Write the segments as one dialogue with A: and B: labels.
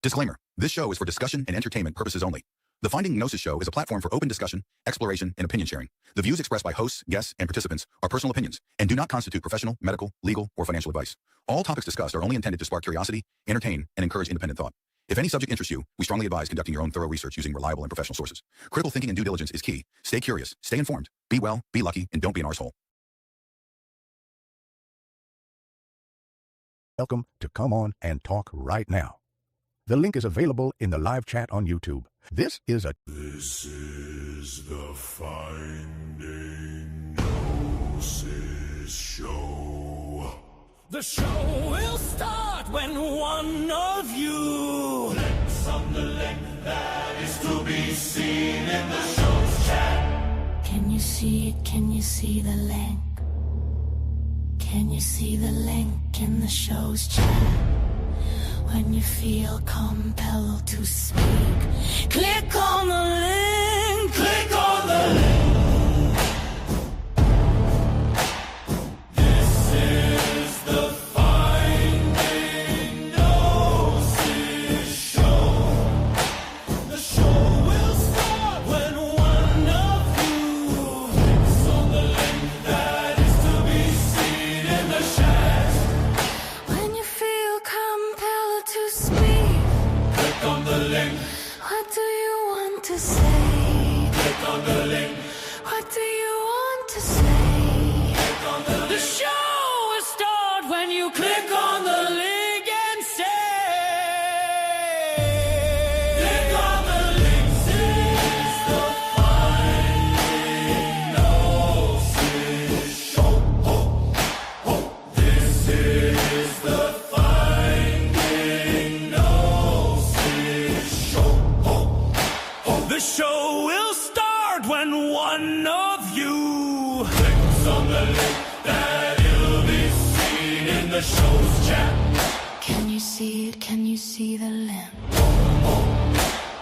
A: Disclaimer. This show is for discussion and entertainment purposes only. The Finding Gnosis show is a platform for open discussion, exploration, and opinion sharing. The views expressed by hosts, guests, and participants are personal opinions and do not constitute professional, medical, legal, or financial advice. All topics discussed are only intended to spark curiosity, entertain, and encourage independent thought. If any subject interests you, we strongly advise conducting your own thorough research using reliable and professional sources. Critical thinking and due diligence is key. Stay curious, stay informed, be well, be lucky, and don't be an arsehole.
B: Welcome to Come On and Talk Right Now. The link is available in the live chat on YouTube. This is the Finding Gnosis show.
C: The show will start when one of you clicks on the link that is to be seen in the show's chat.
D: Can you see it? Can you see the link? Can you see the link in the show's chat? When you feel compelled to speak, click on the link, click on the link.
C: This is the Finding Gnosis show. The show will start when one of you clicks on the link that is to be seen in the chat.
D: When you feel compelled to speak,
C: Click on the link,
D: what do you want to say?
C: click on the link,
D: What do you want to say?
C: click on the link.
D: The show will start when you click on the link and say,
C: Click on the link, this is the Finding Gnosis show. This is the Finding Gnosis show. The show will start when one of you clicks on the link that it'll be seen in the show's chat.
D: can you see it? Can you see the link?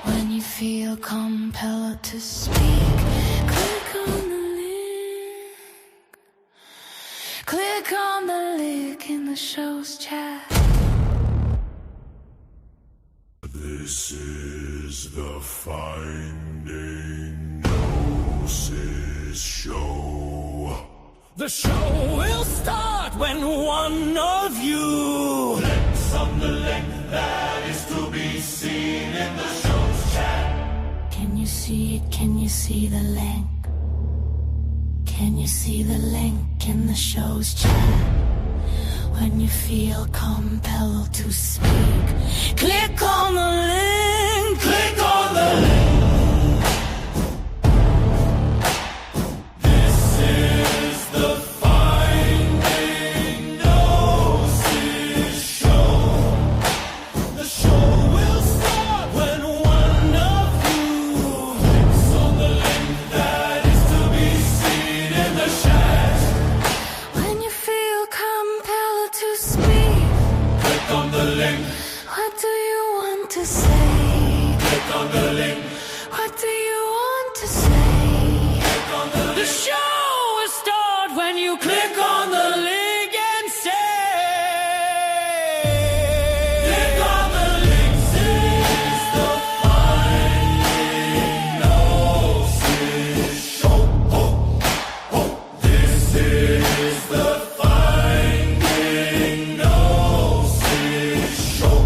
D: When you feel compelled to speak, click on the link. Click on the link in the show's chat.
B: This is the Finding Gnosis show.
C: The show will start when one of you clicks on the link that is to be seen in the show's chat.
D: Can you see it? Can you see the link? Can you see the link in the show's chat? When you feel compelled to speak, click on the link, click on the link.
C: This is the Finding Gnosis show. The show will start when one of you clicks on the link that is to be seen in the chat.
D: When you feel compelled to speak,
C: Click on the link,
D: what do you want to say?
C: click on the link,
D: What do you want to say?
C: click on the
D: The
C: link.
D: show will start when you click on the link and say,
C: Click on the link, this is the Finding Gnosis show. This is the Finding Gnosis show.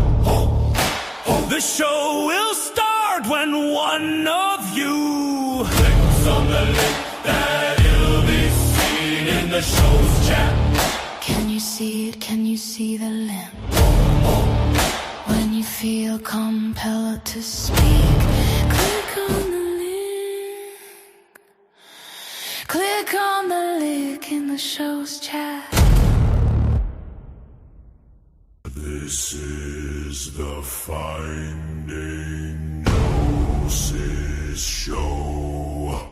C: The show will start when one of you clicks on the link that it'll be seen in the show's chat.
D: can you see it? Can you see the link? When you feel compelled to speak, click on the link. Click on the link in the show's chat.
B: This is the Finding Gnosis show.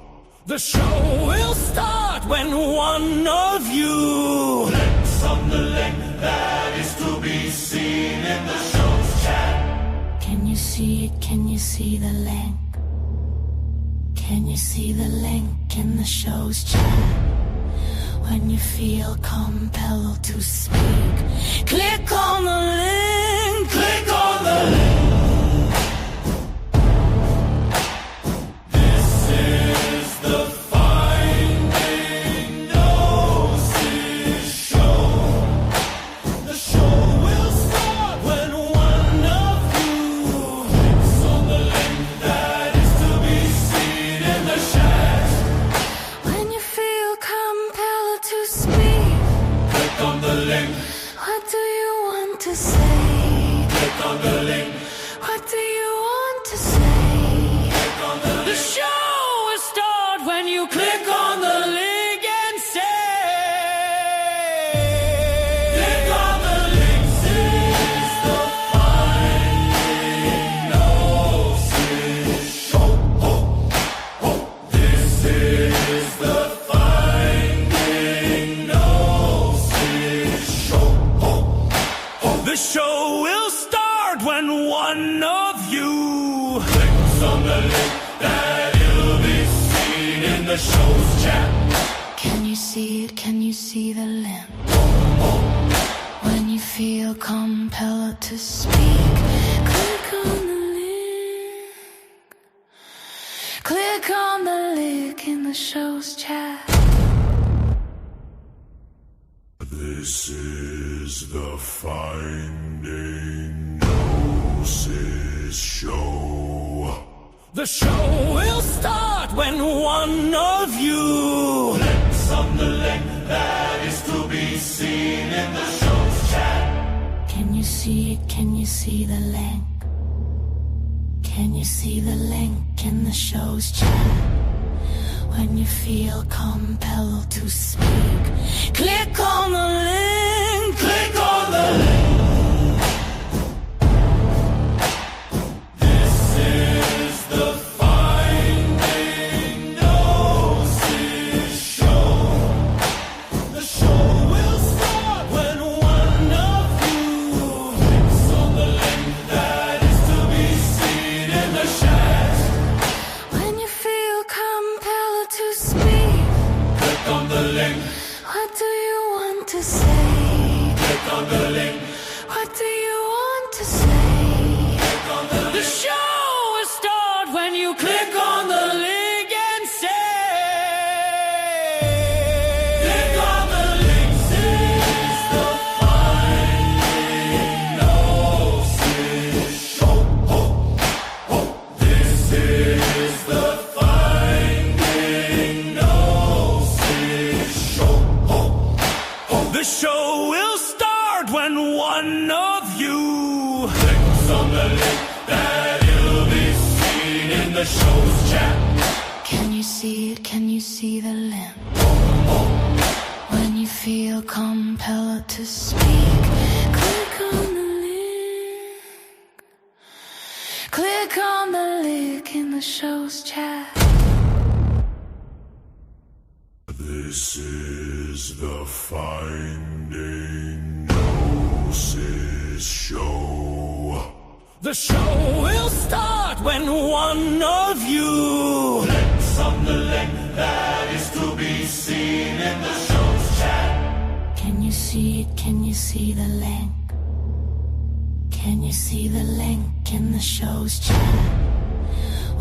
C: The show will start when one of you clicks on the link that is to be seen in the show's chat.
D: Can you see it? Can you see the link? Can you see the link in the show's chat? When you feel compelled to speak, click on the link, click on the link.
C: one of you clicks on the link that it'll be seen in the show's chat.
D: Can you see it? Can you see the limp? When you feel compelled to speak, click on the link. Click on the link in the show's chat.
C: This is the Finding Gnosis show. The show will start when one of you clicks on the link that is to be seen in the show's chat.
D: Can you see it? Can you see the link? Can you see the link in the show's chat? When you feel compelled to speak, click on the link.
C: Click on the link. This is the Finding Gnosis show. The show will start when one of you clicks on the link that is to be seen in the chat.
D: When you feel compelled to speak,
C: Click on the link.
D: what do you want to say?
C: Click on the link.
D: What do you want to say?
C: Click on the link. The show will start when you click on the link and say. Click on the link. This is the Finding Gnosis show. This is the Finding Gnosis show. The show will start when one of you clicks on the link that it'll be seen in the show's chat.
D: Can you see it? Can you see the limp? When you feel compelled to speak, click on the link. Click on the link in the show's chat.
C: This is the Finding Gnosis show. The show will start when one of you clicks on the link that is to be seen in the show's chat.
D: Can you see it? Can you see the link? Can you see the link in the show's chat?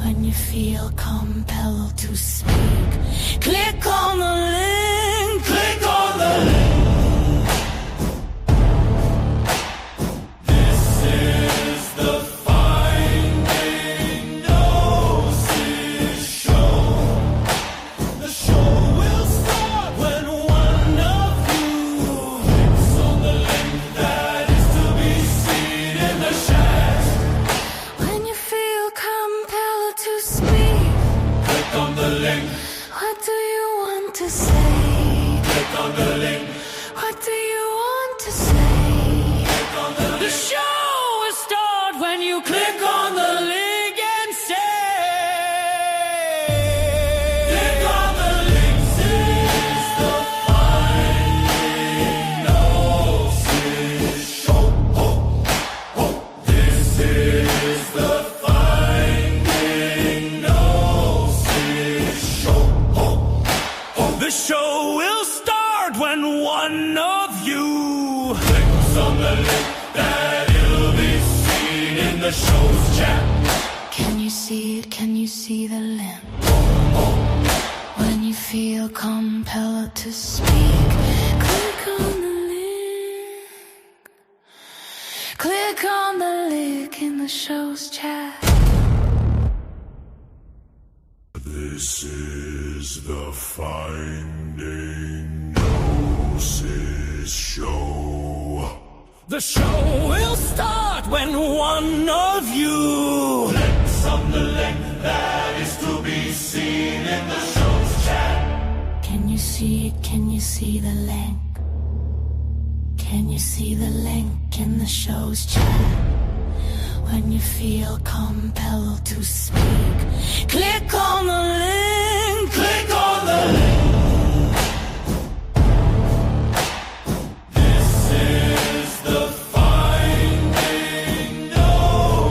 D: When you feel compelled to speak, click on the link.
C: Click on the link. This is the Finding Gnosis show. The show will start when one of you clicks on the link that is to be seen in the chat.
D: When you feel compelled to speak,
C: Click on the link.
D: what do you want to say?
C: Click on the link.
D: What do you want to say?
C: Click on the link. The show will start when you click on the link and say. Click on the link. This is the Finding Gnosis show. This is the Finding Gnosis show. The show will start when one of you clicks on the link that it'll be seen in the show's chat.
D: Can you see it? Can you see the limp? When you feel compelled to speak, click on the link. Click on the link in the show's chat.
C: This is the Finding Gnosis show. The show will start when one of you clicks on the link that is to be seen in the show's chat.
D: Can you see it? Can you see the link? Can you see the link in the show's chat? When you feel compelled to speak, click on the link.
C: Click on the link. This is the Finding Gnosis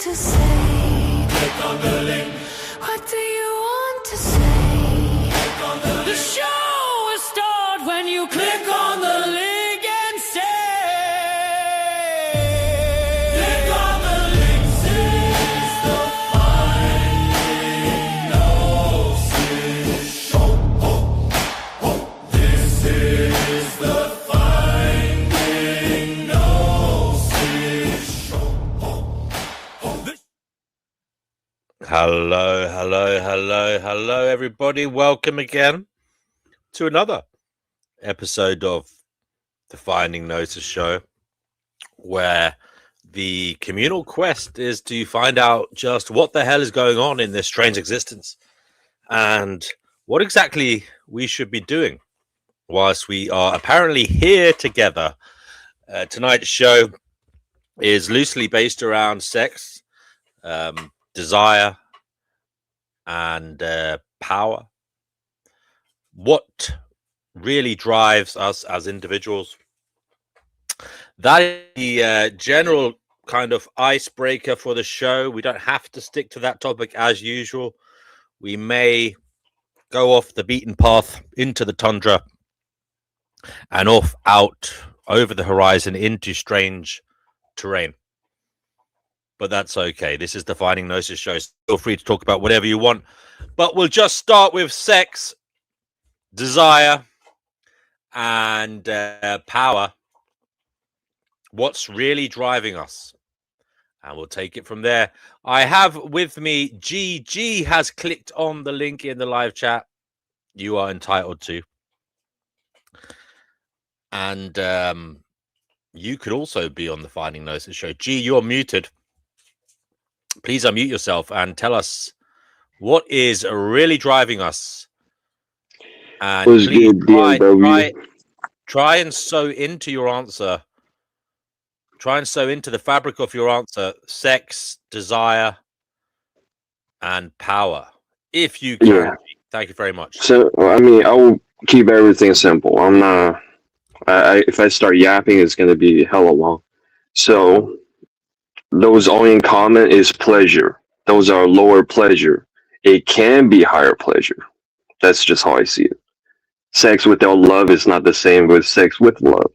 D: to say?
C: Click on the link.
D: What do you want to say?
C: Click on the
D: The show will start when you click on the link and say.
C: Click on the link. This is the Finding Gnosis show. This is the Finding Gnosis show.
E: Hello, everybody. Welcome again to another episode of the Finding Gnosis show, where the communal quest is to find out just what the hell is going on in this strange existence and what exactly we should be doing whilst we are apparently here together. Tonight's show is loosely based around sex, desire, and power. What really drives us as individuals? That is the general kind of icebreaker for the show. We don't have to stick to that topic as usual. We may go off the beaten path into the tundra and off out over the horizon into strange terrain. But that's okay. This is the Finding Gnosis show. Feel free to talk about whatever you want. But we'll just start with sex, desire, and power. What's really driving us? And we'll take it from there. I have with me G. G has clicked on the link in the live chat. You are entitled to. And you could also be on the Finding Gnosis show. G, you're muted. Please unmute yourself and tell us what is really driving us. And please try and sew into your answer. Try and sew into the fabric of your answer sex, desire, and power. If you can.
F: Yeah.
E: Thank you very much.
F: So, I mean, I will keep everything simple. I'm not. If I start yapping, it's going to be hella long. So, those all in common is pleasure. Those are lower pleasure. It can be higher pleasure. That's just how I see it. Sex without love is not the same with sex with love.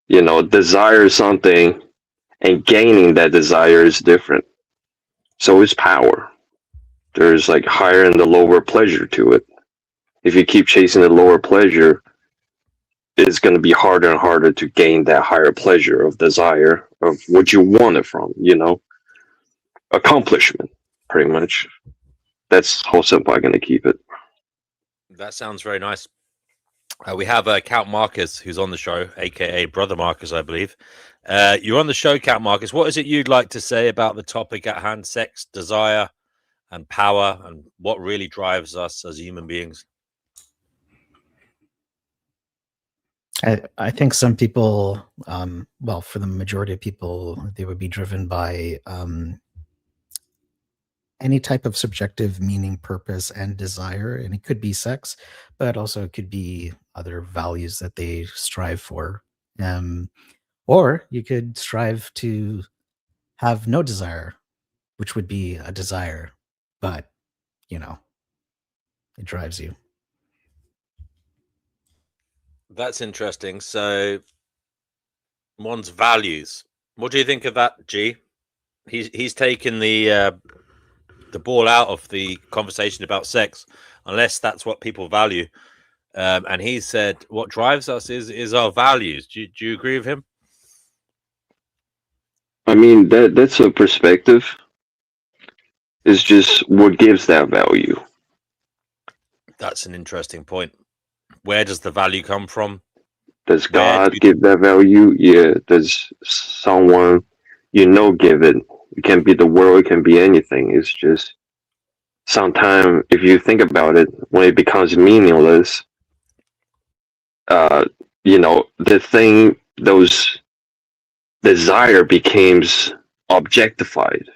F: You know, desire something and gaining that desire is different. So is power. There's like higher and the lower pleasure to it. If you keep chasing the lower pleasure, it's going to be harder and harder to gain that higher pleasure of desire of what you want it from, you know? Accomplishment, pretty much. That's how simple I'm going to keep it.
E: That sounds very nice. We have Count Marcus, who's on the show, aka Brother Marcus, I believe. You're on the show, Count Marcus. What is it you'd like to say about the topic at hand, sex, desire, and power, and what really drives us as human beings?
G: I think some people, well, for the majority of people, they would be driven by any type of subjective meaning, purpose, and desire. And it could be sex, but also it could be other values that they strive for. Or you could strive to have no desire, which would be a desire, but, you know, it drives you.
E: That's interesting. So, one's values. What do you think of that, G? He's taken the ball out of the conversation about sex, unless that's what people value. And he said, "What drives us is our values." Do you agree with him?
F: I mean, that's a perspective. It's just what gives that value.
E: That's an interesting point. Where does the value come from?
F: Does God give that value? Yeah. Does someone you know give it? It can be the world, it can be anything. It's just sometimes if you think about it, when it becomes meaningless, you know, the thing, those desire becomes objectified.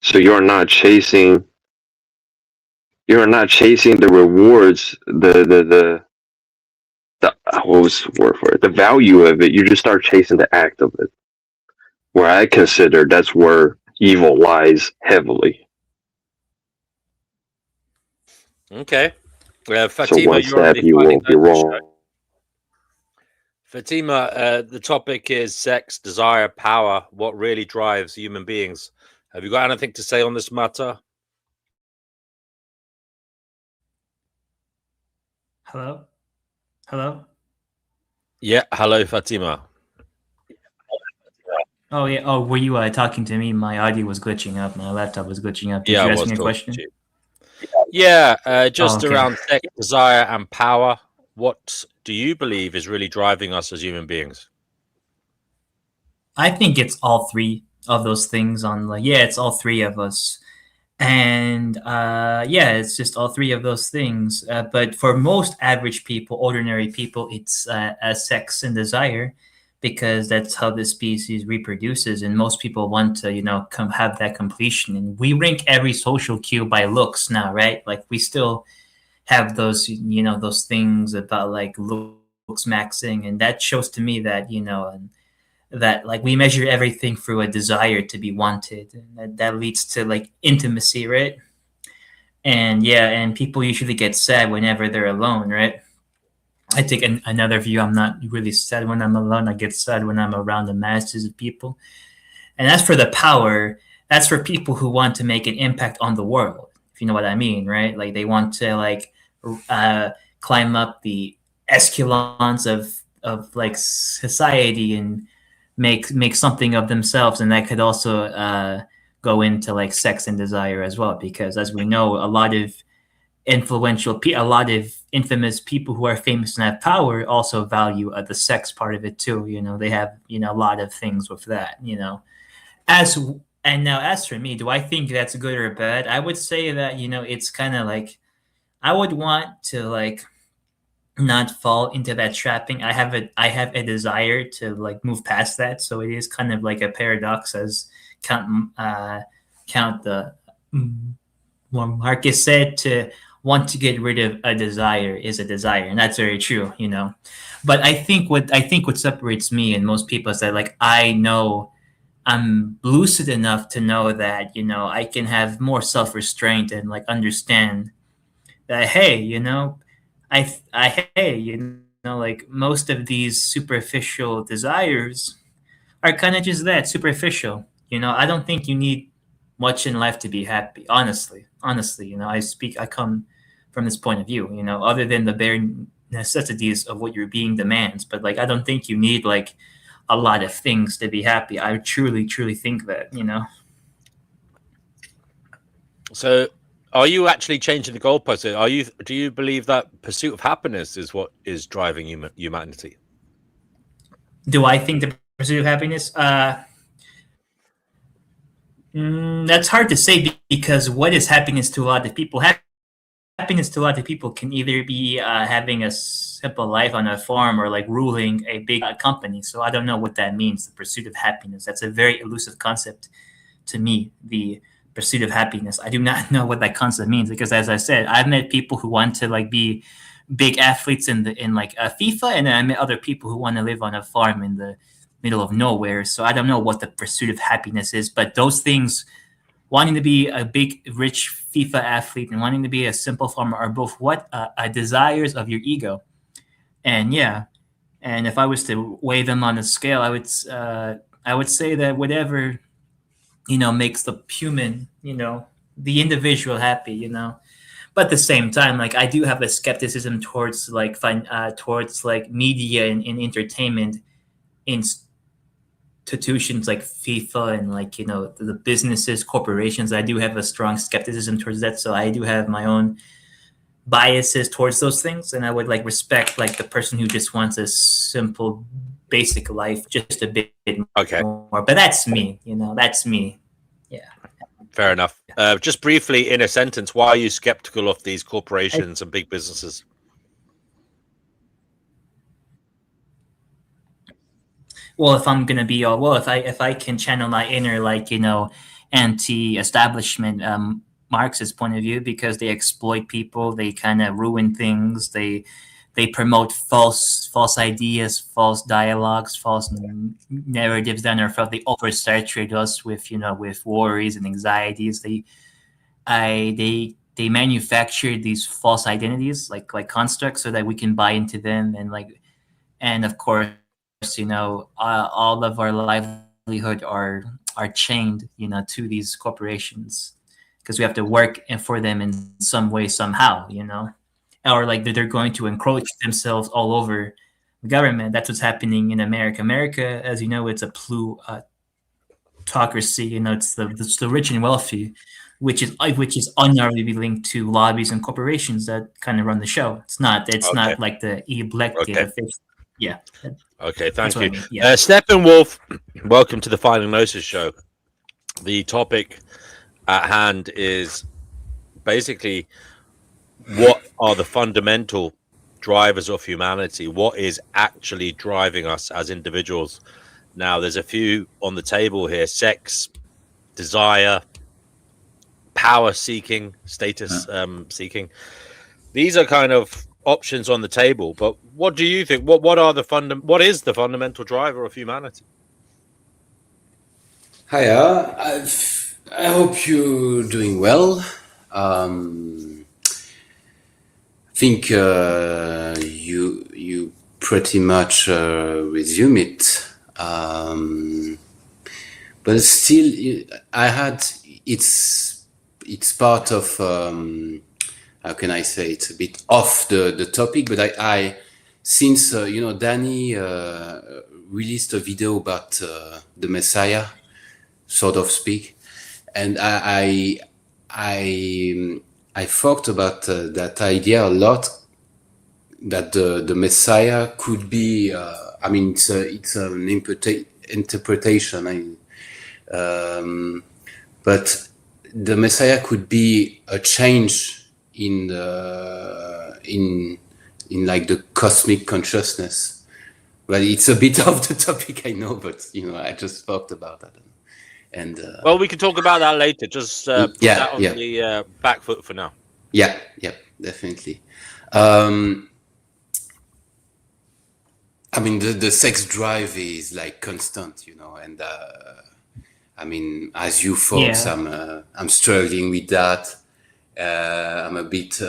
F: So you're not chasing the rewards, the what was the word for it? The value of it. You just start chasing the act of it, where I consider that's where evil lies heavily.
E: Okay.
F: So
E: Fatima,
F: one
E: you're on
F: step
E: the
F: you
E: Finding
F: will be
E: Nurture show.
F: wrong.
E: Fatima, the topic is sex, desire, power. What really drives human beings? Have you got anything to say on this matter?
H: Hello? Hello?
E: Yeah. Hello, Fatima.
H: Oh, yeah. Oh, were you talking to me? My audio was glitching up. My laptop was glitching up. Did
E: Yeah,
H: you
E: I
H: ask
E: was
H: me a
E: talking
H: question?
E: to you. Yeah, just
H: okay.
E: around sex, desire, and power. What do you believe is really driving us as human beings?
H: I think it's all three of those things it's all three of us. And it's just all three of those things. But for most average people, ordinary people, it's sex and desire, because that's how the species reproduces. And most people want to, have that completion. And we rank every social cue by looks now, right? Like we still have those, those things about like looks maxing, and that shows to me that, and that like we measure everything through a desire to be wanted, and that leads to like intimacy, right? And people usually get sad whenever they're alone, right? I take another view. I'm not really sad when I'm alone. I get sad when I'm around the masses of people. And as for the power, that's for people who want to make an impact on the world, if you know what I mean, right? Like they want to like uh, climb up the escalons of like society and make something of themselves. And that could also go into like sex and desire as well, because as we know, a lot of a lot of infamous people who are famous and have power also value the sex part of it too. They have a lot of things with that. As and now as for me, do I think that's good or bad? I would say that it's kind of like I would want to like not fall into that trapping. I have a desire to like move past that. So it is kind of like a paradox, as count the Marcus said, to want to get rid of a desire is a desire, and that's very true. But I think what separates me and most people is that like I know I'm lucid enough to know that I can have more self restraint and like understand that hey, like most of these superficial desires are kind of just that superficial. I don't think you need much in life to be happy. Honestly, I come from this point of view. Other than the bare necessities of what your being demands. But like, I don't think you need like a lot of things to be happy. I truly, truly think that.
E: So, are you actually changing the goalpost? Do you believe that pursuit of happiness is what is driving humanity?
H: Do I think the pursuit of happiness? That's hard to say, because what is happiness to a lot of people? Happiness to a lot of people can either be having a simple life on a farm or like ruling a big company. So I don't know what that means, the pursuit of happiness. That's a very elusive concept to me, the pursuit of happiness. I do not know what that concept means, because as I said, I've met people who want to like be big athletes in like FIFA, and then I met other people who want to live on a farm in the middle of nowhere. So I don't know what the pursuit of happiness is, but those things, wanting to be a big, rich FIFA athlete and wanting to be a simple farmer, are both what desires of your ego. And and if I was to weigh them on a scale, I would say that whatever makes the human, the individual happy. But at the same time, like I do have a skepticism towards like towards like media and entertainment institutions like FIFA and like the businesses, corporations. I do have a strong skepticism towards that, so I do have my own biases towards those things, and I would like respect like the person who just wants a simple, basic life, just a bit
E: Okay,
H: more. But that's me, that's me. Yeah.
E: fair enough. Just briefly, in a sentence, why are you skeptical of these corporations and big businesses?
H: Well, if I'm gonna be all well, if I can channel my inner like anti-establishment Marxist point of view, because they exploit people, they kind of ruin things, they they promote false ideas, false dialogues, false narratives. Then or they oversaturate us with with worries and anxieties. They manufacture these false identities like constructs so that we can buy into them, and of course all of our livelihood are chained to these corporations because we have to work for them in some way somehow, or they're going to encroach themselves all over the government. That's what's happening in America, as you know. It's a plutocracy. It's the rich and wealthy, which is unarguably linked to lobbies and corporations that kind of run the show. It's not like the elected officials. Yeah.
E: Okay, thank you.
H: I mean. Yeah.
E: Steppenwolf, welcome to the Finding Gnosis show. The topic at hand is basically what are the fundamental drivers of humanity? What is actually driving us as individuals? Now, there's a few on the table here: sex, desire, power seeking, status seeking. These are kind of options on the table, but what do you think? What is the fundamental driver of humanity?
I: Hiya, I hope you're doing well. I think you pretty much resume it, but still, it's part of how can I say, it's a bit off the topic, but I since Danny released a video about the Messiah, sort of speak, and I thought about that idea a lot, that the Messiah could be it's an interpretation, but the Messiah could be a change in like the cosmic consciousness. Well, it's a bit off the topic, I know, but I just thought about that. And
E: well, we can talk about that later. Just put that on the back foot for now.
I: Yeah, definitely. The sex drive is like constant, and as you folks, I'm struggling with that. I'm a bit.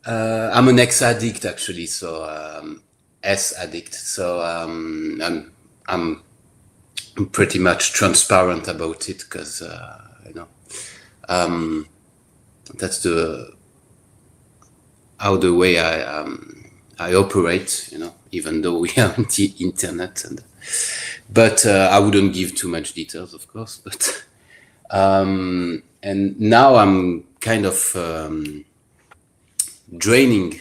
I: I'm an ex-addict actually, so S-addict. So I'm pretty much transparent about it because that's how the way I operate. Even though we are on the internet, but I wouldn't give too much details, of course. But and now I'm kind of draining.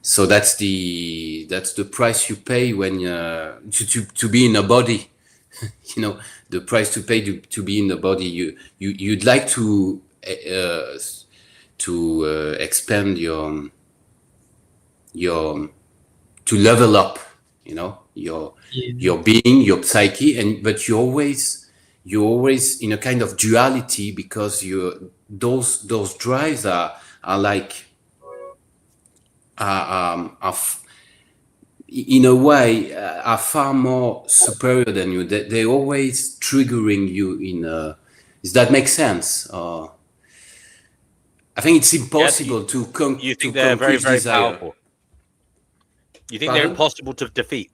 I: So that's the price you pay when to be in a body. The price to pay to be in the body. You'd like to expand your to level up. Your being, your psyche, but you're always in a kind of duality, because those drives are like in a way are far more superior than you. They're always triggering you does that make sense? I think it's impossible to
E: you think they're very, very powerful? You think they're impossible to defeat?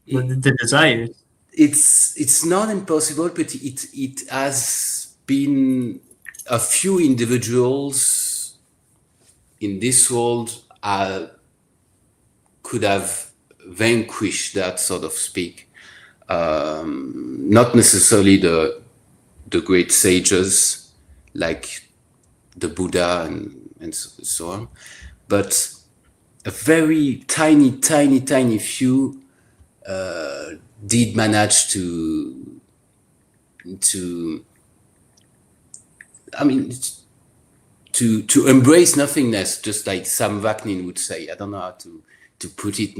H: The desires.
I: It's not impossible, but it has been a few individuals in this world could have vanquished that, sort of speak. Not necessarily the great sages like the Buddha and so on, but a very tiny few did manage to embrace nothingness, just like Sam Vaknin would say. I don't know how to put it,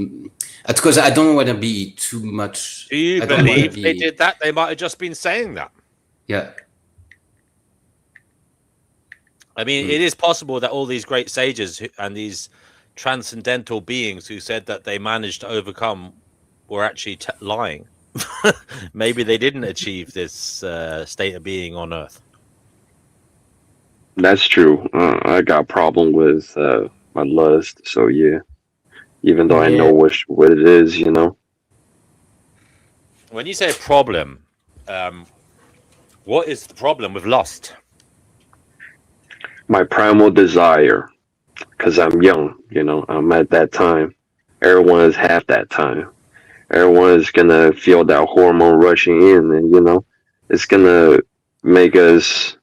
I: because I don't want to be too much.
E: Do you believe they did that? They might have just been saying that.
I: Yeah.
E: I mean, it is possible that all these great sages and these transcendental beings who said that they managed to overcome were actually lying. Maybe they didn't achieve this state of being on Earth.
F: That's true. I got a problem with my lust, so yeah. Even though I know what it is, you know.
E: When you say problem, what is the problem with lust?
F: My primal desire, because I'm young, you know. I'm at that time. Everyone is half that time. Everyone is gonna feel that hormone rushing in, and you know, it's gonna make us.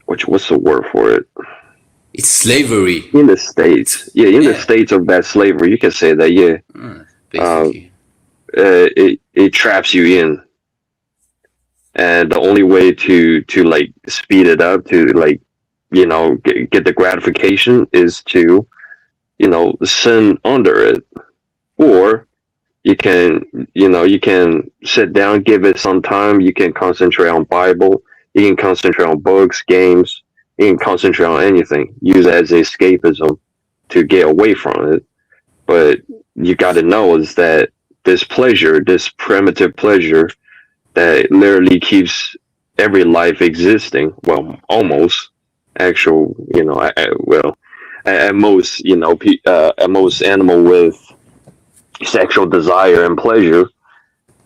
F: What's the word for it?
I: It's slavery.
F: In the states, the states of that slavery, you can say that, yeah.
I: Basically,
F: it traps you in, and the only way to like speed it up, to like, you know, get the gratification, is to, you know, sin under it. Or you can, you know, you can sit down, give it some time. You can concentrate on Bible. You can concentrate on books, games. You can concentrate on anything. Use it as escapism to get away from it. But you got to know is that this pleasure, this primitive pleasure, that literally keeps every life existing. Well, almost. Actual, you know, at most, you know, at most, animal with sexual desire and pleasure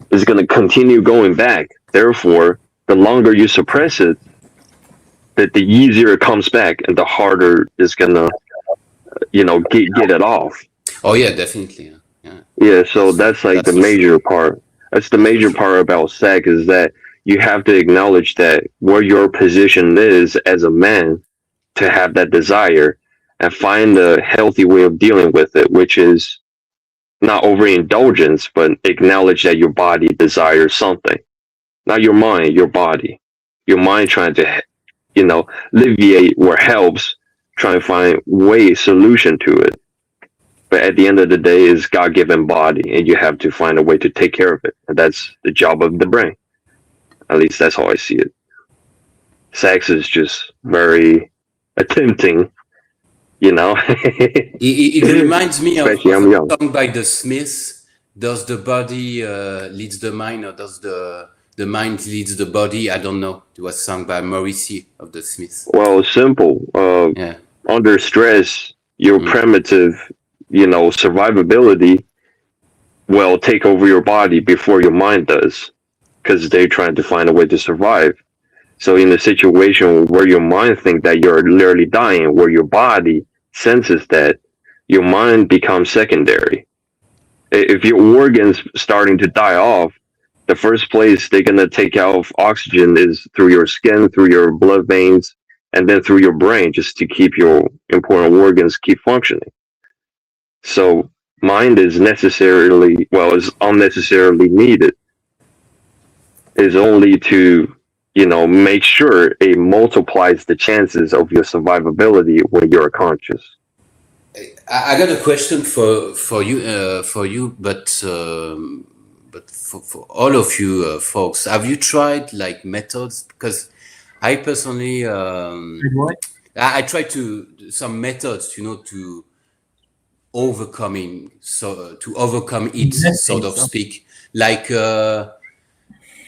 F: is going to continue going back. Therefore, the longer you suppress it, that the easier it comes back, and the harder it's going to, you know, get it off.
I: Oh yeah, definitely.
F: Yeah, so that's like the major part. That's the major part about sex, is that you have to acknowledge that where your position is as a man, to have that desire, and find a healthy way of dealing with it, which is not overindulgence, but acknowledge that your body desires something. Not your mind, your body. Your mind trying to, you know, alleviate or helps, trying to find solution to it. But at the end of the day, is God-given body, and you have to find a way to take care of it. And that's the job of the brain. At least that's how I see it. Sex is just very tempting, you know.
I: It reminds me of a
F: young.
I: song by the Smiths. Does the body leads the mind, or does the mind leads the body? I don't know. It was sung by Morrissey of the Smiths.
F: Well, simple. Under stress, your primitive, you know, survivability will take over your body before your mind does, because they're trying to find a way to survive. So in a situation where your mind thinks that you're literally dying, where your body senses that, your mind becomes secondary. If your organs starting to die off, the first place they're going to take out oxygen is through your skin, through your blood veins, and then through your brain, just to keep your important organs keep functioning. So mind is unnecessarily needed. Is only to, you know, make sure it multiplies the chances of your survivability when you're conscious.
I: I got a question for you, but for all of you folks, have you tried like methods? Because I personally, I tried some methods, you know, to overcome it, sort of speak. Like, you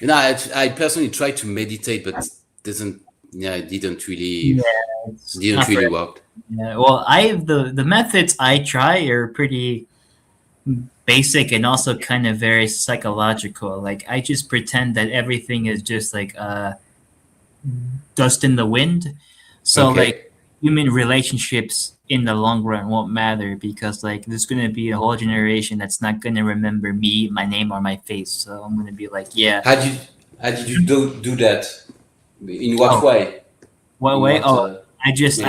I: know, I personally tried to meditate, but it didn't really work.
H: Yeah, well, the methods I try are pretty basic and also kind of very psychological. Like, I just pretend that everything is just like dust in the wind. So like human relationships in the long run won't matter, because like there's gonna be a whole generation that's not gonna remember me, my name, or my face. So I'm gonna be like, yeah.
I: How did you do that? In what way?
H: What way? I just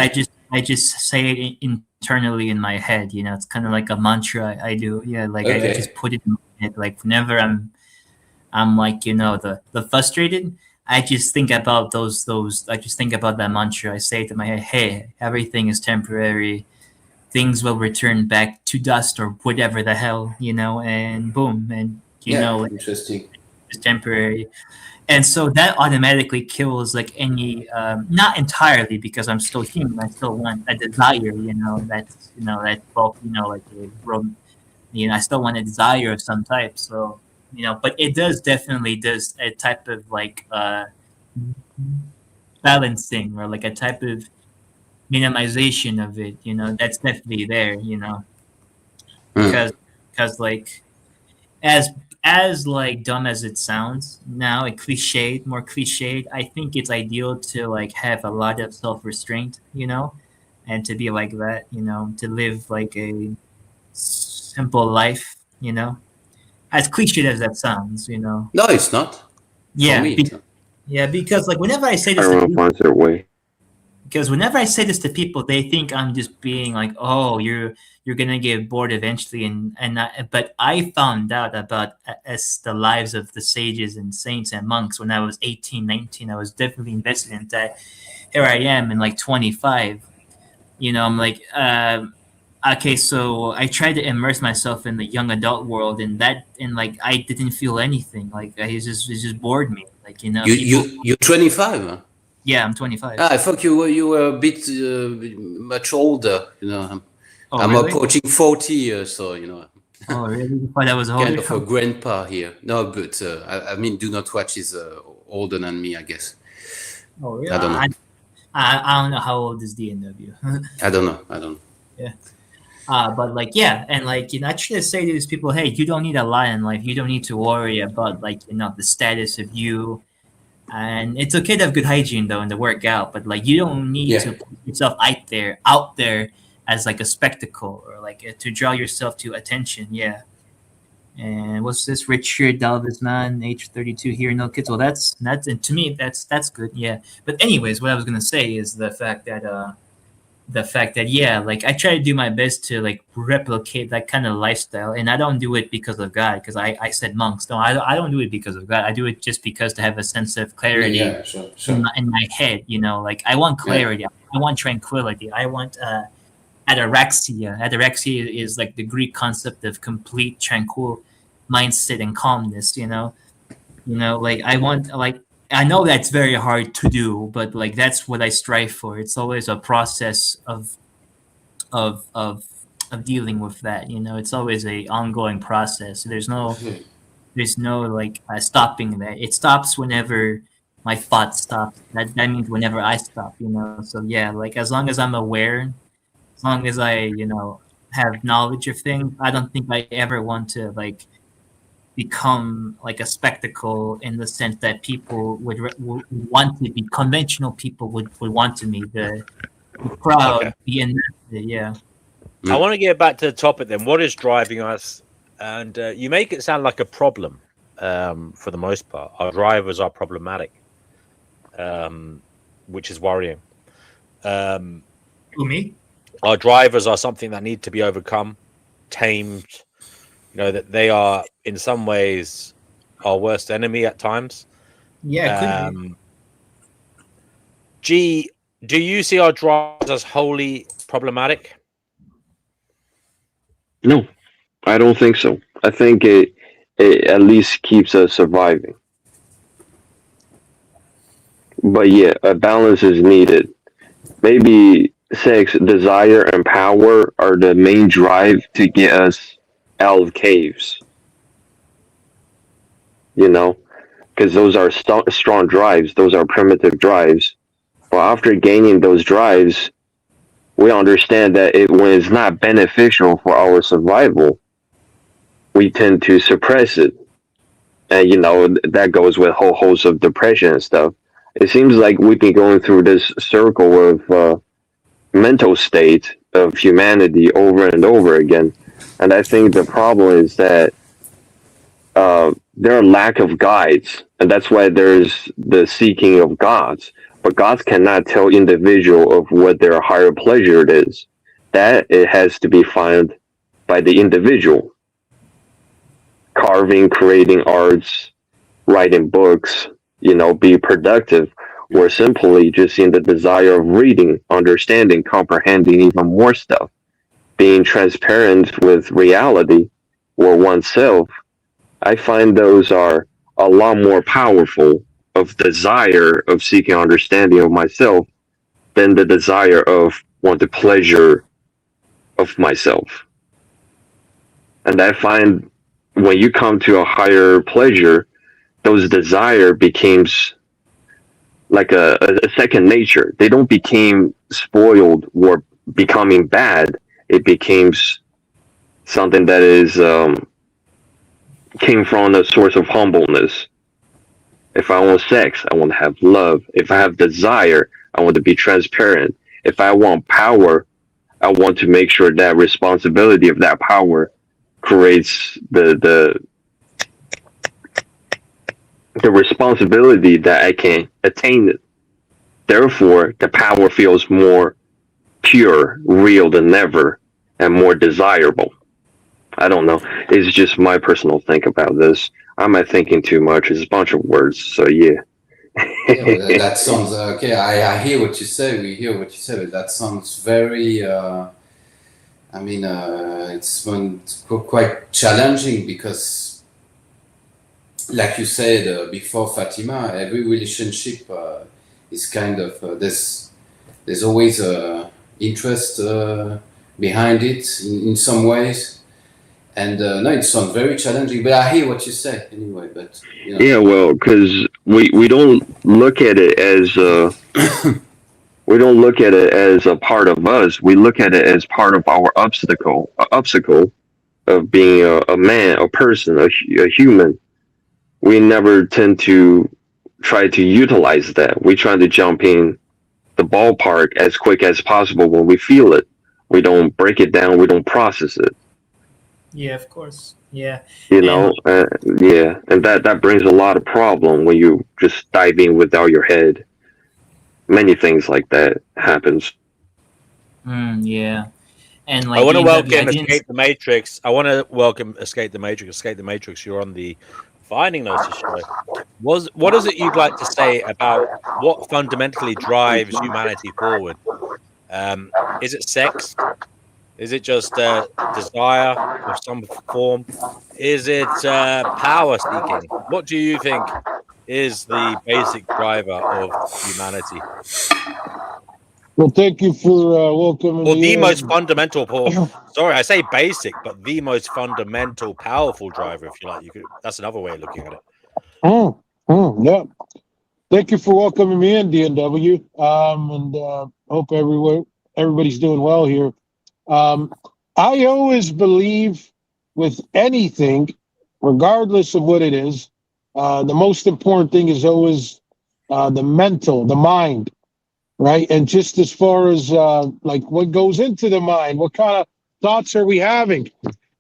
H: say it internally in my head. You know, it's kind of like a mantra I do. Yeah, like I just put it in my head. Like whenever I'm like, you know, the frustrated, I just think about those. I just think about that mantra. I say to my head, hey, everything is temporary. Things will return back to dust or whatever the hell, you know. And boom, and you know, like,
I: interesting.
H: just temporary. And so that automatically kills like any, not entirely, because I'm still human. I still want a desire, that's, that both, like I still want a desire of some type. So, but it definitely does a type of like balancing, or like a type of minimization of it, that's definitely there, because like as like dumb as it sounds now, more cliched, I think it's ideal to like have a lot of self-restraint, and to be like that, to live like a simple life, as cliched as that sounds,
I: No, it's not. For
H: yeah,
I: me, it's not.
H: yeah, because like whenever I say this to
F: Everyone
H: people,
F: finds their way.
H: because whenever I say this to people, they think I'm just being like, "Oh, you're gonna get bored eventually," but I found out about as the lives of the sages and saints and monks when I was 18, 19. I was definitely invested in that. Here I am in like 25. I'm like, okay, so I tried to immerse myself in the young adult world, and like I didn't feel anything. Like it just bored me. Like people.
I: You're 25. Huh?
H: Yeah, I'm 25.
I: I thought you were a bit much older.
H: Oh,
I: I'm
H: really?
I: approaching 40, so
H: Oh, really? You thought I was older?
I: kind of a grandpa here. No, but I mean, Do Not Watch is older than me, I guess.
H: Oh, really?
I: I don't know.
H: I don't know how old is DNW.
I: I don't know.
H: Yeah. But like, yeah, and like, I try to say to these people, hey, you don't need a lot in life. You don't need to worry about like, the status of you. And it's okay to have good hygiene though and to work out, but like you don't need to put yourself out there as like a spectacle, or like to draw yourself to attention. Yeah. And what's this? Richard Dalvis, man, age 32 here, no kids. Well, that's and to me that's good. Yeah. But anyways, what I was gonna say is the fact that yeah, like I try to do my best to like replicate that kind of lifestyle, and I don't do it because of God, because I said monks. No, I don't do it because of God. I do it just because to have a sense of clarity
I: Sure.
H: in my head. Like I want clarity. I want tranquility. I want ataraxia. Ataraxia is like the Greek concept of complete tranquil mindset and calmness. Like I want like. I know that's very hard to do, but like that's what I strive for. It's always a process of dealing with that. It's always a ongoing process. There's no like stopping that. It stops whenever my thoughts stop. That means whenever I stop. So yeah, like as long as I'm aware, as long as I have knowledge of things, I don't think I ever want to like become like a spectacle in the sense that people would want to be. Conventional people would want to be the crowd,
E: Okay.
H: the invested, yeah.
E: I want to get back to the topic then. What is driving us? And you make it sound like a problem for the most part. Our drivers are problematic, which is worrying.
H: Who, me?
E: Our drivers are something that need to be overcome, tamed. That they are in some ways our worst enemy at times.
H: Yeah, it could be.
E: G, do you see our drivers as wholly problematic?
F: No, I don't think so. I think it at least keeps us surviving. But yeah, a balance is needed. Maybe sex, desire, and power are the main drive to get us out of caves. Because those are strong drives. Those are primitive drives. But after gaining those drives, we understand that when it's not beneficial for our survival, we tend to suppress it. And, that goes with a whole host of depression and stuff. It seems like we've been going through this circle of mental state of humanity over and over again. And I think the problem is that there are lack of guides, and that's why there's the seeking of gods. But gods cannot tell individual of what their higher pleasure is. That it has to be found by the individual. Carving, creating arts, writing books, be productive, or simply just in the desire of reading, understanding, comprehending even more stuff. Being transparent with reality or oneself, I find those are a lot more powerful of desire of seeking understanding of myself than the desire of want the pleasure of myself. And I find when you come to a higher pleasure, those desire becomes like a second nature. They don't become spoiled or becoming bad. It becomes something that is came from a source of humbleness. If I want sex, I want to have love. If I have desire, I want to be transparent. If I want power, I want to make sure that responsibility of that power creates the responsibility that I can attain it. Therefore, the power feels more pure, real than ever, and more desirable. I don't know. It's just my personal think about this. I'm not thinking too much. It's a bunch of words. So yeah.
I: Yeah, but that sounds okay. I hear what you say. We hear what you say, but that sounds very. I mean, it's quite challenging because, like you said before, Fatima, every relationship is kind of there's always a interest behind it in some ways. And no, it sounds very challenging, but I hear what you say anyway. But you know.
F: Yeah, well, because we don't look at it as we don't look at it as a part of us. We look at it as part of our obstacle of being a man, a person, a human. We never tend to try to utilize that. We try to jump in the ballpark as quick as possible when we feel it. We don't break it down. We don't process it.
H: Yeah, of course. Yeah.
F: You
H: And
F: know, yeah, and that brings a lot of problem when you just dive in without your head. Many things like that happens.
H: yeah. And
E: I
H: like
E: want to
H: DNW,
E: welcome
H: didn't.
E: Escape the Matrix. I want to welcome Escape the Matrix. Escape the Matrix. You're on the Finding Gnosis show. What is it you'd like to say about what fundamentally drives humanity forward? Is it sex? Is it just desire of some form? Is it power seeking? What do you think is the basic driver of humanity?
J: Well, thank you for welcoming
E: Or
J: me
E: the
J: in.
E: most fundamental, sorry, I say basic, but the most fundamental, powerful driver, if you like. That's another way of looking at it.
J: Yeah. Thank you for welcoming me in, DNW. And hope everybody's doing well here. I always believe with anything, regardless of what it is, the most important thing is always the mental, the mind, right? And just as far as like what goes into the mind, what kind of thoughts are we having?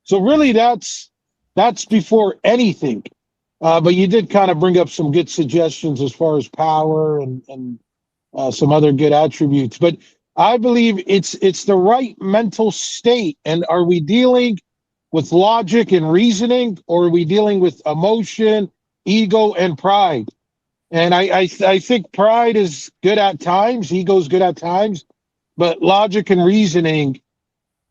J: So really, that's before anything. But you did kind of bring up some good suggestions as far as power and some other good attributes. But I believe it's the right mental state. And are we dealing with logic and reasoning, or are we dealing with emotion, ego, and pride? And I think pride is good at times, ego is good at times, but logic and reasoning,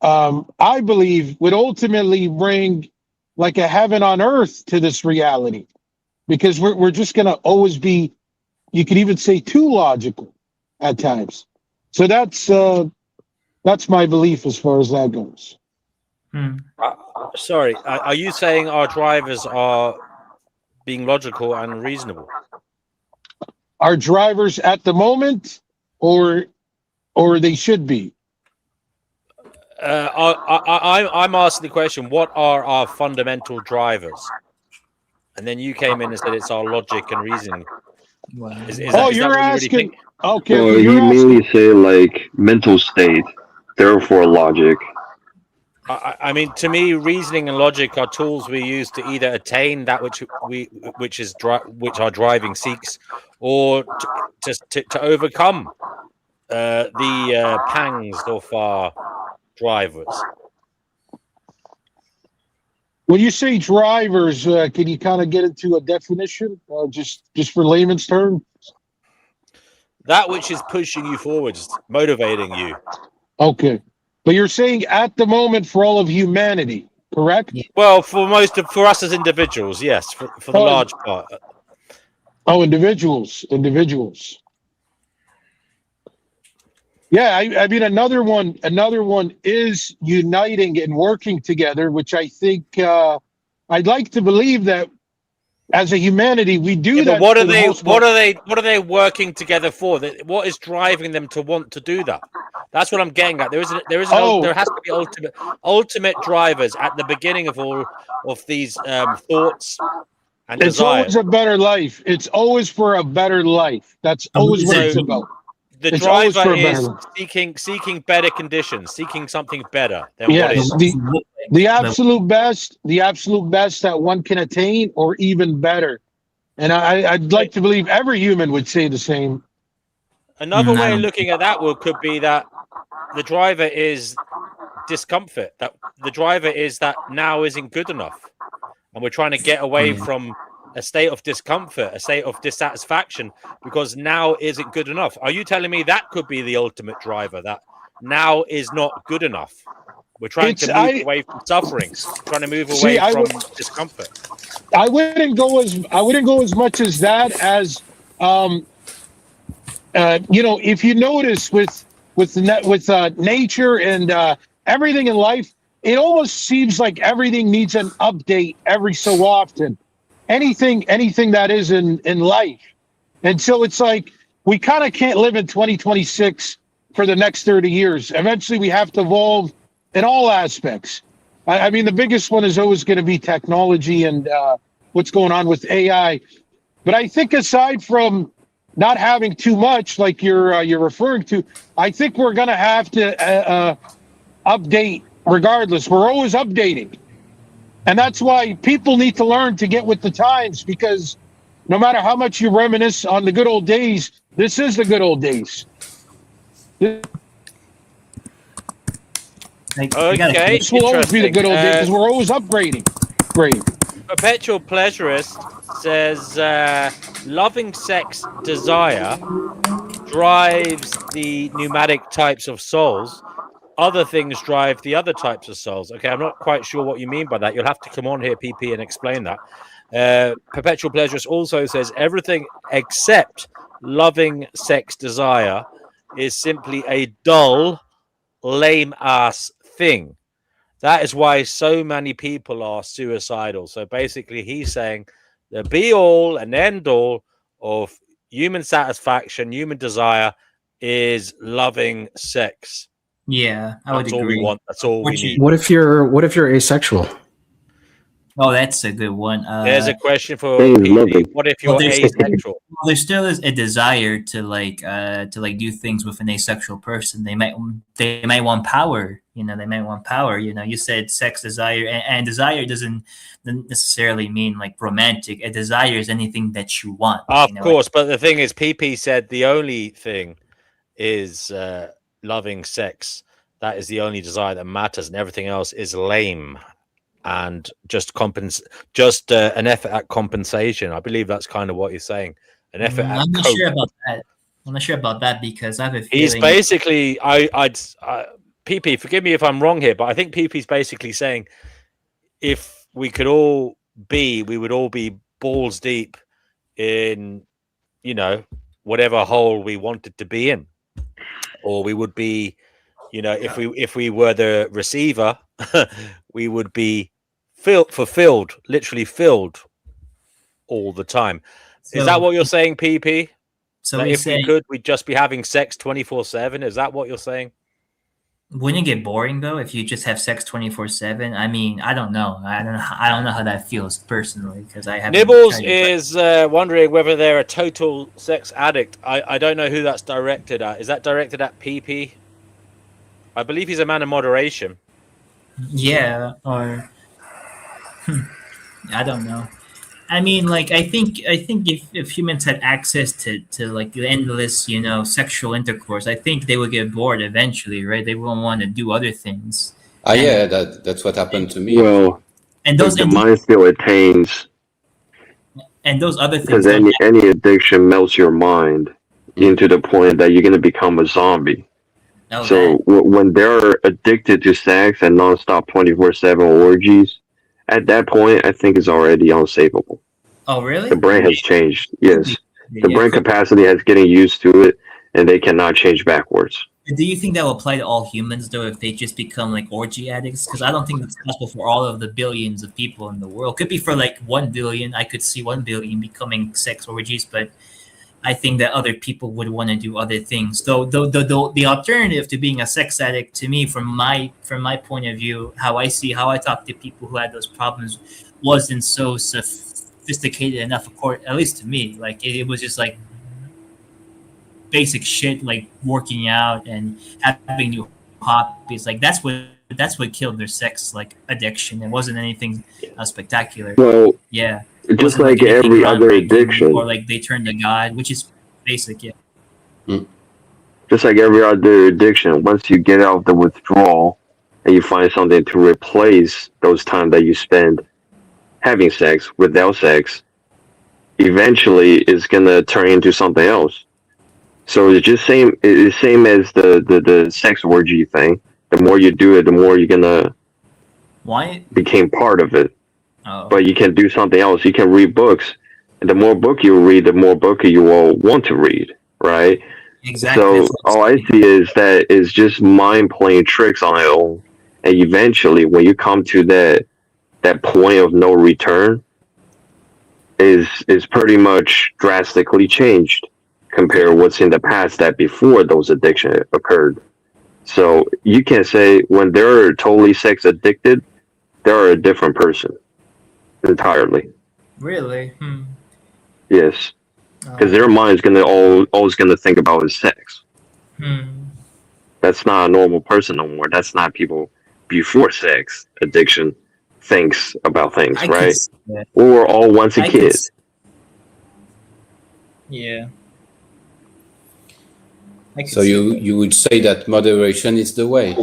J: I believe, would ultimately bring like a heaven on earth to this reality, because we're just going to always be, you could even say, too logical at times. So that's my belief as far as that goes.
E: Sorry, are you saying our drivers are being logical and reasonable?
J: Our drivers at the moment, or they should be?
E: I'm asking the question: what are our fundamental drivers? And then you came in and said it's our logic and reasoning.
H: Wow.
E: Is
J: Oh,
E: that
J: you're
E: what you really
J: asking.
E: think?
J: Okay,
F: Well,
J: you're
F: he
J: asking.
F: mainly say like mental state, therefore logic.
E: I mean, to me, reasoning and logic are tools we use to either attain that which our driving seeks, or to overcome the pangs of our drivers.
J: When you say drivers, can you kind of get into a definition, just for layman's term?
E: That which is pushing you forwards, motivating you.
J: Okay, but you're saying at the moment for all of humanity. correct?
H: Yeah.
E: Well, for us as individuals, yes. For the
J: Oh,
E: large part,
J: oh, individuals. Yeah, I mean another one is uniting and working together, which I think I'd like to believe that as a humanity we do
E: yeah. But
J: that
E: what are
J: for the
E: they?
J: most part.
E: What are they working together for? What is driving them to want to do that? That's what I'm getting at. There
J: Oh,
E: has to be ultimate drivers at the beginning of all of these thoughts and
J: it's always
E: desires.
J: a better life. It's always for a better life. That's always what it's
E: So
J: about.
E: the
J: It's always
E: driver
J: for a better
E: is
J: life.
E: seeking better conditions, seeking something better than what
J: Yes,
E: is.
H: So what's the look like?
J: the absolute best that one can attain, or even better. And I'd like
E: Right.
J: to believe every human would say the same.
E: Another
H: I
E: way of
H: don't.
E: looking at that could be that the driver is discomfort. That the driver is that now isn't good enough, and we're trying to get away
H: Yeah.
E: from a state of discomfort, a state of dissatisfaction, because now isn't good enough. Are you telling me that could be the ultimate driver? That now is not good enough. We're trying to
J: It's
E: move
J: I
E: away from suffering, trying to move
J: see.
E: away from discomfort.
J: I wouldn't go as much as that as um if you notice with nature and everything in life, it almost seems like everything needs an update every so often. Anything that is in life. And so it's like we kind of can't live in 2026 for the next 30 years. Eventually we have to evolve in all aspects. I mean, the biggest one is always going to be technology and what's going on with AI. But I think aside from not having too much, like you're referring to, I think we're going to have to update regardless. We're always updating. And that's why people need to learn to get with the times, because no matter how much you reminisce on the good old days, this is the good old days.
H: Like,
E: Okay,
J: This will always be the good old days because we're always upgrading. Great.
E: Perpetual Pleasurist says loving sex desire drives the pneumatic types of souls. Other things drive the other types of souls. Okay, I'm not quite sure what you mean by that. You'll have to come on here, PP, and explain that. Perpetual Pleasurist also says everything except loving sex desire is simply a dull, lame ass thing. That is why so many people are suicidal. So basically, he's saying the be all and end all of human satisfaction, human desire is loving sex.
H: yeah, I would
E: That's all
H: agree.
E: we want. That's all we
H: Which is-
E: need.
G: What if you're asexual?
H: Oh, that's a good one.
E: There's a question for
F: Things
E: PP.
F: loving.
E: What if
H: Well,
E: you're
H: there's-
E: asexual?
H: Well, there still is a desire to do things with an asexual person. They might want power. They might want power. You said sex desire, and desire doesn't necessarily mean like romantic. A desire is anything that you want.
E: Of course, but the thing is, PP said the only thing is loving sex. That is the only desire that matters, and everything else is lame and just an effort at compensation. I believe that's kind of what he's saying. An effort at
H: I'm not
E: cope.
H: sure about that. I'm not sure about that because I have a feeling.
E: He's basically, PP, forgive me if I'm wrong here, but I think PP's basically saying if we could all we would all be balls deep in, whatever hole we wanted to be in, or we would be, if we were the receiver, we would be literally filled all the time. Is that what you're saying, PP?
H: So
E: That if we could, we'd just be having sex 24/7. Is that what you're saying?
H: Wouldn't it get boring though if you just have sex 24/7? I mean, I don't know. I don't know how that feels personally because I haven't.
E: Nibbles is wondering whether they're a total sex addict. I don't know who that's directed at. Is that directed at PP? I believe he's a man of moderation.
H: Yeah, or I don't know. I mean, like I think if humans had access to like the endless, sexual intercourse, I think they would get bored eventually, right? They won't want to do other things.
I: Yeah, that's what happened to me.
F: Well,
H: And those
F: the mind still attains,
H: and those other things.
F: because any addiction melts your mind into the point that you're going to become a zombie.
H: Oh,
F: So
H: that.
F: when they're addicted to sex and nonstop 24/7 orgies, at that point, I think it's already unsavable.
H: Oh, really?
F: The brain has changed.
H: Could be.
F: Yes, the
H: Yeah,
F: brain
H: could.
F: capacity has getting used to it, and they cannot change backwards.
H: Do you think that will apply to all humans though, if they just become like orgy addicts? Because I don't think it's possible for all of the billions of people in the world. Could be for like 1 billion. I could see 1 billion becoming sex orgies, but I think that other people would want to do other things. Though the alternative to being a sex addict, to me, from my point of view, how I talk to people who had those problems, wasn't so sophisticated enough. Of course, at least to me, like it was just like basic shit, like working out and having new hobbies. Like that's what killed their sex like addiction. It wasn't anything spectacular.
F: Well,
H: Yeah, it
F: just
H: wasn't like
F: like
H: anything
F: every other
H: groundbreaking or
F: addiction,
H: like they turned to God, which is basic. Yeah.
F: just like every other addiction, once you get out of the withdrawal and you find something to replace those time that you spend having sex without sex, eventually it's gonna turn into something else. So it's same as the sex orgy thing. The more you do it, the more you're gonna
H: Why?
F: become part of it.
H: Oh,
F: But you can do something else. You can read books, and the more book you read, the more book you will want to read, right?
H: exactly.
F: So
H: That's what
F: all
H: I'm
F: I
H: saying.
F: see is that it's just mind playing tricks on its own, and eventually, when you come to that point of no return, is pretty much drastically changed compared to what's in the past that before those addiction occurred. So you can say when they're totally sex addicted, they're a different person entirely.
H: Really?
F: Yes, because
H: Oh,
F: their mind's always gonna think about is sex.
H: hmm.
F: That's not a normal person no more. That's not people before sex addiction thinks about things,
H: I could
F: right?
H: see that.
F: We were all once a
H: I could.
F: kid.
H: Yeah. I could
I: So
H: see
I: you
H: that.
I: you would say that moderation is the way.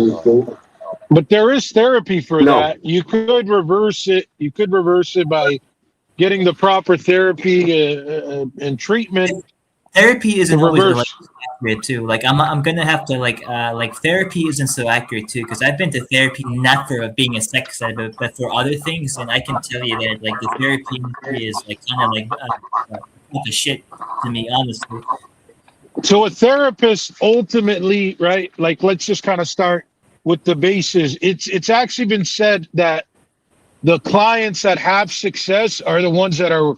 J: But there is therapy for
F: No,
J: that. You could reverse it. You could reverse it by getting the proper therapy and treatment
H: Therapy
J: to
H: isn't always like
J: reverse.
H: accurate too. Like I'm gonna have to like therapy isn't so accurate too because I've been to therapy not for being a sex addict but for other things, and I can tell you that like the therapy industry is like kind of like the shit to me, honestly.
J: So a therapist ultimately, right? Like let's just kind of start with the bases. It's actually been said that the clients that have success are the ones that are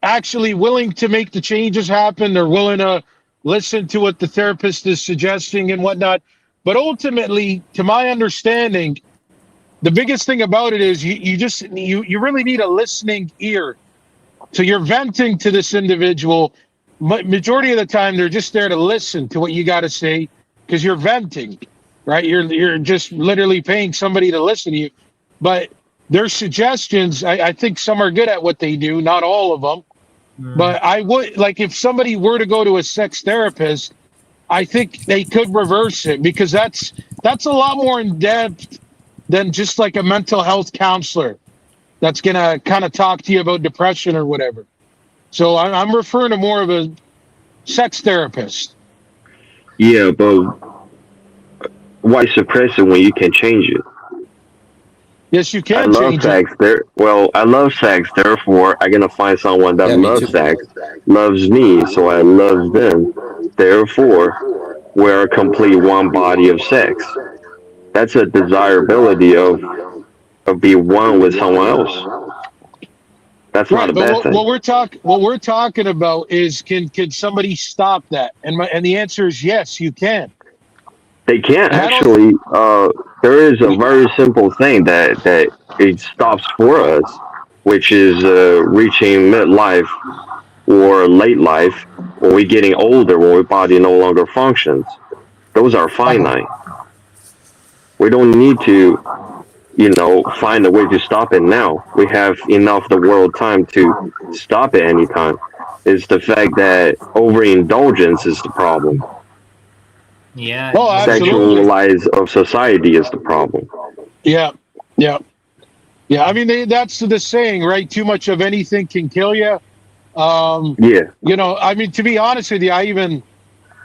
J: actually willing to make the changes happen. They're willing to listen to what the therapist is suggesting and whatnot. But ultimately, to my understanding, the biggest thing about it is you really need a listening ear. So you're venting to this individual. Majority of the time, they're just there to listen to what you got to say because you're venting, right? You're just literally paying somebody to listen to you. But their suggestions, I think some are good at what they do, not all of them.
H: Mm.
J: But I would like if somebody were to go to a sex therapist, I think they could reverse it because that's a lot more in depth than just like a mental health counselor that's gonna kind of talk to you about depression or whatever. So I'm referring to more of a sex therapist.
F: yeah, but why suppress it when you can change it?
J: Yes, you
F: I
J: can
F: love
J: change it.
F: sex. I love sex. Therefore, I'm gonna find someone that
I: Yeah, me
F: loves
I: too.
F: sex, loves me, so I love them. Therefore, we're a complete one body of sex. That's a desirability of being one with someone else. That's not
J: Right,
F: a
J: but
F: bad thing.
J: what we're talking about is can somebody stop that? And the answer is yes, you can.
F: They can't
J: And I don't.
F: actually. There is a very simple thing that it stops for us, which is reaching midlife or late life, when we're getting older, when our body no longer functions. Those are finite. We don't need to, find a way to stop it now. We have enough the world time to stop it anytime. It's the fact that overindulgence is the problem.
H: Yeah,
J: Oh,
H: overindulgence.
J: absolutely.
F: Sexualize of society is the problem.
J: Yeah, yeah, yeah. I mean, that's the saying, right? Too much of anything can kill you. Um,
F: Yeah,
J: I mean, to be honest with you, I even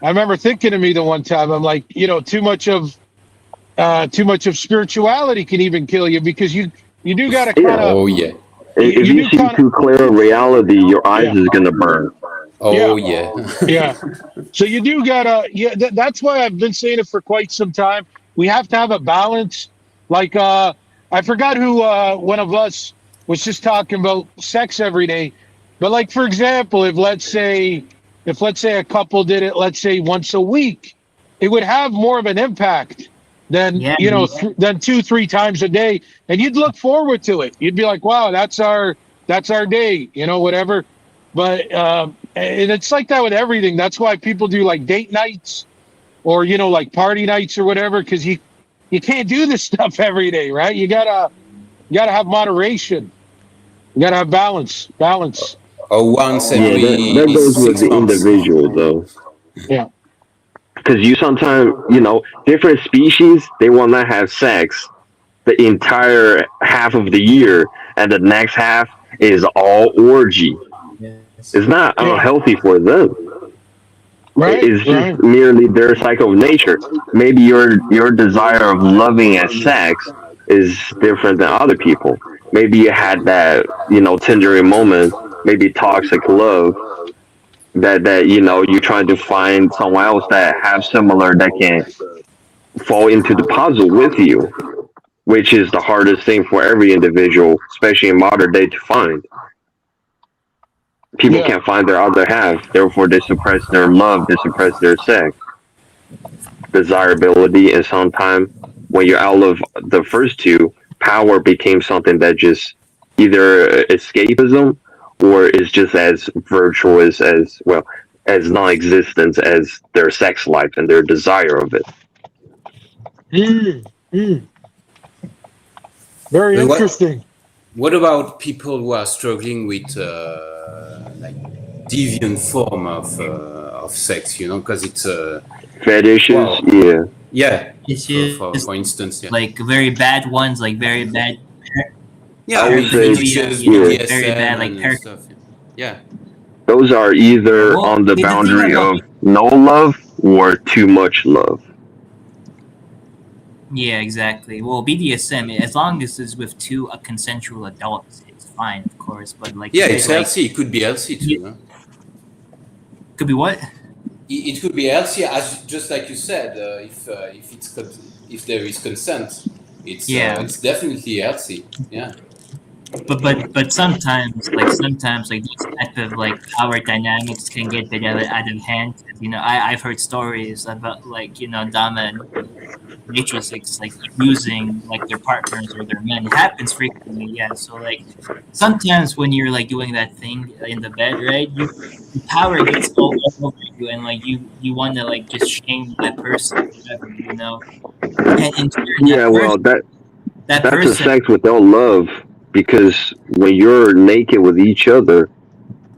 J: I remember thinking to me the one time, I'm like, too much of spirituality can even kill you, because you do got to kind
F: Yeah.
J: of
I: Oh yeah.
F: If
J: you
F: you
J: do
F: see
J: kind of
F: too clear a reality, your eyes
J: yeah
F: is gonna burn.
I: Oh
J: yeah
I: yeah.
J: yeah. So you do gotta, that's why I've been saying it for quite some time. We have to have a balance. Like I forgot who one of us was just talking about sex every day. But like, for example, if let's say a couple did it, let's say once a week, it would have more of an impact than
H: Yeah,
J: than 2-3 times a day. And you'd look forward to it. You'd be like, wow, that's our day, whatever. But and it's like that with everything. That's why people do like date nights, or like party nights or whatever, because you can't do this stuff every day, right? You gotta have moderation. You gotta have balance.
I: Or once
F: Yeah, that
I: every
F: goes with
I: 6
F: the
I: months.
F: individual though.
J: Yeah.
F: Because you sometimes, different species, they will not have sex the entire half of the year, and the next half is all orgy.
H: yes.
F: It's not
J: Yeah.
F: unhealthy for them.
J: Right.
F: It's just
J: Right.
F: merely their cycle of nature. Maybe your desire of loving and sex is different than other people. Maybe you had that, tendering moment, maybe toxic love, that you're trying to find someone else that have similar, that can fall into the puzzle with you, which is the hardest thing for every individual, especially in modern day, to find. People
J: Yeah.
F: can't find their other half, therefore they suppress their love, they suppress their sex desirability, and sometimes when you're out of the first two, power became something that just either escapism, or is just as virtuous as, well, as non-existence as their sex life and their desire of it.
J: Mm, mm. Very
I: But
J: interesting.
I: what about people who are struggling with like deviant form of sex? Because it's
F: Fetishes,
I: wow.
F: yeah.
I: Yeah.
H: It's
I: For
H: just
I: instance, yeah.
H: like very bad ones, like very bad.
I: Yeah,
F: I
I: I
F: would
I: mean
F: say,
I: fetishes,
F: yeah,
H: Very
I: BDSM
H: bad, like
I: and stuff. Yeah.
F: those are
H: yeah.
F: either
H: Well,
F: on the
H: the thing
F: boundary
H: about
F: of no love or too much love.
H: yeah, exactly. Well, BDSM, as long as it's with two consensual adults, it's fine, of course. But like,
I: Yeah,
H: if
I: it's
H: it's like,
I: healthy. It could be healthy too. Huh?
H: could be what?
I: It could be healthy, as just like you said. If there is consent,
H: Yeah,
I: it's definitely healthy. Yeah.
H: but sometimes like these type of like power dynamics can get a bit out of hand. I've heard stories about like Dama and matrices like abusing like their partners or their men. It happens frequently, yeah. So like sometimes when you're like doing that thing in the bed, right? The power gets all over you, and like you want to like just shame that person, whatever. And in turn,
F: Yeah, well,
H: that
F: that's a
H: person,
F: sex without love, because when you're naked with each other,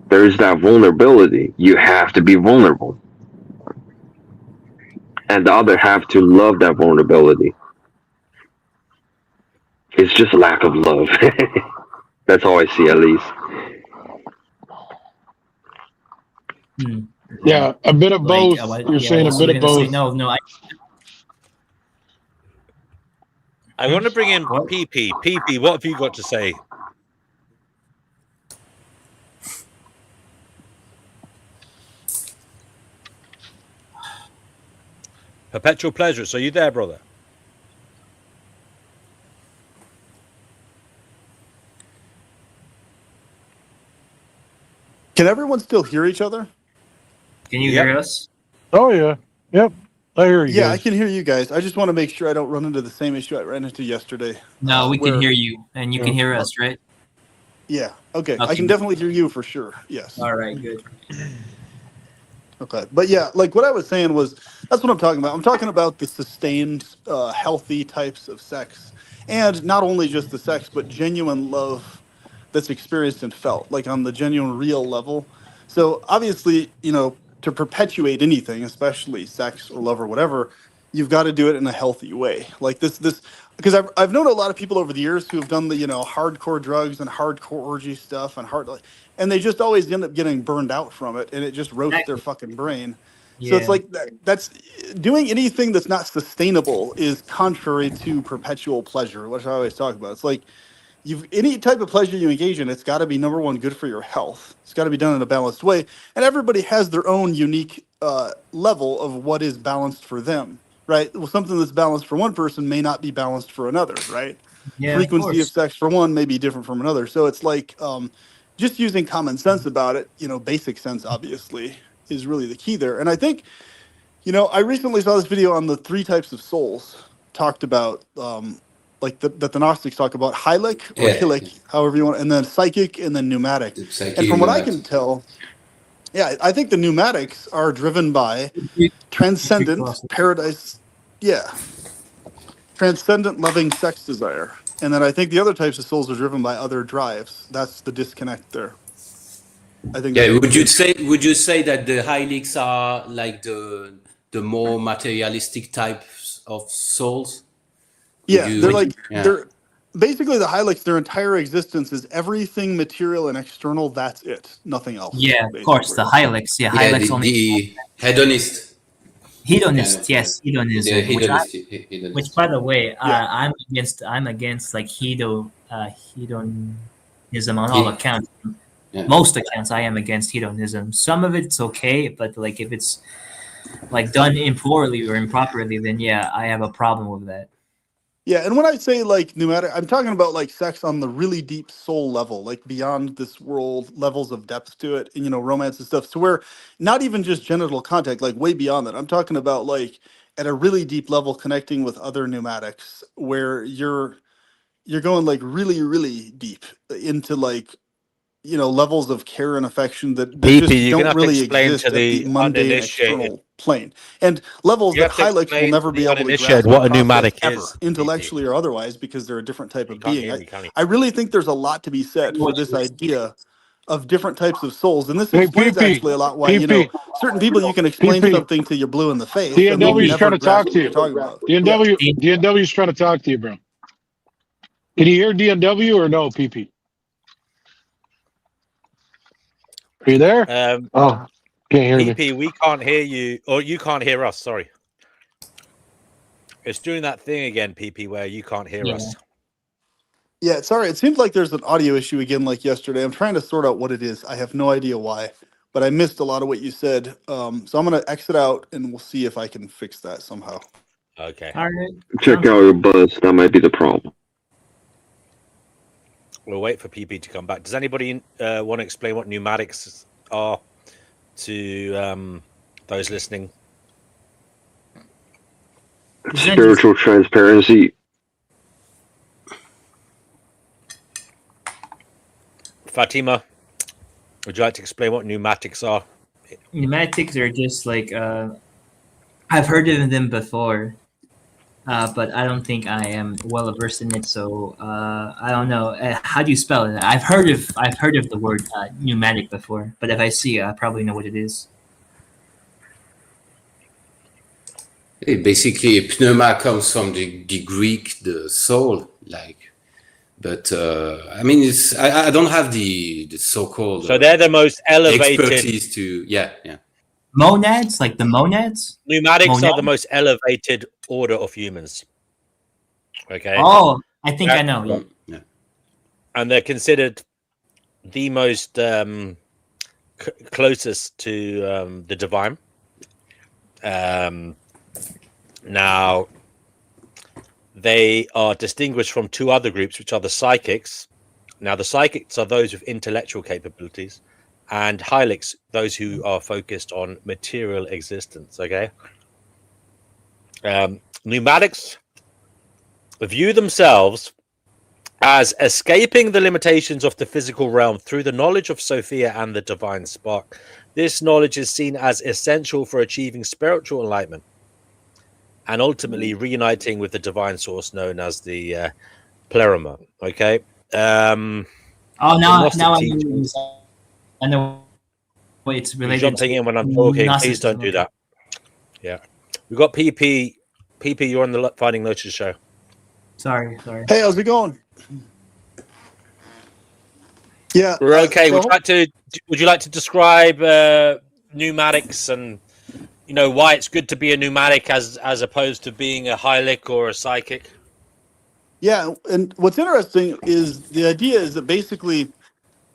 F: there's that vulnerability. You have to be vulnerable, and the other have to love that vulnerability. It's just lack of love. That's how I see, at least.
H: hmm,
J: Yeah. A bit of
H: like
J: both. You're
H: yeah, what
J: saying a
H: was you
J: bit of
H: gonna say?
J: both.
H: No,
E: I want to bring in
H: what?
E: PP. PP, what have you got to say? Perpetual pleasure. So you there, brother?
K: Can everyone still hear each other?
H: Can you
E: Yep.
H: hear us?
J: Oh yeah. Yep. I hear you
K: Yeah, I
J: guys.
K: can hear you guys. I just want to make sure I don't run into the same issue I ran into yesterday.
H: No, we can
K: where,
H: hear you, and you can hear us, right?
K: yeah, okay. I
H: Okay.
K: can definitely hear you for sure. Yes.
H: All right, good.
K: Okay. But yeah, like what I was saying was, that's what I'm talking about. I'm talking about the sustained, healthy types of sex. And not only just the sex, but genuine love that's experienced and felt, like on the genuine, real level. So obviously, to perpetuate anything, especially sex or love or whatever, you've got to do it in a healthy way. Like this, because I've known a lot of people over the years who have done the hardcore drugs and hardcore orgy stuff and and they just always end up getting burned out from it, and it just roasts their
H: Exactly.
K: fucking brain. So it's
H: Yeah.
K: like that's doing anything that's not sustainable is contrary to perpetual pleasure, which I always talk about. It's like any type of pleasure you engage in, it's got to be number one, good for your health. It's got to be done in a balanced way, and everybody has their own unique level of what is balanced for them, right? Well, something that's balanced for one person may not be balanced for another, right?
H: Yeah, of
K: Frequency of
H: course.
K: sex for one may be different from another. So it's like just using common sense about it, basic sense obviously is really the key there. And I think, I recently saw this video on the 3 types of souls talked about, like that the Gnostics talk about, hylic or
I: Yeah,
K: hilic, however you want, and then psychic and then pneumatic.
I: the psychic
K: And from what I can
I: pneumatic.
K: tell, yeah, I think the pneumatics are driven by transcendent paradise. Yeah. Transcendent loving sex desire. And then I think the other types of souls are driven by other drives. That's the disconnect there. I think
I: Yeah,
K: that's
I: would you say that the hylics are like the more materialistic types of souls?
K: They're basically the hylics, their entire existence is everything material and external, that's it. Nothing else.
H: Yeah, of
K: basically.
H: course, the hylics. Yeah, hylics only.
I: The hedonist.
H: Hedonist,
I: kind of,
H: yes, hedonism.
I: The hedonist.
H: Which, by the way,
K: Yeah.
H: I'm against like hedonism on all accounts.
I: Yeah.
H: Most accounts, I am against hedonism. Some of it's okay, but like if it's like done improperly or improperly, then yeah, I have a problem with that.
K: Yeah, and when I say like pneumatic, I'm talking about like sex on the really deep soul level, like beyond this world levels of depth to it, and romance and stuff. So where not even just genital contact, like way beyond that. I'm talking about like at a really deep level connecting with other pneumatics where you're going like really, really deep into like levels of care and affection that
E: PP,
K: just
E: you're gonna
K: don't
E: have to
K: really
E: explain
K: exist
E: to
K: at the
E: the
K: mundane
E: uninitiated.
K: external plane, and levels
E: You
K: that
E: have to
K: hylics will
E: explain
K: never
E: to
K: be
E: the
K: able to
E: uninitiated
K: grasp
E: what a
K: and process
E: pneumatic
K: ever,
E: is,
K: intellectually or otherwise, because they're a different type
E: You
K: of
E: can't
K: being.
E: hear me, can you?
K: I really think there's a lot to be
H: I
K: said
H: know
K: for
H: what
K: this
H: you were saying.
K: idea of different types of souls, and this
J: Hey,
K: explains
J: PP,
K: actually a lot why
J: PP,
K: certain people you can explain
J: PP.
K: something till you're blue in the face, and they'll
J: DNW's
K: never
J: trying to talk
K: grasp
J: to
K: what
J: you.
K: you're talking about.
J: DNW's trying to talk to you, bro. Can you hear DNW or no, PP? Are you there? Oh, can't hear me.
E: PP, we can't hear you, or you can't hear us. Sorry, it's doing that thing again, PP, where you can't hear us.
K: Yeah, sorry. It seems like there's an audio issue again, like yesterday. I'm trying to sort out what it is. I have no idea why, but I missed a lot of what you said. So I'm gonna exit out, and we'll see if I can fix that somehow.
E: Okay,
H: All right.
F: Check out your buzz. That might be the problem.
E: we'll wait for PP to come back. Does anybody want to explain what pneumatics are to those listening?
F: Spiritual transparency.
E: Fatima, would you like to explain what pneumatics are?
H: Pneumatics are just like I've heard of them before, but I don't think I am well versed in it. So I don't know. How do you spell it? I've heard of the word pneumatic before, but if I see it, I probably know what it is.
I: Basically, pneuma comes from the Greek, the soul, like. But I mean, it's I don't have the so-called.
E: So they're the most elevated
I: expertise to
H: Monads, like the monads.
E: Pneumatics are the most elevated order of humans. Okay.
H: Oh, I think I know.
I: Yeah.
E: And they're considered the most closest to the divine. Now, they are distinguished from 2 other groups, which are the psychics. Now, the psychics are those with intellectual capabilities, and hylics, those who are focused on material existence. Okay. Pneumatics view themselves as escaping the limitations of the physical realm through the knowledge of Sophia and the divine spark. This knowledge is seen as essential for achieving spiritual enlightenment and ultimately reuniting with the divine source known as the pleroma. Okay.
H: Now I know what it's related.
E: Jumping in when I'm talking, please don't do that. Yeah, we've got PP. PP, you're on the Finding Gnosis show.
H: Sorry.
K: Hey, how's it going? Yeah,
E: we're okay. Would you like to describe pneumatics and why it's good to be a pneumatic as opposed to being a hylic or a psychic?
K: Yeah, and what's interesting is the idea is that basically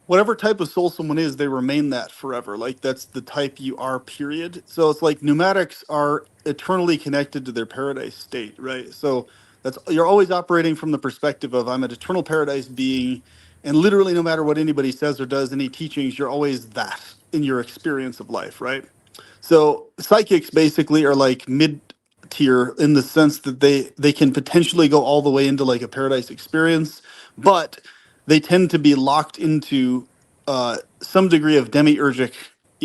K: whatever type of soul someone is, they remain that forever. Like that's the type you are, period. So it's like pneumatics are eternally connected to their paradise state, right? So that's you're always operating from the perspective of I'm an eternal paradise being, and literally no matter what anybody says or does, any teachings, you're always that in your experience of life, right? So psychics basically are like mid tier in the sense that they can potentially go all the way into like a paradise experience, but they tend to be locked into some degree of demiurgic,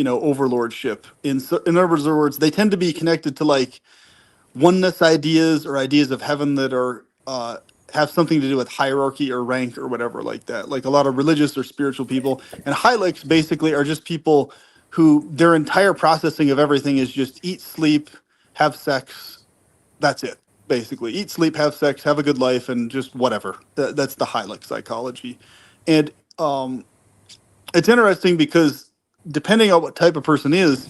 K: overlordship. In other words, they tend to be connected to like oneness ideas or ideas of heaven that are have something to do with hierarchy or rank or whatever like that. Like a lot of religious or spiritual people, and hylics basically are just people who their entire processing of everything is just eat, sleep, have sex. That's it. Basically, eat, sleep, have sex, have a good life, and just whatever. That's the hylic psychology, and it's interesting because depending on what type of person is,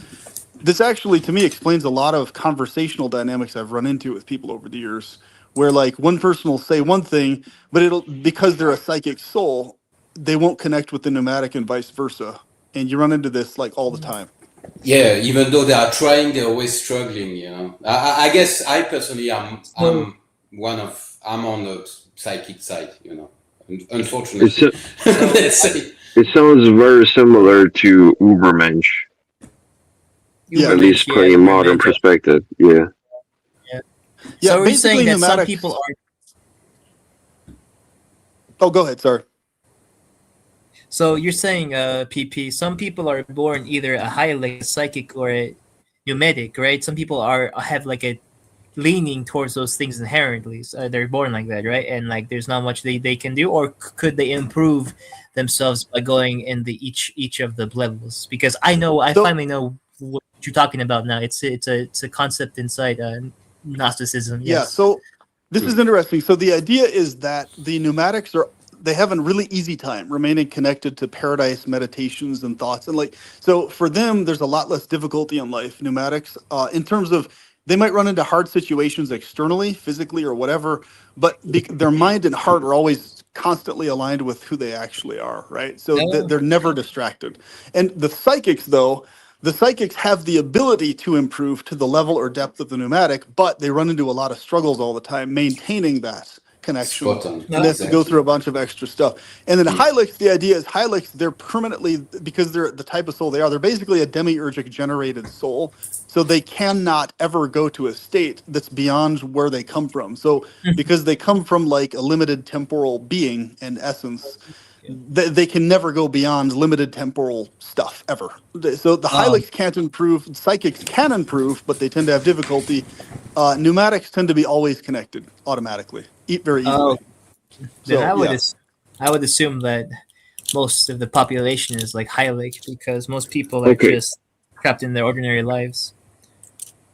K: this actually to me explains a lot of conversational dynamics I've run into with people over the years, where like one person will say one thing, but it'll because they're a psychic soul, they won't connect with the pneumatic and vice versa, and you run into this like all the time.
I: Yeah, even though they are trying, they're always struggling. I guess I personally I'm on the psychic side. Unfortunately, let's say.
F: It sounds very similar to Ubermensch,
K: Yeah,
F: at least
H: yeah,
F: putting in modern
H: Ubermensch.
F: perspective. Yeah.
K: Yeah,
H: So we're saying
K: basically
H: that some
K: pneumatics.
H: people are.
K: Oh, go ahead. Sorry.
H: So you're saying, PP, some people are born either a hylic, a psychic, or a pneumatic, right? Some people have like a leaning towards those things inherently. So they're born like that, right? And like there's not much they can do, or could they improve themselves by going in the each of the levels? Because I
K: So
H: finally know what you're talking about now. It's a concept inside Gnosticism.
K: yeah,
H: Yes.
K: so this is interesting. So the idea is that the pneumatics they have a really easy time remaining connected to paradise meditations and thoughts, and like so for them there's a lot less difficulty in life, pneumatics, in terms of they might run into hard situations externally, physically or whatever, but their mind and heart are always constantly aligned with who they actually are, right? So they're never distracted. And the psychics have the ability to improve to the level or depth of the pneumatic, but they run into a lot of struggles all the time maintaining that connection,
I: Spot on.
K: and they have to go through a bunch of extra stuff. And then hylics, the idea is hylics, they're permanently, because they're the type of soul they're basically a demiurgic generated soul, so they cannot ever go to a state that's beyond where they come from. So because they come from like a limited temporal being and essence, they can never go beyond limited temporal stuff ever. So the hylics can't improve. Psychics can improve, but they tend to have difficulty. Pneumatics tend to be always connected automatically, very easily.
H: Then
K: So
H: I would assume that most of the population is like hylic because most people are
F: Okay.
H: just trapped in their ordinary lives.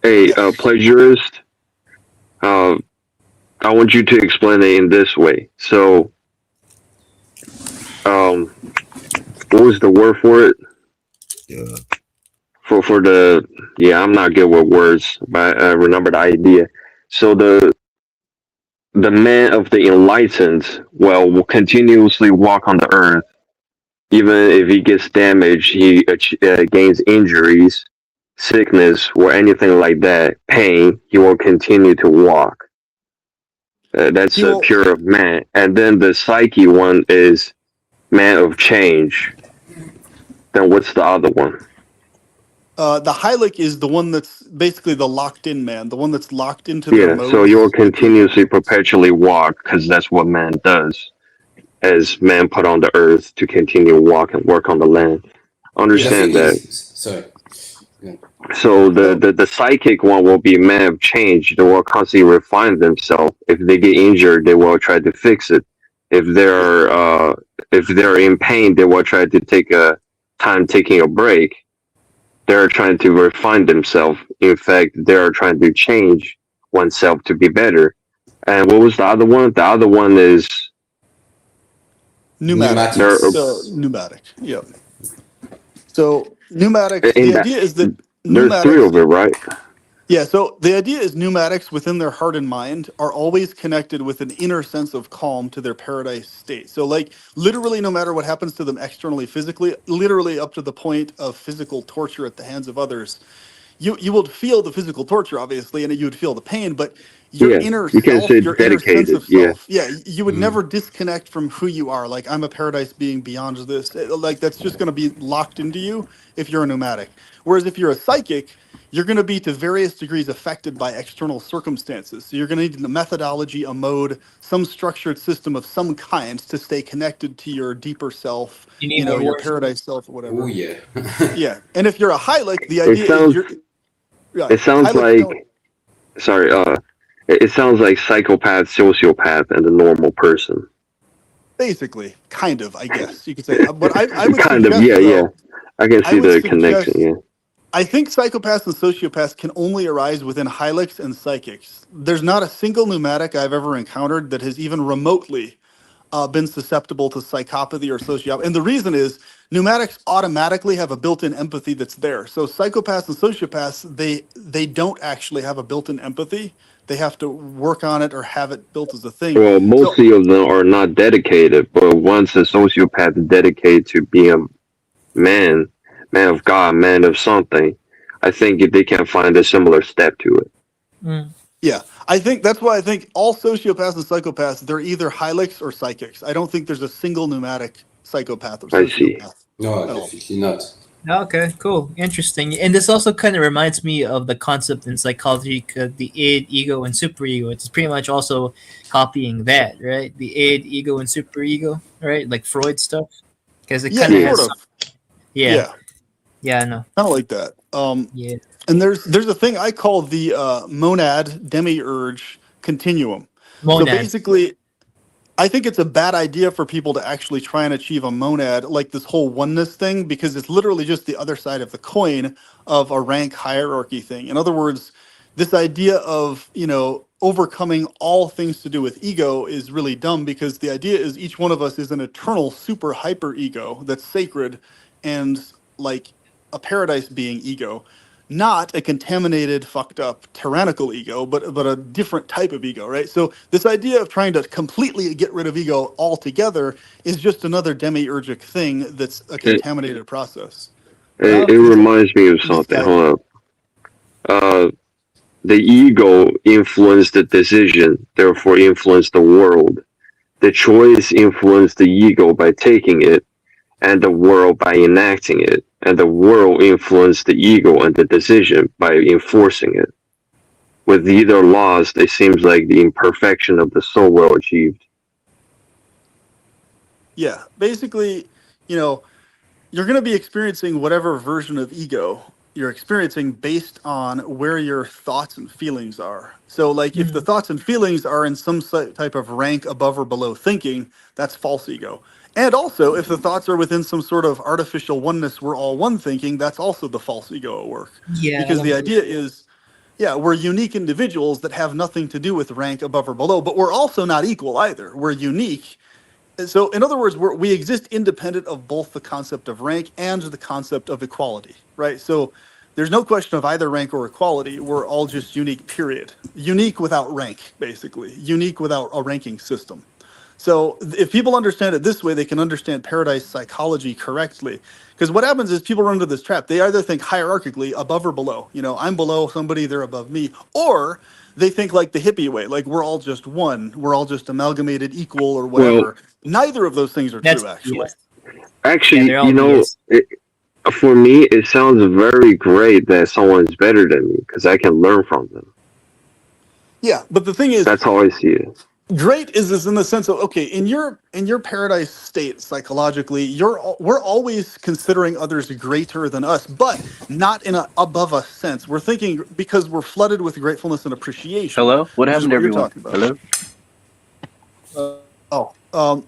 F: Hey, plagiarist. I want you to explain it in this way. So, what was the word for it? For the I'm not good with words, but I remember the idea. So the man of the enlightened, will continuously walk on the earth, even if he gets damaged, he gains injuries, sickness, or anything like that, pain. He will continue to walk. That's
K: He will-
F: pure of man. And then the psyche one is man of change. Then what's the other one?
K: the hylic is the one that's basically the locked in man, the one that's locked into their
F: Yeah,
K: modes.
F: so you'll continuously, perpetually walk because that's what man does, as man put on the earth to continue to walk and work on the land. Understand that.
I: Sorry.
F: So the psychic one will be man of change. They will constantly refine themselves. If they get injured, they will try to fix it. If they're in pain, they will try to take a time taking a break. They're trying to refine themselves. In fact, they are trying to change oneself to be better. And what was the other one? The other one is
K: Pneumatic.
I: Pneumatics.
K: So pneumatic. Yep. So pneumatics.
F: In
K: The
F: that-
K: idea is that
F: There's three of it, right?
K: Yeah, so the idea is pneumatics within their heart and mind are always connected with an inner sense of calm to their paradise state. So, like, literally, no matter what happens to them externally, physically, literally up to the point of physical torture at the hands of others, you would feel the physical torture, obviously, and you would feel the pain, but your
F: Yeah,
K: inner
F: you can
K: self,
F: say
K: your inner sense
F: dedicated.
K: of
F: Yeah.
K: self, yeah, you would never disconnect from who you are. Like, I'm a paradise being beyond this. Like, that's just going to be locked into you if you're a pneumatic. Whereas if you're a psychic, you're going to be to various degrees affected by external circumstances. So you're going to need a methodology, a mode, some structured system of some kind to stay connected to your deeper self,
H: You need
K: your
H: more.
K: paradise self or whatever.
I: Oh yeah.
K: Yeah. And if you're a Hylic, the
F: It
K: idea is
F: sounds.
K: you're right.
F: It sounds
K: Hylics don't.
F: like. Sorry. It sounds like psychopath, sociopath, and a normal person.
K: Basically, kind of, I guess you could say. But I would
F: Kind of.
K: suggest,
F: Yeah. Yeah.
K: though,
F: I can
K: I
F: see
K: would
F: the connection.
K: suggest,
F: Yeah.
K: I think psychopaths and sociopaths can only arise within Hylics and psychics. There's not a single pneumatic I've ever encountered that has even remotely been susceptible to psychopathy or sociopathy. And the reason is pneumatics automatically have a built-in empathy that's there. So psychopaths and sociopaths, they don't actually have a built-in empathy. They have to work on it or have it built as a thing.
F: Well,
K: So
F: mostly of them are not dedicated, but once a sociopath is dedicated to being a man, man of God, man of something, I think if they can find a similar step to it.
K: yeah, I think that's why I think all sociopaths and psychopaths, they're either Hylics or psychics. I don't think there's a single pneumatic psychopath or
F: I see.
K: sociopath
I: No,
K: at all.
I: definitely not.
H: Okay, cool, interesting. And this also kind of reminds me of the concept in psychology, the id, ego, and superego. It's pretty much also copying that, right? The id, ego, and superego, right? Like Freud stuff, because it
K: Yeah,
H: kind of
F: Yeah.
H: has.
K: sort of.
H: Yeah,
K: Yeah,
H: I know.
K: kind of like that.
H: Yeah.
K: And there's a thing I call the monad demiurge continuum. So
H: Monad.
K: basically, I think it's a bad idea for people to actually try and achieve a monad, like this whole oneness thing, because it's literally just the other side of the coin of a rank hierarchy thing. In other words, this idea of, overcoming all things to do with ego is really dumb, because the idea is each one of us is an eternal super hyper ego that's sacred and like a paradise being ego, not a contaminated, fucked up, tyrannical ego, but a different type of ego, right? So this idea of trying to completely get rid of ego altogether is just another demiurgic thing that's a contaminated process.
F: It reminds me of something. Hold up. The ego influenced the decision, therefore influenced the world. The choice influenced the ego by taking it, and the world by enacting it. And the world influenced the ego and the decision by enforcing it. With either lost, it seems like the imperfection of the soul well achieved.
K: Yeah, basically, you're going to be experiencing whatever version of ego you're experiencing based on where your thoughts and feelings are. So, like, if the thoughts and feelings are in some type of rank above or below thinking, that's false ego. And also, if the thoughts are within some sort of artificial oneness, we're all one thinking, that's also the false ego at work.
H: Yeah.
K: Because the idea is, yeah, we're unique individuals that have nothing to do with rank above or below, but we're also not equal either. We're unique. So, in other words, we exist independent of both the concept of rank and the concept of equality, right? So, there's no question of either rank or equality. We're all just unique, period. Unique without rank, basically. Unique without a ranking system. So, if people understand it this way, they can understand paradise psychology correctly. Because what happens is people run into this trap. They either think hierarchically, above or below. I'm below somebody, they're above me. Or they think like the hippie way, like we're all just one. We're all just amalgamated, equal, or whatever. Neither of those things are
H: That's
K: true, actually.
F: Actually,
H: they're all BS.
F: for me, it sounds very great that someone is better than me because I can learn from them.
K: Yeah, but the thing is,
F: That's how I see it.
K: great is this in the sense of, okay, in your paradise state psychologically, we're always considering others greater than us, but not in a above us sense. We're thinking because we're flooded with gratefulness and appreciation.
L: Hello? What
K: which is
L: happened,
K: you're
L: everyone?
K: talking about.
L: Hello?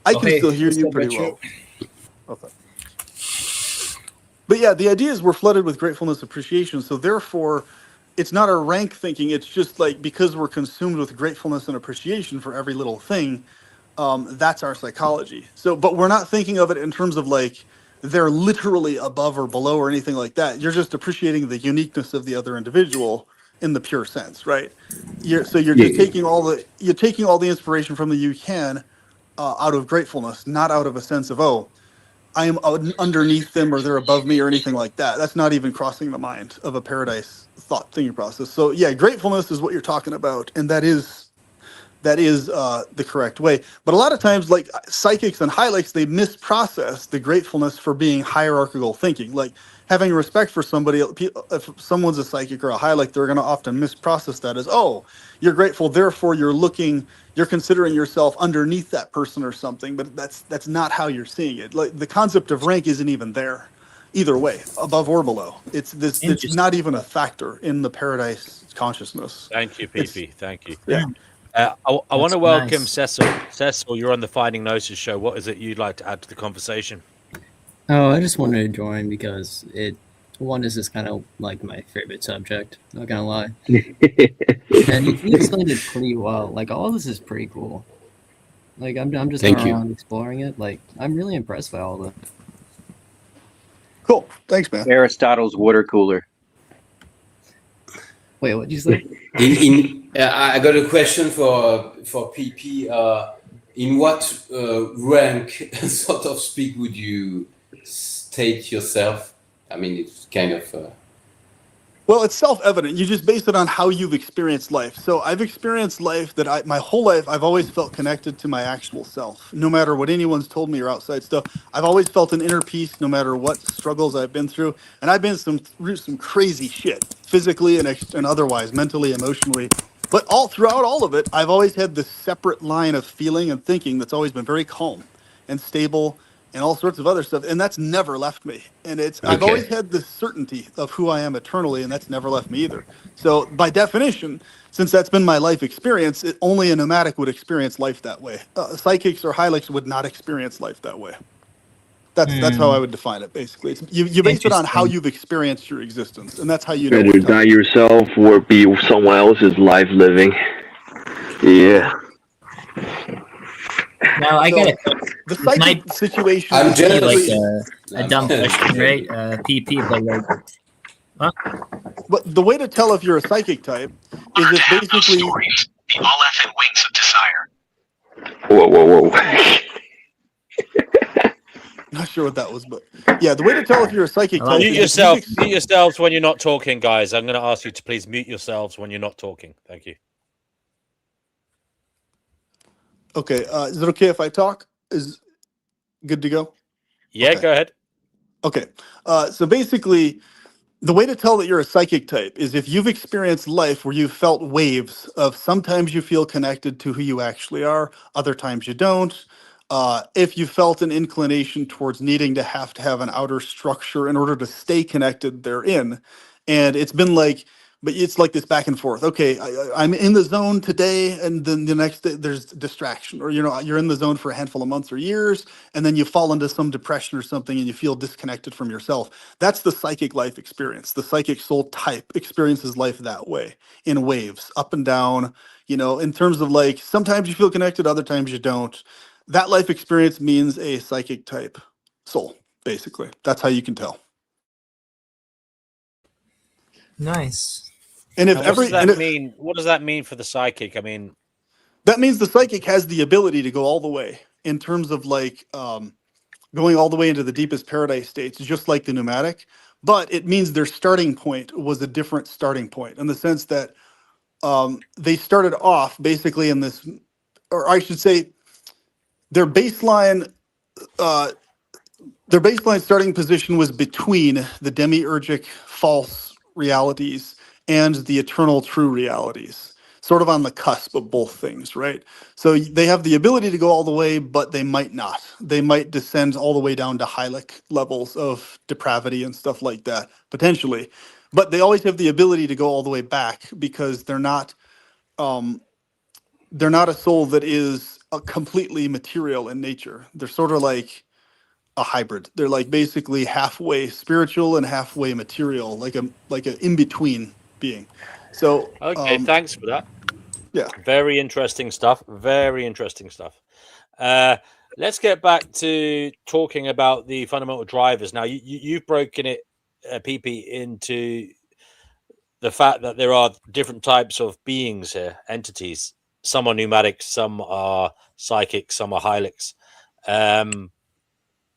K: I can
H: Okay,
K: still hear you
H: still
K: pretty
H: got you.
K: well. Okay. But yeah, the idea is we're flooded with gratefulness, appreciation. So therefore, it's not a rank thinking. It's just like because we're consumed with gratefulness and appreciation for every little thing, that's our psychology. So, but we're not thinking of it in terms of like they're literally above or below or anything like that. You're just appreciating the uniqueness of the other individual in the pure sense, right? You're just
F: Yeah.
K: taking all the inspiration from the you can out of gratefulness, not out of a sense of, oh, I am underneath them or they're above me or anything like that. That's not even crossing the mind of a paradise thought thinking process. So yeah, gratefulness is what you're talking about, and that is the correct way. But a lot of times, like psychics and highlights, they misprocess the gratefulness for being hierarchical thinking. Like having respect for somebody, if someone's a psychic or a highlight, they're going to often misprocess that as, oh, you're grateful, therefore you're considering yourself underneath that person or something. But that's not how you're seeing it. Like the concept of rank isn't even there, either way, above or below. It's not even a factor in the paradise consciousness.
E: Thank you,
K: It's
E: PP. Thank you.
K: yeah.
E: I want to
H: That's
E: welcome
H: nice.
E: Cecil. Cecil, you're on the Finding Gnosis show. What is it you'd like to add to the conversation?
L: Oh, I just wanted to join because oneness is kind of like my favorite subject. Not gonna lie, and you explained it pretty well. Like all this is pretty cool. Like I'm just
I: Thank
L: going
I: you.
L: around exploring it. Like I'm really impressed by all of it.
K: Cool. Thanks, man.
M: Aristotle's water cooler.
L: Wait, what'd you say?
I: I got a question for PP. In what rank, sort of speak, would you state yourself? I mean, it's kind of.
K: Well, it's self-evident. You just base it on how you've experienced life. So I've experienced life that my whole life, I've always felt connected to my actual self. No matter what anyone's told me or outside stuff, I've always felt an inner peace no matter what struggles I've been through. And I've been through some crazy shit, physically and otherwise, mentally, emotionally. But throughout all of it, I've always had this separate line of feeling and thinking that's always been very calm and stable and all sorts of other stuff, and that's never left me. And I've always
I: Okay.
K: had this certainty of who I am eternally, and that's never left me either. So by definition, since that's been my life experience, only a nomadic would experience life that way. Psychics or highlights would not experience life that way. That's how I would define it. Basically, you base it on how
H: Interesting.
K: you've experienced your existence, and that's how you know
F: Either
K: what
F: die
K: type.
F: yourself or be someone else's life living. Yeah.
H: Now I got
K: So
H: it.
K: the
H: This might
K: psychic situation
I: I'm
K: is
H: be like
K: basically,
I: jealous.
H: a dumb question, right? PP, but like,
K: but the way to tell if you're a psychic type is if basically,
N: The all effing wings of desire.
F: Whoa.
K: not sure what that was, but yeah, the way to tell if you're a psychic type
E: Mute
K: is if you've
E: yourself. Mute yourselves when you're not talking, guys. I'm going to ask you to please mute yourselves when you're not talking. Thank you.
K: Okay, is it okay if I talk? Is good to go?
E: Yeah,
K: Okay.
E: go ahead.
K: Okay. So basically, the way to tell that you're a psychic type is if you've experienced life where you've felt waves of sometimes you feel connected to who you actually are, other times you don't. If you felt an inclination towards needing to have an outer structure in order to stay connected therein, and it's been like, but it's like this back and forth. Okay, I'm in the zone today, and then the next day there's distraction, or you're in the zone for a handful of months or years, and then you fall into some depression or something, and you feel disconnected from yourself. That's the psychic life experience. The psychic soul type experiences life that way, in waves, up and down. In terms of like sometimes you feel connected, other times you don't. That life experience means a psychic type soul, basically. That's how you can tell.
H: nice.
K: And if
E: And what does
K: every
E: that
K: and it,
E: mean? What does that mean for the psychic? I mean,
K: that means the psychic has the ability to go all the way in terms of like going all the way into the deepest paradise states, just like the pneumatic. But it means their starting point was a different starting point in the sense that they started off basically in this, or I should say, their baseline. Their baseline starting position was between the demiurgic false realities and the eternal true realities, sort of on the cusp of both things, right? So they have the ability to go all the way, but they might not. They might descend all the way down to Hylic levels of depravity and stuff like that, potentially. But they always have the ability to go all the way back because um, they're not a soul that is completely material in nature. They're sort of like a hybrid. They're like basically halfway spiritual and halfway material, like a in between being. So
E: okay, thanks for that.
K: yeah.
E: Very interesting stuff. Very interesting stuff. let's get back to talking about the fundamental drivers. Now, you've broken it, PP, into the fact that there are different types of beings here, entities. Some are pneumatic, some are psychic, some are hylics.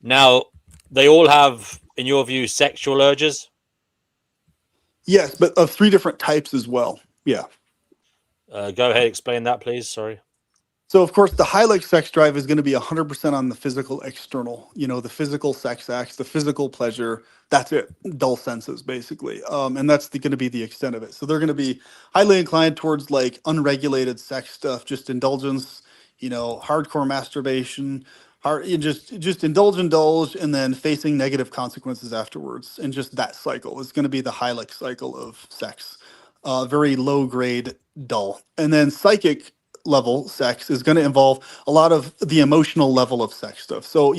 E: Now, they all have, in your view, sexual urges?
K: Yes, but of 3 different types as well. Yeah.
E: Go ahead, explain that, please. Sorry.
K: So, of course, the high-like sex drive is going to be 100% on the physical external, the physical sex acts, the physical pleasure. That's it, dull senses, basically. And that's going to be the extent of it. So they're going to be highly inclined towards like unregulated sex stuff, just indulgence, hardcore masturbation, just indulge, and then facing negative consequences afterwards. And just that cycle is going to be the high-like cycle of sex. Very low grade, dull. And then psychic level sex is going to involve a lot of the emotional level of sex stuff. So,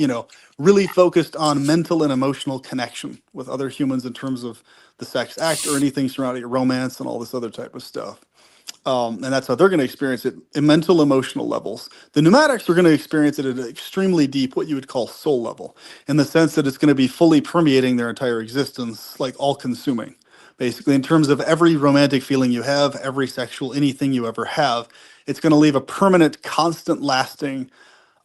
K: really focused on mental and emotional connection with other humans in terms of the sex act or anything surrounding romance and all this other type of stuff. And that's how they're going to experience it in mental, emotional levels. The pneumatics are going to experience it at an extremely deep, what you would call soul level, in the sense that it's going to be fully permeating their entire existence, like all consuming. Basically, in terms of every romantic feeling you have, every sexual anything you ever have, it's going to leave a permanent, constant, lasting,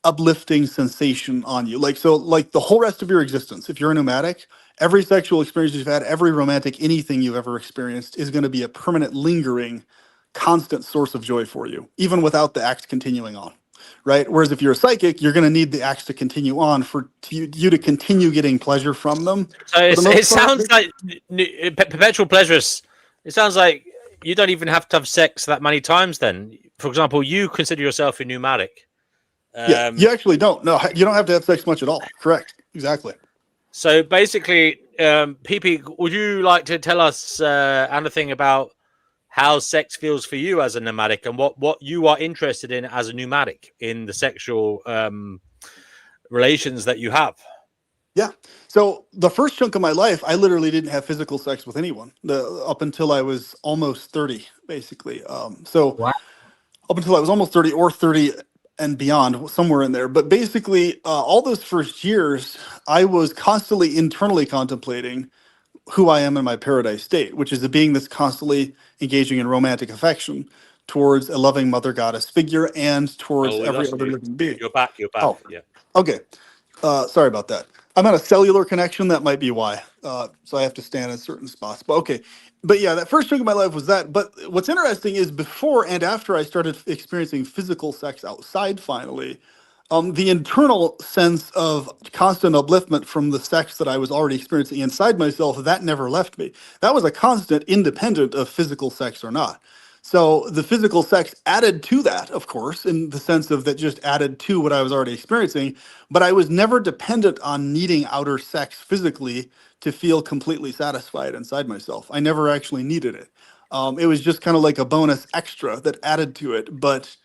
K: uplifting sensation on you. Like the whole rest of your existence, if you're a pneumatic, every sexual experience you've had, every romantic anything you've ever experienced is going to be a permanent, lingering, constant source of joy for you, even without the act continuing on. Right? Whereas if you're a psychic, you're going to need the acts to continue on for you to continue getting pleasure from them.
E: So it sounds like perpetual pleasures. It sounds like you don't even have to have sex that many times then. For example, you consider yourself a pneumatic.
K: Yeah, you actually don't. No, you don't have to have sex much at all. Correct. Exactly.
E: So basically, PP, would you like to tell us anything about how sex feels for you as a pneumatic and what you are interested in as a pneumatic in the sexual relations that you have?
K: Yeah. So the first chunk of my life, I literally didn't have physical sex with anyone up until I was almost 30, basically.
H: Wow.
K: Up until I was almost 30 or 30 and beyond, somewhere in there. But basically, all those first years, I was constantly internally contemplating who I am in my paradise state, which is a being that's constantly engaging in romantic affection towards a loving mother goddess figure and towards every other living being.
E: You're back.
K: Oh,
E: Yeah.
K: okay. Sorry about that. I'm on a cellular connection. That might be why. So I have to stand in certain spots. But okay. But yeah, that first chunk of my life was that. But what's interesting is before and after I started experiencing physical sex outside, finally, the internal sense of constant upliftment from the sex that I was already experiencing inside myself, that never left me. That was a constant, independent of physical sex or not. So the physical sex added to that, of course, in the sense of that just added to what I was already experiencing. But I was never dependent on needing outer sex physically to feel completely satisfied inside myself. I never actually needed it. It was just kind of like a bonus extra that added to it. But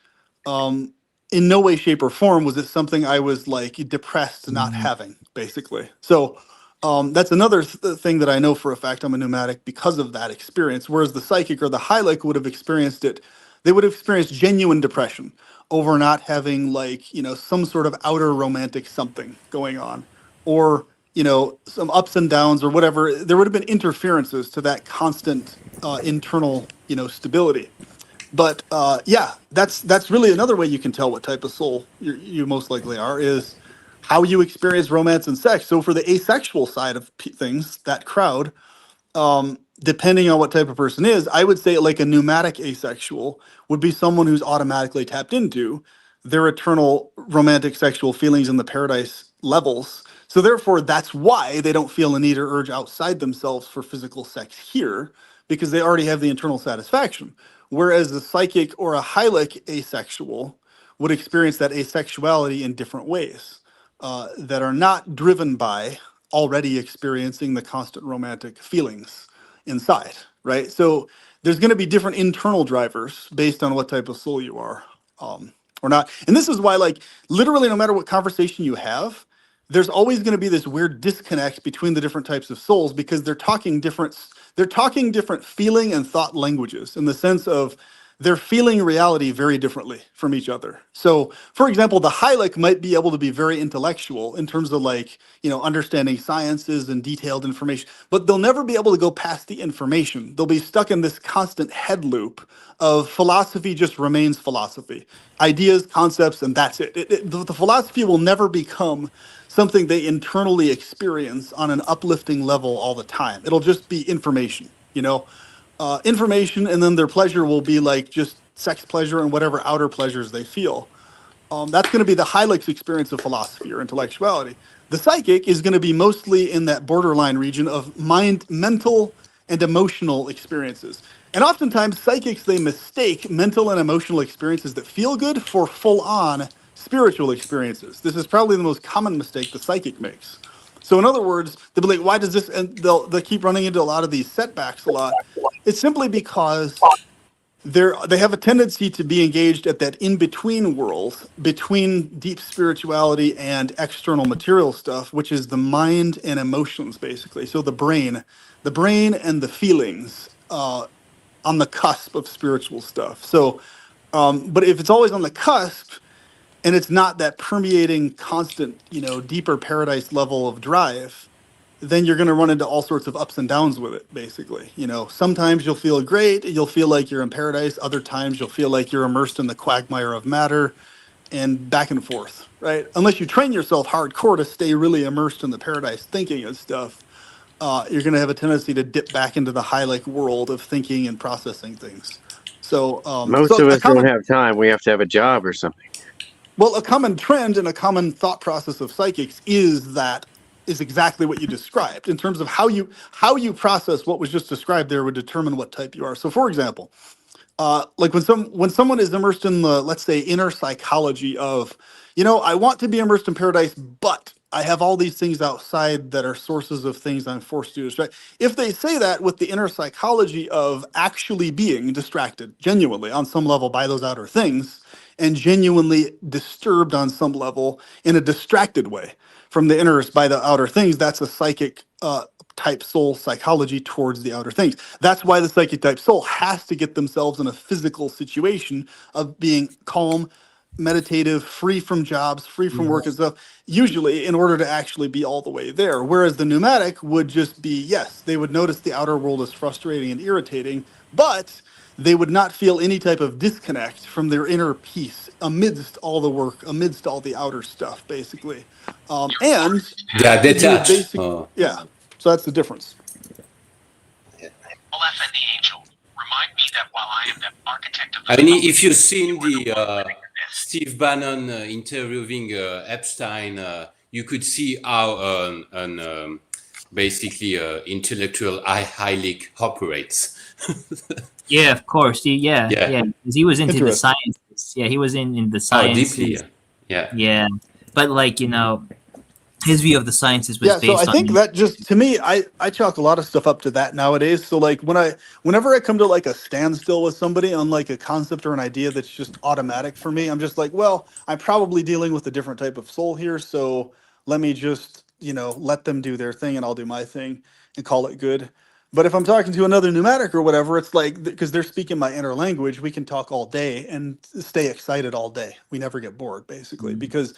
K: in no way, shape, or form was it something I was like depressed not having, basically. So that's another thing that I know for a fact I'm a pneumatic because of that experience. Whereas the psychic or the hylic would have experienced it, they would have experienced genuine depression over not having some sort of outer romantic something going on, or some ups and downs or whatever. There would have been interferences to that constant internal stability. But yeah, that's really another way you can tell what type of soul you most likely are, is how you experience romance and sex. So for the asexual side of things, that crowd, depending on what type of person is, I would say like a pneumatic asexual would be someone who's automatically tapped into their eternal romantic sexual feelings in the paradise levels. So therefore, that's why they don't feel a need or urge outside themselves for physical sex here, because they already have the internal satisfaction. Whereas the psychic or a hylic asexual would experience that asexuality in different ways that are not driven by already experiencing the constant romantic feelings inside, right? So there's going to be different internal drivers based on what type of soul you are or not. And this is why, like, literally, no matter what conversation you have, there's always going to be this weird disconnect between the different types of souls because they're talking different feeling and thought languages, in the sense of they're feeling reality very differently from each other. So, for example, the Hylic might be able to be very intellectual in terms of like, understanding sciences and detailed information, but they'll never be able to go past the information. They'll be stuck in this constant head loop of philosophy just remains philosophy, ideas, concepts, and that's it. The philosophy will never become something they internally experience on an uplifting level all the time. It'll just be information, information, and then their pleasure will be like just sex pleasure and whatever outer pleasures they feel. That's going to be the Hylics experience of philosophy or intellectuality. The psychic is going to be mostly in that borderline region of mental and emotional experiences. And oftentimes psychics, they mistake mental and emotional experiences that feel good for full-on spiritual experiences. This is probably the most common mistake the psychic makes. So in other words, they'll be like, why does this, and they'll keep running into a lot of these setbacks a lot. It's simply because they have a tendency to be engaged at that in-between world between deep spirituality and external material stuff, which is the mind and emotions, basically. So the brain and the feelings on the cusp of spiritual stuff. So, but if it's always on the cusp and it's not that permeating, constant, deeper paradise level of drive, then you're going to run into all sorts of ups and downs with it, basically. Sometimes you'll feel great, you'll feel like you're in paradise. Other times you'll feel like you're immersed in the quagmire of matter, and back and forth, right? Unless you train yourself hardcore to stay really immersed in the paradise thinking and stuff, you're going to have a tendency to dip back into the Hylic world of thinking and processing things. So
M: most of us don't have time. We have to have a job or something.
K: Well, a common trend and a common thought process of psychics is exactly what you described in terms of how you process what was just described there would determine what type you are. So, for example, like when someone is immersed in the, let's say, inner psychology of, I want to be immersed in paradise, but I have all these things outside that are sources of things I'm forced to distract. If they say that with the inner psychology of actually being distracted genuinely on some level by those outer things, and genuinely disturbed on some level in a distracted way from the inner by the outer things, that's a psychic type soul psychology towards the outer things. That's why the psychic type soul has to get themselves in a physical situation of being calm, meditative, free from jobs, free from work and stuff, usually in order to actually be all the way there. Whereas the pneumatic would just be, yes, they would notice the outer world is frustrating and irritating, but they would not feel any type of disconnect from their inner peace amidst all the work, amidst all the outer stuff, basically. And
I: they are detached.
K: Yeah, so that's the difference.
N: Aleph and the angel remind me that while I am the architect of
I: I mean, if you've seen the Steve Bannon interviewing Epstein, you could see how basically intellectual Hylic operates.
H: Yeah, of course. Yeah. Because he was into the sciences. Yeah, he was in the sciences.
I: Oh, deeply.
H: Yeah. But like, his view of the sciences was based on...
K: so I think that just, to me, I chalk a lot of stuff up to that nowadays. So like whenever I come to like a standstill with somebody on like a concept or an idea that's just automatic for me, I'm just like, well, I'm probably dealing with a different type of soul here. So let me just, let them do their thing and I'll do my thing and call it good. But if I'm talking to another pneumatic or whatever, it's like, because they're speaking my inner language, we can talk all day and stay excited all day. We never get bored, basically, because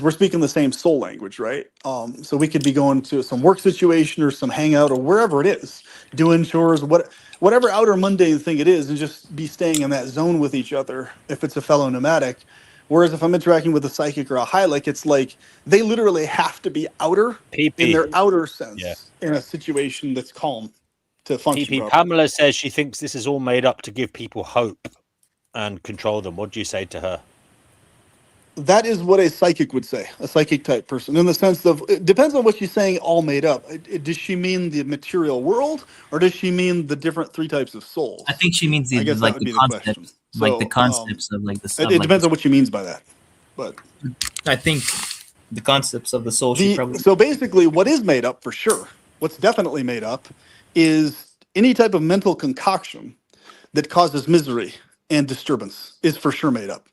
K: we're speaking the same soul language, right? So we could be going to some work situation or some hangout or wherever it is, doing chores, whatever outer mundane thing it is, and just be staying in that zone with each other if it's a fellow pneumatic. Whereas if I'm interacting with a psychic or a Hylic, it's like they literally have to be outer in their outer sense in a situation that's calm to function properly.
E: Pamela says she thinks this is all made up to give people hope and control them. What do you say to her?
K: That is what a psychic would say, a psychic type person, in the sense of, it depends on what she's saying, all made up. Does she mean the material world, or does she mean the different three types of souls?
H: I think she means the concepts, like the concepts of like the stuff.
K: It depends on what she means by that, but
H: I think the concepts of the soul.
K: So basically, what is made up for sure, what's definitely made up, is any type of mental concoction that causes misery and disturbance is for sure made up.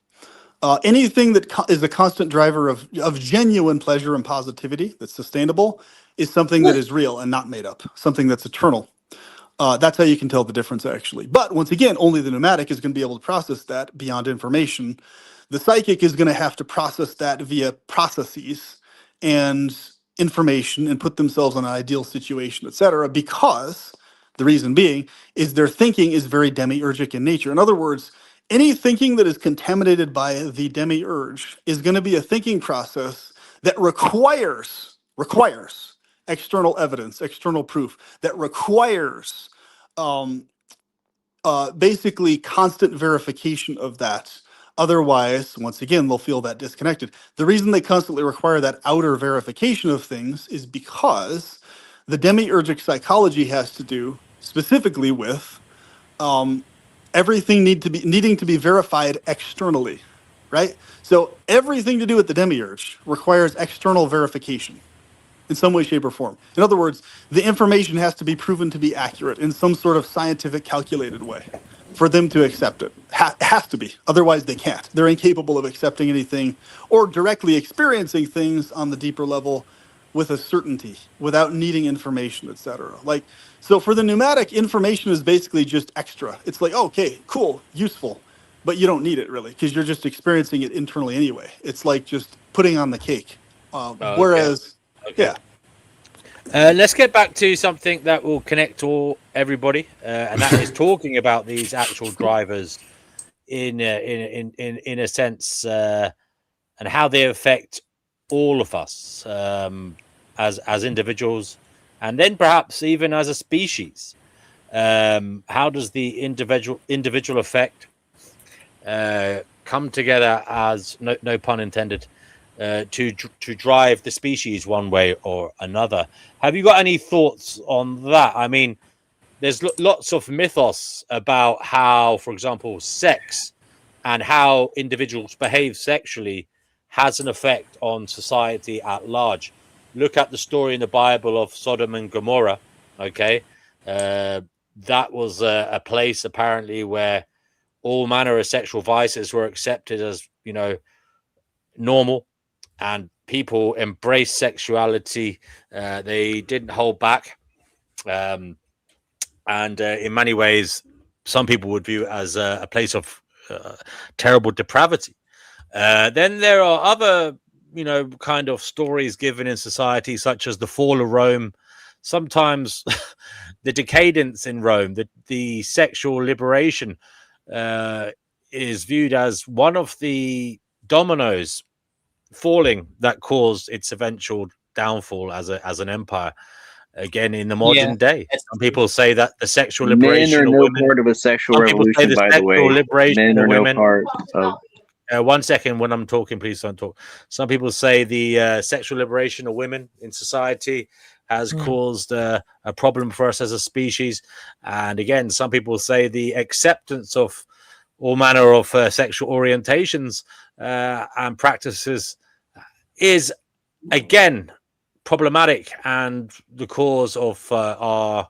K: Anything that is a constant driver of genuine pleasure and positivity that's sustainable is something that is real and not made up, something that's eternal. That's how you can tell the difference, actually. But once again, only the pneumatic is going to be able to process that beyond information. The psychic is going to have to process that via processes and information and put themselves in an ideal situation, etc. Because the reason being is their thinking is very demiurgic in nature. In other words, any thinking that is contaminated by the demiurge is going to be a thinking process that requires external evidence, external proof, that requires basically constant verification of that. Otherwise, once again, they'll feel that disconnected. The reason they constantly require that outer verification of things is because the demiurgic psychology has to do specifically with everything needing to be verified externally, right? So everything to do with the demiurge requires external verification in some way, shape, or form. In other words, the information has to be proven to be accurate in some sort of scientific, calculated way for them to accept it. Has to be. Otherwise, they can't. They're incapable of accepting anything or directly experiencing things on the deeper level with a certainty without needing information, etc. Like, so for the pneumatic, information is basically just extra. It's like, okay, cool, useful, but you don't need it really because you're just experiencing it internally anyway. It's like just putting on the cake. Whereas, yeah.
E: Let's get back to something that will connect all everybody, and that is talking about these actual drivers in a sense, and how they affect all of us as individuals, and then perhaps even as a species. How does the individual effect come together, as no pun intended, to drive the species one way or another? Have you got any thoughts on that? I mean, there's lots of mythos about how, for example, sex and how individuals behave sexually has an effect on society at large. Look at the story in the Bible of Sodom and Gomorrah. Okay, that was a place apparently where all manner of sexual vices were accepted as, normal, and people embraced sexuality. They didn't hold back, and in many ways, some people would view it as a place of terrible depravity. Then there are other, kind of stories given in society, such as the fall of Rome, sometimes the decadence in Rome, the sexual liberation is viewed as one of the dominoes falling that caused its eventual downfall as an empire. Again, in the modern day, some people say that the sexual liberation
M: Men are
E: of
M: no
E: women.
M: part of a sexual
E: Some people say
M: revolution,
E: the
M: by the way.
E: sexual liberation
M: Men
E: of
M: are no
E: women.
M: part of.
E: 1 second, when I'm talking, please don't talk. Some people say the sexual liberation of women in society has caused a problem for us as a species. And again, some people say the acceptance of all manner of sexual orientations and practices is, again, problematic and the cause of our,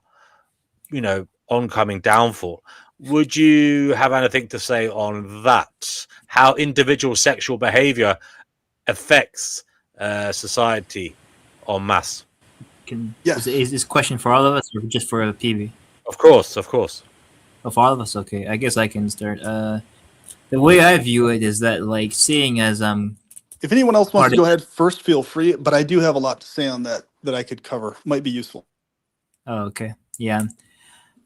E: oncoming downfall. Would you have anything to say on that? How individual sexual behavior affects society en masse?
H: Is this question for all of us or just for PB?
E: Of course.
H: Oh, for all of us, okay. I guess I can start. The way I view it is that, like, seeing as
K: If anyone else wants to go ahead first, feel free. But I do have a lot to say on that I could cover. Might be useful.
H: Oh, okay. Yeah.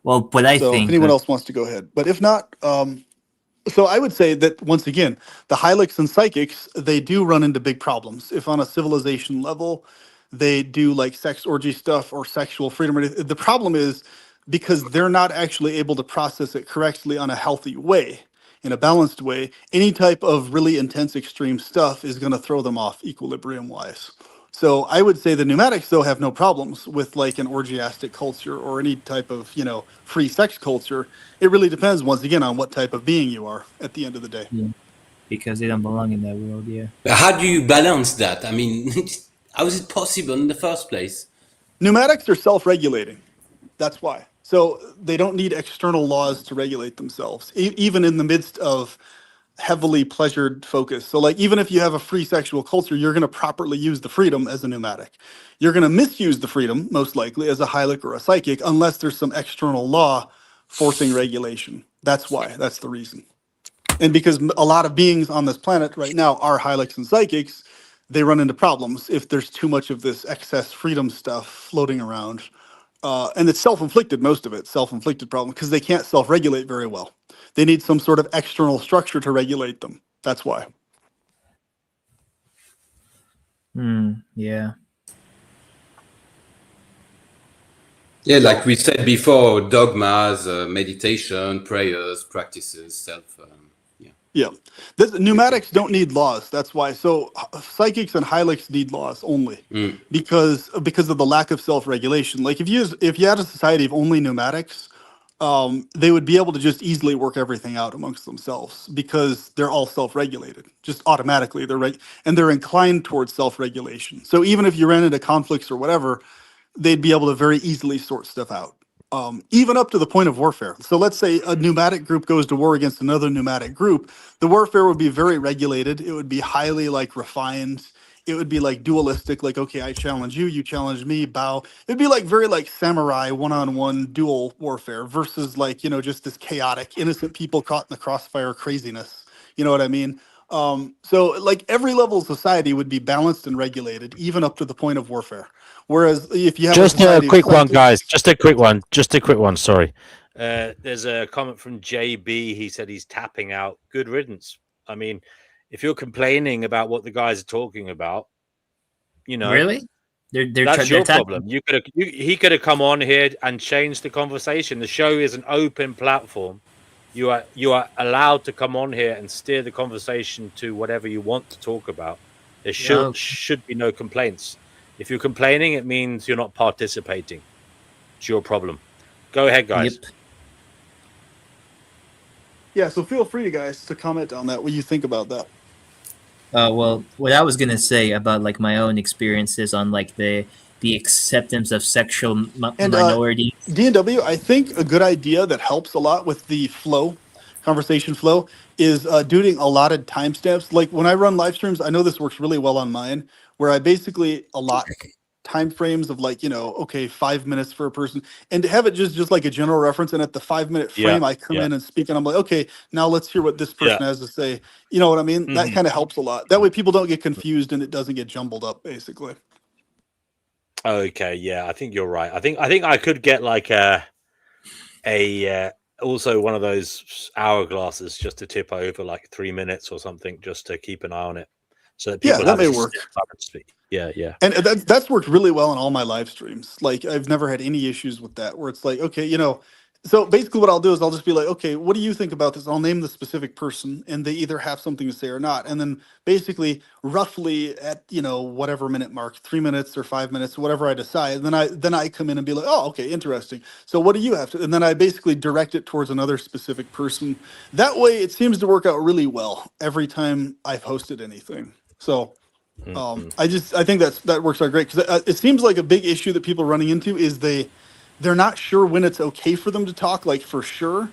H: Well, but I think
K: if anyone else wants to go ahead, but if not, so I would say that once again, the Hylics and psychics, they do run into big problems. If on a civilization level, they do like sex orgy stuff or sexual freedom. The problem is because they're not actually able to process it correctly on a healthy way, in a balanced way. Any type of really intense, extreme stuff is going to throw them off equilibrium wise. So I would say the pneumatics, though, have no problems with like an orgiastic culture or any type of, free sex culture. It really depends, once again, on what type of being you are at the end of the day.
H: Yeah. Because they don't belong in that world, yeah.
I: But how do you balance that? I mean, how is it possible in the first place?
K: Pneumatics are self-regulating. That's why. So they don't need external laws to regulate themselves, even in the midst of heavily pleasured focus. So like even if you have a free sexual culture, you're going to properly use the freedom as a pneumatic. You're going to misuse the freedom most likely as a hylic or a psychic unless there's some external law forcing regulation. That's why. That's the reason. And because a lot of beings on this planet right now are hylics and psychics, they run into problems if there's too much of this excess freedom stuff floating around. And it's self-inflicted, most of it, self-inflicted problem, because they can't self-regulate very well. They need some sort of external structure to regulate them. That's why.
H: Yeah.
I: Yeah, like we said before, dogmas, meditation, prayers, practices, self.
K: Yeah. Pneumatics don't need laws. That's why. So psychics and hylics need laws only because of the lack of self-regulation. Like if you had a society of only pneumatics, they would be able to just easily work everything out amongst themselves because they're all self-regulated, just automatically. And they're inclined towards self-regulation. So even if you ran into conflicts or whatever, they'd be able to very easily sort stuff out, even up to the point of warfare. So let's say a pneumatic group goes to war against another pneumatic group. The warfare would be very regulated. It would be highly like refined. It would be like dualistic, like, okay, I challenge you, you challenge me, bow. It'd be like very like samurai one-on-one dual warfare versus like, just this chaotic, innocent people caught in the crossfire craziness. You know what I mean? So like every level of society would be balanced and regulated, even up to the point of warfare. Whereas if you have
E: just a quick one, guys.
K: Just
E: a quick one. Sorry. There's a comment from JB. He said he's tapping out. Good riddance. I mean, if you're complaining about what the guys are talking about,
H: really,
E: that's your problem. He could have come on here and changed the conversation. The show is an open platform. You are allowed to come on here and steer the conversation to whatever you want to talk about. There should be no complaints. If you're complaining, it means you're not participating. It's your problem. Go ahead, guys.
H: Yep.
K: Yeah, so feel free, guys, to comment on that. What you think about that?
H: Well, what I was gonna say about like my own experiences on like the acceptance of sexual minorities.
K: D&W, I think a good idea that helps a lot with the conversation flow, is doing allotted timestamps. Like when I run live streams, I know this works really well on mine, where I basically allot time frames of like, 5 minutes for a person, and to have it just like a general reference. And at the 5-minute frame, I come in and speak, and I'm like, okay, now let's hear what this person has to say. You know what I mean? That kind of helps a lot. That way people don't get confused and it doesn't get jumbled up, basically.
E: Okay, yeah, I think you're right. I think I could get like a also one of those hourglasses just to tip over like 3 minutes or something, just to keep an eye on it, so that people
K: that may work.
E: Yeah.
K: And that's worked really well in all my live streams. Like I've never had any issues with that, where it's like, okay, so basically what I'll do is I'll just be like, okay, what do you think about this? I'll name the specific person, and they either have something to say or not. And then basically roughly at, whatever minute mark, 3 minutes or 5 minutes, whatever I decide, then I come in and be like, oh, okay, interesting. So what do you have to, and then I basically direct it towards another specific person. That way it seems to work out really well every time I've hosted anything. So I think that works out great, because it seems like a big issue that people are running into is they're not sure when it's okay for them to talk, like for sure.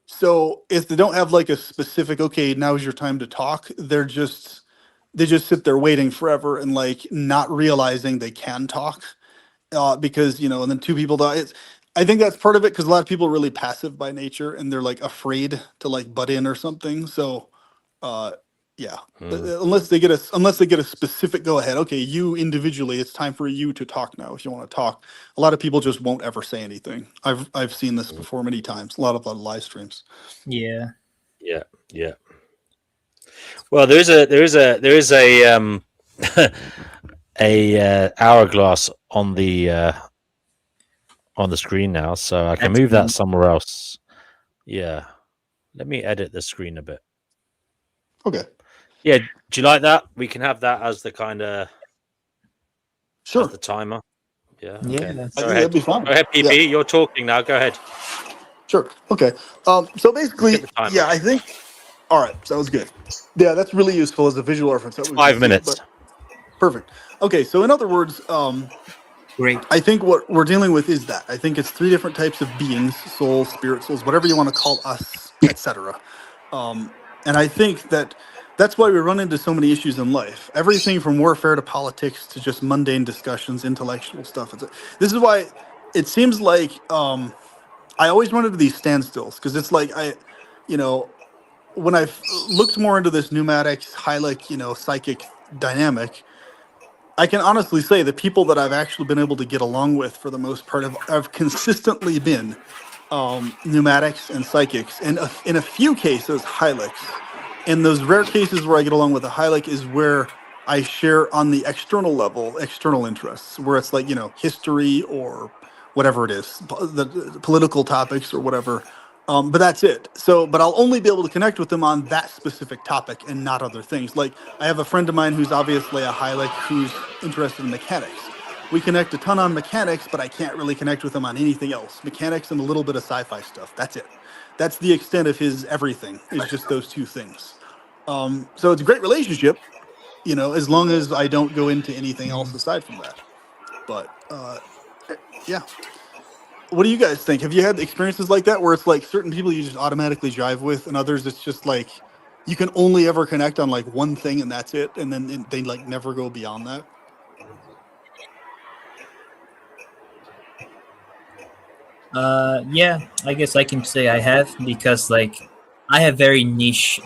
K: So if they don't have like a specific, okay, now's your time to talk, they just sit there waiting forever and like not realizing they can talk, because, and then two people die. I think that's part of it, because a lot of people are really passive by nature and they're like afraid to like butt in or something. So, unless they get a specific go ahead, okay, you individually, it's time for you to talk now if you want to talk. A lot of people just won't ever say anything. I've seen this before many times. A lot of live streams.
H: Yeah.
E: Well, there is a a hourglass on the screen now, so I can move that somewhere else. Yeah, let me edit the screen a bit.
K: Okay.
E: Yeah, do you like that? We can have that as the kind of
K: as
E: the timer. Yeah.
H: Yeah,
E: Okay.
K: I think that'd be fun.
E: Go ahead, PP.
K: Yeah.
E: You're talking now. Go ahead.
K: Sure. Okay. So basically, I think. All right. Sounds good. Yeah, that's really useful as a visual reference.
E: 5 minutes.
K: Perfect. Okay. So in other words,
H: great.
K: I think what we're dealing with is that I think it's 3 different types of beings: soul, spirit, souls, whatever you want to call us, etc. And I think that's why we run into so many issues in life. Everything from warfare to politics to just mundane discussions, intellectual stuff. This is why it seems like I always run into these standstills, because it's like you know, when I've looked more into this pneumatics, hylic, psychic dynamic, I can honestly say the people that I've actually been able to get along with for the most part have consistently been pneumatics and psychics, and in a few cases, hylics. In those rare cases where I get along with a hylic is where I share on the external level, external interests, where it's like, history or whatever it is, the political topics or whatever. But that's it. So, but I'll only be able to connect with them on that specific topic and not other things. Like, I have a friend of mine who's obviously a hylic who's interested in mechanics. We connect a ton on mechanics, but I can't really connect with him on anything else. Mechanics and a little bit of sci-fi stuff. That's it. That's the extent of his everything, is just those two things. So it's a great relationship, as long as I don't go into anything else aside from that. But yeah. What do you guys think? Have you had experiences like that where it's like certain people you just automatically jive with, and others it's just like you can only ever connect on like one thing and that's it, and then they like never go beyond that?
H: Yeah, I guess I can say I have, because like I have very niche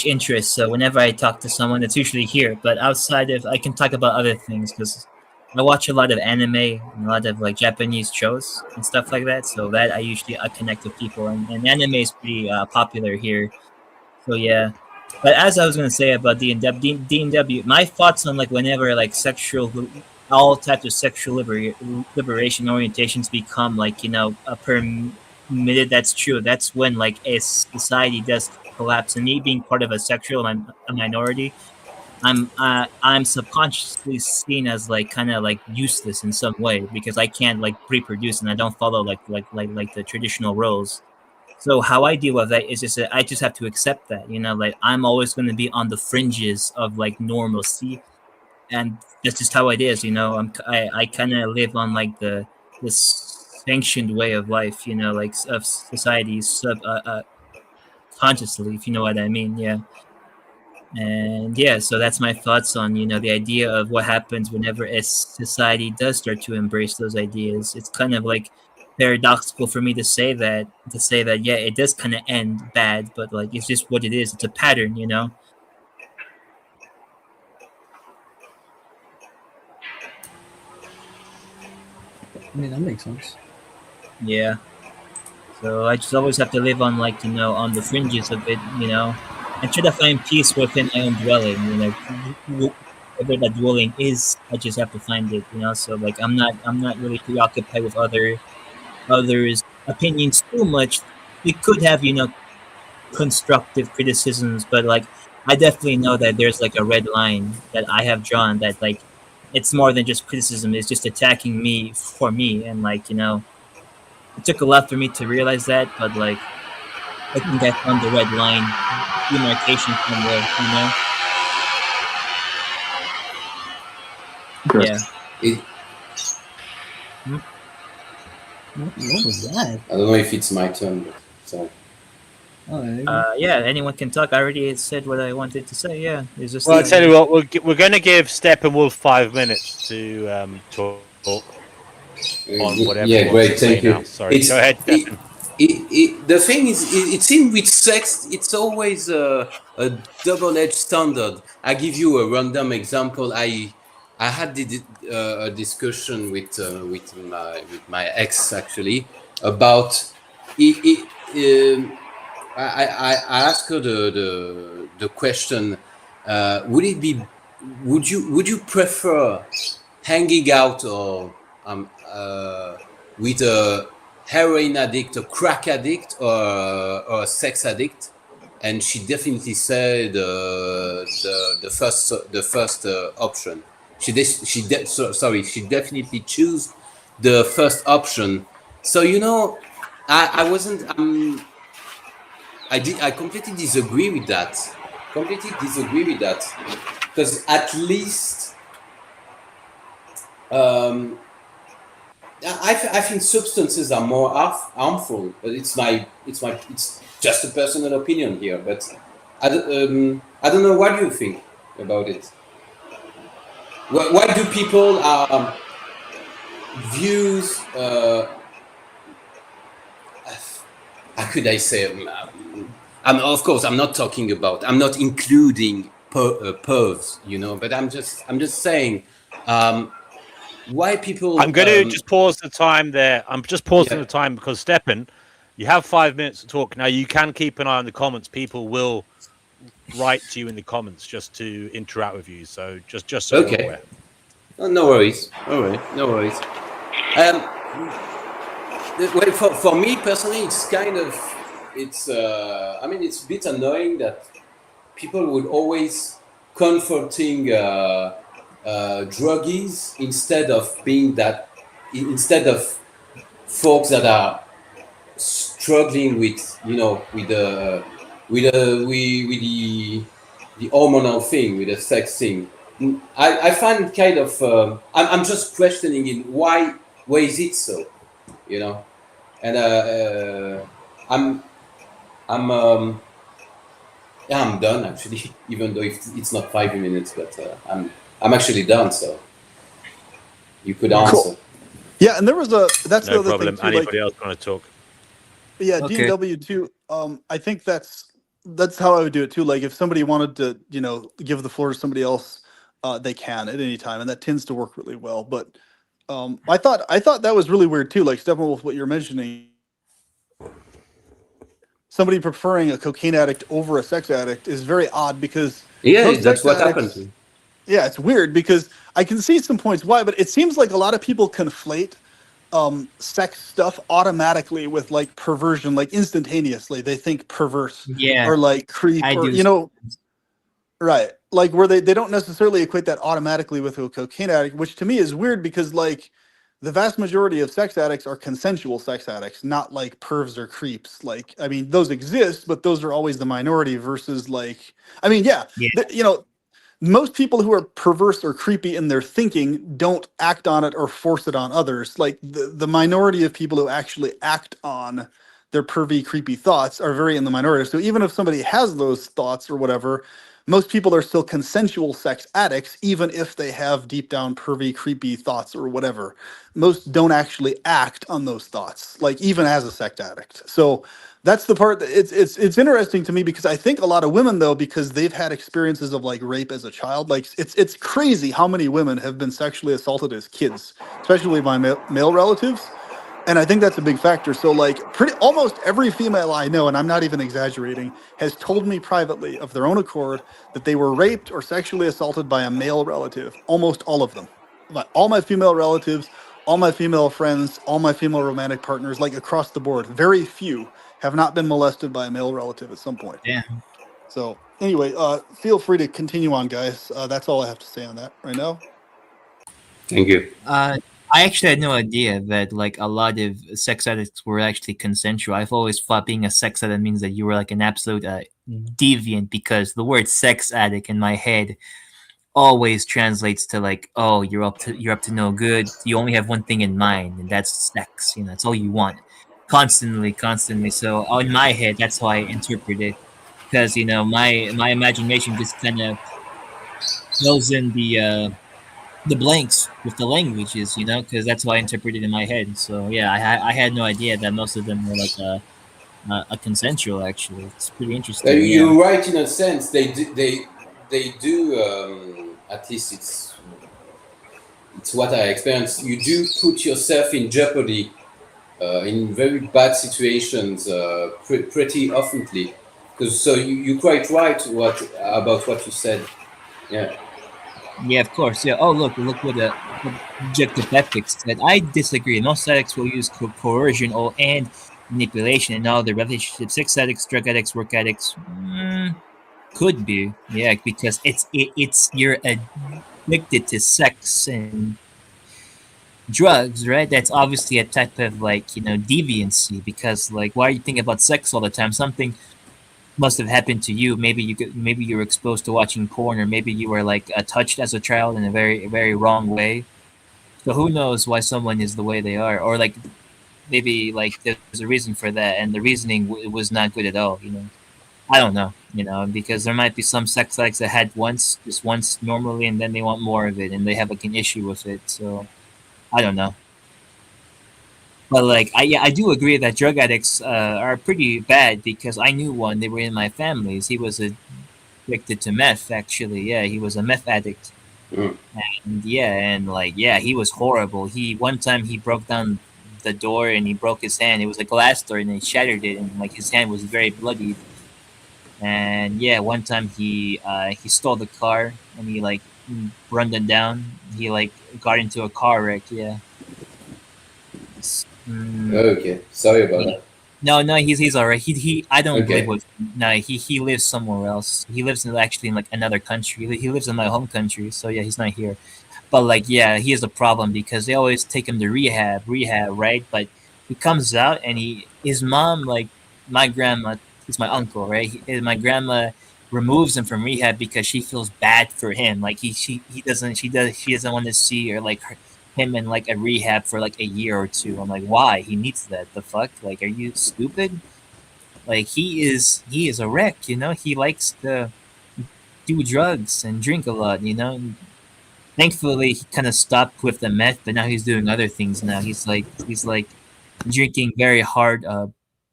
H: interests. So whenever I talk to someone, it's usually here. But outside of, I can talk about other things, because I watch a lot of anime and a lot of like Japanese shows and stuff like that. So that I connect with people, and anime is pretty popular here. So yeah. But as I was gonna say about D&W, my thoughts on like whenever like all types of sexual liberation orientations become like a permitted. That's true. That's when like a society does collapse. And me being part of a minority, I'm subconsciously seen as like kind of like useless in some way, because I can't like reproduce and I don't follow like the traditional roles. So how I deal with that is just that I just have to accept that, like I'm always going to be on the fringes of like normalcy, and that's just how it is. I kind of live on like this sanctioned way of life, like of society consciously, if you know what I mean. Yeah. And yeah, so that's my thoughts on the idea of what happens whenever a society does start to embrace those ideas. It's kind of like paradoxical for me to say that yeah, it does kind of end bad, but like it's just what it is. It's a pattern.
L: I mean, that makes sense.
H: Yeah. So I just always have to live on like on the fringes of it, and try to find peace within my own dwelling. Whatever that dwelling is, I just have to find it. So like I'm not really preoccupied with others' opinions too much. We could have constructive criticisms, but like I definitely know that there's like a red line that I have drawn, that like it's more than just criticism. It's just attacking me for me, and like it took a lot for me to realize that, but like I think I found the red line demarcation somewhere. Yeah.
L: What was that?
I: I don't know if it's my turn, but so.
H: Yeah, anyone can talk. I already said what I wanted to say. Yeah, it's just.
E: Well, I tell you what, we're going to give Steppenwolf 5 minutes to talk on whatever.
I: Yeah, great. Thank you.
E: Now. Sorry, go ahead, Steppen.
I: The thing is, it seems with sex, it's always a double-edged standard. I give you a random example. I had a discussion with my ex actually about I asked her the question: would you prefer hanging out or with a heroin addict, a crack addict, or a sex addict? And she definitely said the first option. She definitely chose the first option. So I wasn't. I completely disagree with that. Because at least I think substances are more harmful, but it's just a personal opinion here. But I don't know. What do you think about it? Why do people views? How could I say? Of course, I'm not talking about. I'm not including pervs, But I'm just saying. Why people?
E: I'm going to just pause the time there. I'm just pausing the time because Stepan, you have 5 minutes to talk. Now you can keep an eye on the comments. People will write to you in the comments just to interact with you. So just so you're aware.
I: Oh, no worries. All right, no worries. Well, for me personally, it's kind of it's a bit annoying that people would always comforting druggies instead of folks that are struggling with the hormonal thing, with the sex thing. I find it kind of I'm just questioning it. Why is it so? And I'm done actually, even though it's not 5 minutes, but I'm actually done. So you could answer.
K: Cool. Yeah, and there was that's
E: no
K: the other
E: problem.
K: thing too,
E: Anybody else want to talk?
K: Yeah,
L: Okay.
K: DW too. I think that's how I would do it too. Like if somebody wanted to, give the floor to somebody else, they can at any time, and that tends to work really well. But I thought that was really weird too. Like Stephen, with what you're mentioning, somebody preferring a cocaine addict over a sex addict is very odd because
I: that's what happened to me.
K: Yeah, it's weird because I can see some points why, but it seems like a lot of people conflate sex stuff automatically with like perversion, like instantaneously. They think perverse or like creep
H: I
K: or
H: do.
K: right. Like where they don't necessarily equate that automatically with a cocaine addict, which to me is weird because like the vast majority of sex addicts are consensual sex addicts, not like pervs or creeps. Like, I mean, those exist, but those are always the minority versus like, I mean, most people who are perverse or creepy in their thinking don't act on it or force it on others. Like the minority of people who actually act on their pervy, creepy thoughts are very in the minority. So even if somebody has those thoughts or whatever, most people are still consensual sex addicts, even if they have deep down pervy, creepy thoughts or whatever. Most don't actually act on those thoughts, like even as a sex addict. So that's the part that it's interesting to me because I think a lot of women though, because they've had experiences of like rape as a child, like it's crazy how many women have been sexually assaulted as kids, especially by male relatives. And I think that's a big factor. So like almost every female I know, and I'm not even exaggerating, has told me privately of their own accord that they were raped or sexually assaulted by a male relative. Almost all of them. Like all my female relatives, all my female friends, all my female romantic partners, like across the board, very few have not been molested by a male relative at some point.
H: Yeah.
K: So anyway, feel free to continue on, guys. That's all I have to say on that right now.
I: Thank you.
H: I actually had no idea that like a lot of sex addicts were actually consensual. I've always thought being a sex addict means that you were like an absolute deviant, because the word sex addict in my head always translates to like, oh, you're up to no good. You only have one thing in mind, and that's sex. That's all you want, constantly. So in my head, that's how I interpret it, because my imagination just kind of fills in the blanks with the languages, because that's how I interpret it in my head. So yeah, I had no idea that most of them were like a consensual. Actually, it's pretty interesting.
I: You're right in a sense. They do. At least it's what I experienced. You do put yourself in jeopardy in very bad situations pretty oftenly. So you're quite right about what you said. Yeah.
H: Yeah, of course. Yeah. Oh, look what the objective ethics said. I disagree. Most addicts will use coercion and manipulation in all their relationships. Sex addicts, drug addicts, work addicts, could be. Yeah, because it's you're addicted to sex and drugs, right? That's obviously a type of like deviancy, because like why are you thinking about sex all the time? Something must have happened to you. Maybe you were exposed to watching porn, or maybe you were like touched as a child in a very very wrong way. So who knows why someone is the way they are, or like maybe like there's a reason for that, and the reasoning was not good at all. I don't know, because there might be some sex addicts that had just once normally, and then they want more of it, and they have like an issue with it. So I don't know. But like, I do agree that drug addicts are pretty bad because I knew one. They were in my families. He was addicted to meth. Actually, yeah, he was a meth addict.
I: Mm.
H: And he was horrible. One time he broke down the door and he broke his hand. It was a glass door and he shattered it, and like his hand was very bloody. And yeah, one time he stole the car and he like run it down. He like got into a car wreck. Yeah.
I: Okay, sorry about that.
H: No, he's all right. He I don't believe
I: Okay.
H: he lives somewhere else. He lives actually in like another country. He lives in my home country. So yeah, he's not here. But like, yeah, he has a problem because they always take him to rehab, right? But he comes out and his mom, like my grandma, he's my uncle, right? My grandma removes him from rehab because she feels bad for him. Like he doesn't she doesn't want to see or like him in like a rehab for like a year or two. I'm like, why? He needs that. The fuck? Like, are you stupid? Like he is a wreck. He likes to do drugs and drink a lot. Thankfully he kind of stopped with the meth, but now he's doing other things now. He's like drinking very hard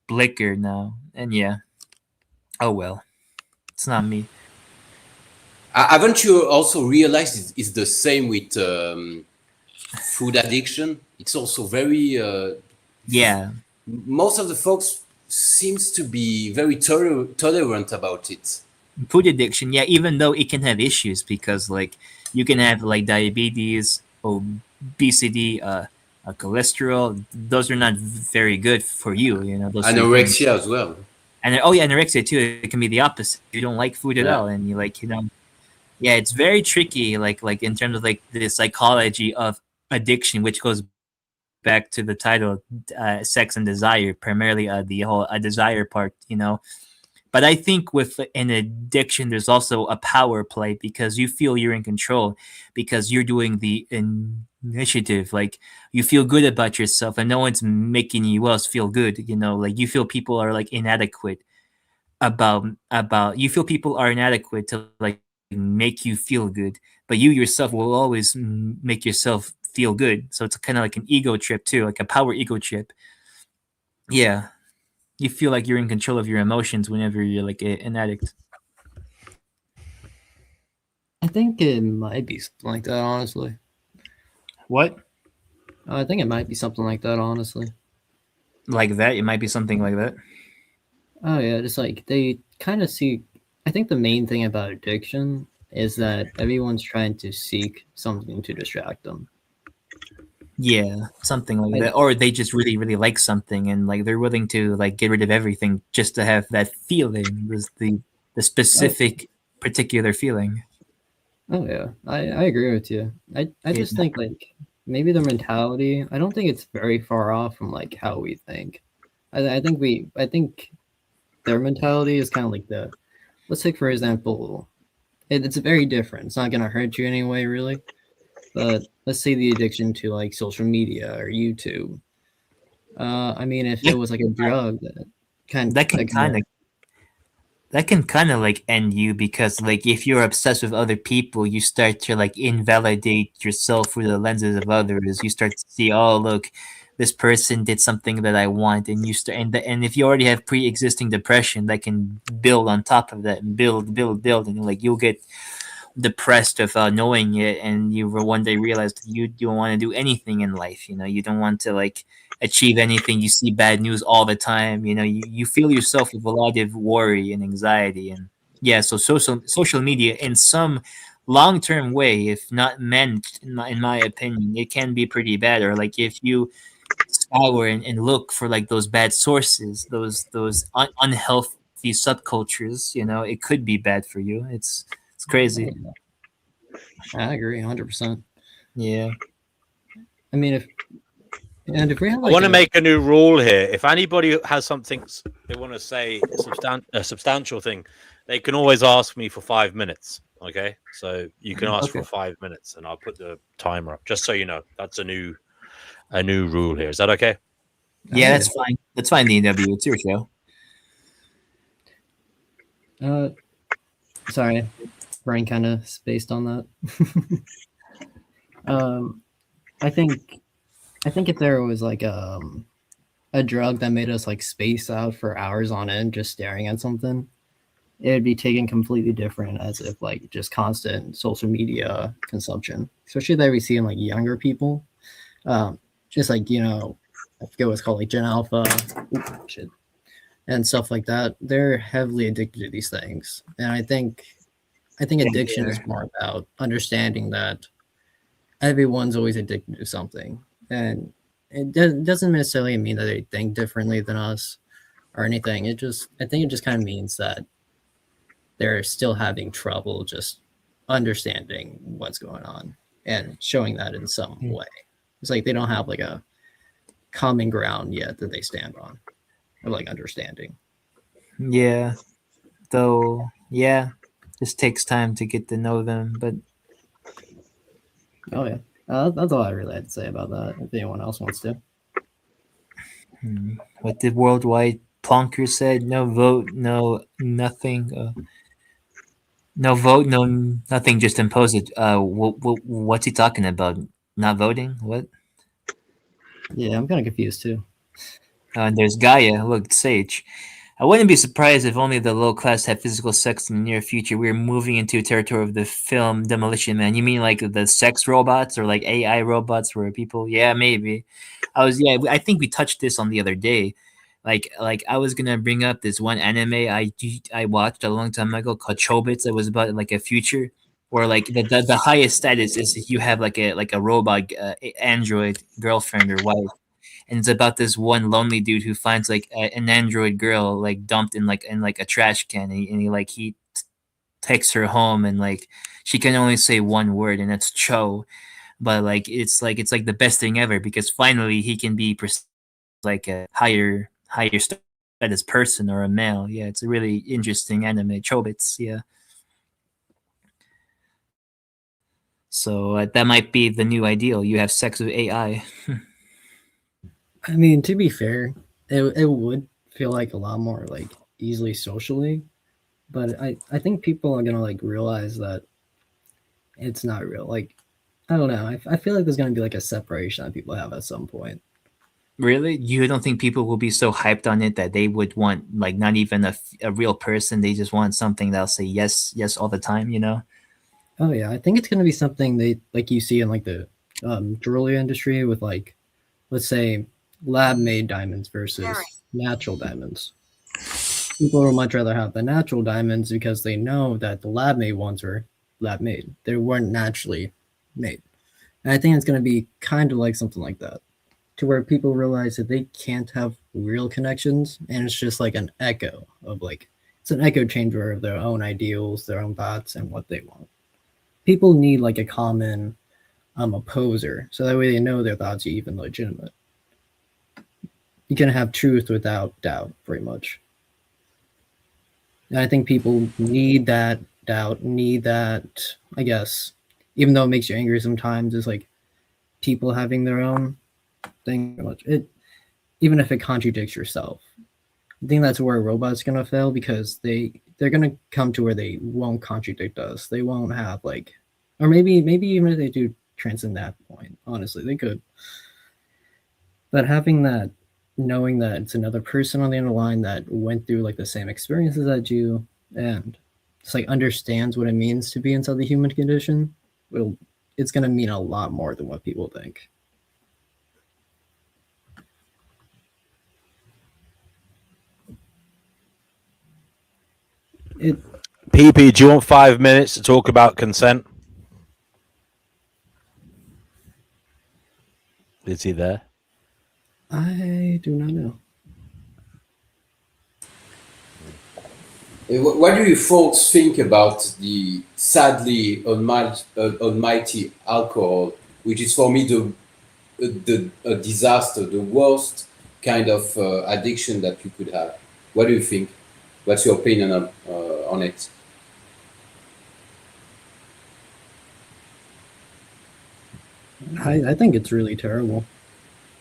H: liquor now, and yeah. Oh well, it's not me.
I: Haven't you also realized it's the same with food addiction? It's also very
H: Yeah,
I: most of the folks seems to be very tolerant about it.
H: food addiction. Yeah, even though it can have issues because like you can have like diabetes, obesity, cholesterol. Those are not very good for you. Those three things.
I: Anorexia as well.
H: And oh yeah, anorexia too. It can be the opposite. You don't like food at
I: Yeah.
H: all, and you like yeah, it's very tricky. Like in terms of like the psychology of addiction, which goes back to the title, sex and desire, primarily the whole desire part. But I think with an addiction, there's also a power play because you feel you're in control because you're doing the initiative. Like you feel good about yourself, and no one's making you else feel good. Like you feel people are like inadequate about you feel people are inadequate to like make you feel good, but you yourself will always make yourself feel good. So it's kind of like an ego trip too, like a power ego trip. Yeah, you feel like you're in control of your emotions whenever you're like an addict.
L: I think it might be something like that, honestly.
H: What?
L: I think it might be something like that, honestly.
H: Like that? It might be something like that.
L: Oh yeah, just like they kind of see. I think the main thing about addiction is that everyone's trying to seek something to distract them.
H: Yeah, something like that. Or they just really, really like something and like they're willing to like get rid of everything just to have that feeling, the specific particular feeling.
L: Oh yeah, I agree with you. I just think like maybe their mentality. I don't think it's very far off from like how we think. I think their mentality is kind of like let's take for example, it's very different. It's not gonna hurt you anyway, really. But let's say the addiction to like social media or YouTube. I mean, if it was like a drug that
H: can kind of like end you because like if you're obsessed with other people, you start to like invalidate yourself through the lenses of others. You start to see, oh look, this person did something that I want, and you start and if you already have pre-existing depression, that can build on top of that and build, and like you'll get depressed of knowing it, and you will one day realize that you don't want to do anything in life. You don't want to like achieve anything. You see bad news all the time. You feel yourself with a lot of worry and anxiety, and yeah. So social media in some long-term way, if not meant in my opinion, it can be pretty bad. Or like if you scour and look for like those bad sources, those unhealthy subcultures, it could be bad for you. It's crazy.
L: I agree 100%.
H: Yeah.
L: I mean, if we have
E: I want to make a new rule here. If anybody has something they want to say, a substantial thing, they can always ask me for 5 minutes. Okay, so you can ask for 5 minutes, and I'll put the timer up. Just so you know, that's a new rule here. Is that okay?
H: Yeah, that's fine. That's fine. DW, it's your show.
L: Sorry, brain kind of spaced on that. I think if there was like a drug that made us like space out for hours on end just staring at something, it would be taken completely different as if like just constant social media consumption, especially that we see in like younger people. Just like, you know, I forget what's called, like Gen Alpha, shit, and stuff like that. They're heavily addicted to these things, and I think addiction is more about understanding that everyone's always addicted to something, and it doesn't necessarily mean that they think differently than us or anything. I think it just kind of means that they're still having trouble just understanding what's going on and showing that in some way. It's like they don't have like a common ground yet that they stand on of like understanding.
O: Yeah, though, yeah, just takes time to get to know them. But
L: Oh yeah, that's all I really had to say about that. If anyone else wants to.
O: what the worldwide plonker said: no vote, no nothing. No vote, no nothing. Just impose it. What's he talking about? Not voting? What?
L: Yeah, I'm kind of confused too.
O: And there's Gaia. Look, Sage. I wouldn't be surprised if only the low class had physical sex in the near future. We're moving into territory of the film Demolition Man. You mean like the sex robots or like AI robots where people? Yeah, maybe. I think we touched this on the other day. Like I was gonna bring up this one anime I watched a long time ago called Chobits. It was about like a future where like the highest status is you have like a robot android girlfriend or wife, and it's about this one lonely dude who finds like an android girl like dumped in like a trash can, and he takes her home, and like she can only say one word, and that's cho, but it's like the best thing ever because finally he can be like a higher status person or a male. Yeah, it's a really interesting anime, Chobits. Yeah. So that might be the new ideal. You have sex with AI.
L: I mean, to be fair, it would feel like a lot more like easily socially, but I think people are gonna like realize that it's not real. Like, I don't know. I feel like there's gonna be like a separation that people have at some point.
O: Really? You don't think people will be so hyped on it that they would want like not even a real person? They just want something that'll say yes, yes all the time, you know?
L: Oh yeah, I think it's gonna be something they like you see in like the jewelry industry with like, let's say, lab made diamonds versus natural diamonds. People would much rather have the natural diamonds because they know that the lab made ones were lab made. They weren't naturally made. And I think it's going to be kind of like something like that, to where people realize that they can't have real connections, and it's just like an echo of like, it's an echo chamber of their own ideals, their own thoughts, and what they want. People need like a common opposer, so that way they know their thoughts are even legitimate. You can have truth without doubt, pretty much. And I think people need that doubt, need that, I guess, even though it makes you angry sometimes, is like people having their own thing. Even if it contradicts yourself. I think that's where robots gonna fail because they're gonna come to where they won't contradict us. They won't have like, or maybe even if they do transcend that point, honestly, they could. But having that, knowing that it's another person on the other line that went through like the same experiences as you and just like understands what it means to be inside the human condition, it's gonna mean a lot more than what people think.
E: PP, do you want 5 minutes to talk about consent? Is he there?
L: I do not know.
I: What do you folks think about the sadly almighty alcohol, which is for me a disaster, the worst kind of addiction that you could have? What do you think? What's your opinion on it?
L: I think it's really terrible.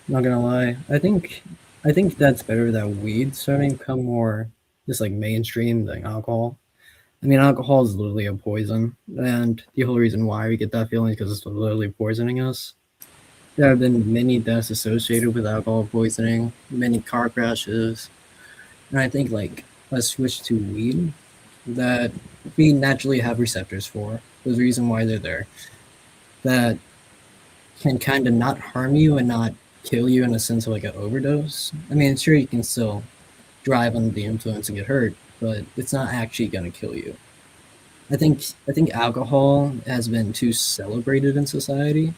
L: Not gonna lie. I think that's better that weed starting to become more just like mainstream than alcohol. I mean, alcohol is literally a poison, and the whole reason why we get that feeling is because it's literally poisoning us. There have been many deaths associated with alcohol poisoning, many car crashes, and I think like a switch to weed that we naturally have receptors for. There's a reason why they're there. That can kind of not harm you and not kill you in a sense of like an overdose. I mean, sure, you can still drive under the influence and get hurt, but it's not actually going to kill you. I think alcohol has been too celebrated in society,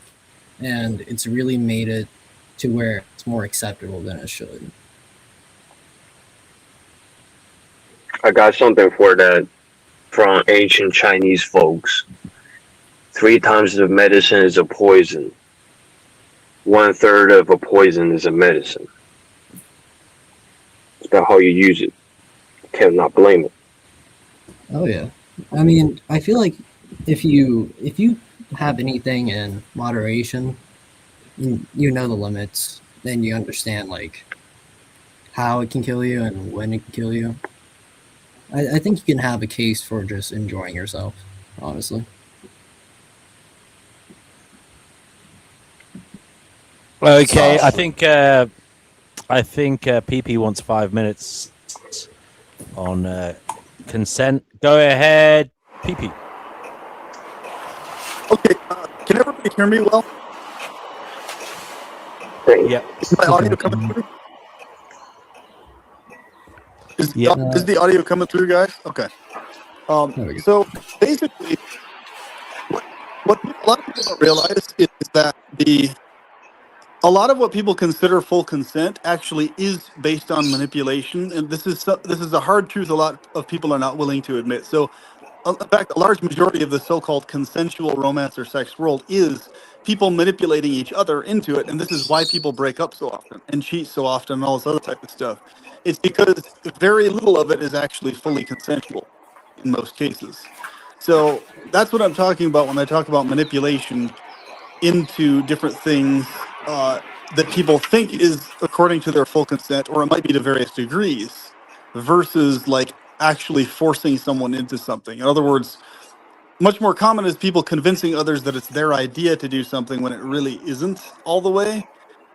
L: and it's really made it to where it's more acceptable than it should.
F: I got something for that from ancient Chinese folks. 3 times the medicine is a poison. 1/3 of a poison is a medicine. It's about how you use it. Cannot blame it.
L: Oh yeah, I mean, I feel like if you have anything in moderation, you know the limits, then you understand like how it can kill you and when it can kill you. I think you can have a case for just enjoying yourself, honestly.
E: Okay, I think PP wants 5 minutes on consent. Go ahead, PP.
K: Okay, can everybody hear me well?
E: Yeah.
K: Is my audio coming through? Is the audio coming through, guys? Okay. So basically, what a lot of people don't realize is that a lot of what people consider full consent actually is based on manipulation, and this is a hard truth a lot of people are not willing to admit. So, in fact, a large majority of the so-called consensual romance or sex world is people manipulating each other into it, and this is why people break up so often and cheat so often and all this other type of stuff. It's because very little of it is actually fully consensual in most cases. So that's what I'm talking about when I talk about manipulation into different things that people think is according to their full consent, or it might be to various degrees, versus like actually forcing someone into something. In other words, much more common is people convincing others that it's their idea to do something when it really isn't all the way,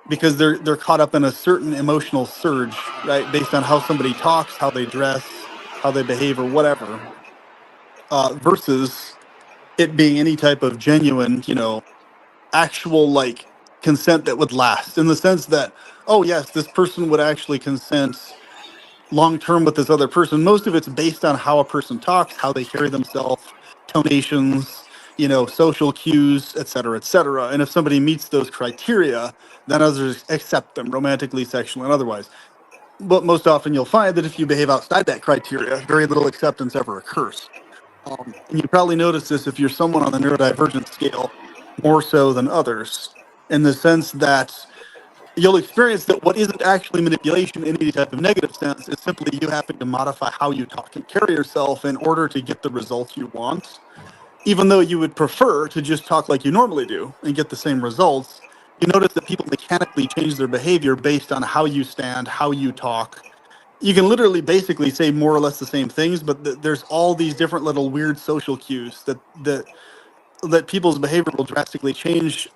K: because they're caught up in a certain emotional surge, right, based on how somebody talks, how they dress, how they behave, or whatever, versus it being any type of genuine, actual like consent that would last, in the sense that, oh yes, this person would actually consent long term with this other person. Most of it's based on how a person talks, how they carry themselves, tonations, social cues, et cetera, and if somebody meets those criteria, then others accept them romantically, sexually, and otherwise. But most often you'll find that if you behave outside that criteria, very little acceptance ever occurs. And you probably notice this if you're someone on the neurodivergent scale more so than others, in the sense that you'll experience that what isn't actually manipulation in any type of negative sense is simply you having to modify how you talk and carry yourself in order to get the results you want. Even though you would prefer to just talk like you normally do and get the same results, you notice that people mechanically change their behavior based on how you stand, how you talk. You can literally basically say more or less the same things, but there's all these different little weird social cues that people's behavior will drastically change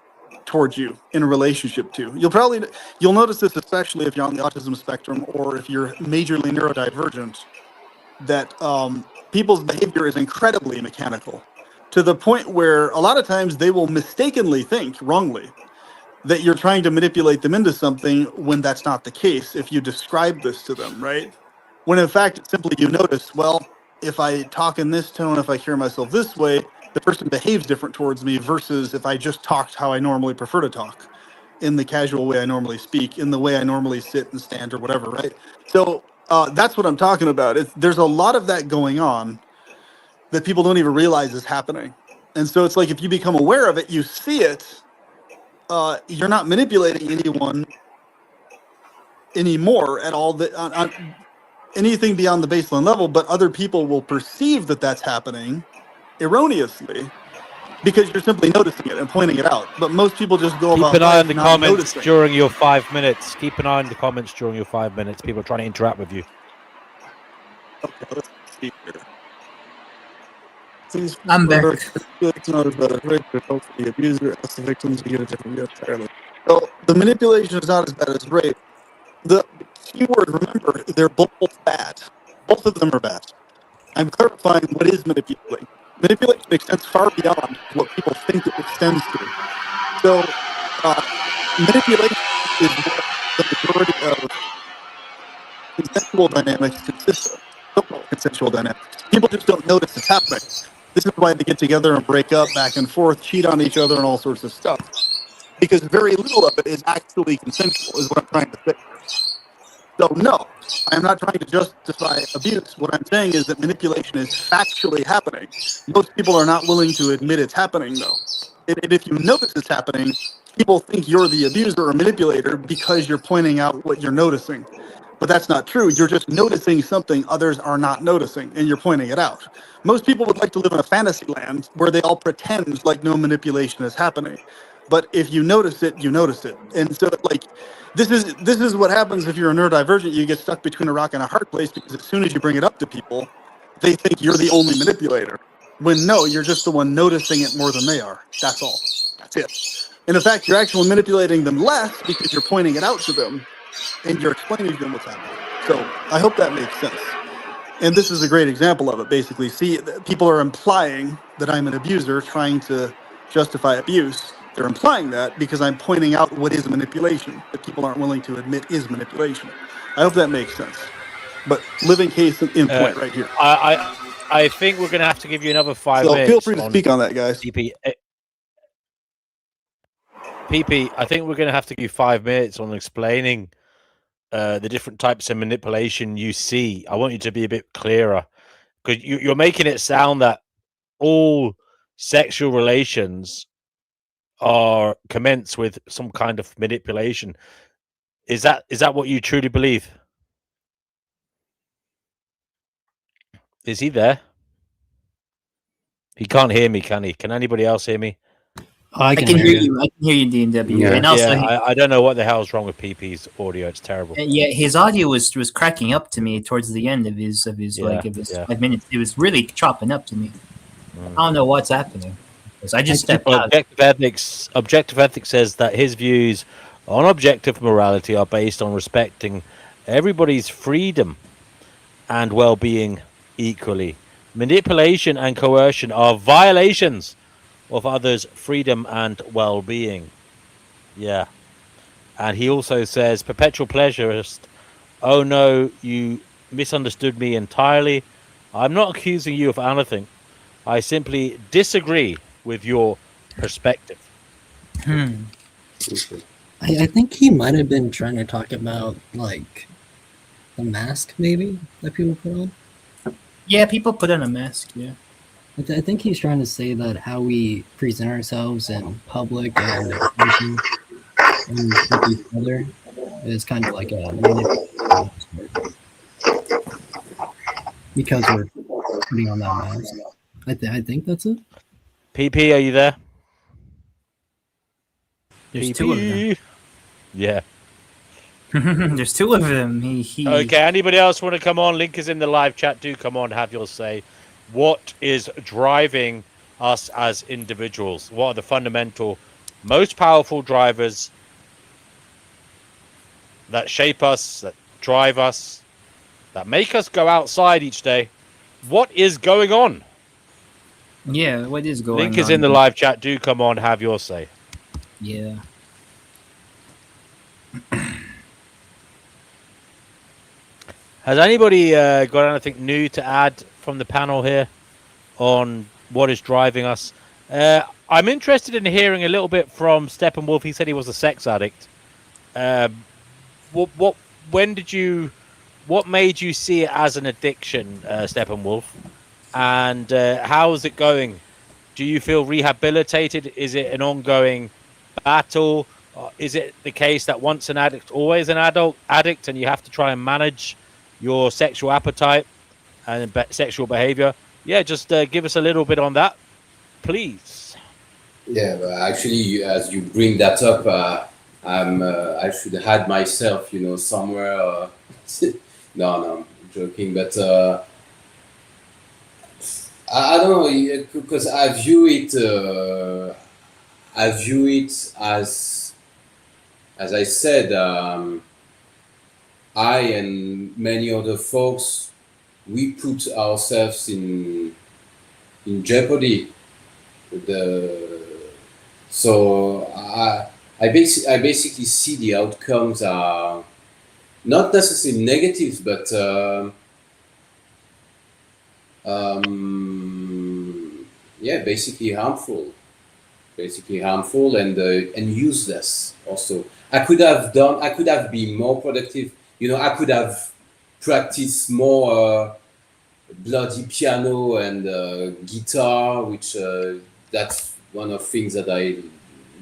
K: towards you in relationship to. You'll notice this, especially if you're on the autism spectrum or if you're majorly neurodivergent, that people's behavior is incredibly mechanical, to the point where a lot of times they will mistakenly think wrongly that you're trying to manipulate them into something when that's not the case if you describe this to them, right? When in fact, it's simply you notice, well, if I talk in this tone, if I carry myself this way, the person behaves different towards me versus if I just talked how I normally prefer to talk, in the casual way I normally speak, in the way I normally sit and stand or whatever, right? So that's what I'm talking about. There's a lot of that going on that people don't even realize is happening. And so it's like if you become aware of it, you see it, you're not manipulating anyone anymore at all, on anything beyond the baseline level, but other people will perceive that that's happening erroneously because you're simply noticing it and pointing it out. But most people just go
E: Keep
K: about
E: an eye
K: life
E: on the
K: not
E: comments
K: noticing.
E: during your 5 minutes. Keep an eye on the comments during your 5 minutes. People are trying to interact with you.
K: Okay, let's see here.
P: These
H: I'm
P: people
H: back.
P: are it's not as bad as rape, but both the abuser as the victims get a different view entirely. So the manipulation is not as bad as rape. The key word, remember, they're both bad. Both of them are bad. I'm clarifying what is manipulating. Manipulation extends far beyond what people think it extends to. So, manipulation is what the majority of consensual dynamics consist of. So-called consensual dynamics. People just don't notice it's happening. This is why they get together and break up, back and forth, cheat on each other, and all sorts of stuff. Because very little of it is actually consensual, is what I'm trying to say. So no, I'm not trying to justify abuse. What I'm saying is that manipulation is factually happening. Most people are not willing to admit it's happening, though. And if you notice it's happening, people think you're the abuser or manipulator because you're pointing out what you're noticing. But that's not true. You're just noticing something others are not noticing, and you're pointing it out. Most people would like to live in a fantasy land where they all pretend like no manipulation is happening. But if you notice it, you notice it. And so, like, this is what happens if you're a neurodivergent. You get stuck between a rock and a hard place because as soon as you bring it up to people, they think you're the only manipulator. When no, you're just the one noticing it more than they are. That's all. That's it. And in fact, you're actually manipulating them less because you're pointing it out to them and you're explaining to them what's happening. So I hope that makes sense. And this is a great example of it, basically. See, people are implying that I'm an abuser trying to justify abuse. They're implying that because I'm pointing out what is manipulation that people aren't willing to admit is manipulation. I hope that makes sense. But living case in point right here.
E: I think we're going to have to give you another 5
P: So
E: minutes.
P: feel free to speak on that, guys.
E: PP, I think we're going to have to give you 5 minutes on explaining the different types of manipulation you see. I want you to be a bit clearer because you're making it sound that all sexual relations are commenced with some kind of manipulation. Is that what you truly believe? Is he there? He can't hear me, can he? Can anybody else hear me?
L: Oh, I can
H: hear
L: hear
H: you. I can hear you, DNW.
I: Yeah.
H: And also,
E: I don't know what the hell's wrong with PP's audio. It's terrible.
H: yeah, his audio was cracking up to me towards the end of his 5 minutes. It was really chopping up to me. I don't know what's happening. Because I just stepped out.
E: Objective ethics says that his views on objective morality are based on respecting everybody's freedom and well-being equally. Manipulation and coercion are violations of others' freedom and well-being. Yeah. And he also says, perpetual pleasurist, oh no, you misunderstood me entirely. I'm not accusing you of anything. I simply disagree with your perspective.
L: I think he might have been trying to talk about, like, the mask, maybe, that people put on.
H: Yeah, people put on a mask, yeah.
L: I think he's trying to say that how we present ourselves in public and with each other is kind of like a manipulation because we're putting on that mask. I think that's it.
E: PP, are you there?
H: There's
E: PP.
H: 2 of them.
E: Yeah.
H: There's 2 of them.
E: Okay, anybody else want to come on? Link is in the live chat. Do come on, have your say. What is driving us as individuals? What are the fundamental, most powerful drivers that shape us, that drive us, that make us go outside each day? What is going on?
H: Yeah, what is going on?
E: Link is in the live chat. Do come on, have your say.
H: Yeah.
E: Has anybody got anything new to add from the panel here on what is driving us? I'm interested in hearing a little bit from Steppenwolf. He said he was a sex addict. What made you see it as an addiction, Steppenwolf? And how is it going? Do you feel rehabilitated? Is it an ongoing battle? Is it the case that once an addict, always an addict, and you have to try and manage your sexual appetite and sexual behavior? Yeah, just give us a little bit on that, please.
I: Yeah, but actually, as you bring that up, I should have had myself, somewhere. No, I'm joking, but I don't know because I view it. I view it as I said. I and many other folks, we put ourselves in jeopardy. So I basically see the outcomes are not necessarily negatives, but yeah, basically harmful and useless. Also, I could have been more productive. I could have practiced more bloody piano and guitar, which that's one of the things that I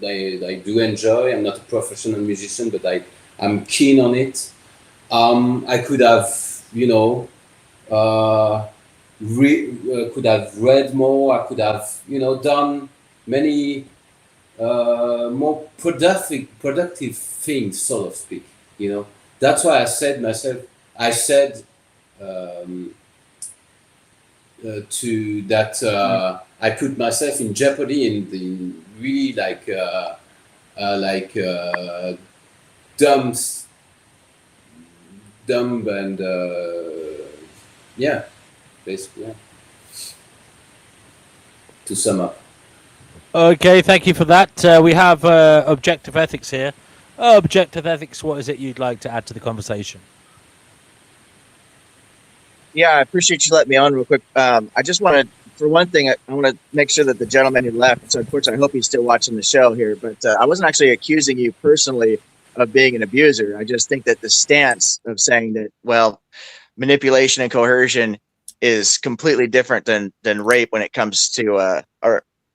I: do enjoy. I'm not a professional musician, but I'm keen on it. I could have, could have read more. I could have, done many more productive things, so to speak. That's why I said myself. I said to that I put myself in jeopardy in really dumb and yeah, basically. Yeah. To sum up.
E: Okay, thank you for that. We have objective ethics here. Objective ethics, what is it you'd like to add to the conversation?
Q: Yeah, I appreciate you letting me on real quick. I just want to, for one thing, I want to make sure that the gentleman who left, so unfortunately, I hope he's still watching the show here, but I wasn't actually accusing you personally of being an abuser. I just think that the stance of saying that, well, manipulation and coercion is completely different than rape when it comes to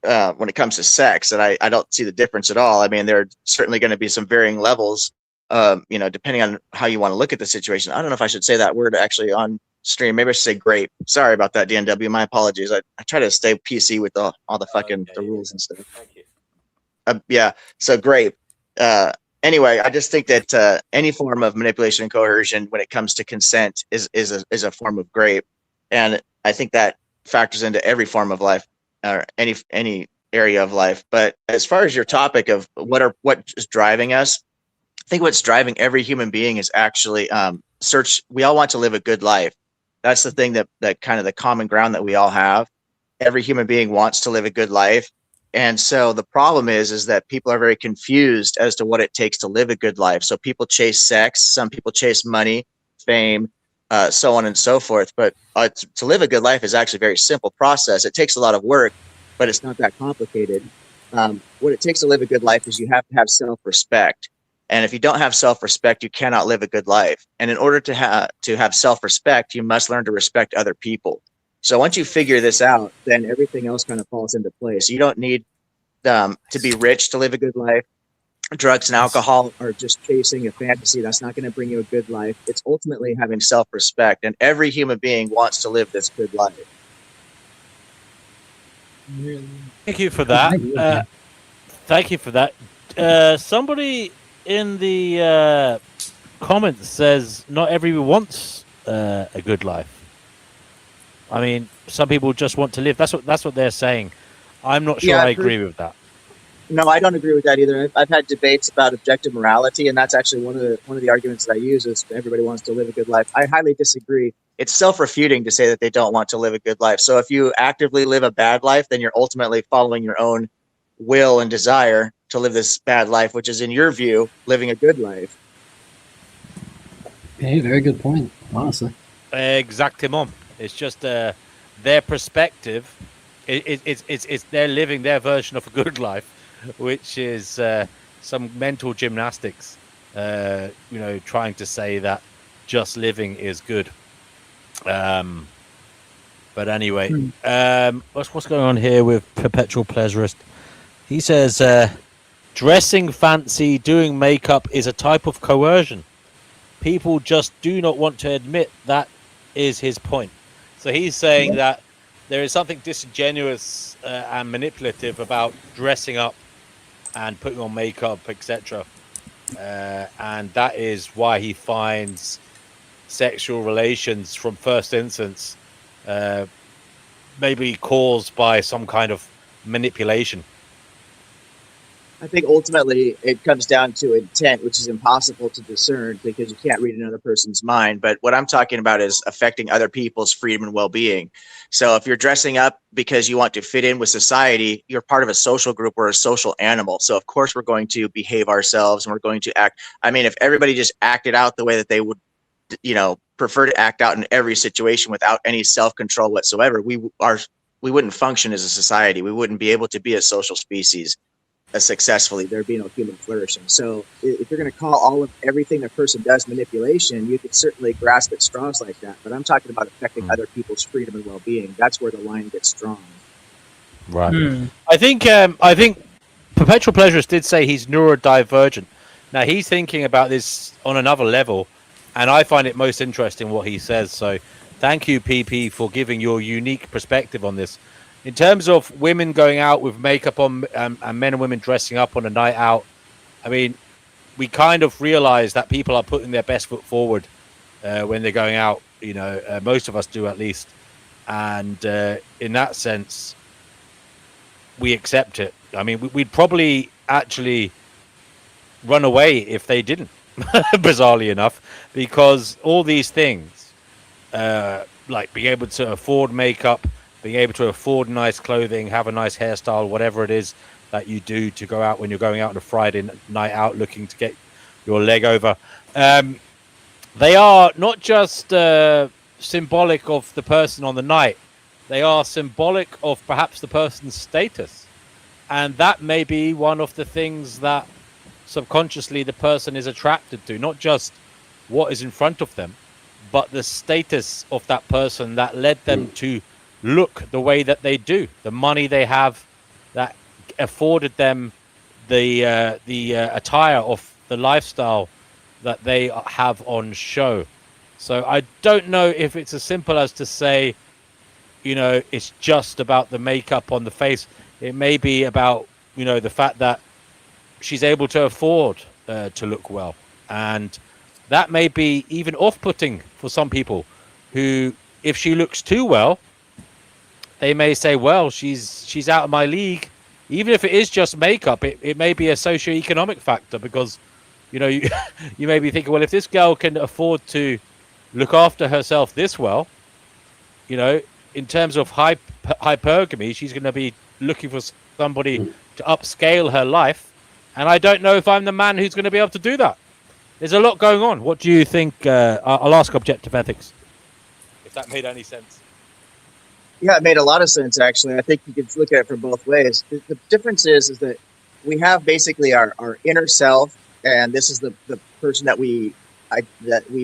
Q: when it comes to sex, and I don't see the difference at all. I mean, there are certainly going to be some varying levels, depending on how you want to look at the situation. I don't know if I should say that word actually on stream. Maybe I should say grape. Sorry about that, DNW. My apologies. I try to stay PC with all the fucking the rules and stuff.
E: Thank you.
Q: Yeah. So grape. Anyway, I just think that any form of manipulation and coercion when it comes to consent is a form of grape, and I think that factors into every form of life or any area of life. But as far as your topic of what is driving us, I think what's driving every human being is actually search. We all want to live a good life. That's the thing that kind of the common ground that we all have. Every human being wants to live a good life. And so the problem is that people are very confused as to what it takes to live a good life. So people chase sex, some people chase money, fame, so on and so forth. But to live a good life is actually a very simple process. It takes a lot of work, but it's not that complicated. What it takes to live a good life is you have to have self-respect. And if you don't have self-respect, you cannot live a good life. And in order to have self-respect, you must learn to respect other people. So once you figure this out, then everything else kind of falls into place. You don't need to be rich to live a good life. Drugs and alcohol are just chasing a fantasy. That's not going to bring you a good life. It's ultimately having self-respect. And every human being wants to live this good life.
E: Thank you for that. Thank you for that. Somebody in the comments says not everyone wants a good life. I mean, some people just want to live. That's what they're saying. I'm not sure I agree with that.
Q: No, I don't agree with that either. I've had debates about objective morality, and that's actually one of the arguments that I use is everybody wants to live a good life. I highly disagree. It's self-refuting to say that they don't want to live a good life. So if you actively live a bad life, then you're ultimately following your own will and desire to live this bad life, which is, in your view, living a good life.
L: Hey, very good point, honestly.
E: Exactement. It's just their perspective. It's they're living their version of a good life, which is some mental gymnastics. Trying to say that just living is good. But anyway, what's going on here with Perpetual Pleasurist? He says dressing fancy, doing makeup is a type of coercion. People just do not want to admit that is his point. So he's saying that there is something disingenuous and manipulative about dressing up and putting on makeup, etc. And that is why he finds sexual relations from first instance maybe caused by some kind of manipulation?
Q: I think ultimately it comes down to intent, which is impossible to discern because you can't read another person's mind. But what I'm talking about is affecting other people's freedom and well-being. So if you're dressing up because you want to fit in with society, you're part of a social group or a social animal. So of course we're going to behave ourselves and we're going to act. I mean, if everybody just acted out the way that they would, prefer to act out in every situation without any self-control whatsoever, we wouldn't function as a society. We wouldn't be able to be a social species successfully. There'd be no human flourishing. So if you're going to call all of everything a person does manipulation, you could certainly grasp at straws like that. But I'm talking about affecting other people's freedom and well-being. That's where the line gets drawn.
E: Right. I think Perpetual Pleasurist did say he's neurodivergent. Now he's thinking about this on another level, and I find it most interesting what he says. So thank you, PP, for giving your unique perspective on this. In terms of women going out with makeup on and men and women dressing up on a night out, I mean, we kind of realize that people are putting their best foot forward when they're going out. Most of us do at least. And in that sense, we accept it. I mean, we'd probably actually run away if they didn't, bizarrely enough, because all these things, like being able to afford makeup, being able to afford nice clothing, have a nice hairstyle, whatever it is that you do to go out when you're going out on a Friday night out looking to get your leg over, they are not just symbolic of the person on the night. They are symbolic of perhaps the person's status. And that may be one of the things that subconsciously the person is attracted to, not just what is in front of them, but the status of that person that led them to look the way that they do, the money they have that afforded them the attire of the lifestyle that they have on show. So I don't know if it's as simple as to say, it's just about the makeup on the face. It may be about, the fact that she's able to afford to look well. And that may be even off-putting for some people who, if she looks too well, they may say, well, she's out of my league. Even if it is just makeup, it may be a socio-economic factor because, you may be thinking, well, if this girl can afford to look after herself this well, in terms of hypergamy, she's going to be looking for somebody to upscale her life. And I don't know if I'm the man who's going to be able to do that. There's a lot going on. What do you think? I'll ask Objective Ethics, if that made any sense.
Q: Yeah, it made a lot of sense, actually. I think you could look at it from both ways. The difference is that we have basically our inner self, and this is the person that we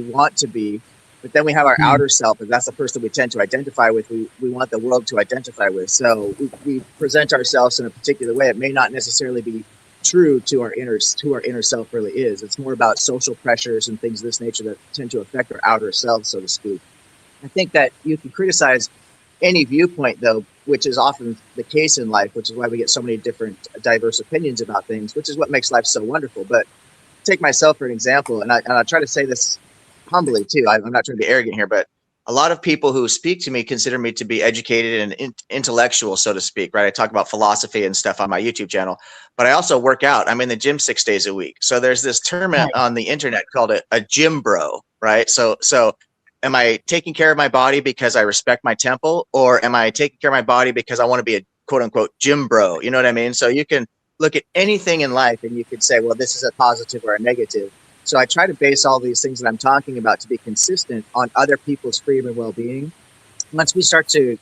Q: want to be. But then we have our outer self, and that's the person we tend to identify with. We want the world to identify with. So we present ourselves in a particular way. It may not necessarily be true to our inner self really is. It's more about social pressures and things of this nature that tend to affect our outer self, so to speak. I think that you can criticize any viewpoint, though, which is often the case in life, which is why we get so many different diverse opinions about things, which is what makes life so wonderful. But take myself for an example, and I try to say this humbly too. I'm not trying to be arrogant here, but a lot of people who speak to me consider me to be educated and intellectual, so to speak, right? I talk about philosophy and stuff on my YouTube channel, but I also work out. I'm in the gym 6 days a week. So there's this term on the internet called a gym bro, right? So am I taking care of my body because I respect my temple, or am I taking care of my body because I want to be a quote unquote gym bro? You know what I mean? So you can look at anything in life and you could say, well, this is a positive or a negative. So I try to base all these things that I'm talking about to be consistent on other people's freedom and well-being. Once we start to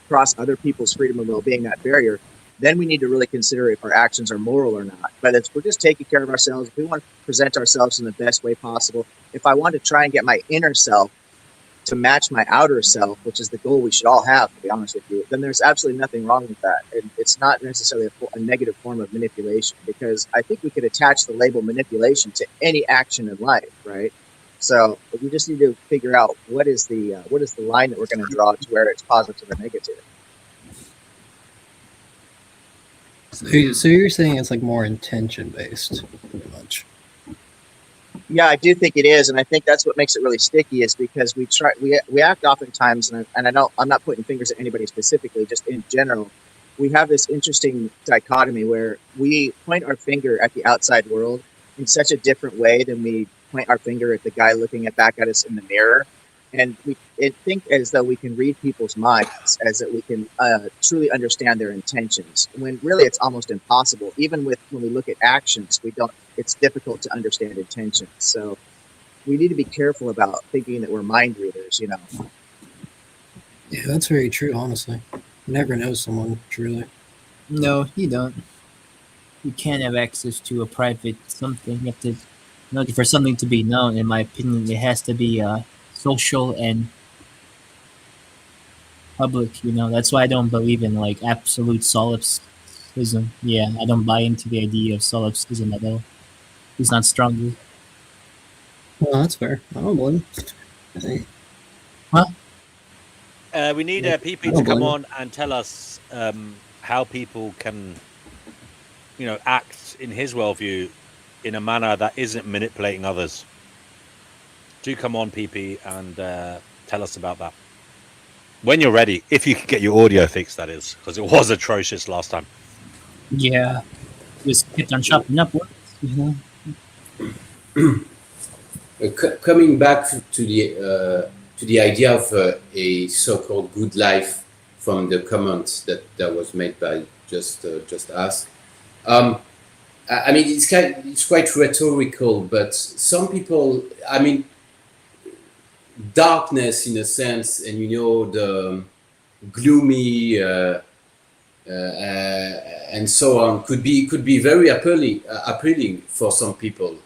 Q: cross other people's freedom and well-being, that barrier, then we need to really consider if our actions are moral or not. But if we're just taking care of ourselves, if we want to present ourselves in the best way possible, if I want to try and get my inner self to match my outer self, which is the goal we should all have, to be honest with you, then there's absolutely nothing wrong with that. And it's not necessarily a negative form of manipulation, because I think we could attach the label manipulation to any action in life, right? So we just need to figure out what is the line that we're going to draw to where it's positive or negative.
L: So you're saying it's like more intention based, pretty much.
Q: Yeah, I do think it is, and I think that's what makes it really sticky. Is because we act oftentimes, and I know I'm not pointing fingers at anybody specifically, just in general. We have this interesting dichotomy where we point our finger at the outside world in such a different way than we point our finger at the guy looking back at us in the mirror, and we think as though we can read people's minds, as that we can truly understand their intentions. When really it's almost impossible. Even when we look at actions, we don't. It's difficult to understand intentions. So we need to be careful about thinking that we're mind readers, you know.
L: Yeah, that's very true, honestly. You never know someone, truly.
O: No, you don't. You can't have access to a private something. You have to, for something to be known, in my opinion, it has to be social and public. That's why I don't believe in like absolute solipsism. Yeah, I don't buy into the idea of solipsism at all. It's not strongly.
L: Well, that's fair. I don't blame you.
O: Huh?
E: We need PP to come on and tell us how people can, act in his worldview in a manner that isn't manipulating others. Do come on, PP, and tell us about that. When you're ready, if you can get your audio fixed, that is, because it was atrocious last time.
O: Yeah, just kept on chopping up words,
I: Coming back to the idea of a so-called good life from the comments that was made by just asked. I mean, it's quite rhetorical, but some people, I mean, darkness in a sense, and the gloomy and so on could be very appealing for some people.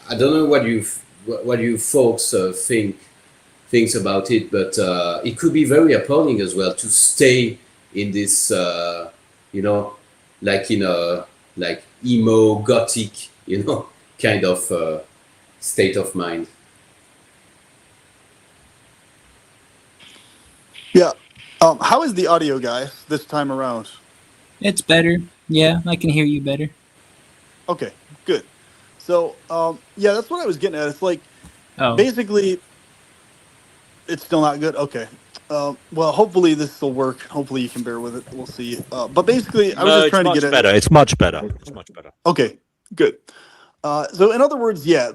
I: I don't know what you folks thinks about it, but it could be very appealing as well to stay in this, like in a emo gothic, kind of state of mind.
K: Yeah. How is the audio, guys, this time around?
O: It's better. Yeah, I can hear you better.
K: Okay, good. So, yeah, that's what I was getting at. It's like, basically, it's still not good. Okay. Well, hopefully this will work. Hopefully you can bear with it. We'll see. But basically, I was just trying to get
E: it. It's much better. It's much better.
K: Okay, good. So, in other words, yeah,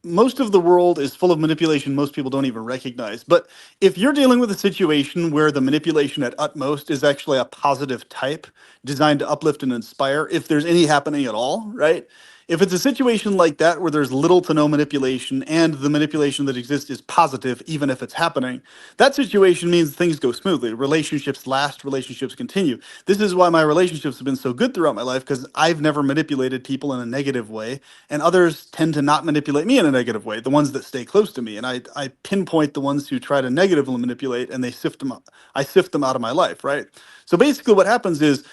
K: most of the world is full of manipulation most people don't even recognize. But if you're dealing with a situation where the manipulation at utmost is actually a positive type designed to uplift and inspire, if there's any happening at all, right? If it's a situation like that where there's little to no manipulation and the manipulation that exists is positive, even if it's happening, that situation means things go smoothly. Relationships last, relationships continue. This is why my relationships have been so good throughout my life, because I've never manipulated people in a negative way, and others tend to not manipulate me in a negative way, the ones that stay close to me. And I pinpoint the ones who try to negatively manipulate, and I sift them out of my life, right? So basically what happens is,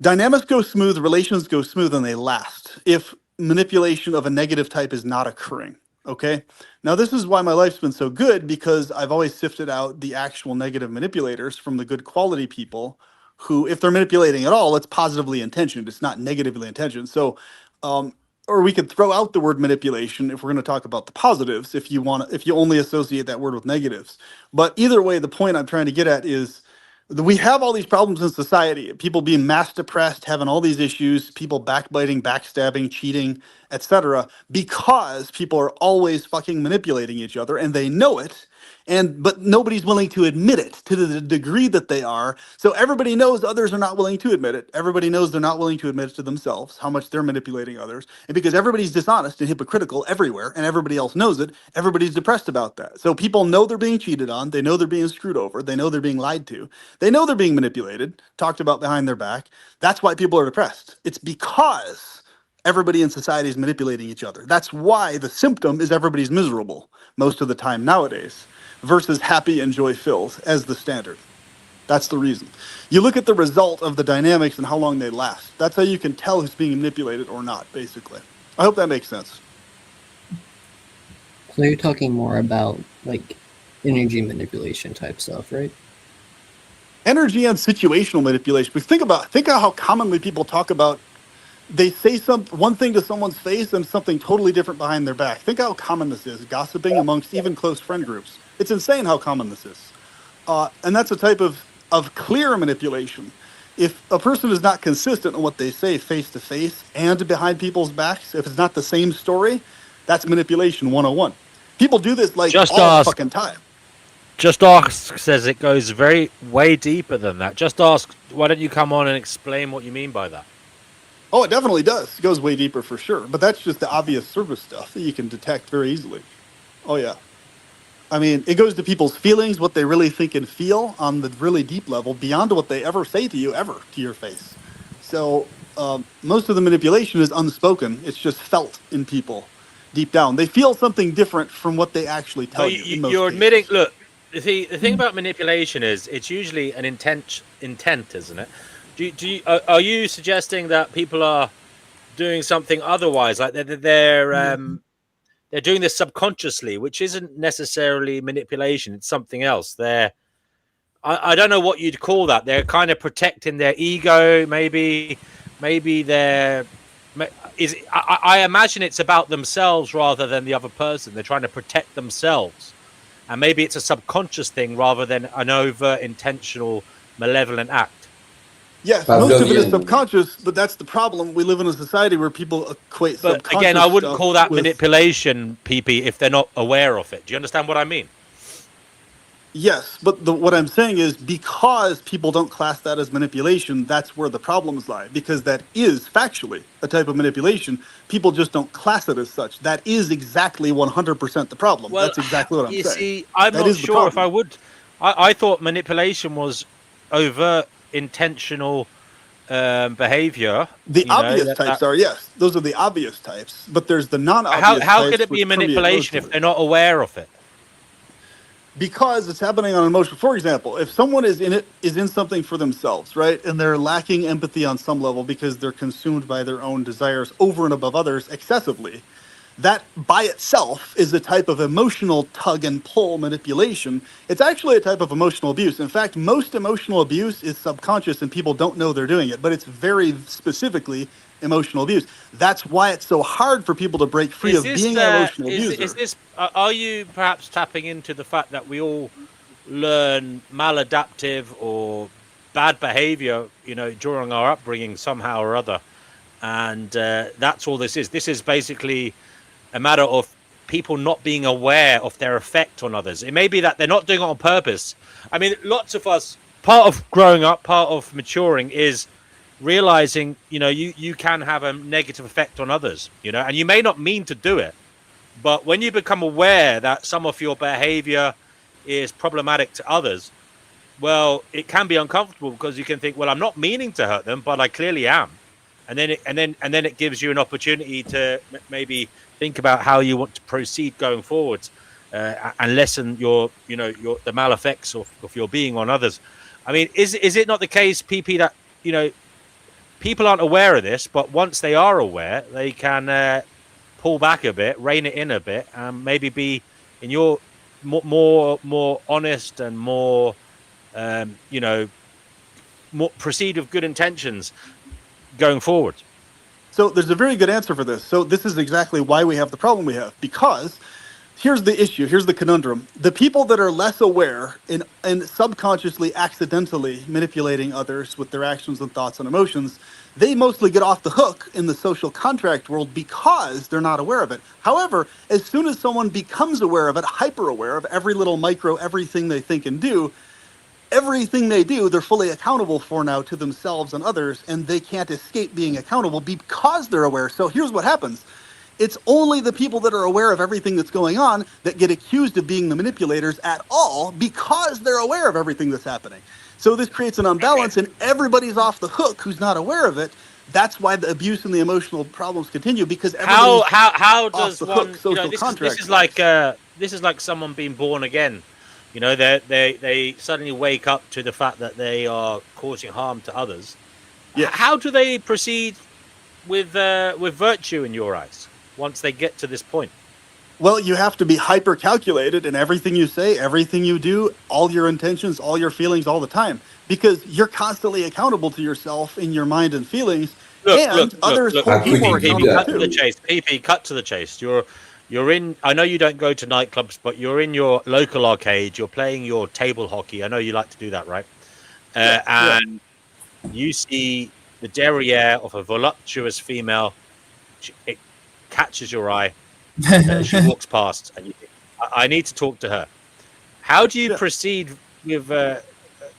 K: dynamics go smooth, relations go smooth, and they last if manipulation of a negative type is not occurring. Okay. Now, this is why my life's been so good, because I've always sifted out the actual negative manipulators from the good quality people who, if they're manipulating at all, it's positively intentioned. It's not negatively intentioned. So, or we could throw out the word manipulation if we're going to talk about the positives, if you only associate that word with negatives. But either way, the point I'm trying to get at is, we have all these problems in society, people being mass depressed, having all these issues, people backbiting, backstabbing, cheating, etc., because people are always fucking manipulating each other, and they know it, but nobody's willing to admit it to the degree that they are. So everybody knows others are not willing to admit it. Everybody knows they're not willing to admit it to themselves, how much they're manipulating others. And because everybody's dishonest and hypocritical everywhere, and everybody else knows it, everybody's depressed about that. So people know they're being cheated on, they know they're being screwed over, they know they're being lied to, they know they're being manipulated, talked about behind their back. That's why people are depressed. It's because everybody in society is manipulating each other. That's why the symptom is everybody's miserable most of the time nowadays, versus happy and joy-filled as the standard. That's the reason. You look at the result of the dynamics and how long they last. That's how you can tell who's being manipulated or not, basically. I hope that makes sense.
L: So you're talking more about like energy manipulation type stuff, right?
K: Energy and situational manipulation. But think of how commonly people talk about
P: they say one thing to someone's face and something totally different behind their back. Think how common this is, gossiping amongst even close friend groups. It's insane how common this is. And that's a type of clear manipulation. If a person is not consistent in what they say face to face and behind people's backs, if it's not the same story, that's manipulation 101. People do this like
E: Just
P: all
E: ask.
P: the fucking time.
E: Just Ask says it goes way deeper than that. Just Ask, why don't you come on and explain what you mean by that?
P: Oh, it definitely does. It goes way deeper for sure. But that's just the obvious surface stuff that you can detect very easily. Oh, yeah. I mean, it goes to people's feelings, what they really think and feel on the really deep level, beyond what they ever say to you, ever to your face. So most of the manipulation is unspoken. It's just felt in people deep down. They feel something different from what they actually tell you.
E: You're admitting, look, the thing about manipulation is it's usually an intent, isn't it? Are you suggesting that people are doing something otherwise, like they're doing this subconsciously, which isn't necessarily manipulation? It's something else. I don't know what you'd call that. They're kind of protecting their ego, maybe they're. I imagine it's about themselves rather than the other person. They're trying to protect themselves, and maybe it's a subconscious thing rather than an overt, intentional, malevolent act.
P: Yes, most of it is subconscious, but that's the problem. We live in a society where people equate
E: But
P: subconscious
E: again, I wouldn't
P: stuff
E: call that
P: with-
E: manipulation, PP, if they're not aware of it. Do you understand what I mean?
P: Yes, but what I'm saying is because people don't class that as manipulation, that's where the problems lie. Because that is factually a type of manipulation. People just don't class it as such. That is exactly 100% the problem.
E: Well,
P: that's exactly what I'm
E: you
P: saying.
E: see, I'm
P: That
E: not
P: is the
E: sure if
P: problem.
E: I would. I thought manipulation was overt, intentional behavior.
P: The obvious types are, yes. Those are the obvious types. But there's the non-obvious
E: How
P: types
E: could it be
P: which permeate
E: manipulation
P: most
E: if they're not aware of it?
P: because it's happening on an emotion. For example, if someone is in something for themselves, right, and they're lacking empathy on some level because they're consumed by their own desires over and above others excessively, that by itself is a type of emotional tug and pull manipulation. It's actually a type of emotional abuse. In fact, most emotional abuse is subconscious and people don't know they're doing it, but it's very specifically emotional abuse. That's why it's so hard for people to break free of being an emotional abuser.
E: Are you perhaps tapping into the fact that we all learn maladaptive or bad behavior, during our upbringing somehow or other, and that's all this is? This is basically a matter of people not being aware of their effect on others. It may be that they're not doing it on purpose. I mean, lots of us, part of growing up, part of maturing is realizing, you can have a negative effect on others, and you may not mean to do it, but when you become aware that some of your behavior is problematic to others, well, it can be uncomfortable because you can think, well, I'm not meaning to hurt them, but I clearly am. And then it gives you an opportunity to maybe think about how you want to proceed going forwards, and lessen the mal effects of your being on others. I mean, is it not the case, PP, that people aren't aware of this, but once they are aware, they can pull back a bit, rein it in a bit, and maybe be in your more honest and more more proceed with good intentions going forward?
P: So there's a very good answer for this. So this is exactly why we have the problem we have. Because here's the issue, here's the conundrum. The people that are less aware and subconsciously, accidentally manipulating others with their actions and thoughts and emotions, they mostly get off the hook in the social contract world because they're not aware of it. However, as soon as someone becomes aware of it, hyper aware of every little micro, everything they think and do, everything they do, they're fully accountable for now to themselves and others, and they can't escape being accountable because they're aware. So here's what happens. It's only the people that are aware of everything that's going on that get accused of being the manipulators at all because they're aware of everything that's happening. So this creates an unbalance, and everybody's off the hook who's not aware of it. That's why the abuse and the emotional problems continue, because everybody's
E: how does
P: off the
E: one?
P: hook, social
E: This is like someone being born again. They suddenly wake up to the fact that they are causing harm to others.
P: Yeah.
E: How do they proceed with virtue in your eyes once they get to this point?
P: Well, you have to be hyper calculated in everything you say, everything you do, all your intentions, all your feelings, all the time, because you're constantly accountable to yourself in your mind and feelings. others
E: look,
P: hold you more
E: PP,
P: accountable
E: cut to the
P: too.
E: chase. PP, cut to the chase. You're in. I know you don't go to nightclubs, but you're in your local arcade. You're playing your table hockey. I know you like to do that, right? And you see the derriere of a voluptuous female. It catches your eye. She walks past, and you think, I need to talk to her. How do you proceed with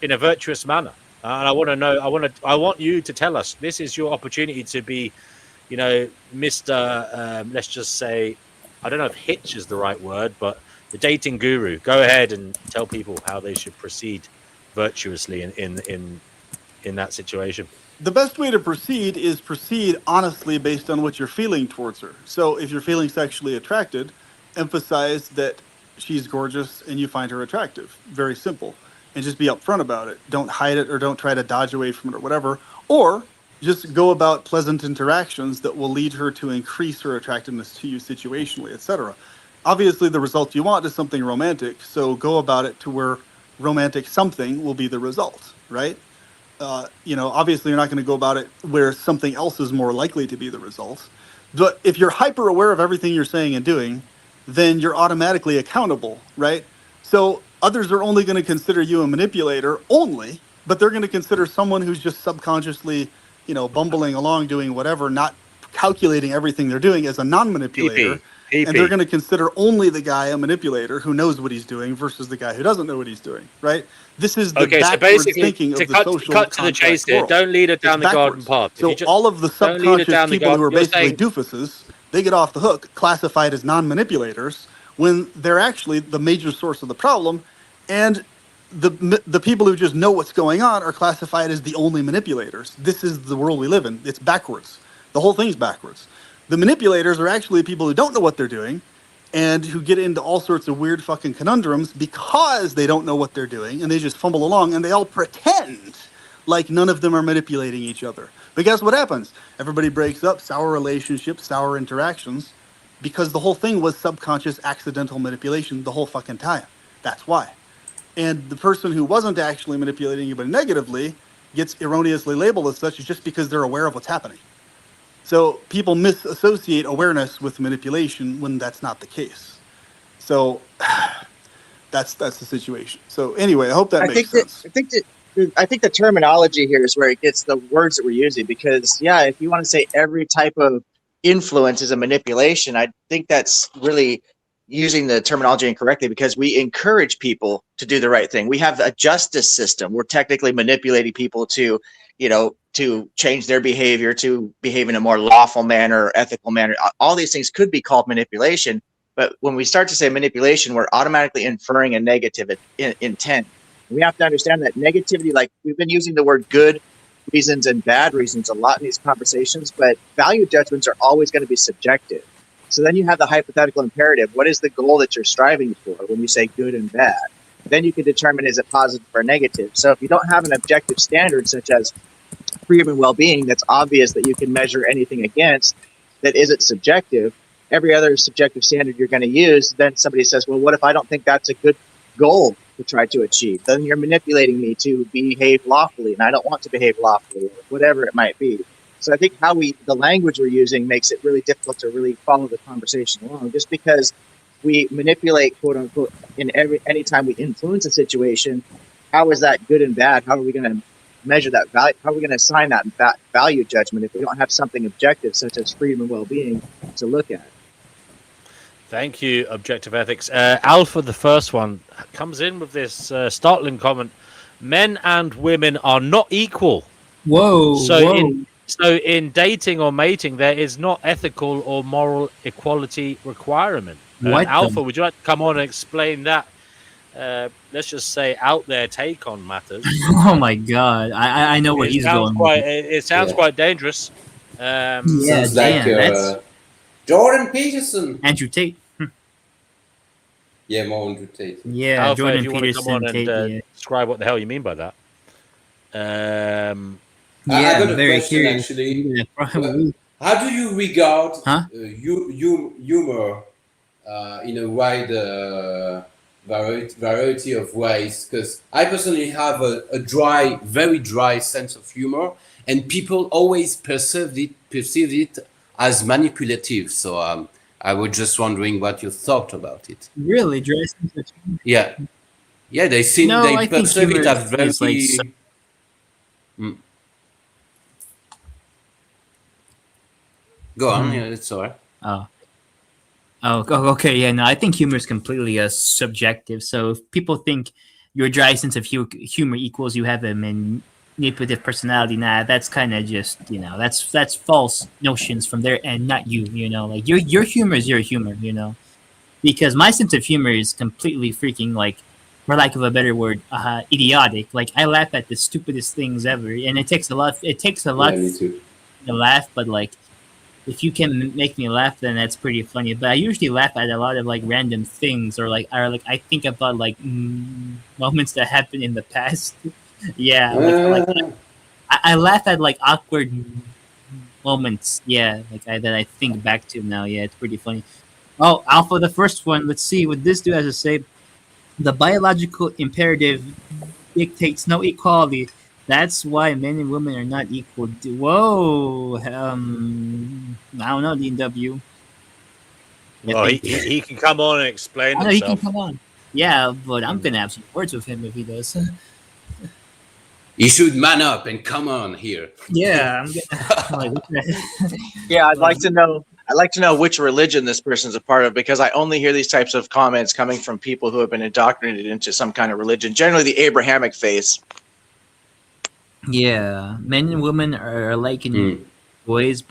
E: in a virtuous manner? And I want to know. I want you to tell us. This is your opportunity to be, Mr. Let's just say, I don't know if hitch is the right word, but the dating guru. Go ahead and tell people how they should proceed virtuously in that situation.
P: The best way to proceed is proceed honestly based on what you're feeling towards her. So if you're feeling sexually attracted, emphasize that she's gorgeous and you find her attractive. Very simple. And just be upfront about it. Don't hide it or don't try to dodge away from it or whatever. Or just go about pleasant interactions that will lead her to increase her attractiveness to you situationally, etc. Obviously, the result you want is something romantic. So go about it to where romantic something will be the result, right? Obviously you're not going to go about it where something else is more likely to be the result. But if you're hyper aware of everything you're saying and doing, then you're automatically accountable, right? So others are only going to consider you a manipulator only, but they're going to consider someone who's just subconsciously, bumbling along doing whatever, not calculating everything they're doing as a non-manipulator. And they're going to consider only the guy a manipulator who knows what he's doing versus the guy who doesn't know what he's doing, right? This is the backwards thinking of the social
E: cut to the chase here.
P: world.
E: Don't lead her down
P: It's
E: the garden
P: backwards.
E: path.
P: So all of the subconscious people who are basically doofuses, they get off the hook, classified as non-manipulators, when they're actually the major source of the problem, and the people who just know what's going on are classified as the only manipulators. This is the world we live in. It's backwards. The whole thing's backwards. The manipulators are actually people who don't know what they're doing and who get into all sorts of weird fucking conundrums because they don't know what they're doing and they just fumble along and they all pretend like none of them are manipulating each other. But guess what happens? Everybody breaks up, sour relationships, sour interactions, because the whole thing was subconscious accidental manipulation the whole fucking time. That's why. And the person who wasn't actually manipulating you but negatively gets erroneously labeled as such just because they're aware of what's happening. So people misassociate awareness with manipulation when that's not the case. So that's the situation. So anyway, I hope that makes sense.
Q: I think the terminology here is where it gets the words that we're using, because if you want to say every type of influence is a manipulation, I think that's really using the terminology incorrectly, because we encourage people to do the right thing. We have a justice system. We're technically manipulating people to change their behavior, to behave in a more lawful manner, ethical manner. All these things could be called manipulation. But when we start to say manipulation, we're automatically inferring a negative intent. We have to understand that negativity, like we've been using the word good reasons and bad reasons a lot in these conversations, but value judgments are always going to be subjective. So then you have the hypothetical imperative. What is the goal that you're striving for when you say good and bad? Then you can determine, is it positive or negative? So if you don't have an objective standard, such as freedom and well-being, that's obvious that you can measure anything against, that isn't subjective, every other subjective standard you're going to use, then somebody says, well, what if I don't think that's a good goal to try to achieve? Then you're manipulating me to behave lawfully, and I don't want to behave lawfully, or whatever it might be. So I think the language we're using makes it really difficult to really follow the conversation along, just because we manipulate, quote unquote, any time we influence a situation. How is that good and bad? How are we going to measure that value? How are we going to assign that value judgment if we don't have something objective such as freedom and well-being to look at?
E: Thank you, Objective Ethics. Alpha, the first one, comes in with this startling comment: men and women are not equal.
H: Whoa.
E: So in dating or mating, there is not ethical or moral equality requirement. Alpha, would you like to come on and explain that? Let's just say out there take on matters.
H: Oh my God, I know where he's going.
E: It sounds quite dangerous.
I: Sounds like Jordan Peterson,
H: Andrew Tate.
I: Yeah, more Andrew Tate.
H: Yeah,
E: Alpha,
H: Jordan
E: if you
H: Peterson.
E: Want to come on and describe what the hell you mean by that.
I: I got a question actually. How do you regard humor in a variety of ways, because I personally have a dry, very dry sense of humor, and people always perceive it as manipulative. So I was just wondering what you thought about it.
H: Really, dressing such.
I: Yeah, they
H: I think
I: perceive
H: humor
I: it as very.
H: is like.
I: Mm. Go on,
H: Hmm.
I: yeah, it's all right.
H: Okay. Yeah, no, I think humor is completely subjective. So if people think your dry sense of humor equals you have a manipulative personality, nah, that's kind of just that's false notions from their end, not you. Like your humor is your humor. Because my sense of humor is completely freaking like, for lack of a better word, idiotic. Like I laugh at the stupidest things ever, and it takes a lot. It takes a lot
I: Yeah, me too.
H: to laugh, but like if you can make me laugh, then that's pretty funny. But I usually laugh at a lot of like random things, or like I think about like moments that happened in the past. Yeah, I laugh at like awkward moments. Yeah, that I think back to now. Yeah, it's pretty funny. Oh, Alpha, the first one. Let's see what this dude has to say. The biological imperative dictates no equality. That's why men and women are not equal. Whoa. I don't know, DW.
E: Well, he can come on and explain
H: I know he can
E: himself.
H: come on. Yeah, but I'm gonna have some words with him if he does.
I: You should man up and come on here.
H: Yeah, I'm gonna.
Q: Yeah, I'd like to know. I'd like to know which religion this person's a part of, because I only hear these types of comments coming from people who have been indoctrinated into some kind of religion, generally the Abrahamic faith.
H: Yeah, men and women are alike in ways.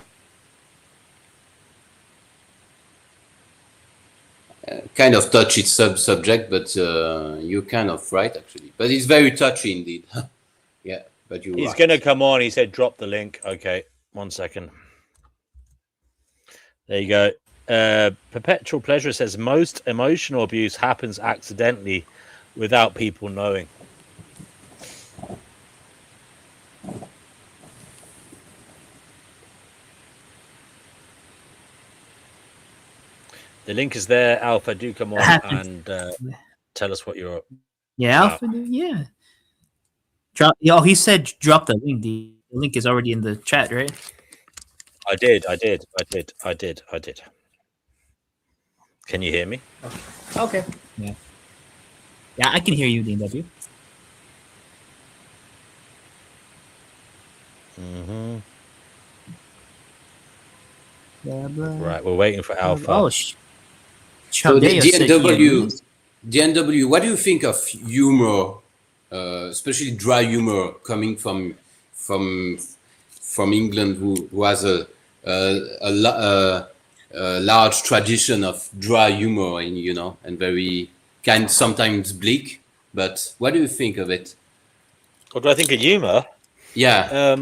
I: Kind of touchy subject, but you're kind of right actually. But it's very touchy indeed. Yeah, but you're
E: He's
I: right.
E: going to come on. He said, drop the link. Okay, 1 second. There you go. Perpetual Pleasure says most emotional abuse happens accidentally without people knowing. The link is there. Alpha, do come on and tell us what you're.
H: Yeah, Alpha, yeah. Drop. Oh, he said drop the link. The link is already in the chat, right?
E: I did. Can you hear me?
H: Okay. Yeah. Yeah, I can hear you, DW.
E: Mm-hmm.
H: Blah, blah.
E: Right, we're waiting for Alpha.
H: Oh,
I: so DNW, what do you think of humor, especially dry humor, coming from England, who has a large tradition of dry humor, and very kind, sometimes bleak. But what do you think of it?
E: What do I think of humor?
I: Yeah.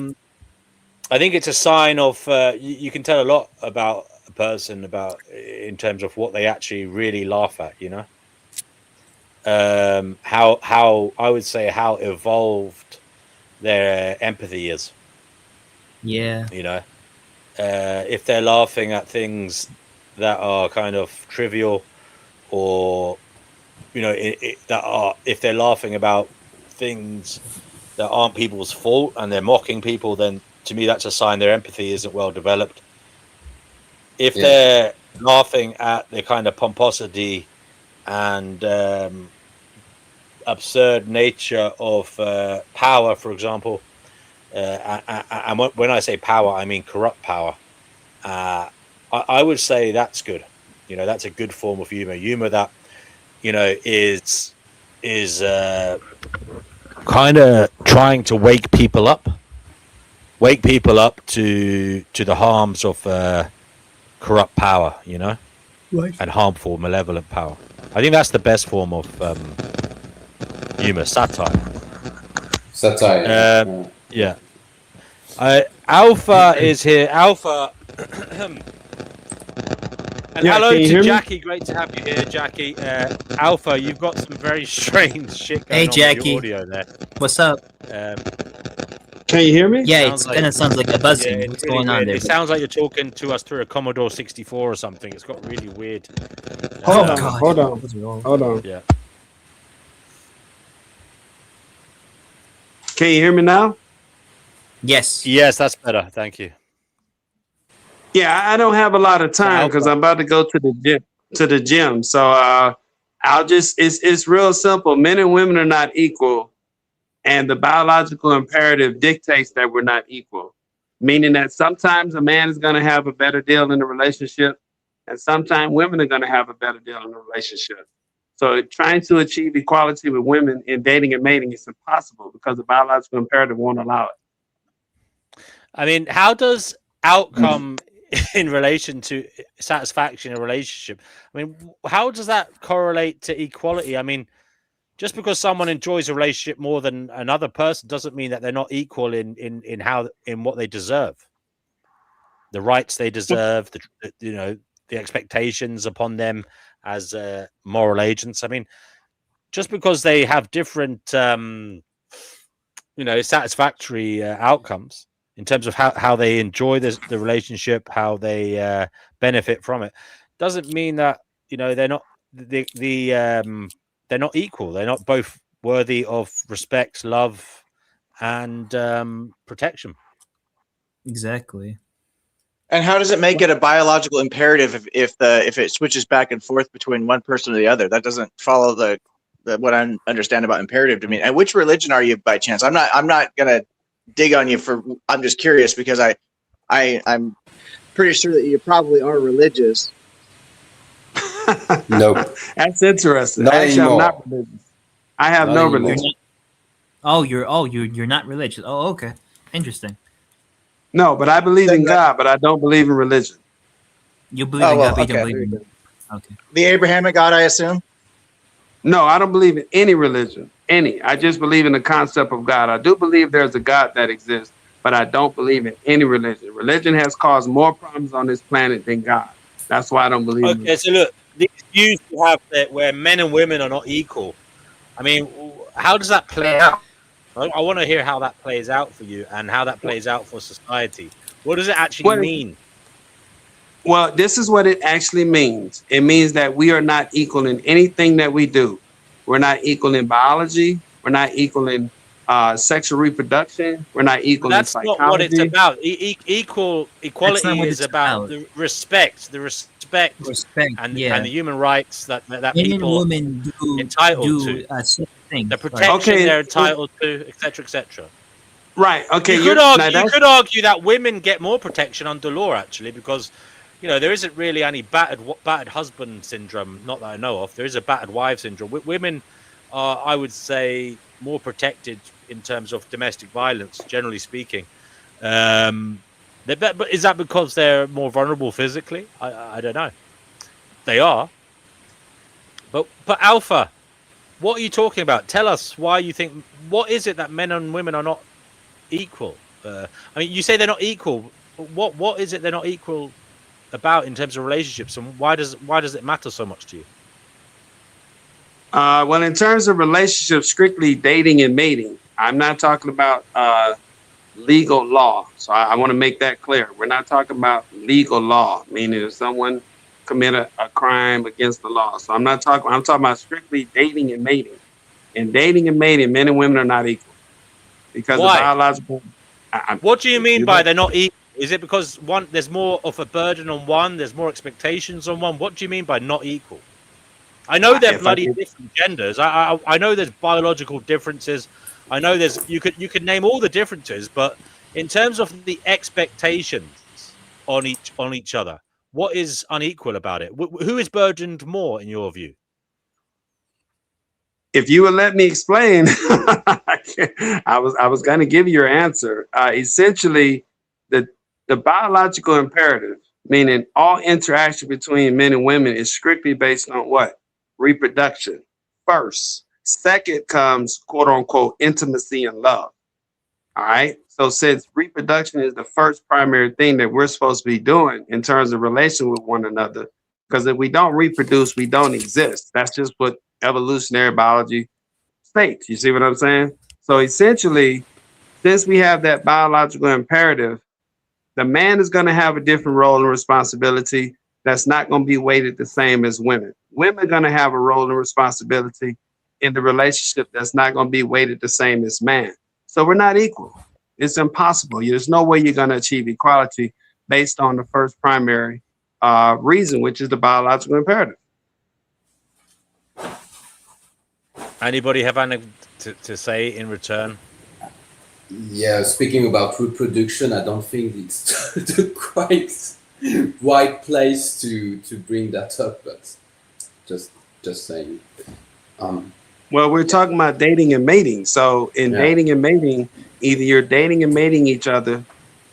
E: I think it's a sign of you can tell a lot about a person in terms of what they actually really laugh at. How I would say how evolved their empathy is.
H: Yeah.
E: If they're laughing at things that are kind of trivial, or if they're laughing about things that aren't people's fault and they're mocking people, then to me that's a sign their empathy isn't well developed. If they're laughing at the kind of pomposity and absurd nature of power, for example, and when I say power, I mean corrupt power. I would say that's good. That's a good form of humor that is kind of trying to wake people up to the harms of corrupt power,
H: Right.
E: and harmful, malevolent power. I think that's the best form of humor, satire. Yeah. Alpha is here. Alpha. And hello to Jackie. Great to have you here, Jackie. Alpha, you've got some very strange shit going on with your audio there.
H: What's up?
R: Can you hear me?
H: Yeah, it kind of sounds like a buzzing.
E: Yeah,
H: What's
E: really
H: going on
E: weird.
H: there?
E: It sounds like you're talking to us through a Commodore 64 or something. It's got really weird.
R: Hold on.
H: What's wrong?
R: Hold on.
E: Yeah.
R: Can you hear me now?
H: Yes.
E: Yes, that's better. Thank you.
R: Yeah, I don't have a lot of time because I'm about to go to the gym. So I'll just it's real simple. Men and women are not equal, and the biological imperative dictates that we're not equal. Meaning that sometimes a man is going to have a better deal in a relationship, and sometimes women are going to have a better deal in a relationship. So trying to achieve equality with women in dating and mating is impossible because the biological imperative won't allow it.
E: I mean, how does outcome in relation to satisfaction in a relationship? I mean, how does that correlate to equality? I mean, just because someone enjoys a relationship more than another person doesn't mean that they're not equal in what they deserve, the rights they deserve, the expectations upon them as moral agents. I mean, just because they have different satisfactory outcomes in terms of how they enjoy the relationship, how they benefit from it, doesn't mean that they're not they're not equal. They're not both worthy of respect, love, and protection.
H: Exactly.
Q: And how does it make it a biological imperative if it switches back and forth between one person or the other? That doesn't follow the what I understand about imperative to mean. And which religion are you by chance? I'm not gonna dig on you for. I'm just curious because I'm pretty sure that you probably are religious.
I: Nope.
R: That's interesting.
I: Not
R: Actually,
I: anymore.
R: I'm not religious. I have
I: Not
R: no
I: anymore.
R: religion.
H: You're not religious. Oh, okay. Interesting.
R: No, but I believe in God, but I don't believe in religion.
H: You believe in God, but you don't believe in. Okay.
Q: The Abrahamic God, I assume.
R: No, I don't believe in any religion. I just believe in the concept of God. I do believe there's a God that exists, but I don't believe in any religion. Religion has caused more problems on this planet than God. That's why I don't believe in
E: Okay, so look, these views you have that where men and women are not equal. I mean, how does that play out? I want to hear how that plays out for you and how that plays out for society. What does it actually mean?
R: Well, this is what it actually means. It means that we are not equal in anything that we do. We're not equal in biology. We're not equal in sexual reproduction. We're not equal in
E: That's
R: psychology.
E: not what it's about. Equality is about the respect, and the human rights that people
H: and women
E: entitled to.
H: Things,
E: the protection they're entitled to, etc., etc.
R: Right. Okay.
E: You could argue that women get more protection under law, actually, because there isn't really any battered husband syndrome. Not that I know of. There is a battered wife syndrome. Women are, I would say, more protected in terms of domestic violence, generally speaking. But is that because they're more vulnerable physically? I don't know. They are. But Alpha, what are you talking about? Tell us why you think. What is it that men and women are not equal? I mean, you say they're not equal. What is it they're not equal about in terms of relationships, and why does it matter so much to you?
R: Well, in terms of relationships, strictly dating and mating, I'm not talking about legal law. So I want to make that clear. We're not talking about legal law, meaning if someone commit a crime against the law. So I'm talking about strictly dating and mating. In dating and mating, men and women are not equal because of biological.
E: What do you mean by they're not equal? Is it because there's more of a burden on one, there's more expectations on one? What do you mean by not equal? I know they're bloody different genders. I know there's biological differences. I know you could name all the differences, but in terms of the expectations on each other, what is unequal about it? Who is burdened more in your view?
R: If you would let me explain, I was going to give you your answer. Essentially, the biological imperative, meaning all interaction between men and women, is strictly based on what? Reproduction first. Second comes, quote unquote, intimacy and love. All right. So since reproduction is the first primary thing that we're supposed to be doing in terms of relation with one another, because if we don't reproduce, we don't exist. That's just what evolutionary biology states. You see what I'm saying? So essentially, since we have that biological imperative, the man is going to have a different role and responsibility that's not going to be weighted the same as women. Women are going to have a role and responsibility in the relationship that's not going to be weighted the same as man. So we're not equal. It's impossible. There's no way you're going to achieve equality based on the first primary reason, which is the biological imperative.
E: Anybody have anything to say in return?
I: Yeah, speaking about reproduction, I don't think it's the quite right place to bring that up, but just saying.
R: Well, we're talking about dating and mating. So in
I: Yeah.
R: dating and mating, either you're dating and mating each other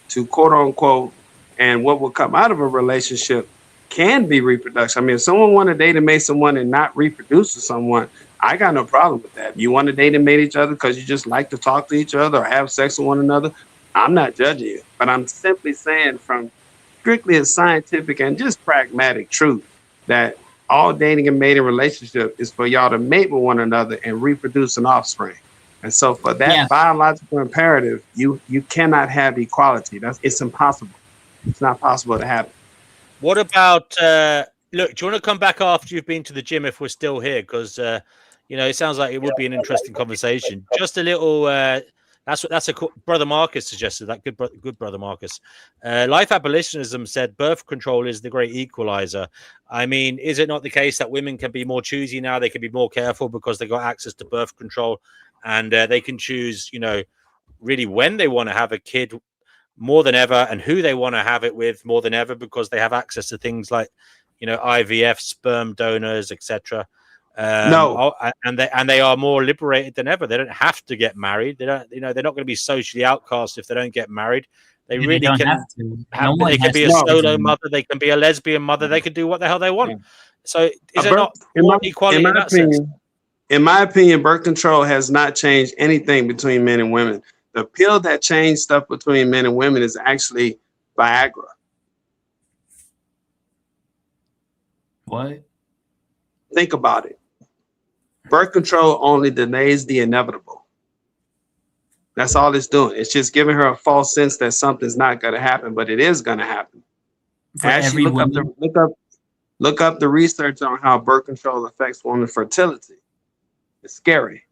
R: to quote unquote, and what will come out of a relationship can be reproduction. I mean, if someone want to date and mate someone and not reproduce with someone, I got no problem with that. You want to date and mate each other because you just like to talk to each other or have sex with one another, I'm not judging you. But I'm simply saying from strictly a scientific and just pragmatic truth that all dating and mating relationship is for y'all to mate with one another and reproduce an offspring. And so for that biological imperative, you cannot have equality. It's impossible. It's not possible to have it.
E: What about look, do you want to come back after you've been to the gym if we're still here? Because it sounds like it would be an interesting conversation. Just a little that's a brother Marcus suggested that. Good brother Marcus. Life abolitionism said birth control is the great equalizer. I mean, is it not the case that women can be more choosy now? They can be more careful because they got access to birth control, and they can choose, really when they want to have a kid more than ever, and who they want to have it with more than ever, because they have access to things like, IVF, sperm donors, etc.
R: No,
E: and they are more liberated than ever. They don't have to get married. They don't, they're not going to be socially outcast if they don't get married. They really
H: don't
E: can
H: have to.
E: they can be a solo mother. They can be a lesbian mother. They can do what the hell they want. So is there not more equality in that sense?
R: In my opinion, birth control has not changed anything between men and women. The pill that changed stuff between men and women is actually Viagra.
H: What?
R: Think about it. Birth control only delays the inevitable. That's all it's doing. It's just giving her a false sense that something's not going to happen, but it is going to happen. Actually, look up the research on how birth control affects women's fertility. It's scary.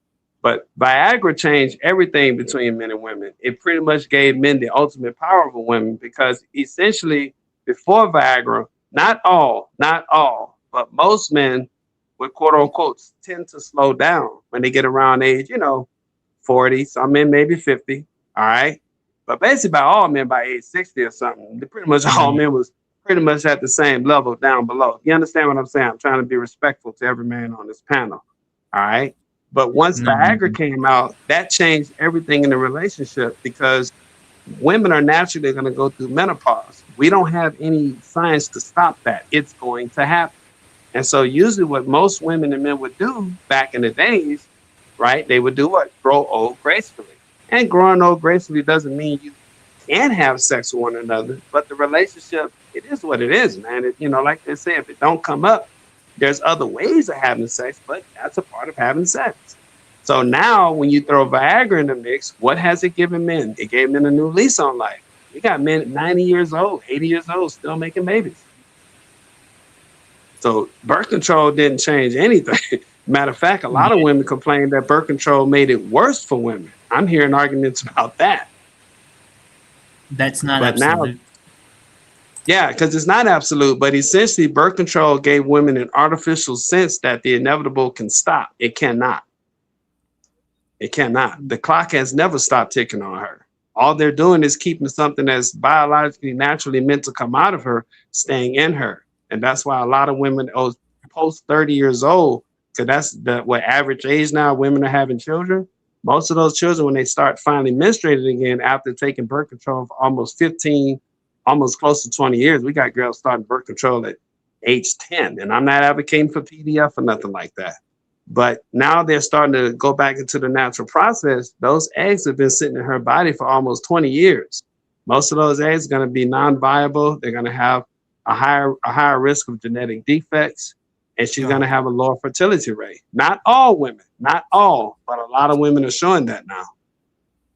R: But Viagra changed everything between men and women. It pretty much gave men the ultimate power over women, because essentially before Viagra, not all, but most men would quote unquote tend to slow down when they get around age, 40, some men maybe 50. All right. But basically by all men by age 60 or something, pretty much all men was pretty much at the same level down below. You understand what I'm saying? I'm trying to be respectful to every man on this panel. All right. But once Viagra came out, that changed everything in the relationship, because women are naturally going to go through menopause. We don't have any science to stop that. It's going to happen. And so usually what most women and men would do back in the days, right, they would do what? Grow old gracefully. And growing old gracefully doesn't mean you can have sex with one another, but the relationship, it is what it is, man. Like they say, if it don't come up, there's other ways of having sex, but that's a part of having sex. So now when you throw Viagra in the mix, what has it given men? It gave men a new lease on life. You got men at 90 years old, 80 years old, still making babies. So birth control didn't change anything. Matter of fact, a lot of women complain that birth control made it worse for women. I'm hearing arguments about that.
H: That's not absolute.
R: Now, yeah, because it's not absolute, but essentially birth control gave women an artificial sense that the inevitable can stop. It cannot. It cannot. The clock has never stopped ticking on her. All they're doing is keeping something that's biologically, naturally meant to come out of her, staying in her. And that's why a lot of women post 30 years old, because that's what average age now women are having children. Most of those children, when they start finally menstruating again after taking birth control for almost 15, almost close to 20 years, we got girls starting birth control at age 10. And I'm not advocating for PDF or nothing like that. But now they're starting to go back into the natural process. Those eggs have been sitting in her body for almost 20 years. Most of those eggs are going to be non-viable. They're going to have a higher risk of genetic defects, and she's going to have a lower fertility rate. Not all women, not all, but a lot of women are showing that now.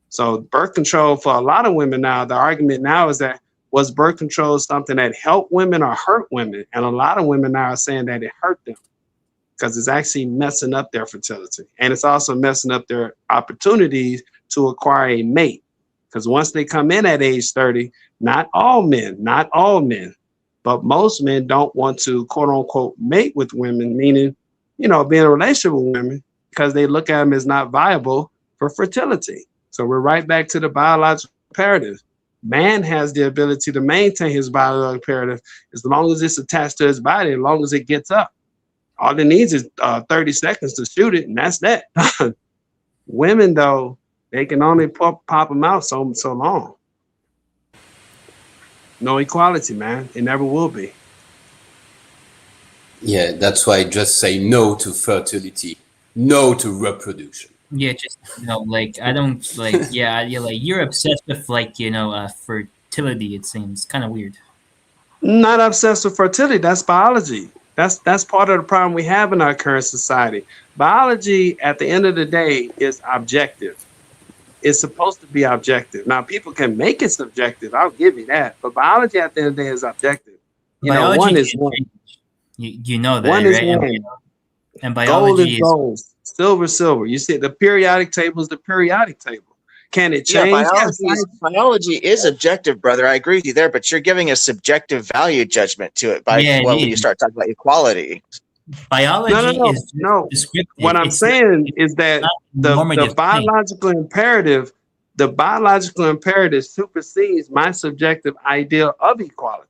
R: So birth control for a lot of women now, the argument now is that, was birth control something that helped women or hurt women? And a lot of women now are saying that it hurt them, because it's actually messing up their fertility. And it's also messing up their opportunities to acquire a mate. Because once they come in at age 30, not all men, but most men don't want to quote unquote mate with women, meaning, be in a relationship with women, because they look at them as not viable for fertility. So we're right back to the biological imperative. Man has the ability to maintain his biological imperative as long as it's attached to his body, as long as it gets up. All it needs is 30 seconds to shoot it, and that's that. Women, though, they can only pop them out so long. No equality, man. It never will be.
I: Yeah, that's why I just say no to fertility, no to reproduction.
H: Yeah, just like I don't like. Yeah, you're obsessed with fertility. It seems kind of weird.
R: Not obsessed with fertility. That's biology. That's part of the problem we have in our current society. Biology, at the end of the day, is objective. It's supposed to be objective. Now, people can make it subjective. I'll give you that. But biology, at the end of the day, is objective.
H: Biology
R: one is
H: can
R: one.
H: change. You know that,
R: One
H: right?
R: is one.
H: And
R: Gold
H: biology
R: is gold. Silver, silver. You see, the periodic table is the periodic table. Can it
Q: Yeah,
R: change?
Q: biology is objective, brother. I agree with you there, but you're giving a subjective value judgment to it when you start talking about equality.
H: Biology is
R: no.
H: descriptive.
R: What I'm saying is that the biological imperative supersedes my subjective idea of equality.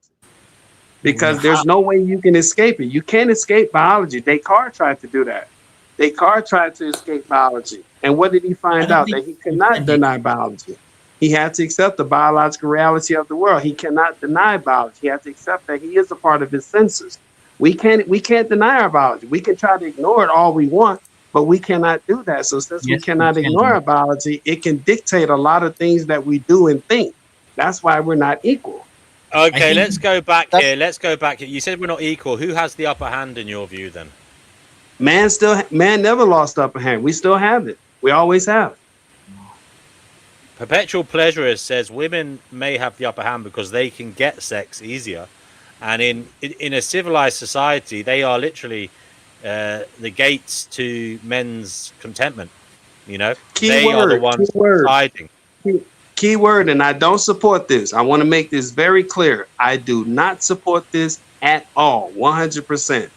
R: Because there's no way you can escape it. You can't escape biology. Descartes tried to do that. Descartes tried to escape biology. And what did he find out? That he could not deny biology. He had to accept the biological reality of the world. He cannot deny biology. He had to accept that he is a part of his senses. We can't deny our biology. We can try to ignore it all we want, but we cannot do that. So since we cannot ignore our biology, it can dictate a lot of things that we do and think. That's why we're not equal.
E: Okay, let's go back here. You said we're not equal. Who has the upper hand in your view then?
R: Man never lost upper hand. We still have it. We always have.
E: Perpetual Pleasurist says women may have the upper hand because they can get sex easier. And in a civilized society, they are literally the gates to men's contentment. They are the ones deciding.
R: Key word, and I don't support this. I want to make this very clear. I do not support this at all, 100%.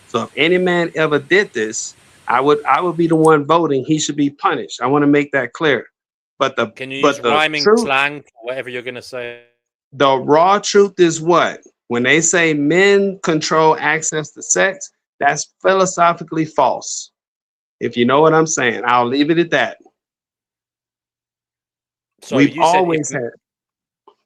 R: So if any man ever did this, I would be the one voting. He should be punished. I want to make that clear. But
E: can you use rhyming slang for whatever you're going to say?
R: The raw truth is what? When they say men control access to sex, that's philosophically false. If you know what I'm saying, I'll leave it at that.
E: So
R: we've always had.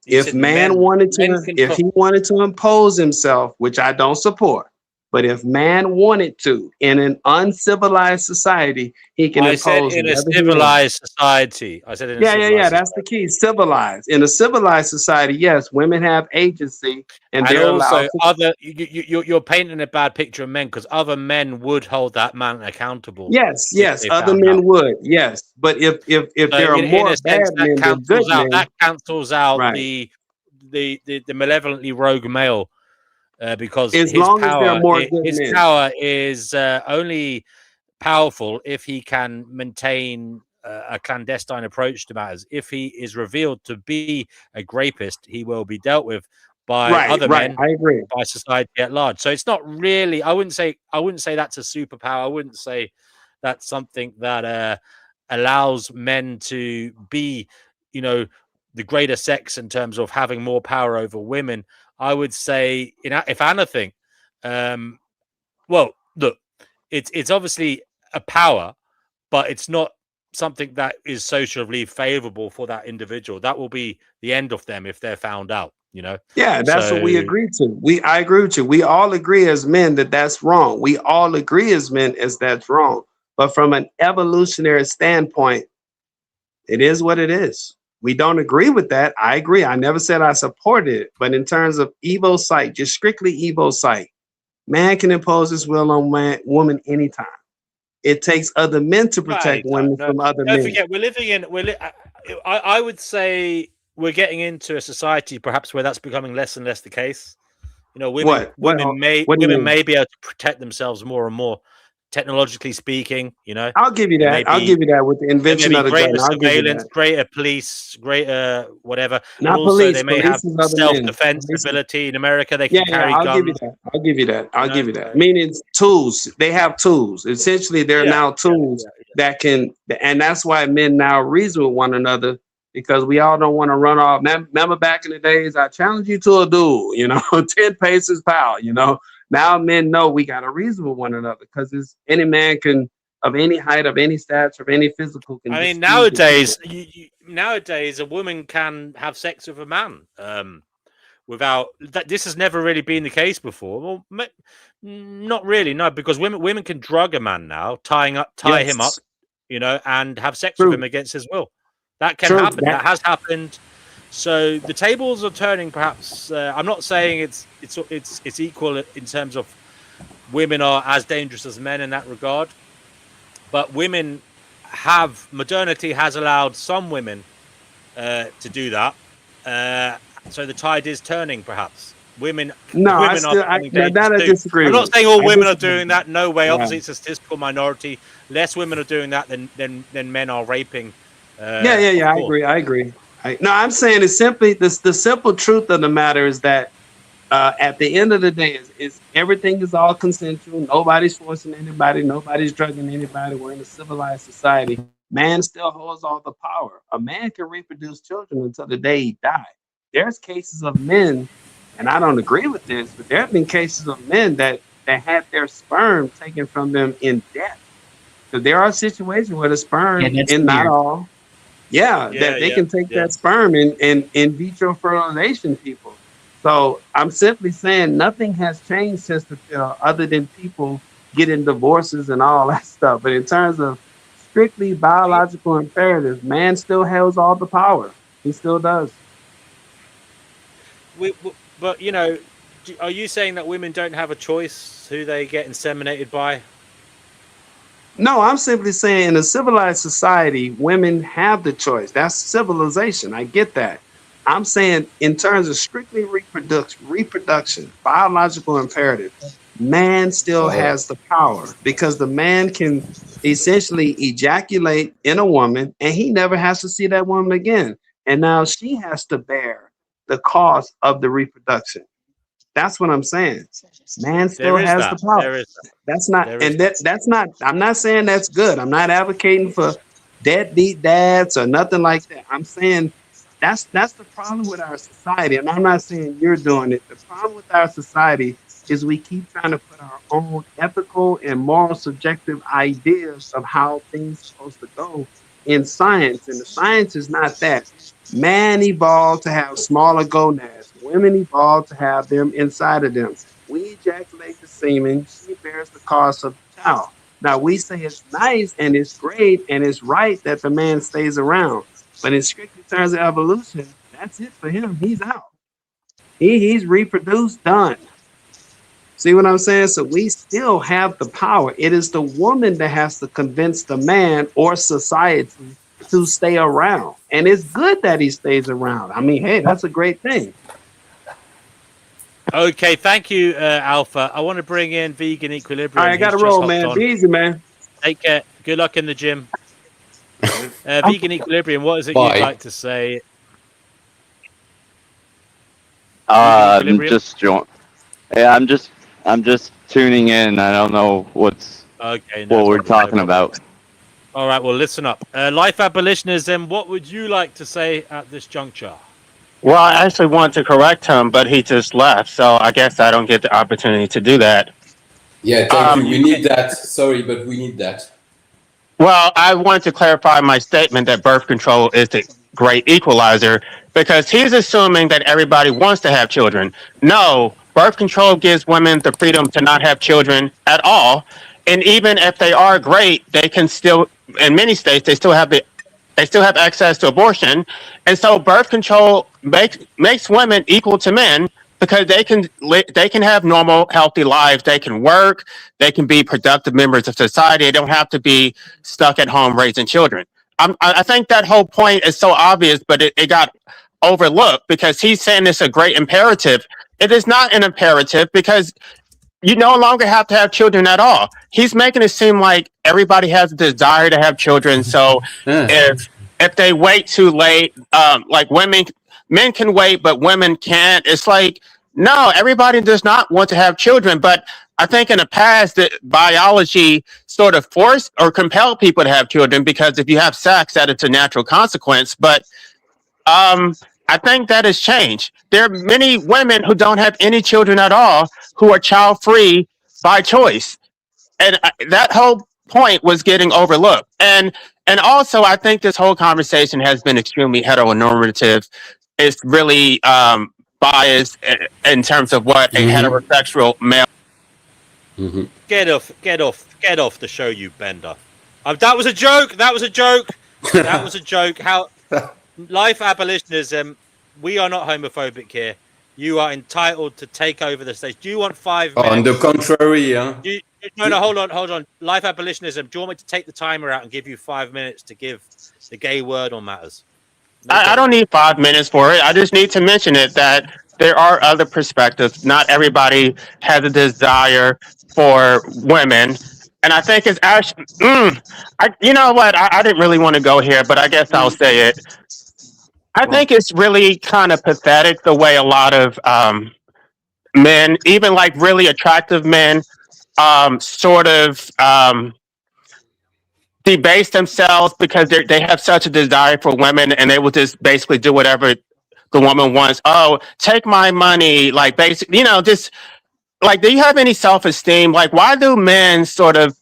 R: If man wanted to, if he wanted to impose himself, which I don't support, but if man wanted to, in an uncivilized society, he can impose.
E: I said in a civilized society. I said in a civilized
R: society. That's the key. Civilized. In a civilized society, yes, women have agency, and they're
E: also
R: allowed to.
E: You're painting a bad picture of men because other men would hold that man accountable.
R: Yes, other men would. Yes, but if there are more bad men than good men,
E: that cancels out the malevolently rogue male. Because his power is only powerful if he can maintain a clandestine approach to matters. If he is revealed to be a rapist, he will be dealt with by other men,
R: I agree,
E: by society at large. So it's not really. I wouldn't say that's a superpower. I wouldn't say that's something that allows men to be, the greater sex in terms of having more power over women. I would say, if anything, well, look, it's obviously a power, but it's not something that is socially favorable for that individual. That will be the end of them if they're found out.
R: Yeah, that's what we agree to. I agree with you. We all agree as men that that's wrong. We all agree as men as that's wrong. But from an evolutionary standpoint, it is what it is. We don't agree with that. I agree. I never said I supported it. But in terms of Evo sight, just strictly Evo sight, man can impose his will on woman anytime. It takes other men to protect women from other men.
E: Don't forget, we're living in. I would say we're getting into a society perhaps where that's becoming less and less the case. Women may be able to protect themselves more and more. technologically speaking, you know.
R: I'll give you
E: There
R: that.
E: may
R: I'll
E: be
R: give you that with the
E: there may
R: invention
E: be
R: of the gun.
E: greater
R: I'll give you
E: surveillance,
R: that.
E: greater police, greater whatever, and
R: Not
E: also
R: police.
E: they may have
R: Police is other men.
E: self-defense
R: Police is,
E: ability. In America, they
R: yeah,
E: can
R: yeah.
E: carry
R: I'll give you
E: guns,
R: that. I'll give you that.
E: you
R: I'll
E: know.
R: give you that.
E: So,
R: Meaning tools. They have tools. Essentially, they're
E: yeah,
R: now
E: yeah,
R: tools
E: yeah,
R: that can, and that's why men now reason with one another because we all don't want to run off. Remember back in the days, I challenge you to a duel. 10 paces, pal. Now men know we got to reason with one another because any man can of any height, of any stature, of any physical can
E: I mean,
R: dispute the
E: nowadays,
R: ego.
E: nowadays, a woman can have sex with a man without that. This has never really been the case before. Well, not really, no, because women can drug a man now, tie him up,
R: Yes,
E: and have sex with him
R: true,
E: against his will. That can
R: true.
E: happen. That has happened. So the tables are turning. Perhaps I'm not saying it's equal in terms of women are as dangerous as men in that regard, but modernity has allowed some women to do that. So the tide is turning. Perhaps women
R: No,
E: women are becoming
R: now
E: dangerous
R: that I
E: too.
R: disagree
E: I'm not
R: with.
E: saying all
R: I
E: women are
R: disagree.
E: doing that. No way.
R: Yeah.
E: Obviously, it's a statistical minority. Less women are doing that than men are raping.
R: Yeah, yeah,
E: Of
R: yeah. I
E: course.
R: agree. I agree. No, I'm saying it's simply this. The simple truth of the matter is that at the end of the day, is everything is all consensual. Nobody's forcing anybody. Nobody's drugging anybody. We're in a civilized society. Man still holds all the power. A man can reproduce children until the day he dies. There's cases of men, and I don't agree with this, but there have been cases of men that had their sperm taken from them in death. So there are situations where the
H: Yeah,
R: sperm,
H: that's
R: and not
H: weird.
R: all, yeah,
E: Yeah,
R: that they
E: yeah,
R: can take
E: yeah.
R: that sperm and in vitro fertilization people. So I'm simply saying nothing has changed since the other than people getting divorces and all that stuff. But in terms of strictly biological imperatives, man still holds all the power. He still does.
E: But are you saying that women don't have a choice who they get inseminated by?
R: No, I'm simply saying in a civilized society, women have the choice. That's civilization. I get that. I'm saying in terms of strictly reproduction, biological imperative, man still has the power because the man can essentially ejaculate in a woman and he never has to see that woman again. And now she has to bear the cost of the reproduction. That's what I'm saying. Man still
E: There is
R: has the
E: that.
R: power.
E: There is that.
R: That's not,
E: There is
R: and
E: that.
R: that's not, I'm not saying that's good. I'm not advocating for deadbeat dads or nothing like that. I'm saying that's the problem with our society. And I'm not saying you're doing it. The problem with our society is we keep trying to put our own ethical and moral subjective ideas of how things are supposed to go in science. And the science is not that. Man evolved to have smaller gonads. Women evolved to have them inside of them. We ejaculate the semen. She bears the cost of the child. Now we say it's nice and it's great and it's right that the man stays around, but in strictly terms of evolution, that's it for him. He's out. He's reproduced, done. See what I'm saying? So we still have the power. It is the woman that has to convince the man or society to stay around. And it's good that he stays around. I mean, hey, that's a great thing.
E: Okay, thank you, Alpha. I want to bring in Vegan
R: All
E: Equilibrium.
R: right, I got
E: He's
R: to
E: just
R: roll,
E: hopped
R: man.
E: on.
R: Be easy, man.
E: Take care. Good luck in the gym. Vegan Equilibrium, what is it you'd
S: Bye.
E: like to say?
S: I'm
E: Equilibrium?
S: just yeah, I'm just tuning in. I don't know what we're talking about.
E: All right, well, listen up. Life abolitionism, what would you like to say at this juncture?
T: Well, I actually wanted to correct him, but he just left, so I guess I don't get the opportunity to do that.
U: Yeah, thank you. We need that. Sorry, but we need that.
T: Well, I wanted to clarify my statement that birth control is the great equalizer because he's assuming that everybody wants to have children. No, birth control gives women the freedom to not have children at all. And even if they are great, they can still, in many states, they still have access to abortion. And so birth control makes women equal to men because they can have normal, healthy lives. They can work. They can be productive members of society. They don't have to be stuck at home raising children. I think that whole point is so obvious, but it got overlooked because he's saying it's a great imperative. It is not an imperative because you no longer have to have children at all. He's making it seem like everybody has a desire to have children. So if they wait too late, like men can wait, but women can't. It's like, no, everybody does not want to have children. But I think in the past that biology sort of forced or compelled people to have children because if you have sex, that it's a natural consequence. But I think that has changed. There are many women who don't have any children at all who are child free by choice, and that whole point was getting overlooked. And also, I think this whole conversation has been extremely heteronormative. It's really biased in terms of what a heterosexual male.
E: Get off the show, you bender. That was a joke. That was a joke. That was a joke. How life abolitionism? We are not homophobic here. You are entitled to take over the stage. Do you want 5 minutes?
U: On the contrary,
E: No, hold on. Life abolitionism. Do you want me to take the timer out and give you 5 minutes to give the gay word on matters?
T: I don't need 5 minutes for it. I just need to mention it that there are other perspectives. Not everybody has a desire for women. And I think it's actually, you know what? I didn't really want to go here, but I guess I'll say it. I think it's really kind of pathetic the way a lot of men, even like really attractive men, sort of debase themselves because they have such a desire for women and they will just basically do whatever the woman wants. Oh, take my money, like basically, you know, just like, do you have any self-esteem? Like, why do men sort of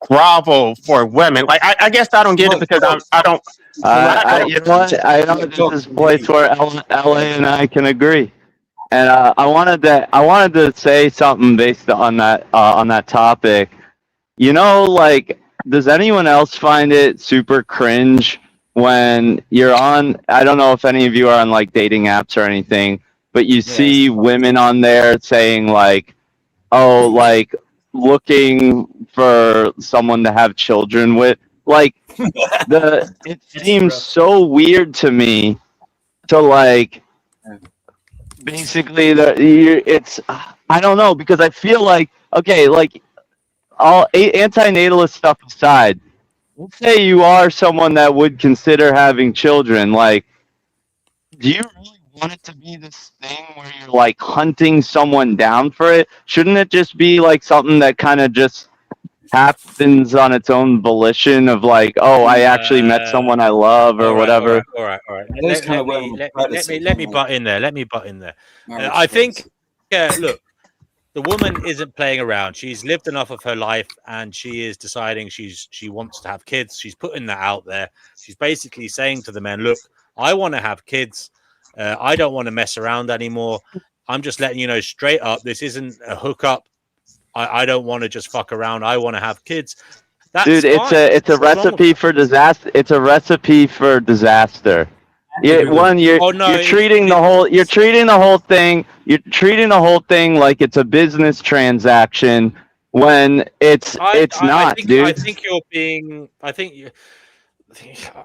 T: grovel for women? Like, I guess I don't get it because I don't.
S: You know what? I know this is a place where LA and I can agree, and I wanted to say something based on that topic. You know, like, does anyone else find it super cringe when you're on? I don't know if any of you are on like dating apps or anything, but you see women on there saying like, "Oh, like looking for someone to have children with." Like, it seems so weird to me to like basically it's I don't know, because I feel like, okay, like all antinatalist stuff aside, let's say you are someone that would consider having children, like, do you really want it to be this thing where you're like hunting someone down for it? Shouldn't it just be like something that kind of just happens on its own volition of like, oh, I actually met someone I love or whatever?
E: All right. Let me butt in there. I think, look, the woman isn't playing around. She's lived enough of her life, and she is deciding she wants to have kids. She's putting that out there. She's basically saying to the men, look, I want to have kids. I don't want to mess around anymore. I'm just letting you know straight up, this isn't a hookup. I don't want to just fuck around. I want to have kids.
S: Dude, it's a recipe for disaster. It's a recipe for disaster. You're treating the whole thing like it's a business transaction when it's not, dude.
E: I think you're being.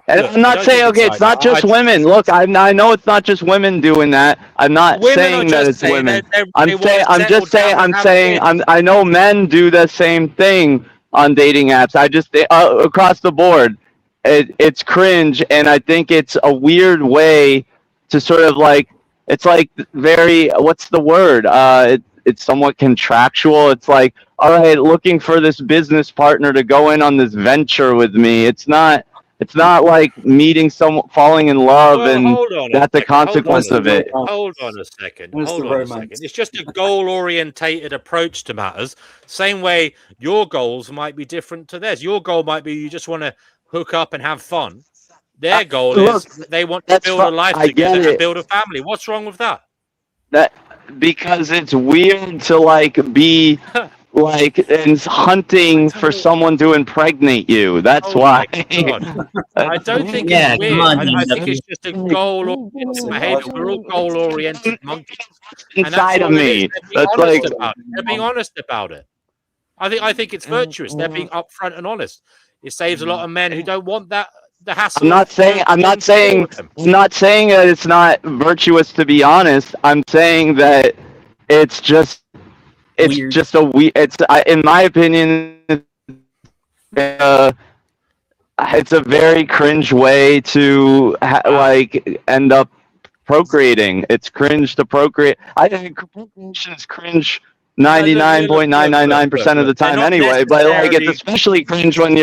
S: And I'm not saying, okay, it's not just women. Look, I know it's not just women doing that. I'm not saying that it's women. I know men do the same thing on dating apps. I just across the board, it's cringe, and I think it's a weird way to sort of like, it's like very, what's the word? It's somewhat contractual. It's like, all right, looking for this business partner to go in on this venture with me. It's not like meeting someone, falling in love, and that's the consequence of it.
E: Hold on a second. It's just a goal-orientated approach to matters. Same way your goals might be different to theirs. Your goal might be you just want to hook up and have fun. Their goal is they want to build a life together and build a family. What's wrong with that?
S: Because it's weird to like be like and hunting for someone to impregnate you. That's why.
E: I don't think it's weird. I think it's just a goal-oriented behavior. We're all goal-oriented monkeys.
S: Inside of me. That's like
E: they're being honest about it. I think it's virtuous. They're being upfront and honest. It saves a lot of men who don't want that. The hassle.
S: I'm not saying that it's not virtuous to be honest. I'm saying that it's just it's
H: Weird.
S: just in my opinion, uh, it's a very cringe way to like end up procreating. It's cringe to procreate. I think procreation is cringe
E: No, look, look, look, look, look,
S: 99.999% of the
E: look. They're
S: time
E: not
S: anyway. But like, it's
E: necessarily.
S: especially cringe when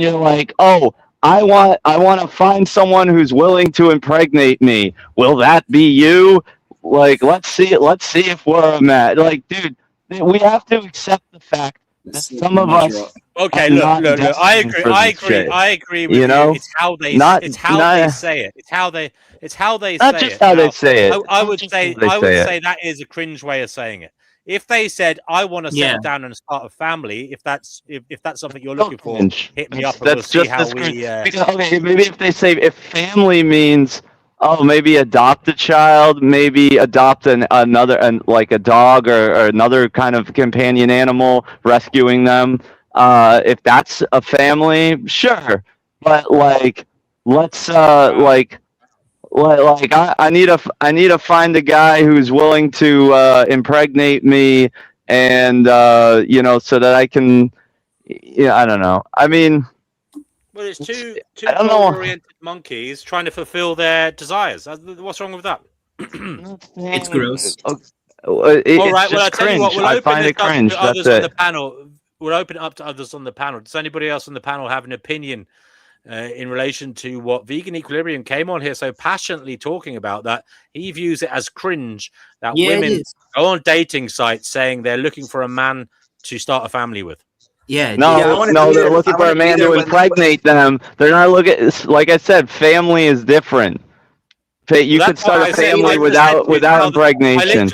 S: you're like, oh, I want to find someone who's willing to impregnate me. Will that be you? Like, let's see if we're a match. Like, dude, we have to accept the fact that some of us
E: Okay,
S: are
E: look,
S: not
E: look, look. I
S: destined
E: agree.
S: for
E: I
S: this
E: agree.
S: shit.
E: I agree with
S: You
E: you.
S: know,
E: It's how they.
S: not
E: It's how they
S: not
E: say it. It's how they. It's how they
S: not
E: say
S: just
E: it.
S: how they
E: Now,
S: say it.
E: I
S: Not
E: would
S: just
E: say.
S: how they
E: I would
S: say
E: say
S: it.
E: that is a cringe way of saying it. If they said, "I want to
H: Yeah.
E: settle down and start a family," if that's something you're
S: Still
E: looking for,
S: cringe.
E: hit me up and we'll
S: That's
E: see
S: just
E: how
S: as cringe.
E: we.
S: Because, okay, maybe if they say if family means, oh, maybe adopt a child, maybe adopt another like a dog or another kind of companion animal, rescuing them. If that's a family, sure. But like, let's like I need to find a guy who's willing to impregnate me, and so that I can. Yeah, I don't know. I mean,
E: Well, it's two
S: I don't know.
E: goal-oriented monkeys trying to fulfill their desires. What's wrong with that?
H: It's gross.
E: All
S: It's
E: right. Well,
S: just
E: I tell you what.
S: cringe.
E: We'll
S: I
E: open
S: find
E: this
S: it
E: up
S: cringe.
E: to
S: That's
E: others on the
S: it.
E: panel. We'll open it up to others on the panel. Does anybody else on the panel have an opinion in relation to what Vegan Equilibrium came on here so passionately talking about? That he views it as cringe that
H: Yeah, it
E: women
H: is.
E: go on dating sites saying they're looking for a man to start a family with.
H: Yeah. It
S: No,
H: is.
S: they're looking for a man to impregnate them. They're not looking. Like I said, family is different. You
E: Well,
S: could
E: that's why
S: start a
E: I said
S: family without impregnation.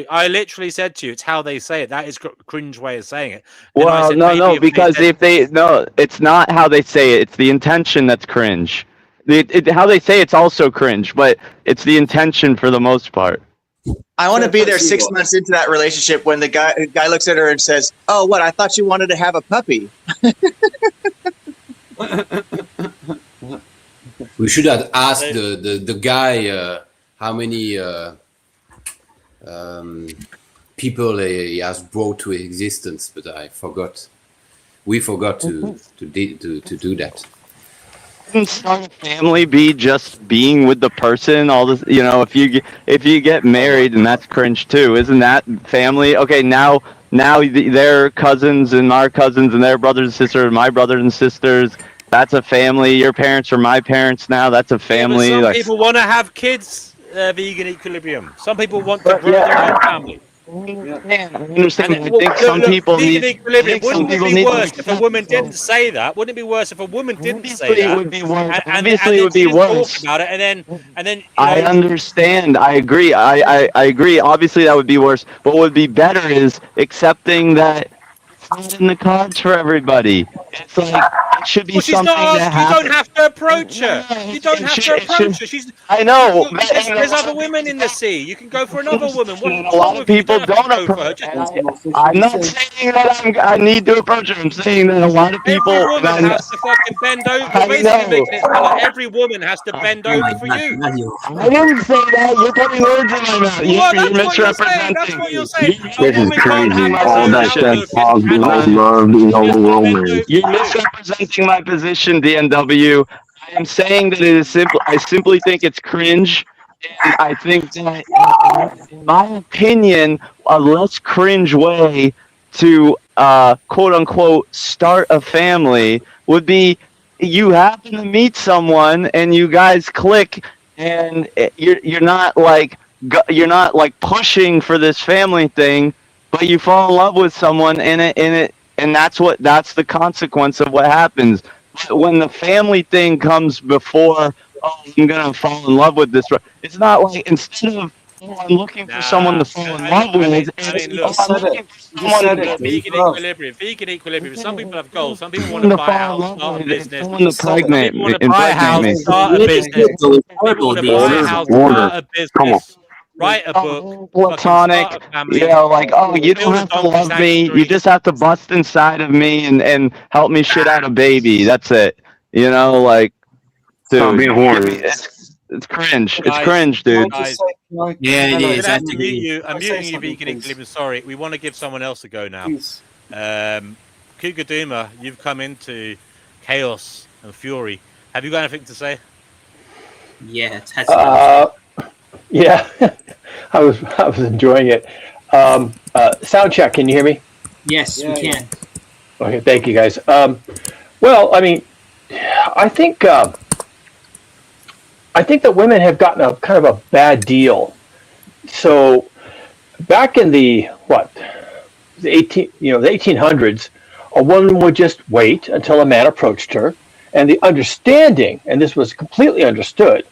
E: I literally said to you, it's how they say it. That is cringe way of saying it.
S: Well, no, because it's not how they say it. It's the intention that's cringe. How they say it's also cringe, but it's the intention for the most part.
Q: I want to be there 6 months into that relationship when the guy looks at her and says, "Oh, what? I thought you wanted to have a puppy."
I: We should have asked the guy how many people he has brought to existence, but I forgot. We forgot to do that.
S: Wouldn't start a family be just being with the person? All this, if you get married, and that's cringe too, isn't that family? Okay, now they're cousins and our cousins and their brothers and sisters, my brothers and sisters. That's a family. Your parents are my parents now. That's a family.
E: Yeah, but some
S: like,
E: people want to have kids. Vegan Equilibrium. Some people want to grow their own family.
S: I understand. I think some people
E: Vegan
S: need.
E: Equilibrium. Wouldn't it be worse if a woman
S: accept
E: didn't say that? Wouldn't it be worse if a woman didn't say
S: Obviously,
E: that?
S: it would be worse.
E: And
S: Obviously, it
E: then
S: would
E: she
S: be
E: didn't
S: worse.
E: talk about it, and then
S: I understand. I agree. I agree. Obviously, that would be worse. What would be better is accepting that it's not in the cards for everybody. It's like it should be
E: Well, she's not
S: something that
E: asking. You don't
S: happens.
E: have to approach her. You don't have to approach her. She's.
S: I know.
E: There's other women in the sea. You can go for another woman. What's
S: A lot
E: wrong
S: of
E: with you? You
S: people
E: don't have to
S: don't
E: go for her.
S: approach. I'm not saying that I need to approach her. I'm saying that a lot of people.
E: Every woman has to fucking bend over. You're basically making it sound like every woman has to bend over for you.
S: I didn't say that. You're putting words in my mouth.
E: Well,
S: You're
E: that's what you're saying.
S: misrepresenting.
E: That's what you're saying.
F: This is crazy. All that said, pause,
S: Uh,
F: love, romance.
S: You're misrepresenting my position, DNW. I am saying that it is simple. I simply think it's cringe, and I think that, in my opinion, a less cringe way to quote unquote start a family would be you happen to meet someone and you guys click, and you're not like pushing for this family thing, but you fall in love with someone and that's the consequence of what happens. But when the family thing comes before, oh, I'm gonna fall in love with this, it's not like instead of, oh, I'm looking for someone to fall in love with.
E: I mean, look.
S: I'm looking for someone
E: Vegan Equilibrium. Vegan Equilibrium. Some people have goals. Some people want
S: to
E: to buy a
S: fall in
E: house,
S: love
E: start a
S: with.
E: business.
S: Someone to
E: Some people want to buy a house,
S: me.
E: start a business. Some people want to buy a house, start a business, write a book,
S: Platonic,
E: fucking start a family.
S: like, oh, you don't
E: build a
S: have to
E: donkey
S: love me. You
E: sanctuary.
S: just have to bust inside of me and help me shit out a baby. That's it. Like, dude,
F: Stop being horny.
S: It's cringe. It's
E: Guys,
S: cringe, dude.
E: guys,
O: Yeah, it
E: I'm
O: is.
E: gonna have to mute
O: Actually,
E: you. I'm
A: Can I say
E: muting you,
A: something,
E: Vegan
A: please?
E: Equilibrium. Sorry, we want to give someone else a go now.
A: Please.
E: Kugaduma, you've come into chaos and fury. Have you got anything to say?
H: Yeah, it's had some
V: Yeah, I was enjoying it. Sound check. Can you hear me?
H: Yes, we can.
V: Okay, thank you guys. Well, I mean, I think that women have gotten a kind of a bad deal. So back in the 1800s, a woman would just wait until a man approached her, and the understanding, and this was completely understood,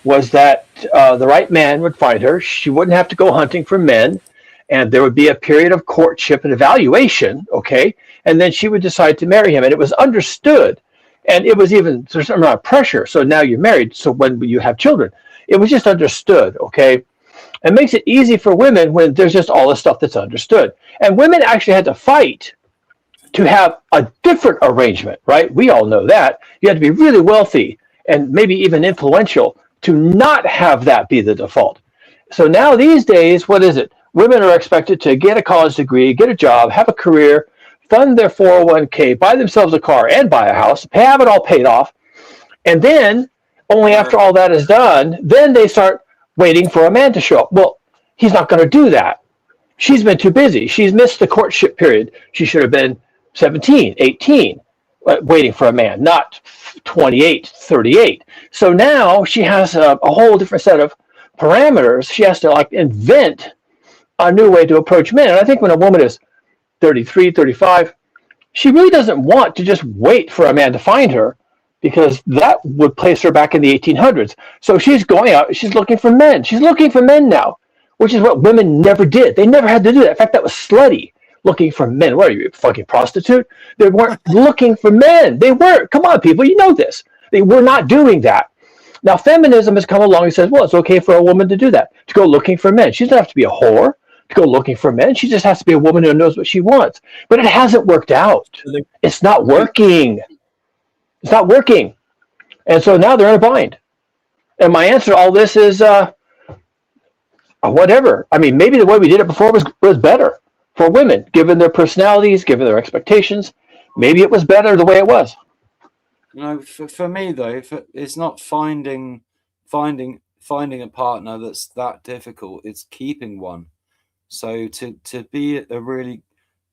V: was that the right man would find her. She wouldn't have to go hunting for men, and there would be a period of courtship and evaluation, okay? And then she would decide to marry him, and it was understood. And it was even, there's some amount of pressure. So now you're married, so when you have children, it was just understood, okay? It makes it easy for women when there's just all this stuff that's understood. And women actually had to fight to have a different arrangement, right? We all know that. You had to be really wealthy and maybe even influential to not have that be the default. So now these days, what is it? Women are expected to get a college degree, get a job, have a career, fund their 401k, buy themselves a car and buy a house, have it all paid off. And then only after all that is done, then they start waiting for a man to show up. Well, he's not going to do that. She's been too busy. She's missed the courtship period. She should have been 17, 18, waiting for a man, not 28, 38. So now she has a whole different set of parameters. She has to like invent a new way to approach men. And I think when a woman is 33, 35, she really doesn't want to just wait for a man to find her, because that would place her back in the 1800s. So she's going out, she's looking for men. She's looking for men now, which is what women never did. They never had to do that. In fact, that was slutty, looking for men. What are you, a fucking prostitute? They weren't looking for men. They weren't. Come on, people, you know this. They were not doing that. Now, feminism has come along and says, well, it's okay for a woman to do that, to go looking for men. She doesn't have to be a whore to go looking for men. She just has to be a woman who knows what she wants. But it hasn't worked out. It's not working. It's not working. And so now they're in a bind. And my answer to all this is whatever. I mean, maybe the way we did it before was better for women, given their personalities, given their expectations. Maybe it was better the way it was.
A: No, for me though, it's not finding a partner that's that difficult. It's keeping one. So to be a really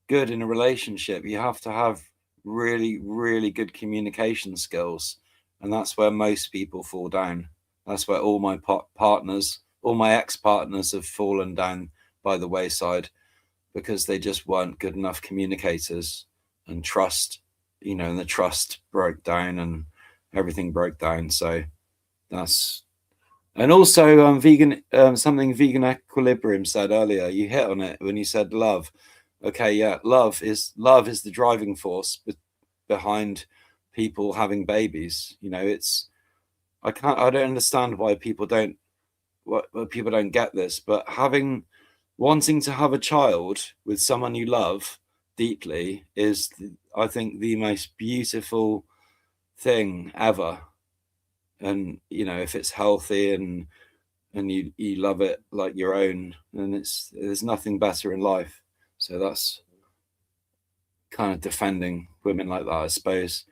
A: good in a relationship, you have to have really, really good communication skills. And that's where most people fall down. That's where all my partners, all my ex-partners have fallen down by the wayside, because they just weren't good enough communicators, and trust, and the trust broke down and everything broke down. So that's, and also something Vegan Equilibrium said earlier, you hit on it when you said love. Okay, yeah, love is the driving force behind people having babies. I don't understand why people don't get this, but wanting to have a child with someone you love deeply is, I think, the most beautiful thing ever. And if it's healthy and you love it like your own, then there's nothing better in life. So that's kind of defending women like that, I suppose.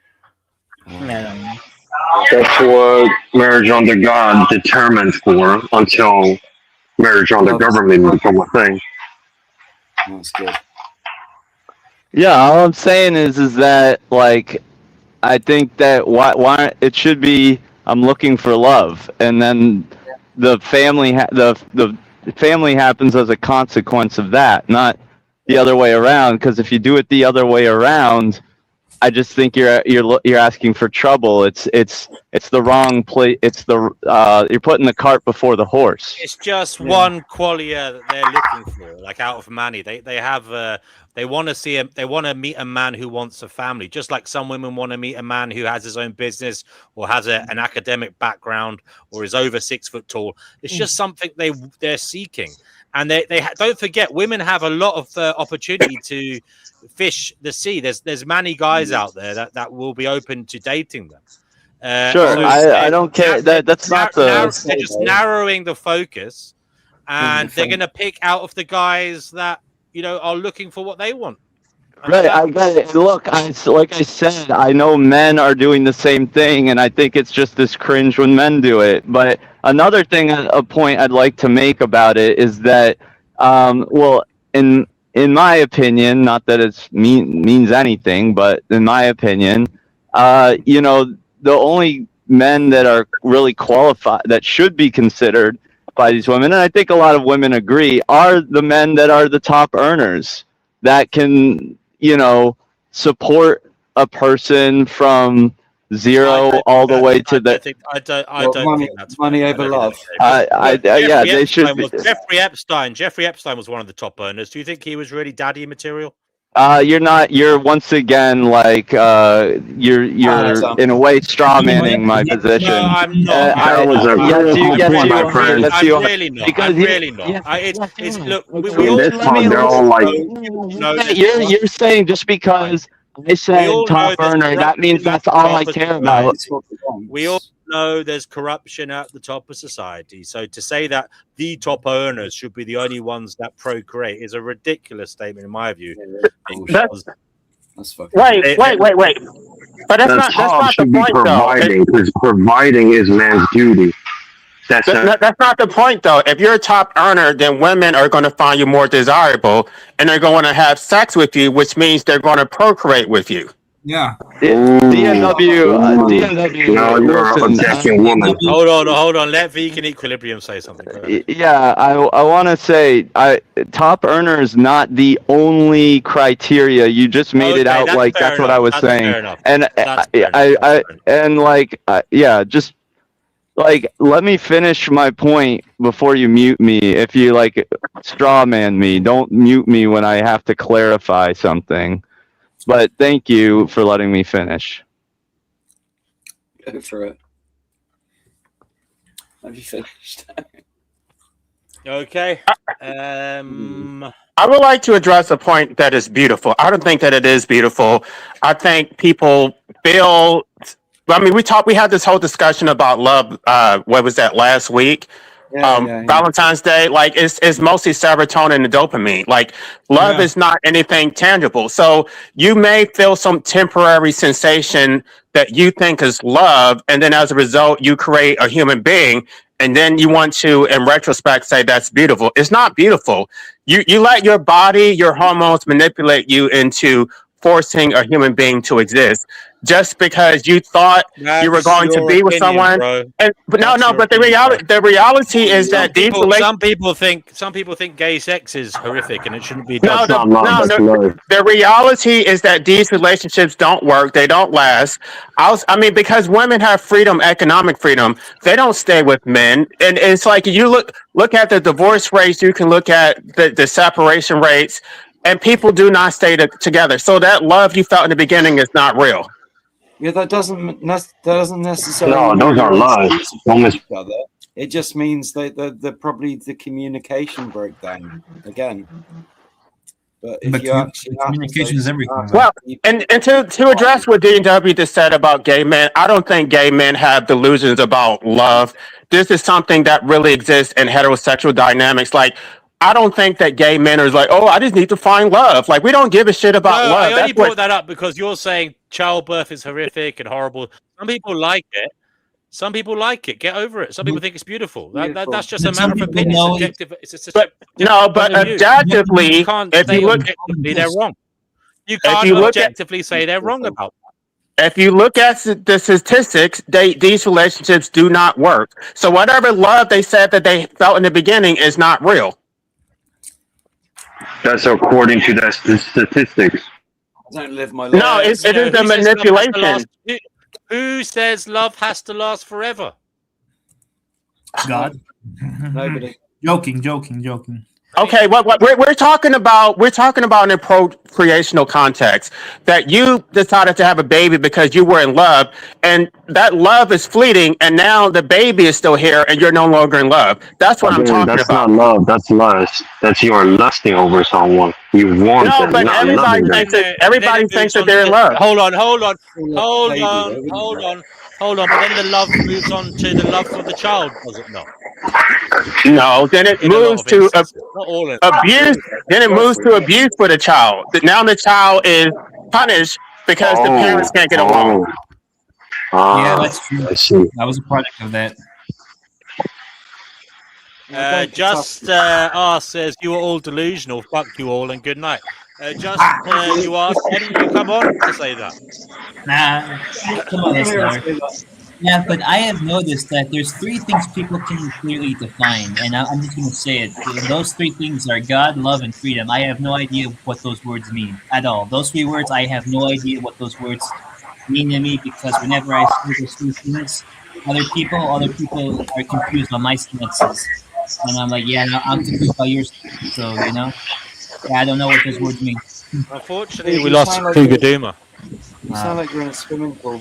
F: That's what marriage under God determined for, until marriage under government become a thing.
A: That's good.
S: Yeah, all I'm saying is that, like, I think that why it should be, I'm looking for love, and then the family the family happens as a consequence of that, not the other way around. Because if you do it the other way around, I just think you're asking for trouble. It's the wrong place. It's you're putting the cart before the horse.
E: It's just one qualia that they're looking for, like out of many. They want to meet a man who wants a family, just like some women want to meet a man who has his own business or has an academic background or is over 6 foot tall. It's just something they're seeking. And they don't forget, women have a lot of opportunity to fish the sea. There's many guys out there that will be open to dating them.
S: Sure, I don't care. That's not the.
E: They're just narrowing the focus, and they're going to pick out of the guys that are looking for what they want.
S: Right, I get it. Look, like I said, I know men are doing the same thing, and I think it's just this cringe when men do it. But another thing, a point I'd like to make about it is that, well, in my opinion, not that it means anything, but in my opinion, the only men that are really qualified, that should be considered by these women, and I think a lot of women agree, are the men that are the top earners that can support a person from zero all the way to the.
E: I don't think that's
A: money over love.
S: Yeah, they should be.
E: Jeffrey Epstein was one of the top earners. Do you think he was really daddy material?
S: You're once again like you're in a way straw manning my position.
E: No, I'm not.
S: I'm
E: really not. Look, we all
S: they're all like. You're saying just because I said top earner, that means that's all I care about.
E: We all know there's corruption at the top of society. So to say that the top earners should be the only ones that procreate is a ridiculous statement, in my view.
A: That's fucking.
T: Wait. But that's not the point,
F: providing,
T: though.
F: Because providing is man's duty.
T: That's not the point, though. If you're a top earner, then women are going to find you more desirable, and they're going to have sex with you, which means they're going to procreate with you.
B: Yeah.
S: DNW.
F: Now you're attacking women.
E: Hold on. Let Vegan Equilibrium say something.
S: Yeah, I want to say, top earner is not the only criteria. You just made it out like that's what I was saying, and just like let me finish my point before you mute me. If you like straw man me, don't mute me when I have to clarify something. But thank you for letting me finish.
A: Go for it. Have you finished?
E: Okay.
T: I would like to address a point that is beautiful. I don't think that it is beautiful. I think people feel. I mean, we had this whole discussion about love. What was that last week? Valentine's Day, like it's mostly serotonin and dopamine. Like love is not anything tangible. So you may feel some temporary sensation that you think is love, and then as a result, you create a human being, and then you want to, in retrospect, say that's beautiful. It's not beautiful. You let your body, your hormones manipulate you into forcing a human being to exist just because you thought you were going to be with someone. But the reality is that
E: some people think gay sex is horrific and it shouldn't be
T: done. The reality is that these relationships don't work. They don't last. Because women have freedom, economic freedom, they don't stay with men. And it's like you look at the divorce rates, you can look at the separation rates, and people do not stay together. So that love you felt in the beginning is not real.
A: Yeah, that doesn't necessarily.
F: No, those are lies.
A: It just means that probably the communication broke down again. But if you actually
B: communication is everything.
T: Well, and to address what D&W just said about gay men, I don't think gay men have delusions about love. This is something that really exists in heterosexual dynamics. Like, I don't think that gay men are like, oh, I just need to find love. Like, we don't give a shit about love.
E: I only brought that up because you're saying childbirth is horrific and horrible. Some people like it. Some people like it. Get over it. Some people think it's beautiful. That's just a matter of opinion. Subjective.
T: But objectively, if you look,
E: they're wrong. You can't objectively say they're wrong about that.
T: If you look at the statistics, these relationships do not work. So whatever love they said that they felt in the beginning is not real.
F: That's according to the statistics.
A: I don't live my life.
T: No, it is a manipulation.
E: Who says love has to last forever?
B: God.
A: Nobody.
B: Joking.
T: Okay, what we're talking about in a procreational context that you decided to have a baby because you were in love, and that love is fleeting, and now the baby is still here, and you're no longer in love. That's what I'm
F: Again,
T: talking
F: that's
T: about.
F: not love. That's lust. That's you are lusting over someone. You want
T: No,
F: them,
T: but
F: not
T: everybody
F: loving them.
T: thinks that everybody
E: it
T: thinks
E: moves
T: that
E: on
T: they're in
E: to
T: love.
E: hold on, hold on,
A: Like
E: hold
A: baby,
E: on,
A: though, wouldn't
E: hold
A: it?
E: on, hold on. But then the love moves on to the love for the child, does it not?
T: No, then it
E: In a lot
T: moves
E: of
T: to
E: instances, not all
T: abuse.
E: instances.
T: Then it moves to abuse for the child. Now the child is punished because the
F: Oh,
T: parents can't get along.
F: oh,
O: Yeah,
F: ah,
O: that's true.
F: I see.
O: That was a product of that.
E: Just says you were all delusional. Fuck you all and good night. You asked, why didn't you come on to say that?
H: Nah, come on, SR. Yeah, but I have noticed that there's three things people can clearly define, and I'm just going to say it. Those three things are God, love, and freedom. I have no idea what those words mean at all. Those three words, I have no idea what those words mean to me because whenever I say those three things, other people are confused on my stances, and I'm like, yeah, no, I'm confused by yours. So yeah, I don't know what those words mean.
E: Unfortunately, we
A: You
E: lost
A: sound like
E: Kugaduma.
A: you sound like you're in a swimming pool.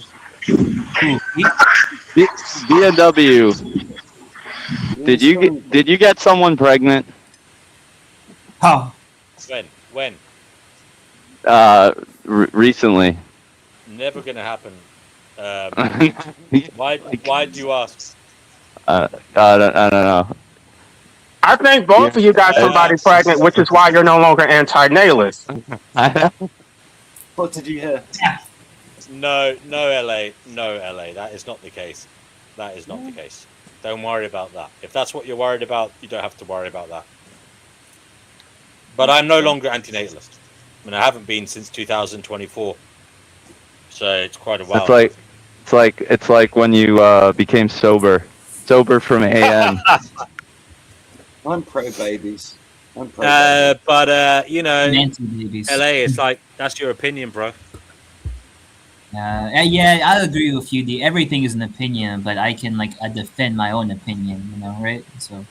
S: BMW. Did you get someone pregnant?
H: Oh.
E: When?
S: Recently.
E: Never gonna happen. Why do you ask?
S: I don't know.
T: I think both of you got somebody pregnant, which is why you're no longer anti-natalist.
A: What did you hear?
E: No, LA. That is not the case. That is not the case. Don't worry about that. If that's what you're worried about, you don't have to worry about that. But I'm no longer antinatalist. I mean, I haven't been since 2024. So it's quite a while.
S: It's like when you became sober from AN.
A: I'm pro babies.
E: But LA, it's like that's your opinion, bro.
H: Yeah, I agree with you. Everything is an opinion, but I can I defend my own opinion, right? So.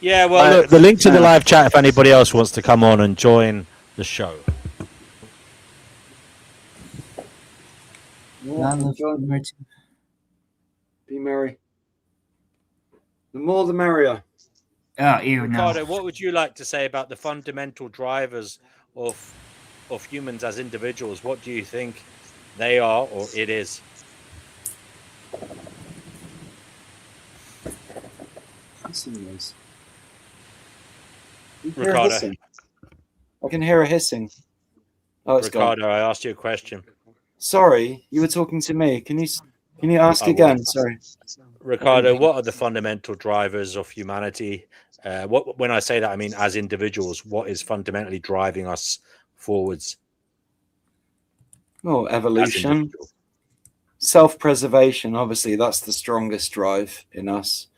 E: Yeah, well, look, the link to the live chat if anybody else wants to come on and join the show.
A: Yeah, be merry. The more the merrier.
H: Oh, ew,
E: Ricardo, what would you like to say about the fundamental drivers of humans as individuals? What do you think they are or it is? Ricardo.
A: I can hear a hissing. Oh, it's
E: Ricardo,
A: gone.
E: I asked you a question.
A: Sorry, you were talking to me. Can you ask again? Sorry.
E: Ricardo, what are the fundamental drivers of humanity? When I say that, I mean as individuals. What is fundamentally driving us forwards?
A: Well, evolution, self-preservation. Obviously, that's the strongest drive in us.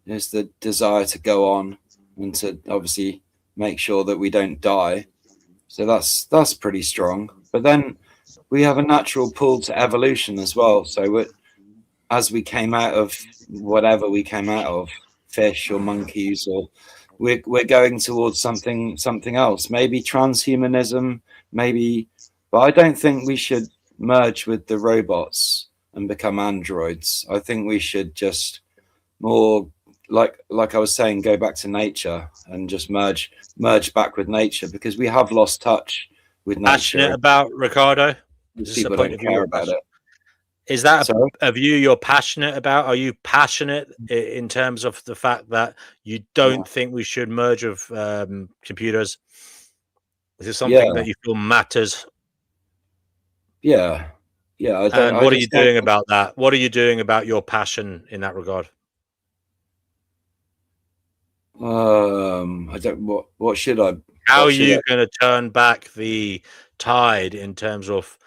A: Is the desire to go on and to obviously make sure that we don't die. So that's pretty strong. But then we have a natural pull to evolution as well. So as we came out of whatever we came out of, fish or monkeys, or we're going towards something else, maybe transhumanism, maybe, but I don't think we should merge with the robots and become androids. I think we should just more like I was saying, go back to nature and just merge back with nature, because we have lost touch with nature.
E: Passionate about, Ricardo?
A: People don't care about it.
E: Is that a view you're passionate about? Are you passionate in terms of the fact that you don't think we should merge with computers? Is it something that you feel matters?
A: Yeah.
E: And what are you doing about that? What are you doing about your passion in that regard?
A: I don't. What should I?
E: How are you going to turn back the tide in terms of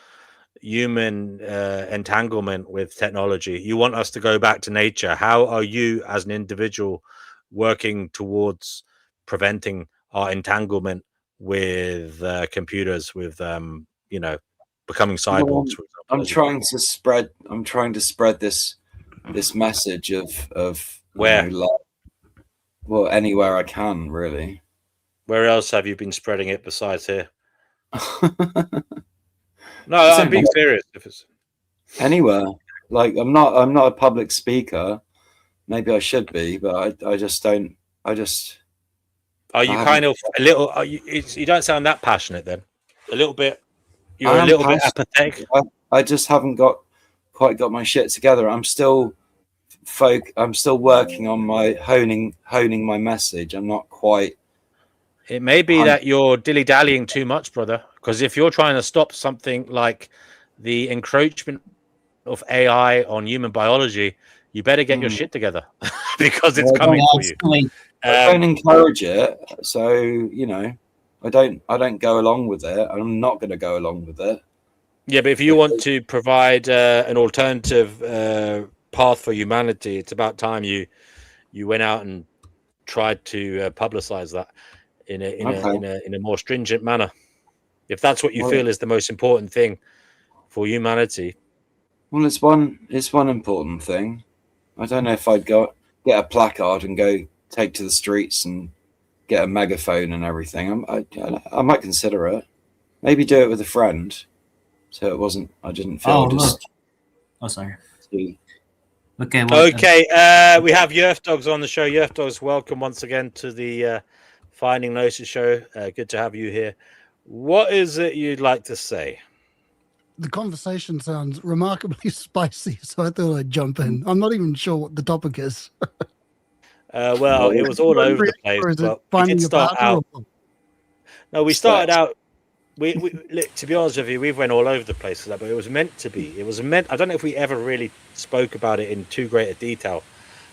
E: human entanglement with technology? You want us to go back to nature. How are you as an individual working towards preventing our entanglement with computers, with becoming cyborgs?
A: I'm trying to spread this message of
E: where
A: well, anywhere I can, really.
E: Where else have you been spreading it besides here? No,
A: It's
E: I'm being
A: impossible.
E: serious. If it's
A: Anywhere. Like I'm not a public speaker. Maybe I should be, but I just don't. I just.
E: are you kind of a little? Are you? You don't sound that passionate then. A little bit. You're
A: I
E: a
A: am
E: little bit
A: passionate.
E: apathetic.
A: I just haven't quite got my shit together. I'm still working on my honing my message. I'm not quite.
E: It may be that you're dilly-dallying too much, brother. Because if you're trying to stop something like the encroachment of AI on human biology, you better get your shit together because it's coming for you.
A: I don't encourage it, so I don't go along with it. I'm not going to go along with it.
E: Yeah, but if you want to provide an alternative path for humanity, it's about time you went out and tried to publicize that in a more stringent manner. If that's what you feel is the most important thing for humanity.
A: Well, it's one important thing. I don't know if I'd get a placard and go take to the streets and get a megaphone and everything. I might consider it. Maybe do it with a friend. So it wasn't. I didn't feel just.
H: Oh, sorry.
E: Okay. We have Yerf Dogs on the show. Yerf Dogs, welcome once again to the Finding Gnosis show. Good to have you here. What is it you'd like to say?
C: The conversation sounds remarkably spicy, so I thought I'd jump in. I'm not even sure what the topic is.
E: Well, it was all over the place, but we did start out. No, we started out. We to be honest with you, we've went all over the place for that, but it was meant to be. It was meant. I don't know if we ever really spoke about it in too great a detail.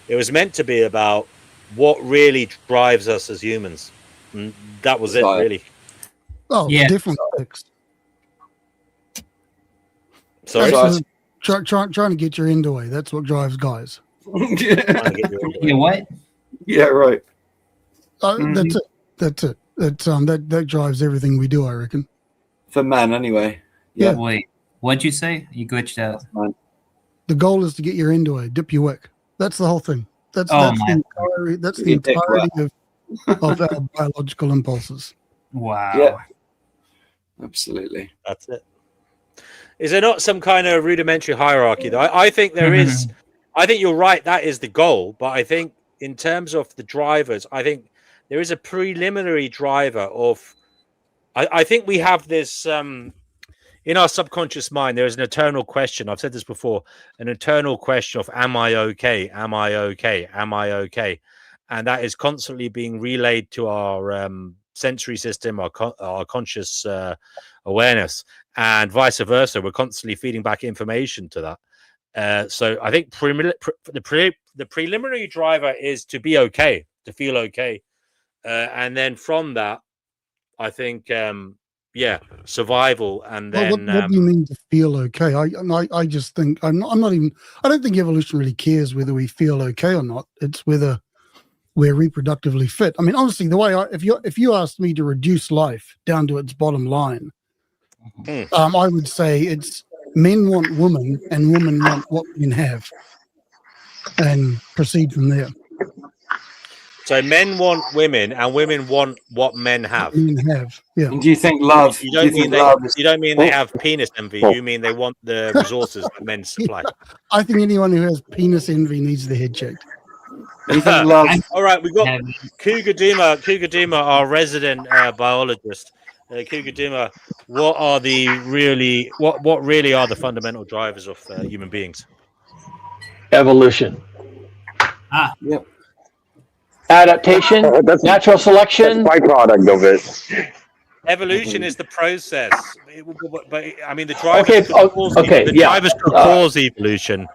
E: It was meant to be about what really drives us as humans. And that was it, really.
C: Oh, yeah. Different topics.
E: Sorry,
C: trying to get your end away. That's what drives guys.
H: Yeah, what?
A: Yeah, right.
C: That's it. That drives everything we do, I reckon.
A: For men, anyway.
C: Yeah.
H: Wait, what'd you say? You glitched out.
C: The goal is to get your end away, dip your wick. That's the whole thing. That's the entirety of our biological impulses.
H: Wow.
A: Yeah. Absolutely.
E: That's it. Is there not some kind of rudimentary hierarchy, though? I think there is. I think you're right. That is the goal. But I think in terms of the drivers, I think there is a preliminary driver of. I think we have this in our subconscious mind. There is an eternal question. I've said this before. An eternal question of "Am I okay? Am I okay? Am I okay?" And that is constantly being relayed to our sensory system, our conscious awareness, and vice versa. We're constantly feeding back information to that. So I think the preliminary driver is to be okay, to feel okay, and then from that, I think, survival, and then.
C: What do you mean to feel okay? I just think I'm not even. I don't think evolution really cares whether we feel okay or not. It's whether we're reproductively fit. I mean, honestly, the way if you asked me to reduce life down to its bottom line, I would say it's men want women and women want what men have, and proceed from there.
E: So men want women and women want what men have.
C: Men have, yeah.
A: And do you think love?
E: You don't mean they have penis envy. You mean they want the resources that men supply.
C: Yeah. I think anyone who has penis envy needs their head checked.
E: All right, we've got Cougar Duma, our resident biologist. Cougar Duma, what really are the fundamental drivers of human beings?
V: Evolution.
A: Yep.
V: Adaptation, natural selection.
F: That's byproduct of it.
E: Evolution is the process, but I mean the drivers. Drivers could cause evolution,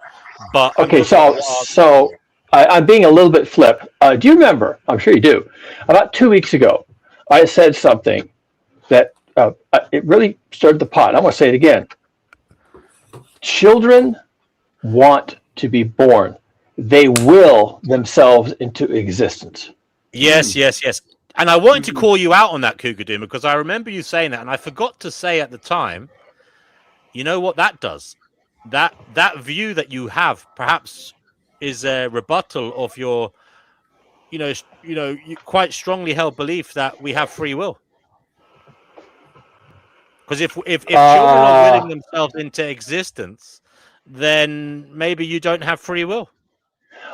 E: but
V: so I'm being a little bit flip. Do you remember? I'm sure you do. About 2 weeks ago, I said something that it really stirred the pot. I want to say it again. Children want to be born. They will themselves into existence.
E: Yes. And I wanted to call you out on that, Cougar Doom, because I remember you saying that, and I forgot to say at the time, you know what that does? That view that you have perhaps is a rebuttal of your, quite strongly held belief that we have free will. Because if children are willing themselves into existence, then maybe you don't have free will.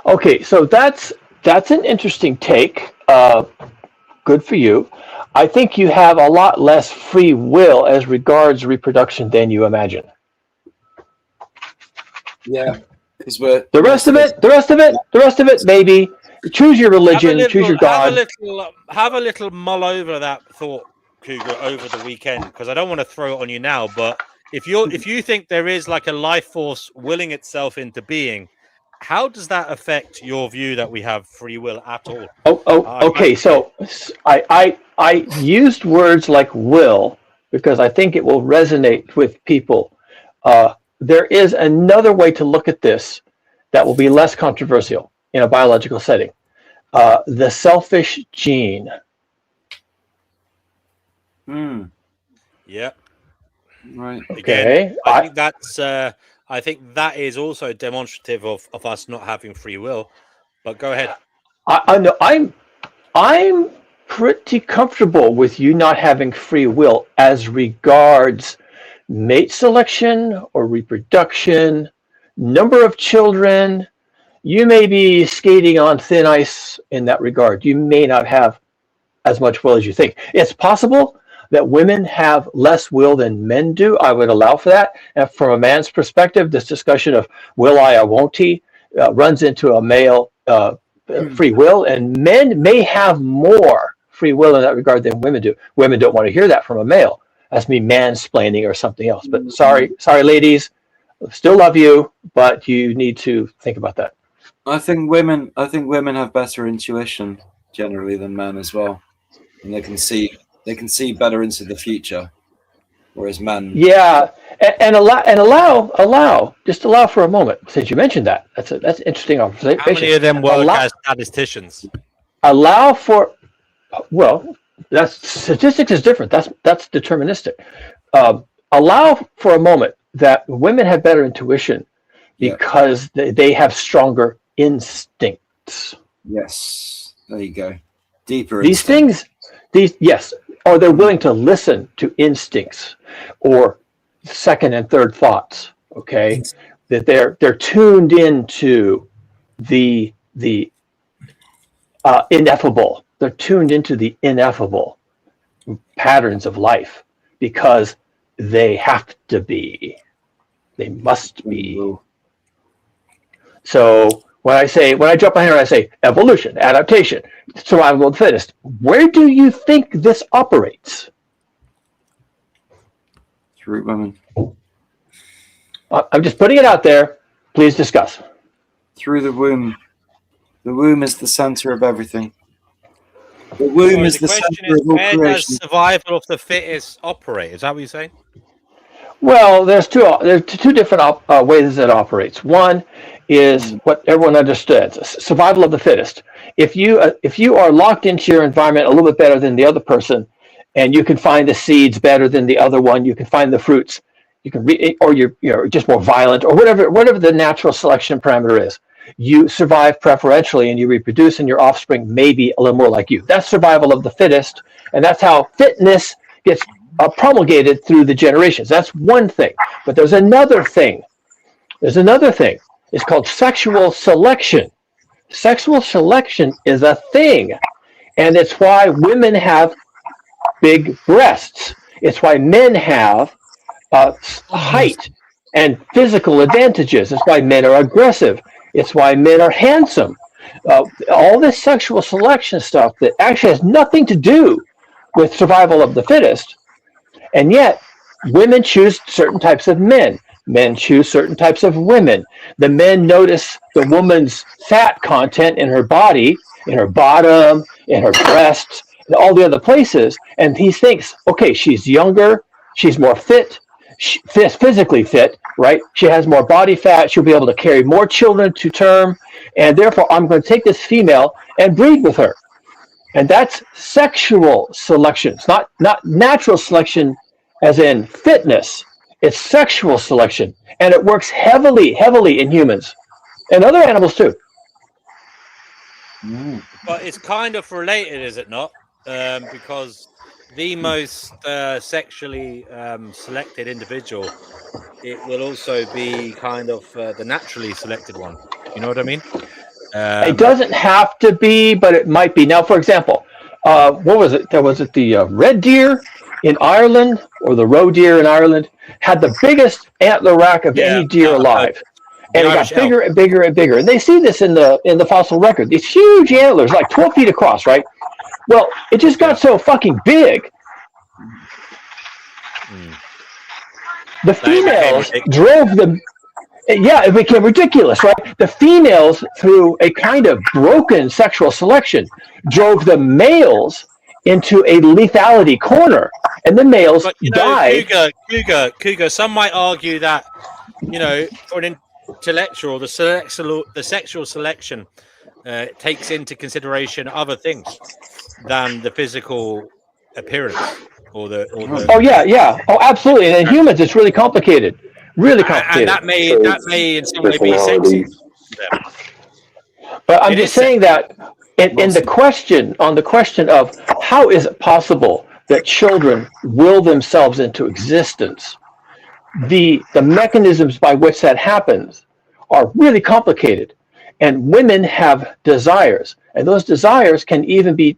V: Okay, so that's an interesting take. Good for you. I think you have a lot less free will as regards reproduction than you imagine.
A: Yeah, because
V: the rest of it, maybe. Choose your religion, choose your God.
E: Have a little mull over that thought, Cougar, over the weekend, because I don't want to throw it on you now. But if you think there is like a life force willing itself into being, how does that affect your view that we have free will at all?
V: Okay. So I used words like will because I think it will resonate with people. There is another way to look at this that will be less controversial in a biological setting. The selfish gene.
E: Yeah.
A: Right.
E: Again,
V: Okay.
E: I think that is also demonstrative of us not having free will. But go ahead.
V: I know I'm pretty comfortable with you not having free will as regards mate selection or reproduction, number of children. You may be skating on thin ice in that regard. You may not have as much will as you think. It's possible that women have less will than men do. I would allow for that. And from a man's perspective, this discussion of will I or won't he runs into a male free will, and men may have more free will in that regard than women do. Women don't want to hear that from a male. That's me mansplaining or something else. But sorry, ladies, still love you, but you need to think about that.
A: I think women have better intuition generally than men as well, and they can see better into the future, whereas men.
V: Yeah, and allow for a moment, since you mentioned that. That's an interesting observation.
E: How many of them work as statisticians?
V: Allow for, well, that's statistics is different. That's deterministic. Allow for a moment that women have better intuition because they have stronger instincts.
A: Yes, there you go. Deeper
V: These
A: instinct.
V: things, or they're willing to listen to instincts or second and third thoughts. Okay, that they're tuned into the ineffable. They're tuned into the ineffable patterns of life because they have to be. They must be. So when I jump on here and I say evolution, adaptation, survival of the fittest, where do you think this operates?
A: Through women.
V: I'm just putting it out there. Please discuss.
A: Through the womb. The womb is the center of everything. The womb is the center of all
E: where
A: creation.
E: does survival of the fittest operate? Is that what you're saying?
V: Well, there's two different ways it operates. One is what everyone understands: survival of the fittest. If you are locked into your environment a little bit better than the other person, and you can find the seeds better than the other one, you can find the fruits, you can or you're just more violent, or whatever the natural selection parameter is. You survive preferentially, and you reproduce, and your offspring may be a little more like you. That's survival of the fittest, and that's how fitness gets promulgated through the generations. That's one thing. But there's another thing. It's called sexual selection. Sexual selection is a thing. And it's why women have big breasts. It's why men have height and physical advantages. It's why men are aggressive. It's why men are handsome. All this sexual selection stuff that actually has nothing to do with survival of the fittest. And yet, women choose certain types of men. Men choose certain types of women. The men notice the woman's fat content in her body, in her bottom, in her breasts, and all the other places. And he thinks, okay, she's younger, she's more fit, physically fit, right? She has more body fat. She'll be able to carry more children to term. And therefore, I'm going to take this female and breed with her. And that's sexual selection. It's not natural selection as in fitness. It's sexual selection. And it works heavily in humans and other animals too.
E: But it's kind of related, is it not? Because the most sexually selected individual, it will also be kind of the naturally selected one. You know what I mean?
V: It doesn't have to be, but it might be. Now, for example, what was it? Was it the red deer in Ireland or the roe deer in Ireland had the biggest antler rack of any deer alive, and it got bigger and bigger and bigger. And they see this in the fossil record. These huge antlers, like 12 feet across, right? Well, it just got so fucking big. The females drove the. Yeah, it became ridiculous, right? The females, through a kind of broken sexual selection, drove the males into a lethality corner, and the males died.
E: Cougar. Some might argue that, you know, for an intellectual, the sexual selection takes into consideration other things than the physical appearance or the.
V: Oh yeah. Oh, absolutely. And in humans, it's really complicated. Really complicated.
E: And that may in some way be sexy.
V: But I'm just saying that in the question of how is it possible that children will themselves into existence, the mechanisms by which that happens are really complicated. And women have desires, and those desires can even be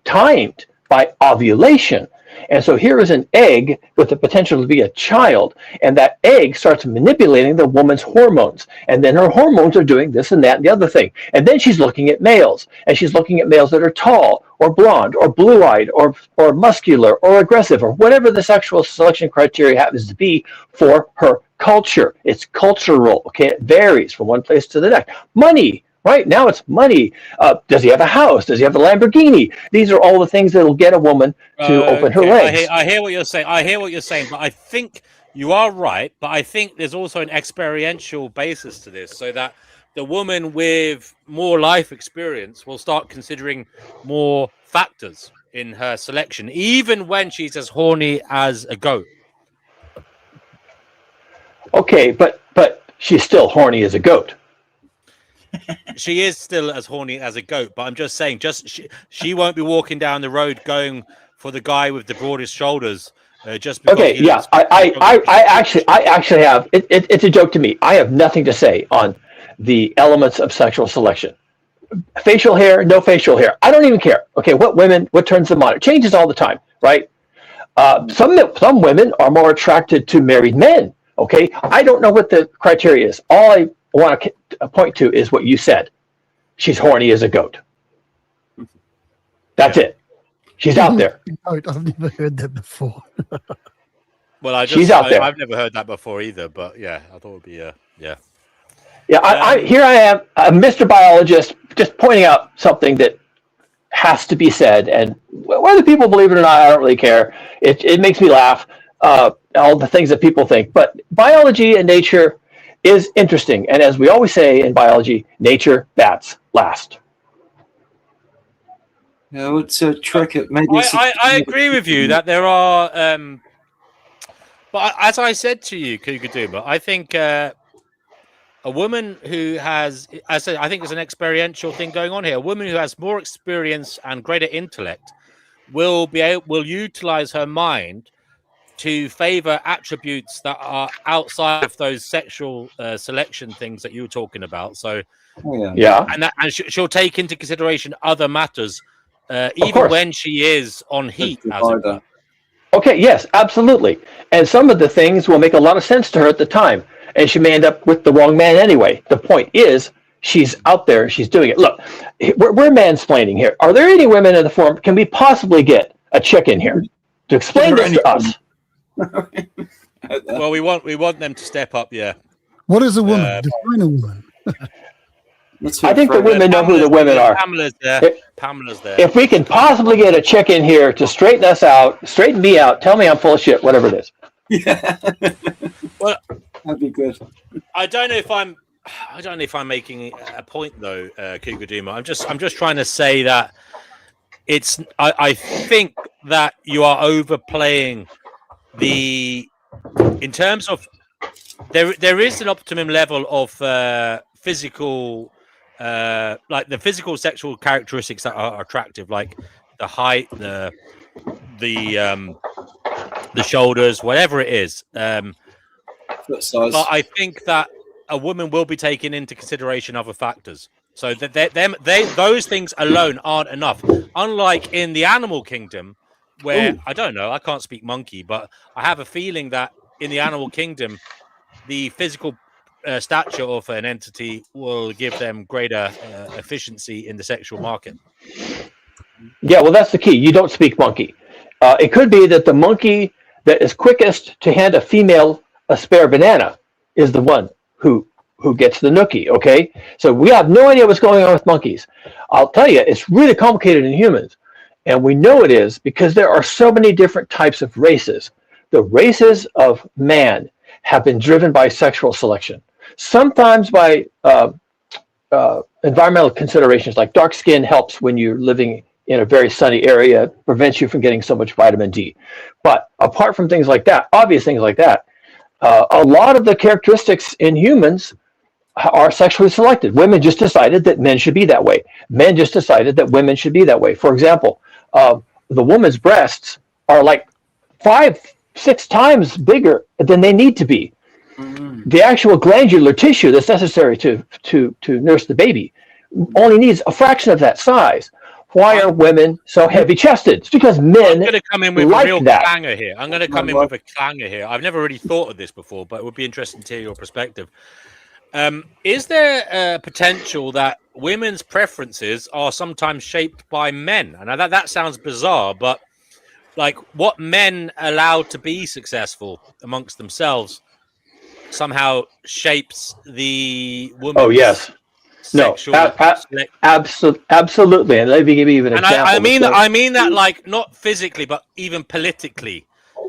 V: timed by ovulation. And so here is an egg with the potential to be a child, and that egg starts manipulating the woman's hormones. And then her hormones are doing this and that and the other thing. And then she's looking at males, and she's looking at males that are tall or blonde or blue-eyed or muscular or aggressive or whatever the sexual selection criteria happens to be for her culture. It's cultural, okay? It varies from one place to the next. Money. Right now, it's money. Does he have a house? Does he have a Lamborghini? These are all the things that will get a woman to open her legs.
E: I hear what you're saying. But I think you are right. But I think there's also an experiential basis to this, so that the woman with more life experience will start considering more factors in her selection, even when she's as horny as a goat.
V: Okay, but she's still horny as a goat.
E: She is still as horny as a goat, but I'm just saying, she won't be walking down the road going for the guy with the broadest shoulders. Just because
V: okay, yeah, I actually have. It's a joke to me. I have nothing to say on the elements of sexual selection. Facial hair, no facial hair. I don't even care. Okay, what turns them on? It changes all the time, right? Some women are more attracted to married men. Okay, I don't know what the criteria is. All I want to point to is what you said. She's horny as a goat. That's it. She's out there.
C: I've never heard that before.
E: Well,
V: she's out there.
E: I've never heard that before either, but yeah, I thought it would be yeah.
V: Yeah, here I am, Mr. Biologist, just pointing out something that has to be said, and whether people believe it or not, I don't really care. It makes me laugh, all the things that people think. But biology and nature is interesting, and as we always say in biology, nature bats last.
A: Yeah, it's a trick.
E: I agree with you that there are, but as I said to you, Cougar Duma, I think a woman who has, I think there's an experiential thing going on here. A woman who has more experience and greater intellect will utilize her mind to favor attributes that are outside of those sexual selection things that you were talking about. So, and she'll take into consideration other matters, even when she is on heat.
V: Okay, yes, absolutely. And some of the things will make a lot of sense to her at the time, and she may end up with the wrong man anyway. The point is, she's out there, she's doing it. Look, we're mansplaining here. Are there any women in the forum? Can we possibly get a chick in here to explain this to us?
E: Well, we want them to step up. Yeah.
C: What is a woman? Define a woman.
V: I think the women know who the women are.
E: Pamela's there.
V: If we can possibly get a chick in here to straighten us out, straighten me out, tell me I'm full of shit, whatever it is.
A: Yeah.
E: Well,
A: that'd be good.
E: I don't know if I'm making a point though, Cougar Duma. I'm just trying to say that I think that you are overplaying in terms of there is an optimum level of physical, like the physical sexual characteristics that are attractive, like the height, the the shoulders, whatever it is.
A: Foot size.
E: But I think that a woman will be taking into consideration other factors. So that those things alone aren't enough. Unlike in the animal kingdom, where I don't know, I can't speak monkey, but I have a feeling that in the animal kingdom, the physical stature of an entity will give them greater efficiency in the sexual market.
V: Yeah, well, that's the key. You don't speak monkey. It could be that the monkey that is quickest to hand a female a spare banana is the one who gets the nookie, okay? So we have no idea what's going on with monkeys. I'll tell you, it's really complicated in humans. And we know it is because there are so many different types of races. The races of man have been driven by sexual selection, sometimes by environmental considerations, like dark skin helps when you're living in a very sunny area, prevents you from getting so much vitamin D. But apart from things like that, obvious things like that, a lot of the characteristics in humans are sexually selected. Women just decided that men should be that way. Men just decided that women should be that way. For example, the woman's breasts are like 5-6 times bigger than they need to be. The actual glandular tissue that's necessary to nurse the baby only needs a fraction of that size. Why are women so heavy chested? It's because men
E: I'm going to come in with
V: like
E: a real
V: that.
E: clanger here. I'm going to come in with a clanger here. I've never really thought of this before, but it would be interesting to hear your perspective. Is there a potential that women's preferences are sometimes shaped by men? And that sounds bizarre, but like what men allowed to be successful amongst themselves somehow shapes the woman's
V: Oh yes, no, absolutely. And let me give you even an example.
E: I mean that like not physically, but even politically.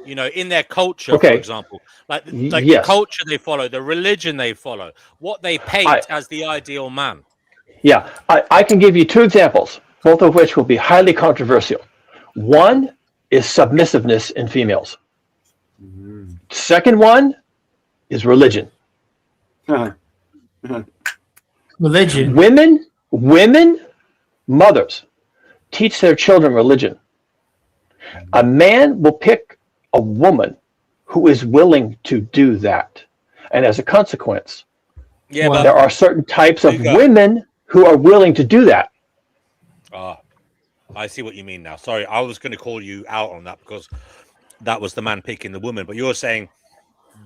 E: You know, in their culture,
V: Okay.
E: for example, like the
V: Yes.
E: culture they follow, the religion they follow, what they paint as the ideal man.
V: Yeah, I can give you 2 examples, both of which will be highly controversial. One is submissiveness in females. Second one is religion.
H: Religion.
V: Women, mothers, teach their children religion. A man will pick a woman who is willing to do that. And as a consequence,
E: but
V: there are certain types of women who are willing to do that.
E: I see what you mean now. Sorry, I was going to call you out on that because that was the man picking the woman. But you're saying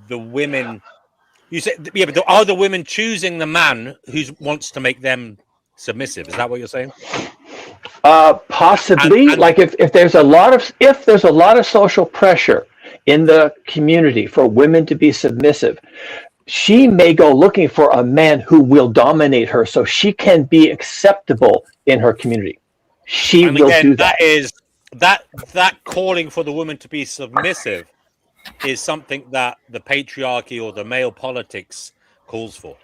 E: the women. You said, yeah, but are the women choosing the man who wants to make them submissive? Is that what you're saying?
V: Possibly, like if there's a lot of social pressure in the community for women to be submissive, she may go looking for a man who will dominate her so she can be acceptable in her community. She will do that.
E: That calling for the woman to be submissive is something that the patriarchy or the male politics calls for.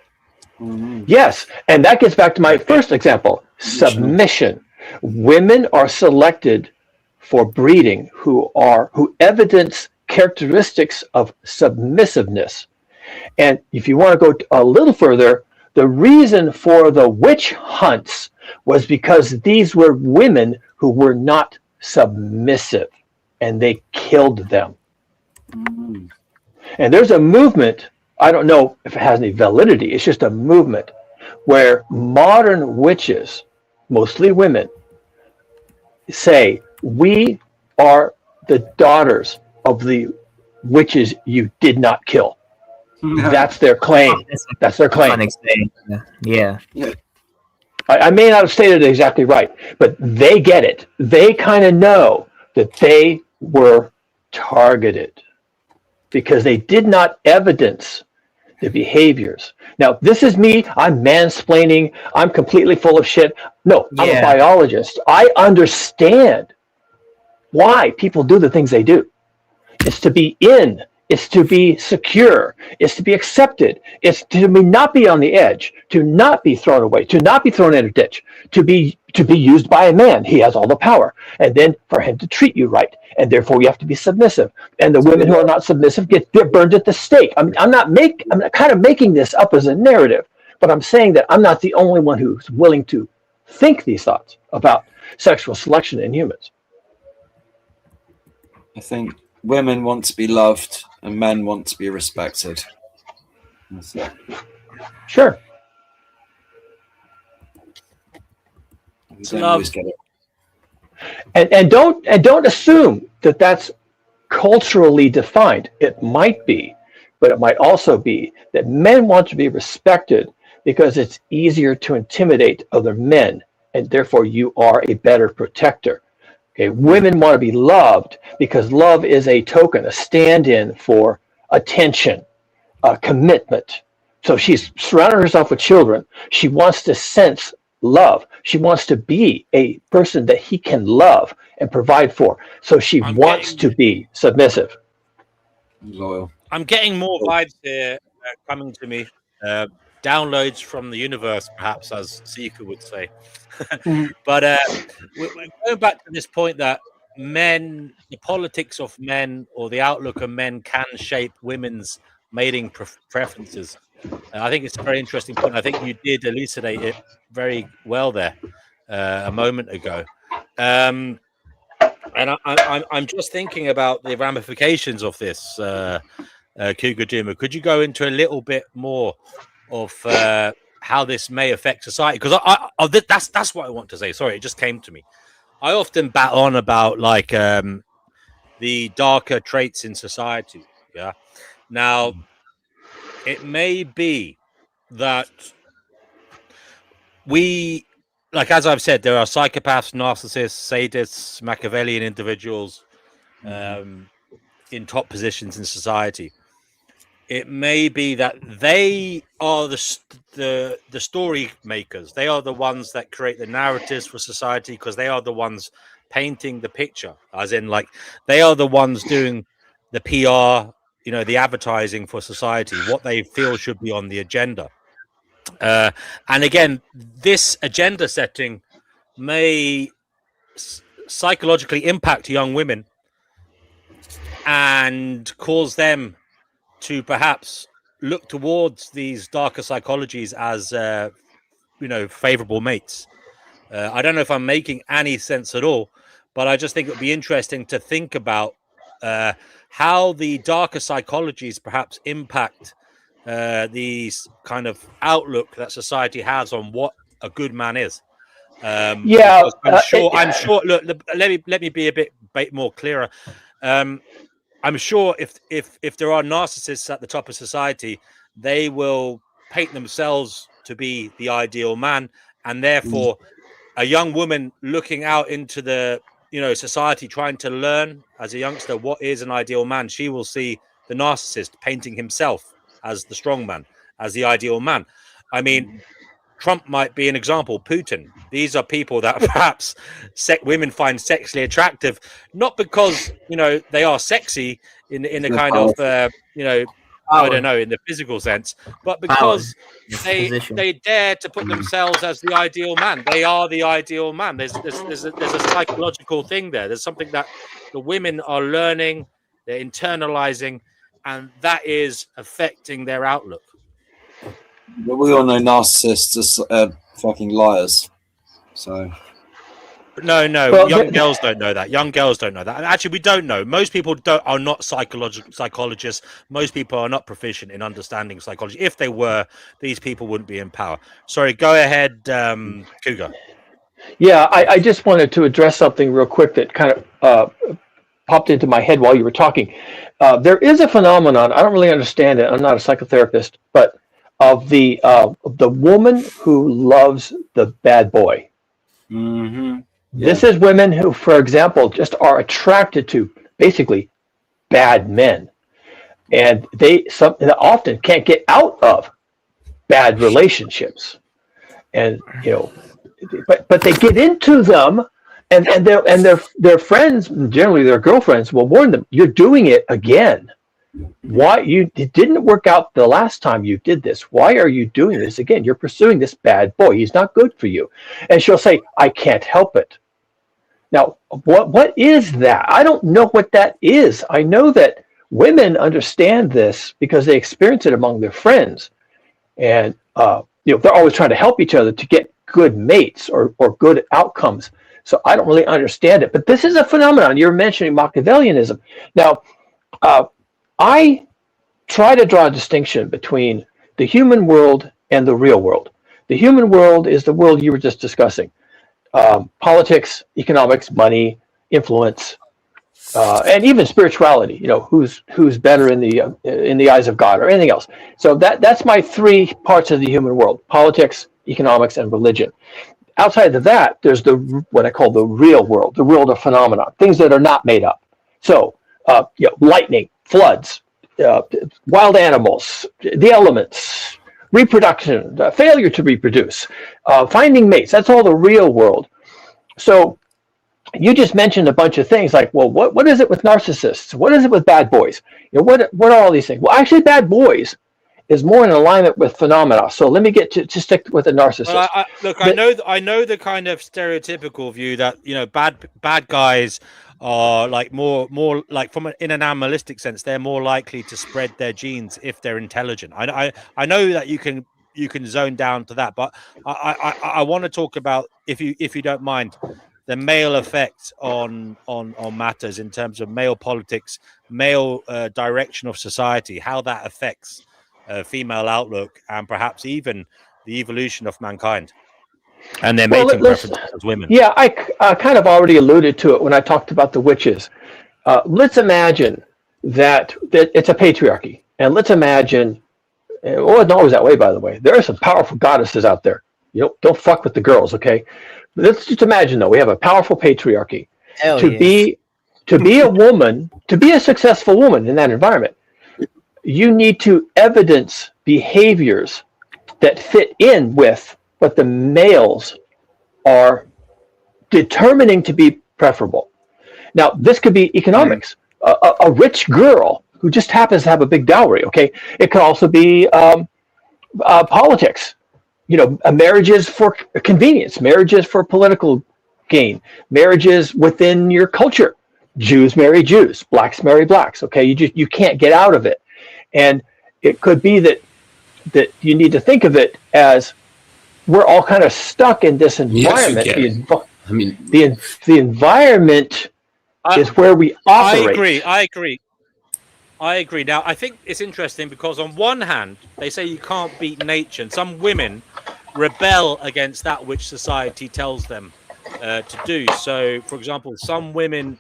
V: Yes, and that gets back to my first example, submission. Women are selected for breeding who evidence characteristics of submissiveness. And if you want to go a little further, the reason for the witch hunts was because these were women who were not submissive, and they killed them. And there's a movement, I don't know if it has any validity, it's just a movement where modern witches, mostly women, say, we are the daughters of the witches you did not kill. That's their claim. That's their claim.
H: Yeah.
V: I may not have stated it exactly right, but they get it. They kind of know that they were targeted because they did not evidence the behaviors. Now, this is me. I'm mansplaining. I'm completely full of shit. No, I'm a biologist. I understand why people do the things they do. It's to be in. It's to be secure. It's to be accepted. It's to not be on the edge, to not be thrown away, to not be thrown in a ditch, to be used by a man. He has all the power. And then for him to treat you right. And therefore you have to be submissive. And the women who are not submissive get burned at the stake. I'm kind of making this up as a narrative, but I'm saying that I'm not the only one who's willing to think these thoughts about sexual selection in humans.
A: I think women want to be loved and men want to be respected. That's it.
V: Sure.
A: We don't always get it.
V: And don't assume that that's culturally defined. It might be, but it might also be that men want to be respected because it's easier to intimidate other men, and therefore you are a better protector. Okay, women want to be loved because love is a token, a stand-in for attention, commitment. So she's surrounded herself with children. She wants to sense love. She wants to be a person that he can love and provide for. So she wants to be submissive.
A: Loyal.
E: I'm getting more vibes here coming to me. Downloads from the universe, perhaps, as Seeker would say. But we're going back to this point that men, the politics of men or the outlook of men can shape women's mating preferences. I think it's a very interesting point. I think you did elucidate it very well there a moment ago. And I'm just thinking about the ramifications of this, Cougar Jimmer. Could you go into a little bit more of how this may affect society? Because that's what I want to say. Sorry, it just came to me. I often bat on about like the darker traits in society. Yeah. Now, it may be that we, like as I've said, there are psychopaths, narcissists, sadists, Machiavellian individuals in top positions in society. It may be that they are the story makers. They are the ones that create the narratives for society because they are the ones painting the picture. As in, like they are the ones doing the PR, you know, the advertising for society, what they feel should be on the agenda. And again, this agenda setting may psychologically impact young women and cause them to perhaps look towards these darker psychologies as favorable mates. I don't know if I'm making any sense at all, but I just think it would be interesting to think about how the darker psychologies perhaps impact these kind of outlook that society has on what a good man is. Because I'm sure. Look, let me be a bit more clearer. I'm sure if there are narcissists at the top of society, they will paint themselves to be the ideal man, and therefore, a young woman looking out into the society, trying to learn as a youngster what is an ideal man, she will see the narcissist painting himself as the strong man, as the ideal man. I mean, Trump might be an example. Putin. These are people that perhaps women find sexually attractive, not because they are sexy in a kind of I don't know, in the physical sense, but because they dare to put themselves as the ideal man. They are the ideal man. There's a psychological thing there. There's something that the women are learning, they're internalizing, and that is affecting their outlook.
A: But we all know narcissists are fucking liars. So
E: no, young girls don't know that. Young girls don't know that. And actually, we don't know. Most people are not psychologists. Most people are not proficient in understanding psychology. If they were, these people wouldn't be in power. Sorry, go ahead, Cougar.
V: Yeah, I just wanted to address something real quick that kind of popped into my head while you were talking. There is a phenomenon, I don't really understand it, I'm not a psychotherapist, but of the woman who loves the bad boy.
A: Mm-hmm.
V: This is women who, for example, just are attracted to basically bad men, and they often can't get out of bad relationships, and but they get into them, and their friends, generally their girlfriends, will warn them, "You're doing it again. Why it didn't work out the last time you did this? Why are you doing this again? You're pursuing this bad boy. He's not good for you." And she'll say, "I can't help it." Now, what is that? I don't know what that is. I know that women understand this because they experience it among their friends, and they're always trying to help each other to get good mates or good outcomes. So I don't really understand it. But this is a phenomenon. You're mentioning Machiavellianism. Now, I try to draw a distinction between the human world and the real world. The human world is the world you were just discussing. Politics, economics, money, influence, and even spirituality. You know, who's better in the eyes of God or anything else. So that's my three parts of the human world: politics, economics, and religion. Outside of that, there's what I call the real world, the world of phenomena, things that are not made up. So, lightning, floods, wild animals, the elements, reproduction, failure to reproduce, finding mates. That's all the real world. So you just mentioned a bunch of things like, well, what is it with narcissists? What is it with bad boys? What are all these things? Well, actually, bad boys is more in alignment with phenomena. So let me get to stick with the narcissist.
E: Well, I know the kind of stereotypical view that bad guys are like more like in an animalistic sense, they're more likely to spread their genes if they're intelligent. I know that you can zone down to that, but I want to talk about, if you don't mind, the male effect on matters in terms of male politics, male direction of society, how that affects female outlook, and perhaps even the evolution of mankind and their mating preferences as women.
V: Yeah, I kind of already alluded to it when I talked about the witches. Let's imagine that it's a patriarchy, and let's imagine, well, it's not always that way, by the way. There are some powerful goddesses out there. Don't fuck with the girls, okay? Let's just imagine, though, we have a powerful patriarchy. Be a woman, to be a successful woman in that environment, you need to evidence behaviors that fit in with what the males are determining to be preferable. Now, this could be economics. A rich girl who just happens to have a big dowry, okay? It could also be politics. Marriages for convenience, marriages for political gain, marriages within your culture. Jews marry Jews, blacks marry blacks, okay? You can't get out of it. And it could be that you need to think of it as we're all kind of stuck in this environment. The environment is where we operate.
E: I agree. Now, I think it's interesting because on one hand, they say you can't beat nature, and some women rebel against that which society tells them to do. So, for example, some women,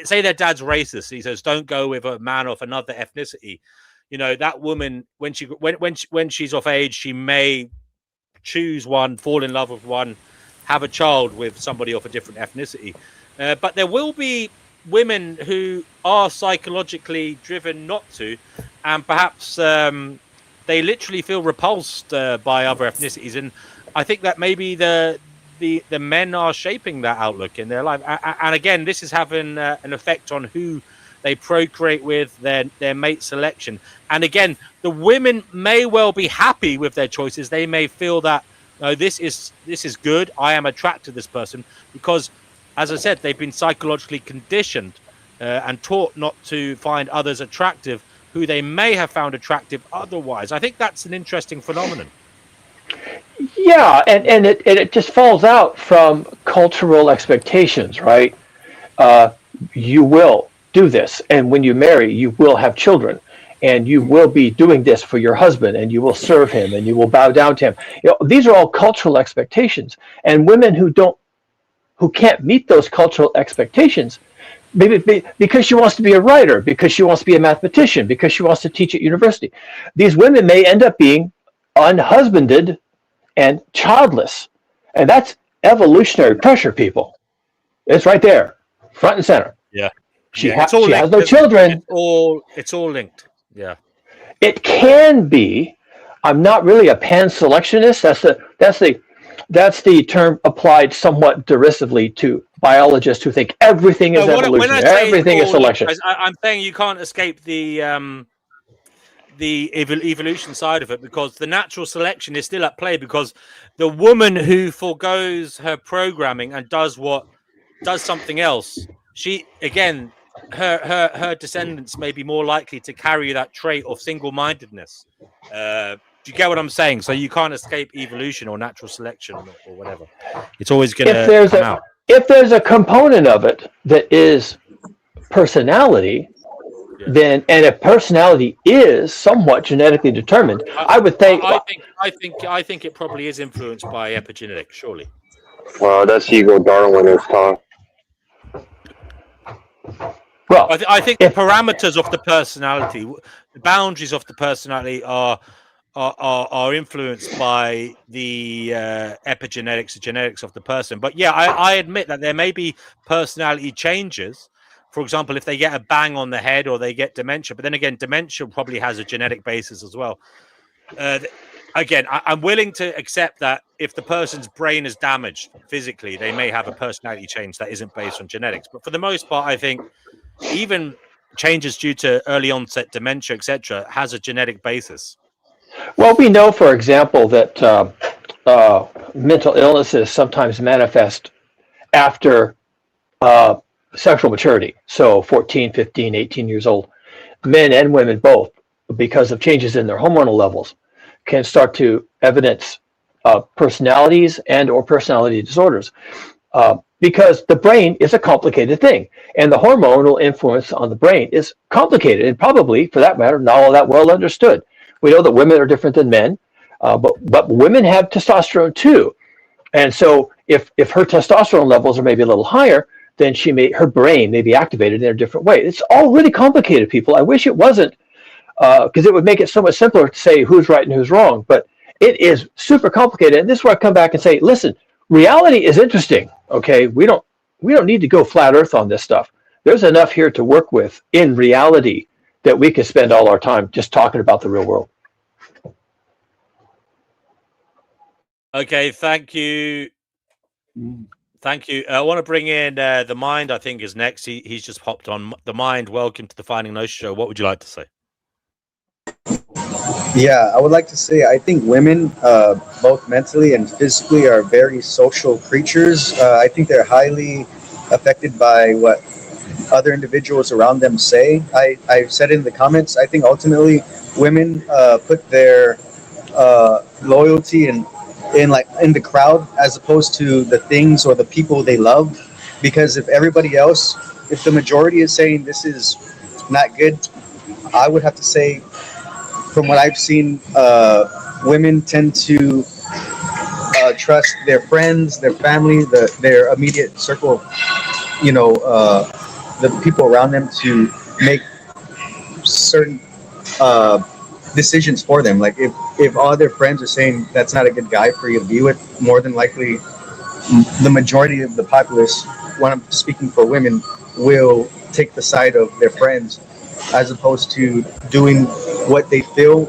E: say their dad's racist. He says, "Don't go with a man of another ethnicity." That woman, when she's of age, she may choose one, fall in love with one, have a child with somebody of a different ethnicity. But there will be women who are psychologically driven not to, and perhaps they literally feel repulsed by other ethnicities. And I think that maybe the men are shaping that outlook in their life. And again, this is having an effect on who they procreate with, their mate selection. And again, the women may well be happy with their choices. They may feel that, no, this is good. I am attracted to this person because, as I said, they've been psychologically conditioned and taught not to find others attractive who they may have found attractive otherwise. I think that's an interesting phenomenon.
V: Yeah, and it just falls out from cultural expectations, right? You will do this, and when you marry, you will have children, and you will be doing this for your husband, and you will serve him, and you will bow down to him. These are all cultural expectations, and women who can't meet those cultural expectations, maybe because she wants to be a writer, because she wants to be a mathematician, because she wants to teach at university, these women may end up being unhusbanded and childless, and that's evolutionary pressure, people. It's right there, front and center.
E: Yeah.
V: She has no children.
E: It's all linked. Yeah.
V: It can be. I'm not really a pan-selectionist. That's the term applied somewhat derisively to biologists who think everything is evolution, everything is selection.
E: I'm saying you can't escape the evolution side of it, because the natural selection is still at play, because the woman who forgoes her programming and does something else, her descendants may be more likely to carry that trait of single-mindedness, Do you get what I'm saying? So you can't escape evolution or natural selection or whatever. It's always going to come out.
V: If there's a component of it that is personality, then, and if personality is somewhat genetically determined, I would think.
E: I think it probably is influenced by epigenetics, surely.
F: Well, that's ego Darwinist talk.
V: Well,
E: I think the parameters of the personality, the boundaries of the personality are influenced by the epigenetics, the genetics of the person. But yeah, I admit that there may be personality changes. For example, if they get a bang on the head or they get dementia, but then again, dementia probably has a genetic basis as well. Again, I'm willing to accept that if the person's brain is damaged physically, they may have a personality change that isn't based on genetics. But for the most part, I think even changes due to early onset dementia, etc., has a genetic basis.
V: Well, we know, for example, that mental illnesses sometimes manifest after sexual maturity. So 14, 15, 18 years old, men and women both, because of changes in their hormonal levels, can start to evidence personalities and or personality disorders. Because the brain is a complicated thing, and the hormonal influence on the brain is complicated and probably, for that matter, not all that well understood. We know that women are different than men, but women have testosterone too. And so if her testosterone levels are maybe a little higher, then her brain may be activated in a different way. It's all really complicated, people. I wish it wasn't, because it would make it so much simpler to say who's right and who's wrong. But it is super complicated. And this is where I come back and say, listen, reality is interesting. Okay, we don't need to go flat earth on this stuff. There's enough here to work with in reality that we could spend all our time just talking about the real world.
E: Okay, thank you. Thank you. I want to bring in the Mind, I think, is next. He's just hopped on. The Mind, welcome to the Finding Gnosis show. What would you like to say?
D: Yeah, I would like to say I think women, both mentally and physically, are very social creatures. I think they're highly affected by what other individuals around them say. I've said in the comments, I think ultimately women put their loyalty in the crowd as opposed to the things or the people they love. Because if the majority is saying this is not good, I would have to say, from what I've seen, women tend to trust their friends, their family, their immediate circle, the people around them to make certain decisions for them. Like if all their friends are saying that's not a good guy for you to be with, more than likely the majority of the populace, when I'm speaking for women, will take the side of their friends as opposed to doing what they feel.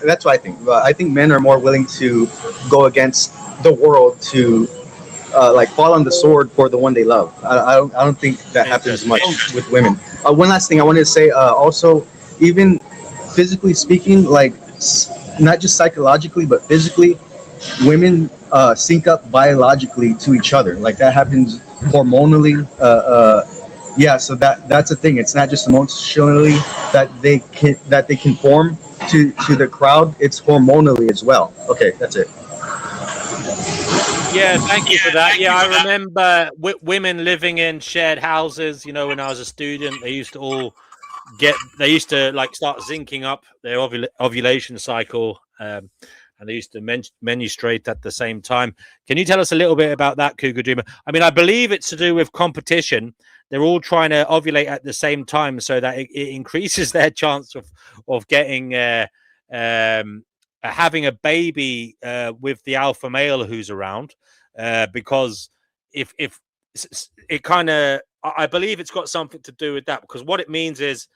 D: That's what I think. I think men are more willing to go against the world to fall on the sword for the one they love. I don't think that happens much with women. One last thing I wanted to say, also, even physically speaking, like not just psychologically but physically, women sync up biologically to each other. Like that happens hormonally. Yeah, so that's a thing. It's not just emotionally that they conform to the crowd. It's hormonally as well. Okay, that's it.
E: Yeah, thank you for that. Yeah, I remember women living in shared houses. When I was a student, they used to start syncing up their ovulation cycle, and they used to menstruate at the same time. Can you tell us a little bit about that, Cougar Dreamer? I mean, I believe it's to do with competition. They're all trying to ovulate at the same time so that it increases their chance of getting having a baby with the alpha male who's around, because if it kind of, I believe it's got something to do with that, because what it means is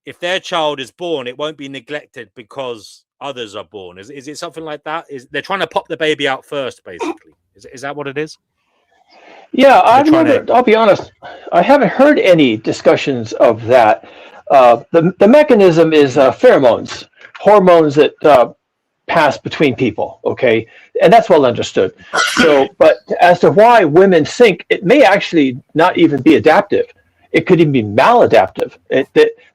E: if their child is born, it won't be neglected because others are born. Is it something like that? They're trying to pop the baby out first, basically? Is that what it is?
V: Yeah, I'll be honest, I haven't heard any discussions of that. The mechanism is pheromones, hormones that pass between people, okay? And that's well understood. So, but as to why women sync, it may actually not even be adaptive. It could even be maladaptive.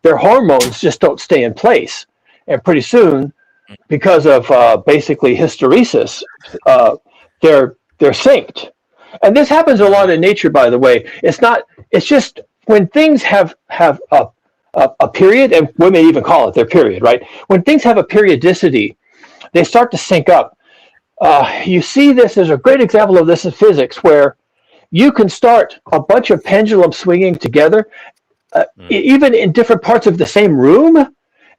V: Their hormones just don't stay in place. And pretty soon, because of basically hysteresis, they're synced. And this happens a lot in nature, by the way. It's just when things have a period, and we may even call it their period, right? When things have a periodicity, they start to sync up. You see this, there's a great example of this in physics, where you can start a bunch of pendulums swinging together, even in different parts of the same room,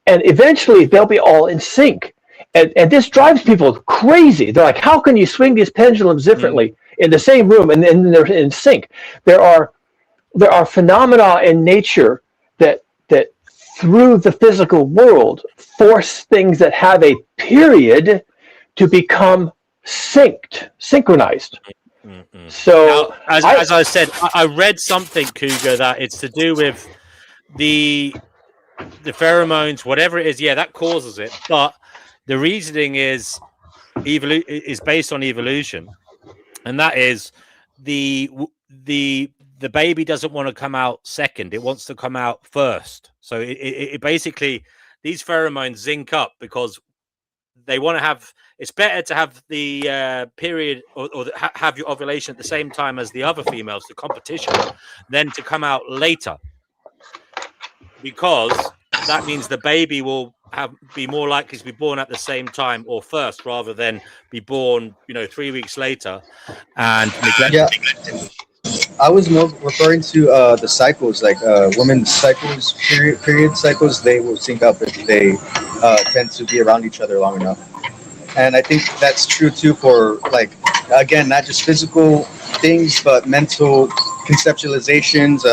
V: and eventually they'll be all in sync. And this drives people crazy. They're like, how can you swing these pendulums differently in the same room and they're in sync? There are phenomena in nature that through the physical world force things that have a period to become synchronized. So
E: now, as I said, I read something, Cougar, that it's to do with the pheromones, whatever it is. Yeah, that causes it, but the reasoning is based on evolution, and that is the baby doesn't want to come out second; it wants to come out first. So it basically, these pheromones zinc up because they want to have. It's better to have the period or have your ovulation at the same time as the other females, the competition, than to come out later, because that means the baby will be more likely to be born at the same time or first, rather than be born 3 weeks later and neglected.
D: Yeah. I was more referring to the cycles, like women's cycles, period cycles. They will sync up if they tend to be around each other long enough. And I think that's true too for, like, again, not just physical things, but mental conceptualizations,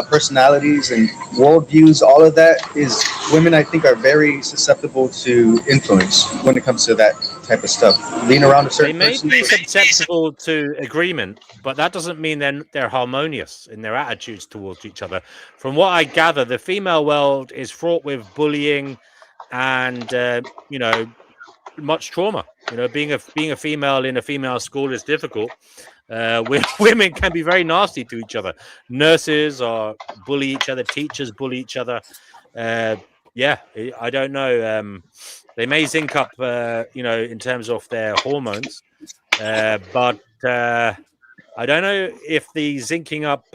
D: personalities, and worldviews. All of that is, women, I think, are very susceptible to influence when it comes to that type of stuff. Being around a certain
E: They may
D: person.
E: be susceptible to agreement, but that doesn't mean they're harmonious in their attitudes towards each other. From what I gather, the female world is fraught with bullying and much trauma. Being a female in a female school is difficult. Women can be very nasty to each other. Nurses bully each other. Teachers bully each other. I don't know. They may zinc up, in terms of their hormones, but I don't know if the zinking up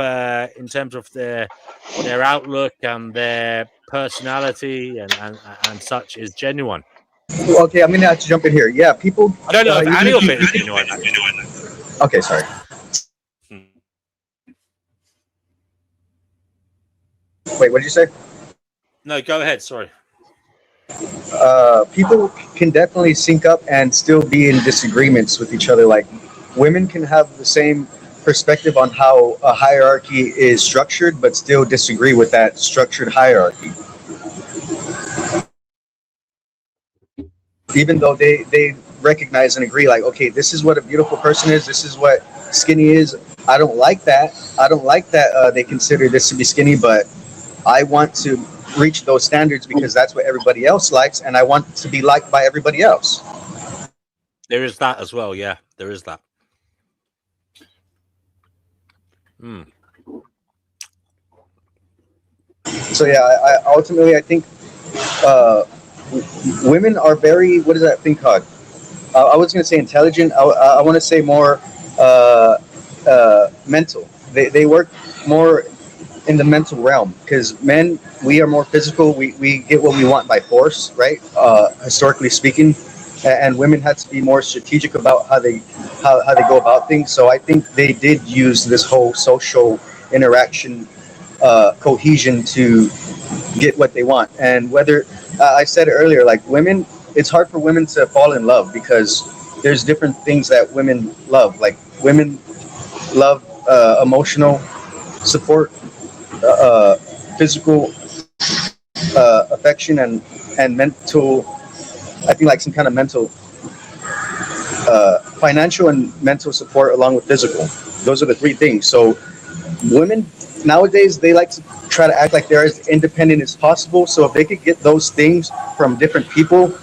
E: in terms of their outlook and their personality and such is genuine.
D: Okay, I'm gonna have to jump in here. Yeah, people.
E: I don't know if any of it is genuine.
D: Okay, sorry. Wait, what did you say?
E: No, go ahead. Sorry.
D: People can definitely sync up and still be in disagreements with each other. Like, women can have the same perspective on how a hierarchy is structured, but still disagree with that structured hierarchy. Even though they recognize and agree, like, okay, this is what a beautiful person is, this is what skinny is. I don't like that. They consider this to be skinny, but I want to reach those standards because that's what everybody else likes, and I want to be liked by everybody else.
E: There is that as well. Yeah, there is that.
D: So yeah, I ultimately, I think women are very, what is that thing called? I was going to say intelligent. I want to say more mental. They work more in the mental realm, because men, we are more physical. We get what we want by force, right? Historically speaking, and women had to be more strategic about how they go about things. So I think they did use this whole social interaction cohesion to get what they want. And whether I said it earlier, like, women, it's hard for women to fall in love because there's different things that women love. Like, women love emotional support, physical affection, and mental, I think, like some kind of mental, financial and mental support along with physical. Those are the three things. So women nowadays, they like to try to act like they're as independent as possible. So if they could get those things from different people,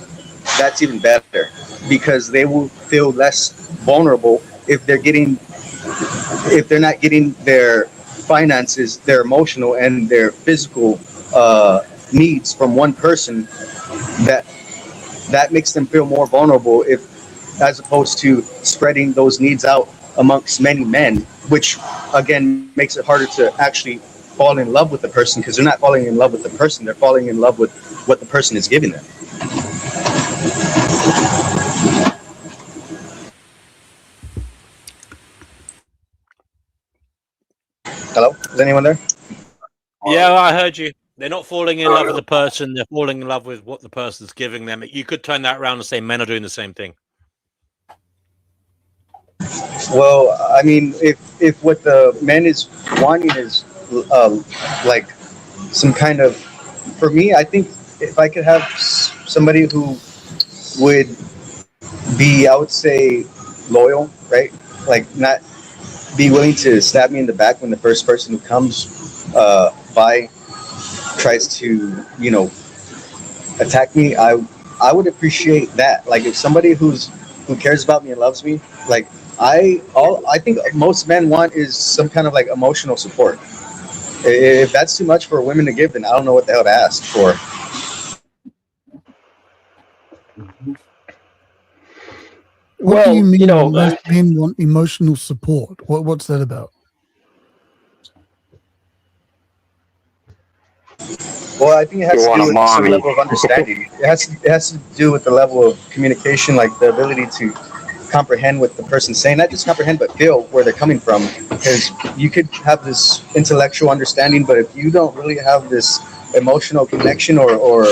D: that's even better, because they will feel less vulnerable if they're not getting their finances, their emotional and their physical needs from one person that that makes them feel more vulnerable, if as opposed to spreading those needs out amongst many men, which again makes it harder to actually fall in love with the person, because they're not falling in love with the person, they're falling in love with what the person is giving them. Hello, is anyone there?
E: Yeah, I heard you. They're not falling in love with the person, they're falling in love with what the person's giving them. You could turn that around and say men are doing the same thing.
D: Well, I mean, if what the man is wanting is like some kind of, for me, I think if I could have somebody who would be, I would say, loyal, right? Like not be willing to stab me in the back when the first person who comes by tries to, attack me. I would appreciate that. Like if somebody who cares about me and loves me, like I think most men want is some kind of like emotional support. If that's too much for women to give, then I don't know what the hell to ask for.
C: What do you mean most men want emotional support? What's that about?
D: Well, I think it has to do with some level of understanding. It has to do with the level of communication, like the ability to comprehend what the person's saying, not just comprehend, but feel where they're coming from. Because you could have this intellectual understanding, but if you don't really have this emotional connection or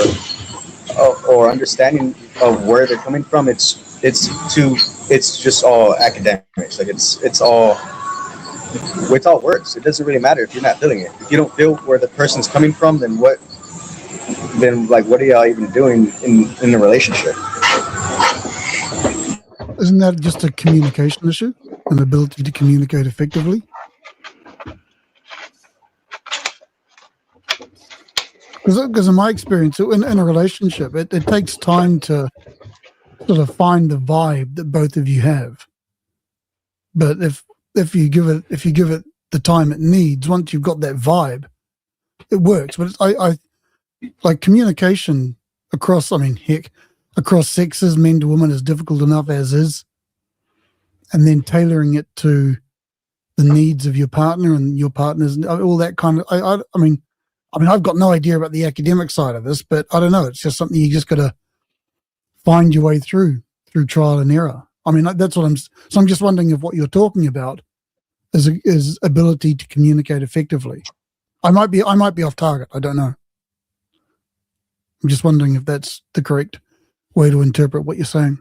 D: understanding of where they're coming from, it's just all academics. Like it's all words. It doesn't really matter if you're not feeling it. If you don't feel where the person's coming from, then what are y'all even doing in the relationship?
C: Isn't that just a communication issue? An ability to communicate effectively? Because in my experience, in a relationship, it takes time to sort of find the vibe that both of you have. But if you give it the time it needs, once you've got that vibe, it works. But I like communication across. I mean, heck, across sexes, men to women, is difficult enough as is, and then tailoring it to the needs of your partner and your partner's, all that kind of. I mean, I've got no idea about the academic side of this, but I don't know. It's just something you just got to find your way through trial and error. I mean, that's what I'm just wondering if what you're talking about is ability to communicate effectively. I might be off target. I don't know. I'm just wondering if that's the correct way to interpret what you're saying.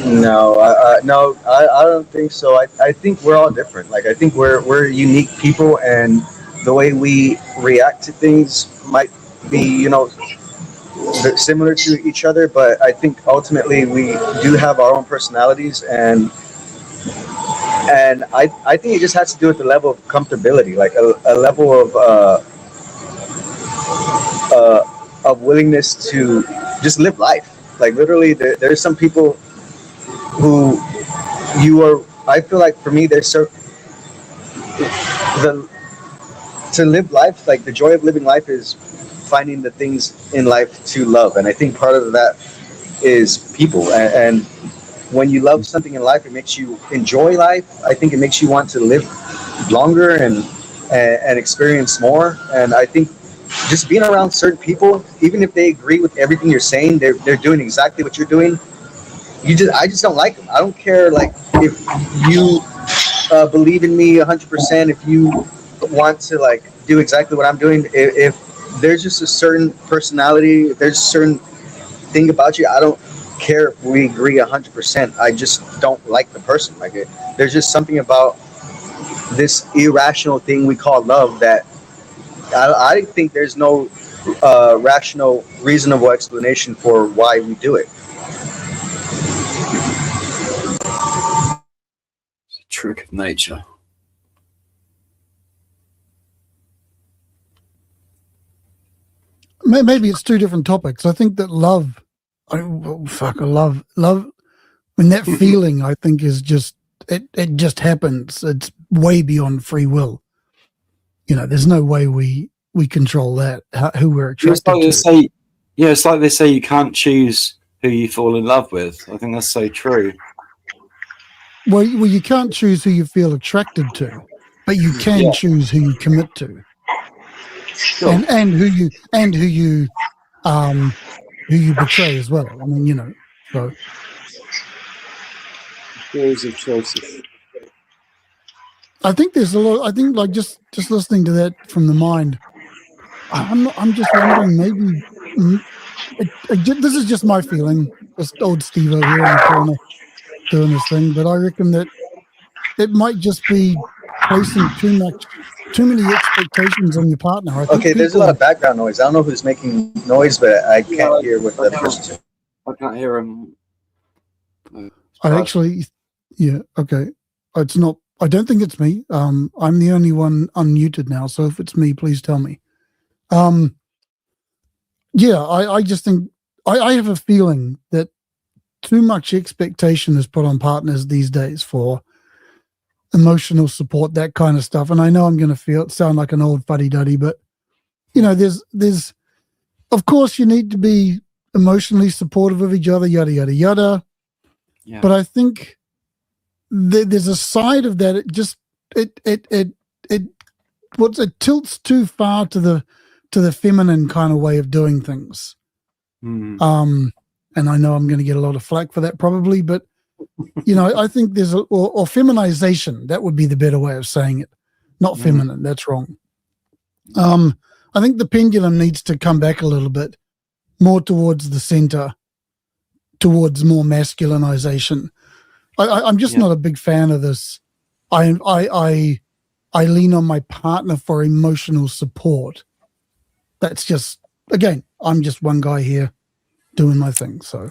D: No, I don't think so. I think we're all different. Like I think we're unique people, and the way we react to things might be, similar to each other. But I think ultimately we do have our own personalities, and I think it just has to do with the level of comfortability, like a level of willingness to just live life. Like literally, there's some people who I feel like for me, to live life, like the joy of living life is finding the things in life to love. And I think part of that is people. And when you love something in life, it makes you enjoy life. I think it makes you want to live longer and experience more. And I think just being around certain people, even if they agree with everything you're saying, they're doing exactly what you're doing. I just don't like them. I don't care like if you believe in me 100%. If you want to like do exactly what I'm doing, if there's just a certain personality, if there's a certain thing about you, I don't care if we agree 100%. I just don't like the person. Like there's just something about this irrational thing we call love that I think there's no rational, reasonable explanation for why we do it.
I: Trick of nature.
C: Maybe it's two different topics. I think that love, love, when that feeling, I think, is just, it just happens. It's way beyond free will. There's no way we control that, who we're attracted to.
A: Say Yeah, it's like they say you can't choose who you fall in love with. I think that's so true.
C: Well, you can't choose who you feel attracted to, but you can choose who you commit to,
A: Sure.
C: and who you betray as well. I mean, so.
A: Series of choices.
C: I think there's a lot. I think like just listening to that from the mind, I'm just wondering maybe this is just my feeling. Just old Steve-O here in the corner doing this thing, but I reckon that it might just be placing too many expectations on your partner. I think
D: Okay, there's a lot of background noise. I don't know who's making noise, but I can't hear what the other person's saying.
A: I can't hear him.
C: I actually, yeah, okay. It's not. I don't think it's me. I'm the only one unmuted now, so if it's me, please tell me. Yeah, I just think I have a feeling that too much expectation is put on partners these days for emotional support, that kind of stuff. And I know I'm going to sound like an old fuddy-duddy, but there's of course you need to be emotionally supportive of each other, yada yada yada. Yeah. But I think there's a side of that. It tilts too far to the feminine kind of way of doing things. And I know I'm going to get a lot of flack for that probably, but I think there's or feminization, that would be the better way of saying it. Not feminine, that's wrong. I think the pendulum needs to come back a little bit more towards the center, towards more masculinization. I'm just not a big fan of this. I lean on my partner for emotional support. That's just, again, I'm just one guy here doing my thing. So,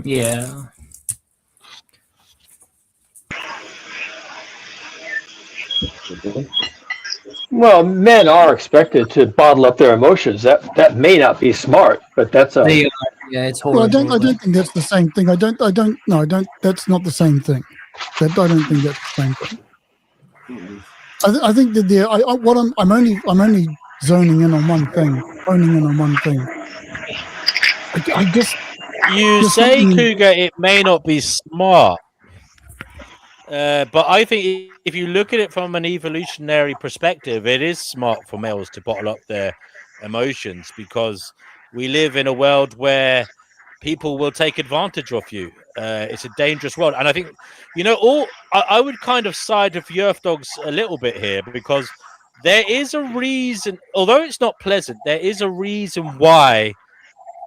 H: yeah.
V: Well, men are expected to bottle up their emotions. That may not be smart, but that's a.
L: Yeah, it's
C: horrible.
L: horrible.
C: Well, I don't think that's the same thing. I don't. That's not the same thing. I don't think that's the same thing. I think that I'm only zoning in on one thing, honing in on one thing. I just.
E: You say, Cougar, it may not be smart. But I think if you look at it from an evolutionary perspective, it is smart for males to bottle up their emotions because we live in a world where people will take advantage of you. It's a dangerous world. And I think, I would kind of side with Yerf Dogs a little bit here because there is a reason, although it's not pleasant, there is a reason why,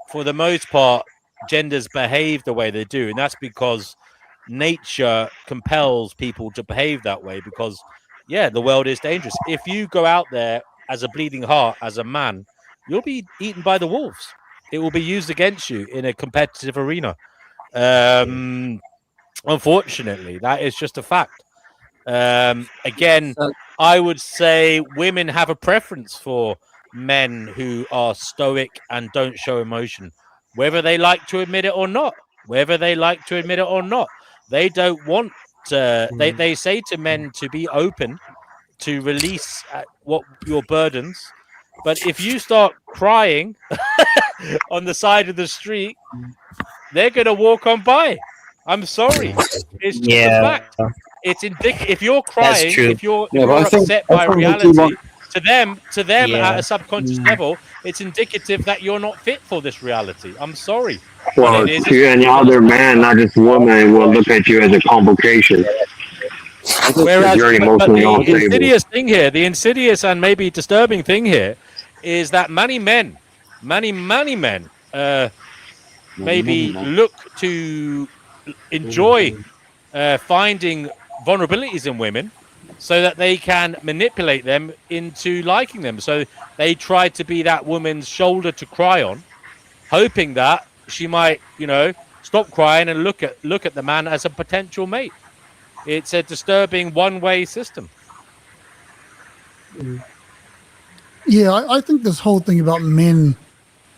E: for the most part, genders behave the way they do. And that's because nature compels people to behave that way because, the world is dangerous. If you go out there as a bleeding heart, as a man, you'll be eaten by the wolves. It will be used against you in a competitive arena. Unfortunately, that is just a fact. Again, I would say women have a preference for men who are stoic and don't show emotion, whether they like to admit it or not. They don't want they say to men to be open, to release what your burdens. But if you start crying on the side of the street, they're going to walk on by. I'm sorry. It's just a fact. It's if you're crying, if you're upset by reality, to them at a subconscious level, it's indicative that you're not fit for this reality. I'm sorry.
F: Well, to any other man, not just woman, will look at you as a complication.
E: Whereas
F: you're emotionally unstable.
E: The insidious and maybe disturbing thing here is that many men, maybe look to enjoy finding vulnerabilities in women so that they can manipulate them into liking them. So they try to be that woman's shoulder to cry on, hoping that she might, stop crying and look at the man as a potential mate. It's a disturbing one-way system.
C: Yeah, I think this whole thing about men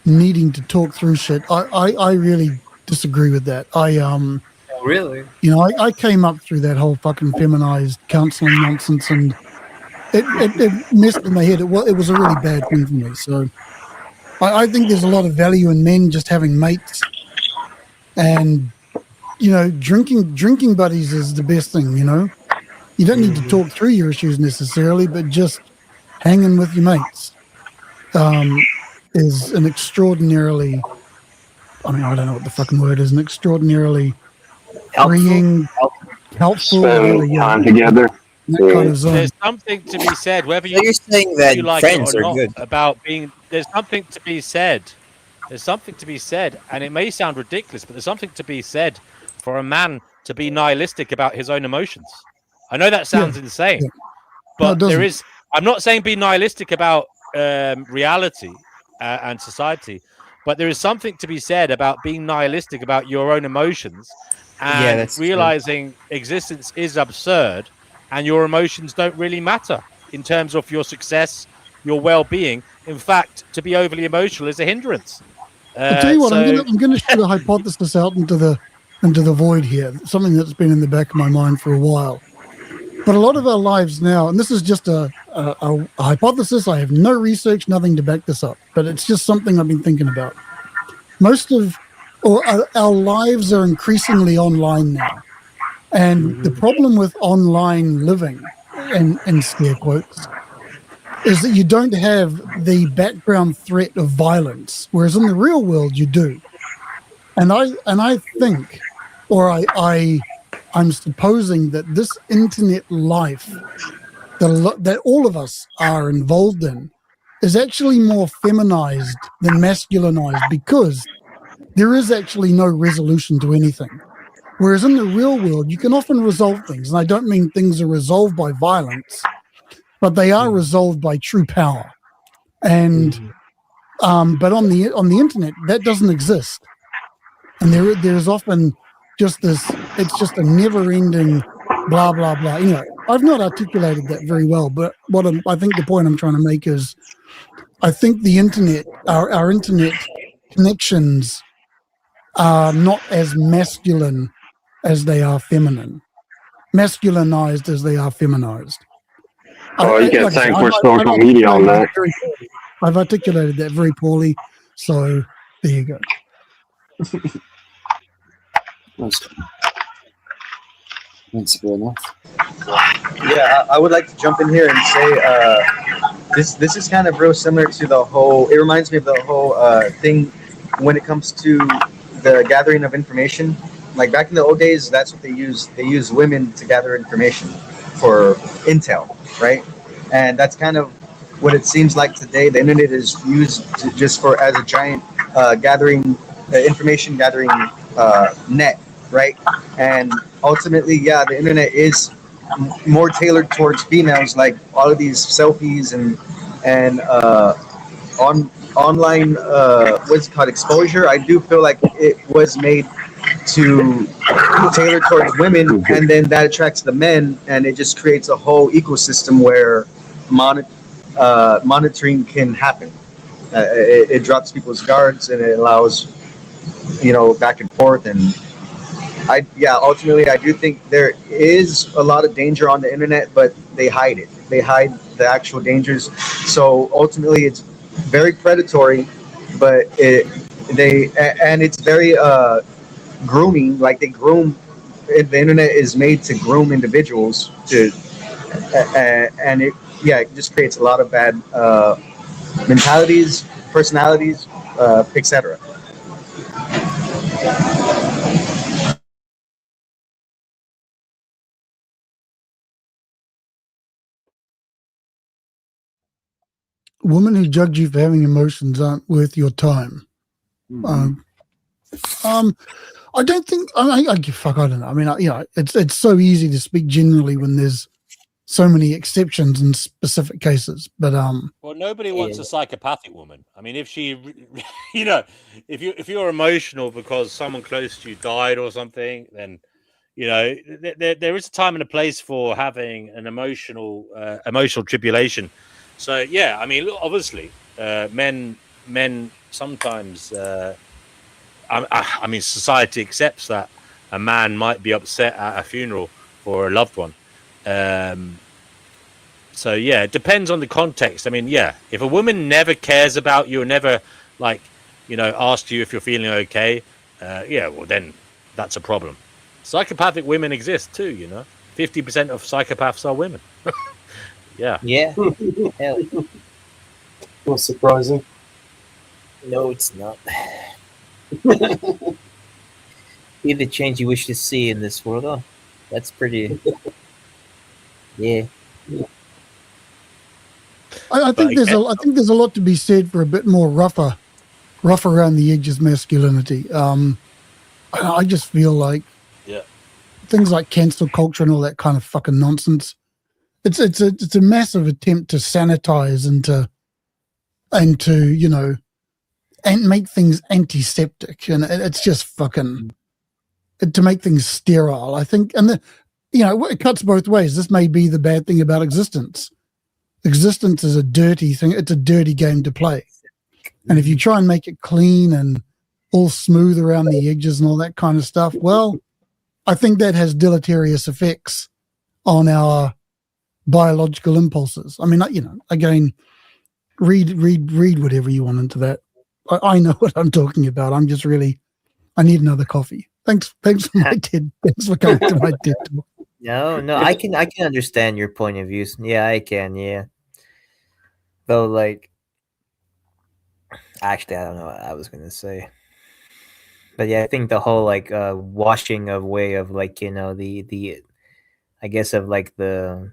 C: needing to talk through shit, I really disagree with that.
H: Really?
C: I came up through that whole fucking feminized counseling nonsense, and it messed with my head. It was a really bad thing for me. So, I think there's a lot of value in men just having mates, and drinking buddies is the best thing. You don't need to talk through your issues necessarily, but just hanging with your mates is an extraordinarily, I mean, I don't know what the fucking word is, an extraordinarily freeing, helpful, whatever,
F: Spend time together.
C: that kind of zone.
E: There's something to be said, whether
O: So you're saying that
E: you like it
O: friends
E: or
O: are
E: not,
O: good.
E: about being. There's something to be said. There's something to be said, and it may sound ridiculous, but there's something to be said for a man to be nihilistic about his own emotions. I know that sounds insane, but there is. I'm not saying be nihilistic about reality and society, but there is something to be said about being nihilistic about your own emotions and
O: that's
E: realizing existence is absurd and your emotions don't really matter in terms of your success, your well-being. In fact, to be overly emotional is a hindrance.
C: I'll tell you what, I'm gonna shoot a hypothesis out into the void here, something that's been in the back of my mind for a while. But a lot of our lives now, and this is just a hypothesis, I have no research, nothing to back this up, but it's just something I've been thinking about. Our lives are increasingly online now. And the problem with online living, in scare quotes, is that you don't have the background threat of violence, whereas in the real world you do. And I think, or I'm supposing that this internet life that all of us are involved in is actually more feminized than masculinized, because there is actually no resolution to anything. Whereas in the real world, you can often resolve things. And I don't mean things are resolved by violence, but they are resolved by true power. And but on the internet, that doesn't exist. And there's often just this, it's just a never-ending blah, blah, blah. Anyway, I've not articulated that very well, but I think the point I'm trying to make is I think the internet, our internet connections are not as masculine as they are feminine, masculinized as they are feminized.
F: Oh, you can thank for social media on that.
C: I've articulated that very poorly, so there you go.
A: That's fair enough.
D: Yeah, I would like to jump in here and say this is kind of real similar to the whole. It reminds me of the whole thing when it comes to the gathering of information. Like back in the old days, that's what they use. They use women to gather information for intel, right? And that's kind of what it seems like today. The internet is used just for as a giant information gathering net, right? And ultimately, yeah, the internet is more tailored towards females, like all of these selfies and online what's it called, exposure. I do feel like it was made to tailor towards women, and then that attracts the men, and it just creates a whole ecosystem where monitoring can happen. It drops people's guards, and it allows back and forth. And ultimately I do think there is a lot of danger on the internet, but they hide it. They hide the actual dangers. So ultimately it's very predatory, but it's very grooming. Like they groom. The internet is made to groom individuals and it just creates a lot of bad mentalities, personalities, etc.
C: Women who judge you for having emotions aren't worth your time. I don't think. I don't know. I mean, it's so easy to speak generally when there's so many exceptions in specific cases. But
E: well, nobody wants a psychopathic woman. I mean, if she, if you're emotional because someone close to you died or something, then there is a time and a place for having an emotional tribulation. So yeah, I mean, obviously, men sometimes. I mean, society accepts that a man might be upset at a funeral for a loved one. So yeah, it depends on the context. I mean, yeah, if a woman never cares about you or never like, asked you if you're feeling okay, yeah, well then that's a problem. Psychopathic women exist too, 50% of psychopaths are women. Yeah.
O: Yeah. Hell.
U: Not surprising.
O: No, it's not. Be the change you wish to see in this world. Oh, that's pretty. Yeah.
C: I think there's a lot to be said for a bit more rough around the edges masculinity. I just feel like things like cancel culture and all that kind of fucking nonsense. It's a massive attempt to sanitize and to and make things antiseptic, and it's just fucking to make things sterile. I think, and it cuts both ways. This may be the bad thing about existence. Existence is a dirty thing. It's a dirty game to play. And if you try and make it clean and all smooth around the edges and all that kind of stuff, well, I think that has deleterious effects on our biological impulses. I mean, again, read whatever you want into that. I know what I'm talking about. I'm just really, I need another coffee. Thanks for my TED. Thanks for coming to my TED talk.
O: No, I can understand your point of view. Yeah, I can. Yeah. Though, like, actually, I don't know what I was gonna say. But yeah, I think the whole washing away of the I guess of the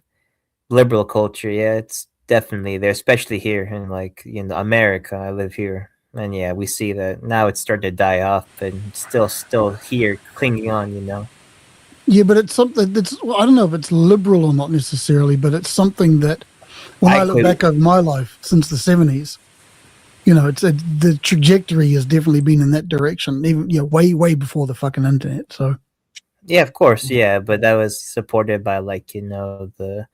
O: liberal culture. Yeah, it's definitely there, especially here in America. I live here, and yeah, we see that now it's starting to die off, but still here, clinging on.
C: Yeah, but it's something that's, I don't know if it's liberal or not necessarily, but it's something that when I look back over my life since the 70s, the trajectory has definitely been in that direction, even way before the fucking internet. So
O: yeah, of course, yeah, but that was supported by the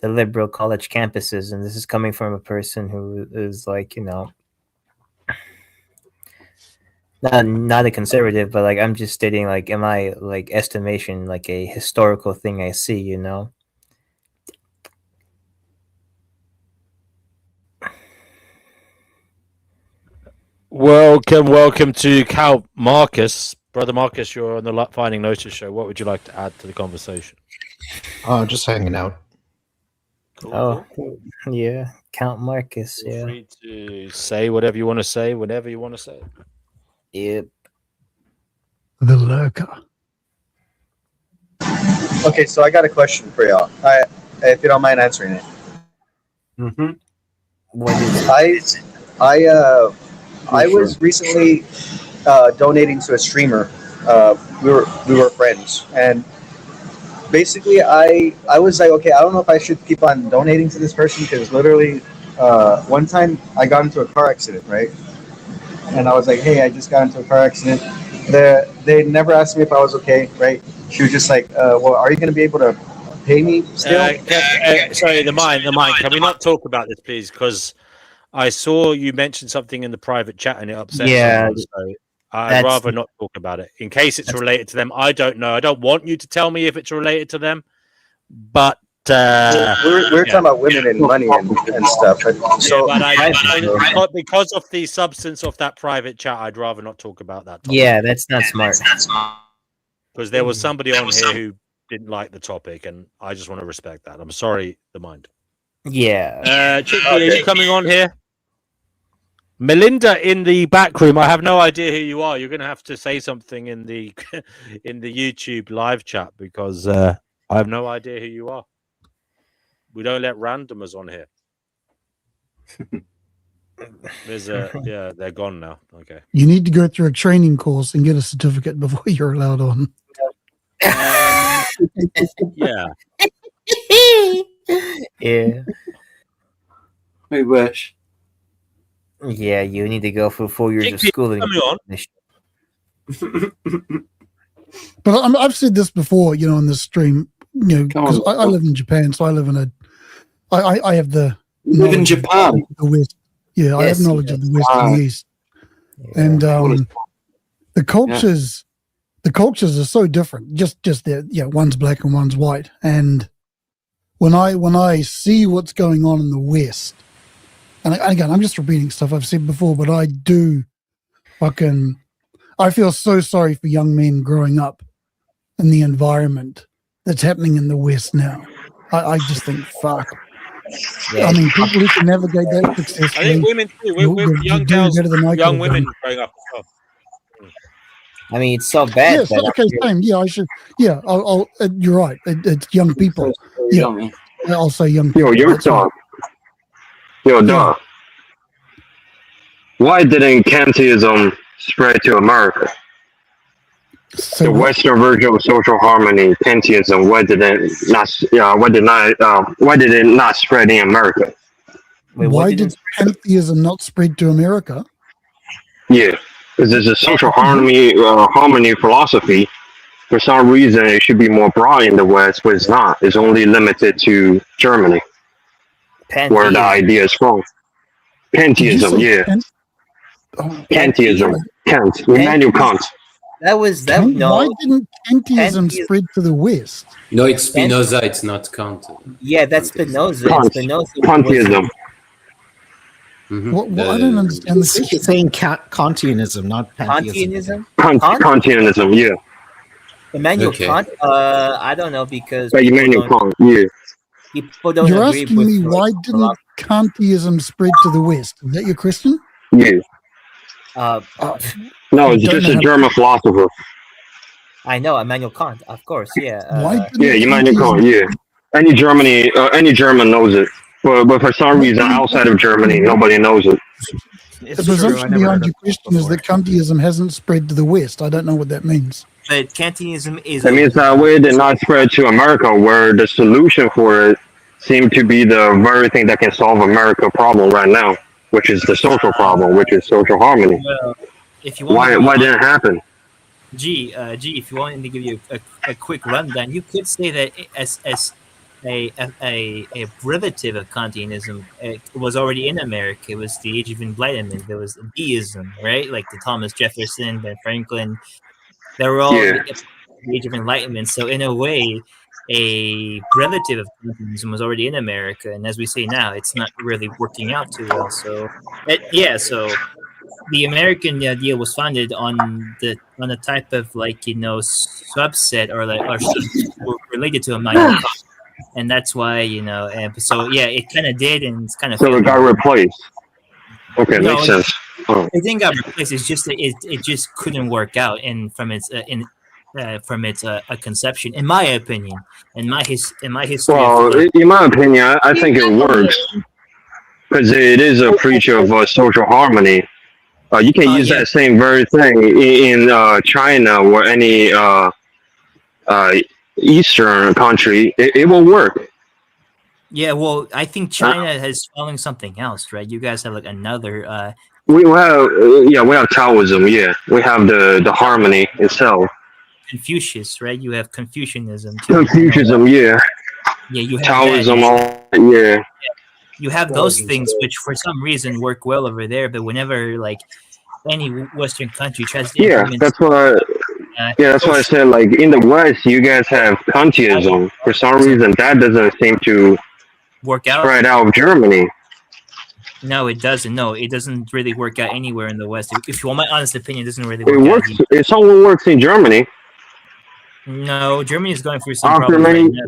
O: liberal college campuses, and this is coming from a person who is not a conservative, but I'm just stating in my estimation, a historical thing I see.
E: Welcome to Cal Marcus. Brother Marcus, you're on the Finding Gnosis show. What would you like to add to the conversation?
G: Just hanging out.
O: Cool. Yeah, Count Marcus.
E: Feel free to say whatever you want to say, whenever you want to say.
O: Yep.
C: The lurker.
D: Okay, so I got a question for y'all. If you don't mind answering it.
O: Mm-hmm.
D: I was recently donating to a streamer. We were friends, and basically I was like, okay, I don't know if I should keep on donating to this person, because literally one time I got into a car accident, right? And I was like, hey, I just got into a car accident. They never asked me if I was okay, right? She was just like, well, are you going to be able to pay me still?
E: Sorry, the mind. Can we not talk about this, please? Because I saw you mention something in the private chat and it upset someone. So I'd rather not talk about it. In case it's related to them, I don't know. I don't want you to tell me if it's related to them. But
D: we're talking about women and money and stuff. So,
E: but because of the substance of that private chat, I'd rather not talk about that topic.
O: Yeah, that's not smart.
E: Because there was somebody on here who didn't like the topic, and I just want to respect that. I'm sorry, the mind.
O: Yeah.
E: Chicky, are you coming on here? Melinda in the back room. I have no idea who you are. You're going to have to say something in the YouTube live chat, because I have no idea who you are. We don't let randomers on here. They're gone now. Okay.
C: You need to go through a training course and get a certificate before you're allowed on.
E: Yeah.
O: Yeah.
A: We wish.
O: Yeah, you need to go for 4 years of schooling.
C: But I've said this before, on this stream, because I live in Japan, so I live in I have the
A: you live in Japan.
C: The West. Yeah, I have knowledge of the West and the East. Yeah. And the cultures are so different. Just that, one's black and one's white. And when I see what's going on in the West, and again, I'm just repeating stuff I've said before, but I do I feel so sorry for young men growing up in the environment that's happening in the West now. I just think, fuck.
O: Yeah.
C: I mean, people who can navigate that
E: I
C: successfully,
E: think women too.
C: you're
E: Young
C: doing
E: girls,
C: better than I could
E: young
C: have
E: women
C: done.
E: growing up as well.
O: I mean, it's so bad.
C: Yes,
O: That
C: okay, same. Yeah, I should. Yeah, you're right. It's young people. Yeah, I'll say young people.
F: Yo,
C: That's right.
F: dog. Why didn't Kantianism spread to America?
C: So
F: The Western version of social harmony, Kantianism. Why did it not spread in America?
C: Why did pantheism not spread to America?
F: Yeah, because there's a social harmony philosophy. For some reason, it should be more broad in the West, but it's not. It's only limited to Germany, where the idea is from. Pantheism, yeah. Kantianism, Kant, Immanuel Kant.
C: Why didn't pantheism spread to the West?
I: No, it's Spinoza. It's not Kant.
O: Yeah, that's Spinoza. Spinoza
F: Kantianism.
C: What, I don't understand the
G: He's saying Kantianism, not pantheism.
F: Kantianism, yeah.
O: Immanuel
G: Okay.
O: Kant. I don't know because
F: Like Immanuel Kant, yeah.
O: people don't
C: You're
O: agree
C: asking
O: with.
C: me why didn't Kantianism spread to the West? Is that your question?
F: Yeah. No, it's
C: don't
F: just
C: know
F: a
C: how-
F: German philosopher.
O: I know Immanuel Kant, of course. Yeah.
F: Yeah, Immanuel Kant, yeah. Any German knows it. But for some reason, outside of Germany, nobody knows it.
C: The presumption behind your question is that Kantianism hasn't spread to the West. I don't know what that means.
O: But Kantianism is.
F: That means that way it did not spread to America, where the solution for it seemed to be the very thing that can solve America's problem right now, which is the social problem, which is social harmony.
O: Well, if you want
F: Why didn't it happen?
O: G, if you want me to give you a quick rundown, you could say that as a derivative of Kantianism, it was already in America. It was the Age of Enlightenment. There was deism, right? Like the Thomas Jefferson, Ben Franklin. They were all
F: Yeah.
O: the Age of Enlightenment. So in a way, a derivative of Kantianism was already in America, and as we say now, it's not really working out too well. So, so the American idea was founded on a type of subset or related to Immanuel Kant, and that's why and so yeah, it kind of did, and it's kind of
F: So it got replaced. Okay,
O: No,
F: makes sense. Oh.
O: It didn't got replaced. It's just that it just couldn't work out, and from its conception, in my opinion, in my history.
F: Well, in my opinion, I think it works because it is a preacher of social harmony. You can use that same very thing in China or any Eastern country. It will work.
O: Yeah, well, I think China is following something else, right? You guys have like another.
F: We have Taoism. Yeah, we have the harmony itself.
O: Confucius, right? You have Confucianism. Too,
F: Confucianism, yeah.
O: Yeah, you have
F: Taoism,
O: that.
F: yeah.
O: You have those things which, for some reason, work well over there, but whenever like any Western country tries to implement,
F: that's why. That's why I said, like, in the West, you guys have Kantianism. For some reason, that doesn't seem to
O: work out
F: right out of Germany.
O: No, it doesn't. No, it doesn't really work out anywhere in the West. If you want my honest opinion, it doesn't really work
F: It works.
O: out.
F: It only works in Germany.
O: No, Germany is going through some
F: After
O: problems
F: many,
O: right now.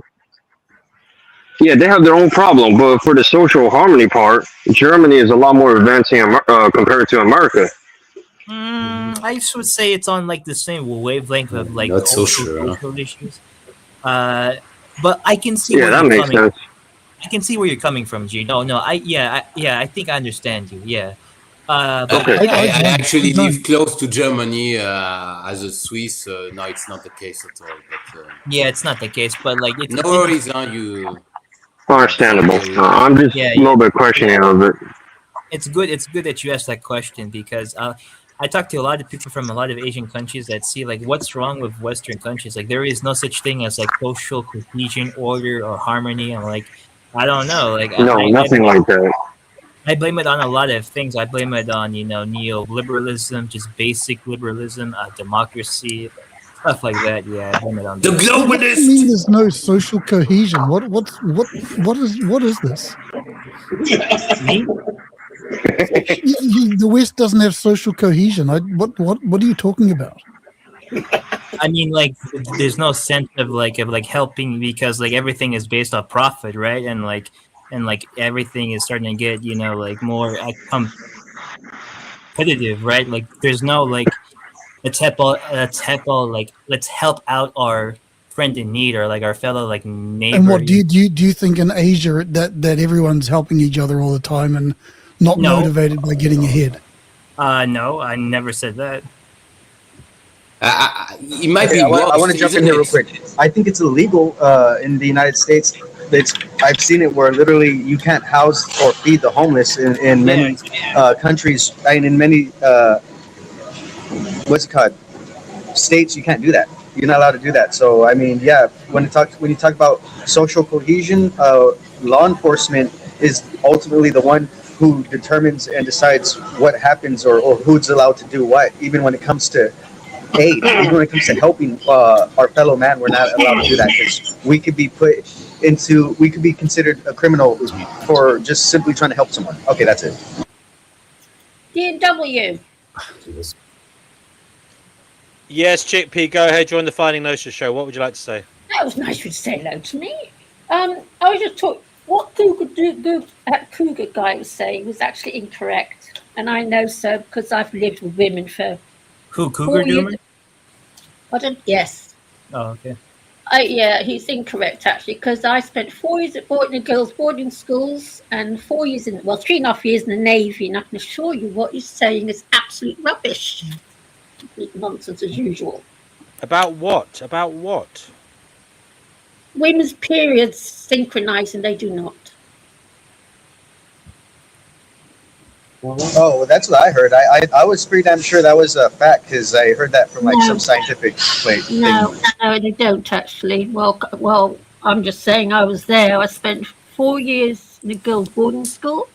F: yeah, they have their own problem. But for the social harmony part, Germany is a lot more advancing compared to America.
O: I would say it's on like the same wavelength of like
I: Not so
O: cultural,
I: sure, huh?
O: cultural issues. But I can see
F: Yeah,
O: where
F: that
O: you're
F: makes
O: coming.
F: sense.
O: I can see where you're coming from, G. No, I think I understand you. Yeah. But
I: I actually live close to Germany as a Swiss. No, it's not the case at all. But
O: yeah, it's not the case. But like, it's
I: no worries, huh? You
F: Understandable. I'm just a little bit questioning of it.
O: It's good. It's good that you asked that question because I talk to a lot of people from a lot of Asian countries that see like what's wrong with Western countries. Like there is no such thing as like social cohesion, order, or harmony. And like I don't know. Like
F: No, nothing like that.
O: I blame it on a lot of things. I blame it on neoliberalism, just basic liberalism, democracy, stuff like that. Yeah, I blame it on
C: What do you mean there's no social cohesion? What is this?
O: Me?
C: The West doesn't have social cohesion. What are you talking about?
H: I mean, like, there's no sense of helping because like everything is based on profit, right? And like everything is starting to get more competitive, right? Like there's no like let's help out our friend in need or like our fellow like neighbor.
C: And what do you think in Asia that everyone's helping each other all the time and not motivated by getting ahead?
H: No, I never said that.
I: It might
D: Okay,
I: be
D: I
I: lost,
D: want to jump in
I: isn't
D: here real
I: it?
D: quick. I think it's illegal in the United States. I've seen it where literally you can't house or feed the homeless in many countries. I mean, in many what's it called? States, you can't do that. You're not allowed to do that. So I mean, yeah, when you talk about social cohesion, law enforcement is ultimately the one who determines and decides what happens or who's allowed to do what. Even when it comes to aid, even when it comes to helping our fellow man, we're not allowed to do that because we could be considered a criminal for just simply trying to help someone. Okay, that's it.
J: DW.
E: Yes, Chick P, go ahead. Join the Finding Gnosis show. What would you like to say?
J: That was nice of you to say hello to me. I was just talking. What that Cougar guy was saying was actually incorrect, and I know so because I've lived with women for.
H: Who, Cougar Doomer?
J: Pardon? Yes.
H: Oh, okay.
J: Yeah, he's incorrect actually because I spent 4 years at girls' boarding schools and 4 years 3.5 years in the Navy, and I can assure you what he's saying is absolute rubbish. Nonsense as usual.
E: About what? About what?
J: Women's periods synchronize and they do not.
D: Oh, well, that's what I heard. I was pretty damn sure that was a fact because I heard that from some scientific thing.
J: No, they don't actually. Well, I'm just saying I was there. I spent 4 years in a girls' boarding school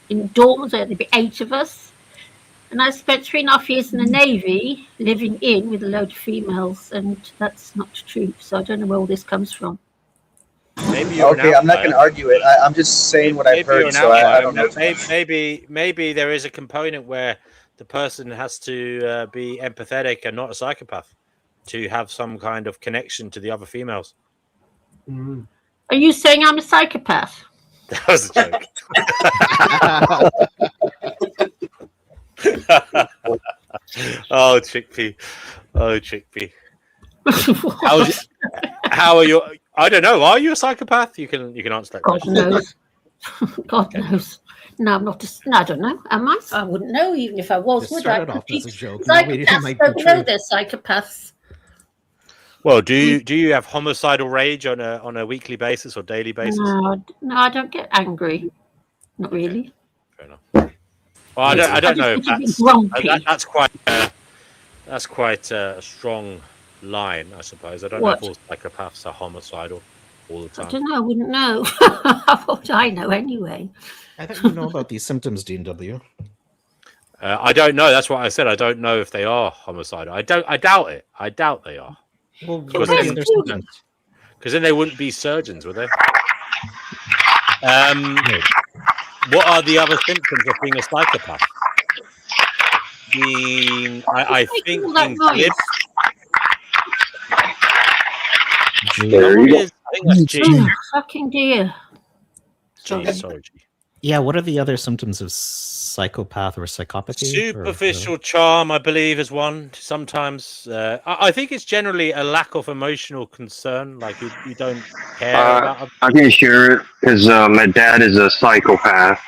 J: in dorms. There'd be 8 of us, and I spent 3.5 years in the Navy, living in with a load of females, and that's not true. So I don't know where all this comes from.
E: Maybe
D: okay, I'm not going to argue it. I'm just saying what I've heard, so I don't know.
E: Maybe there is a component where the person has to be empathetic and not a psychopath to have some kind of connection to the other females.
J: Are you saying I'm a psychopath?
E: That was a joke. Oh, Chickpea. Oh, Chickpea. How are you? I don't know. Are you a psychopath? You can answer that question.
J: God knows. God knows. No, I'm not. I don't know. Am I? I wouldn't know even if I was.
G: This
J: would
G: started
J: I?
G: off as a joke. Now it
J: Psychopaths
G: might
J: don't
G: be
J: know
G: true.
J: they're psychopaths.
E: Well, do you have homicidal rage on a weekly basis or daily basis?
J: No, I don't get angry. Not really.
E: Fair enough. Well, I don't know. That's quite a strong line, I suppose. I don't know if all psychopaths are homicidal all the time.
J: I don't know. I wouldn't know. What I know anyway.
G: I thought you know about these symptoms, D&W.
E: I don't know. That's what I said. I don't know if they are homicidal. I doubt it. I doubt they are.
G: Well, what are the other symptoms?
E: Because then they wouldn't be surgeons, would they? What are the other symptoms of being a psychopath? I think being glib.
F: There you go.
E: I think that's G.
J: Fucking dear.
E: G, sorry, G.
G: Yeah, what are the other symptoms of psychopath or psychopathy?
E: Superficial charm, I believe, is one. Sometimes I think it's generally a lack of emotional concern, like you don't care about.
F: I can share it because my dad is a psychopath.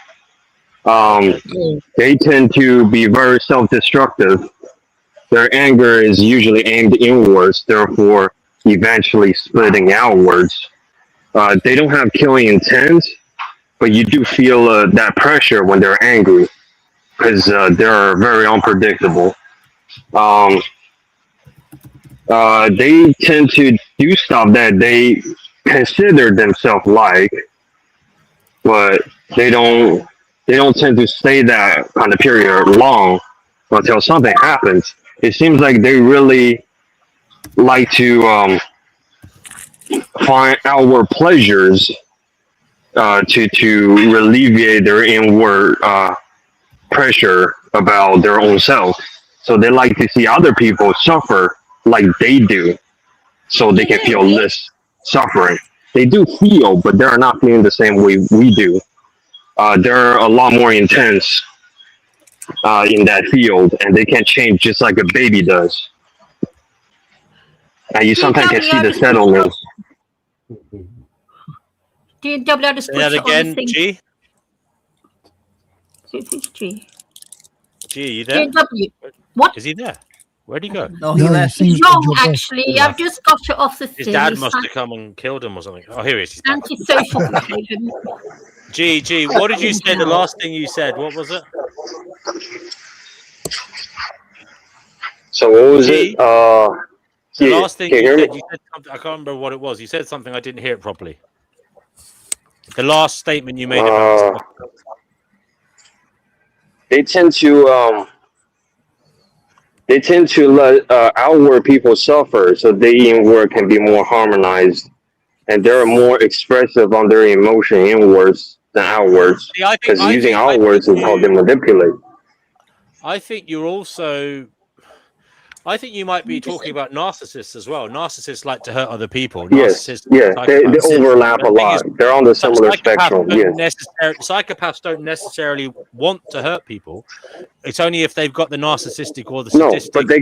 F: They tend to be very self-destructive. Their anger is usually aimed inwards, therefore eventually splitting outwards. They don't have killing intent, but you do feel that pressure when they're angry because they're very unpredictable. They tend to do stuff that they consider themselves like, but they don't tend to stay that kind of period long until something happens. It seems like they really like to find outward pleasures to alleviate their inward pressure about their own self. So they like to see other people suffer like they do, so they can feel less suffering. They do feel, but they're not feeling the same way we do. They're a lot more intense in that field, and they can change just like a baby does. And you sometimes can see the settlement.
J: DW, I just
E: Say
J: put
E: that
J: it on the
E: again,
J: thing.
E: G.
J: Who's G?
E: G, you there?
J: DW. What?
E: Is he there? Where'd he go?
L: No, he left.
J: He's wrong, actually. I've just got it off the
E: His
J: thing.
E: dad
J: He's
E: must have come and killed him or something. Oh, here he is. He's back.
J: antisocial behaviour.
E: G, what did you say? The last thing you said, what was it?
F: So what was
E: G?
F: it?
E: The
F: Yeah,
E: last thing
F: can you
E: you
F: hear
E: said,
F: me?
E: you said something, I can't remember what it was. You said something, I didn't hear it properly. The last statement you made about
F: They tend to let outward people suffer, so their inward can be more harmonized, and they're more expressive on their emotion inwards than outwards.
E: See, I
F: Because
E: think
F: using outwards is how they manipulate.
E: I think you're also. I think you might be talking about narcissists as well. Narcissists like to hurt other people.
F: Yes,
E: Narcissists,
F: yeah, they
E: psychopaths.
F: overlap a
E: The thing is,
F: lot. They're on the similar spectrum. Yes.
E: Psychopaths don't necessarily want to hurt people. It's only if they've got the narcissistic or the
F: No,
E: sadistic.
F: but they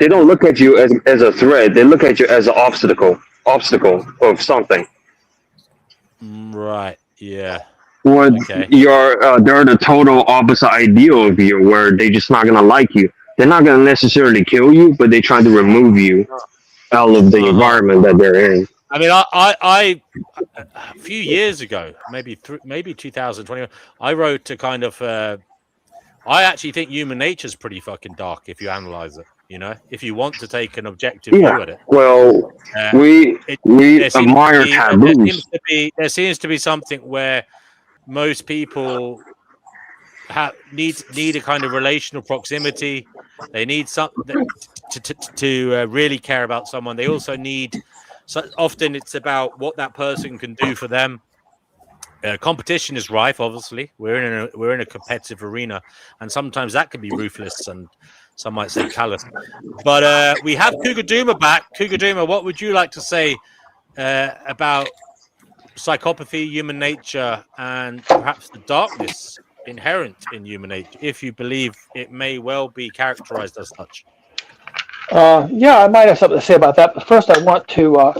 F: don't look at you as a threat. They look at you as an obstacle of something.
E: Right. Yeah.
F: Or
E: Okay.
F: they're the total opposite ideal of you, where they just not gonna like you. They're not gonna necessarily kill you, but they try to remove you out of the environment that they're in.
E: I mean, I a few years ago, maybe 2020, I wrote to kind of. I actually think human nature is pretty fucking dark if you analyze it. You know, if you want to take an objective view at it.
F: Well, we admire taboos.
E: There seems to be something where most people need a kind of relational proximity. They need something to really care about someone. They also need. So often it's about what that person can do for them. Competition is rife. Obviously, we're in a competitive arena, and sometimes that can be ruthless and some might say callous. But we have Cougar Duma back. Cougar Duma, what would you like to say about psychopathy, human nature, and perhaps the darkness inherent in human nature, if you believe it may well be characterized as such?
V: Yeah, I might have something to say about that. But first, I want to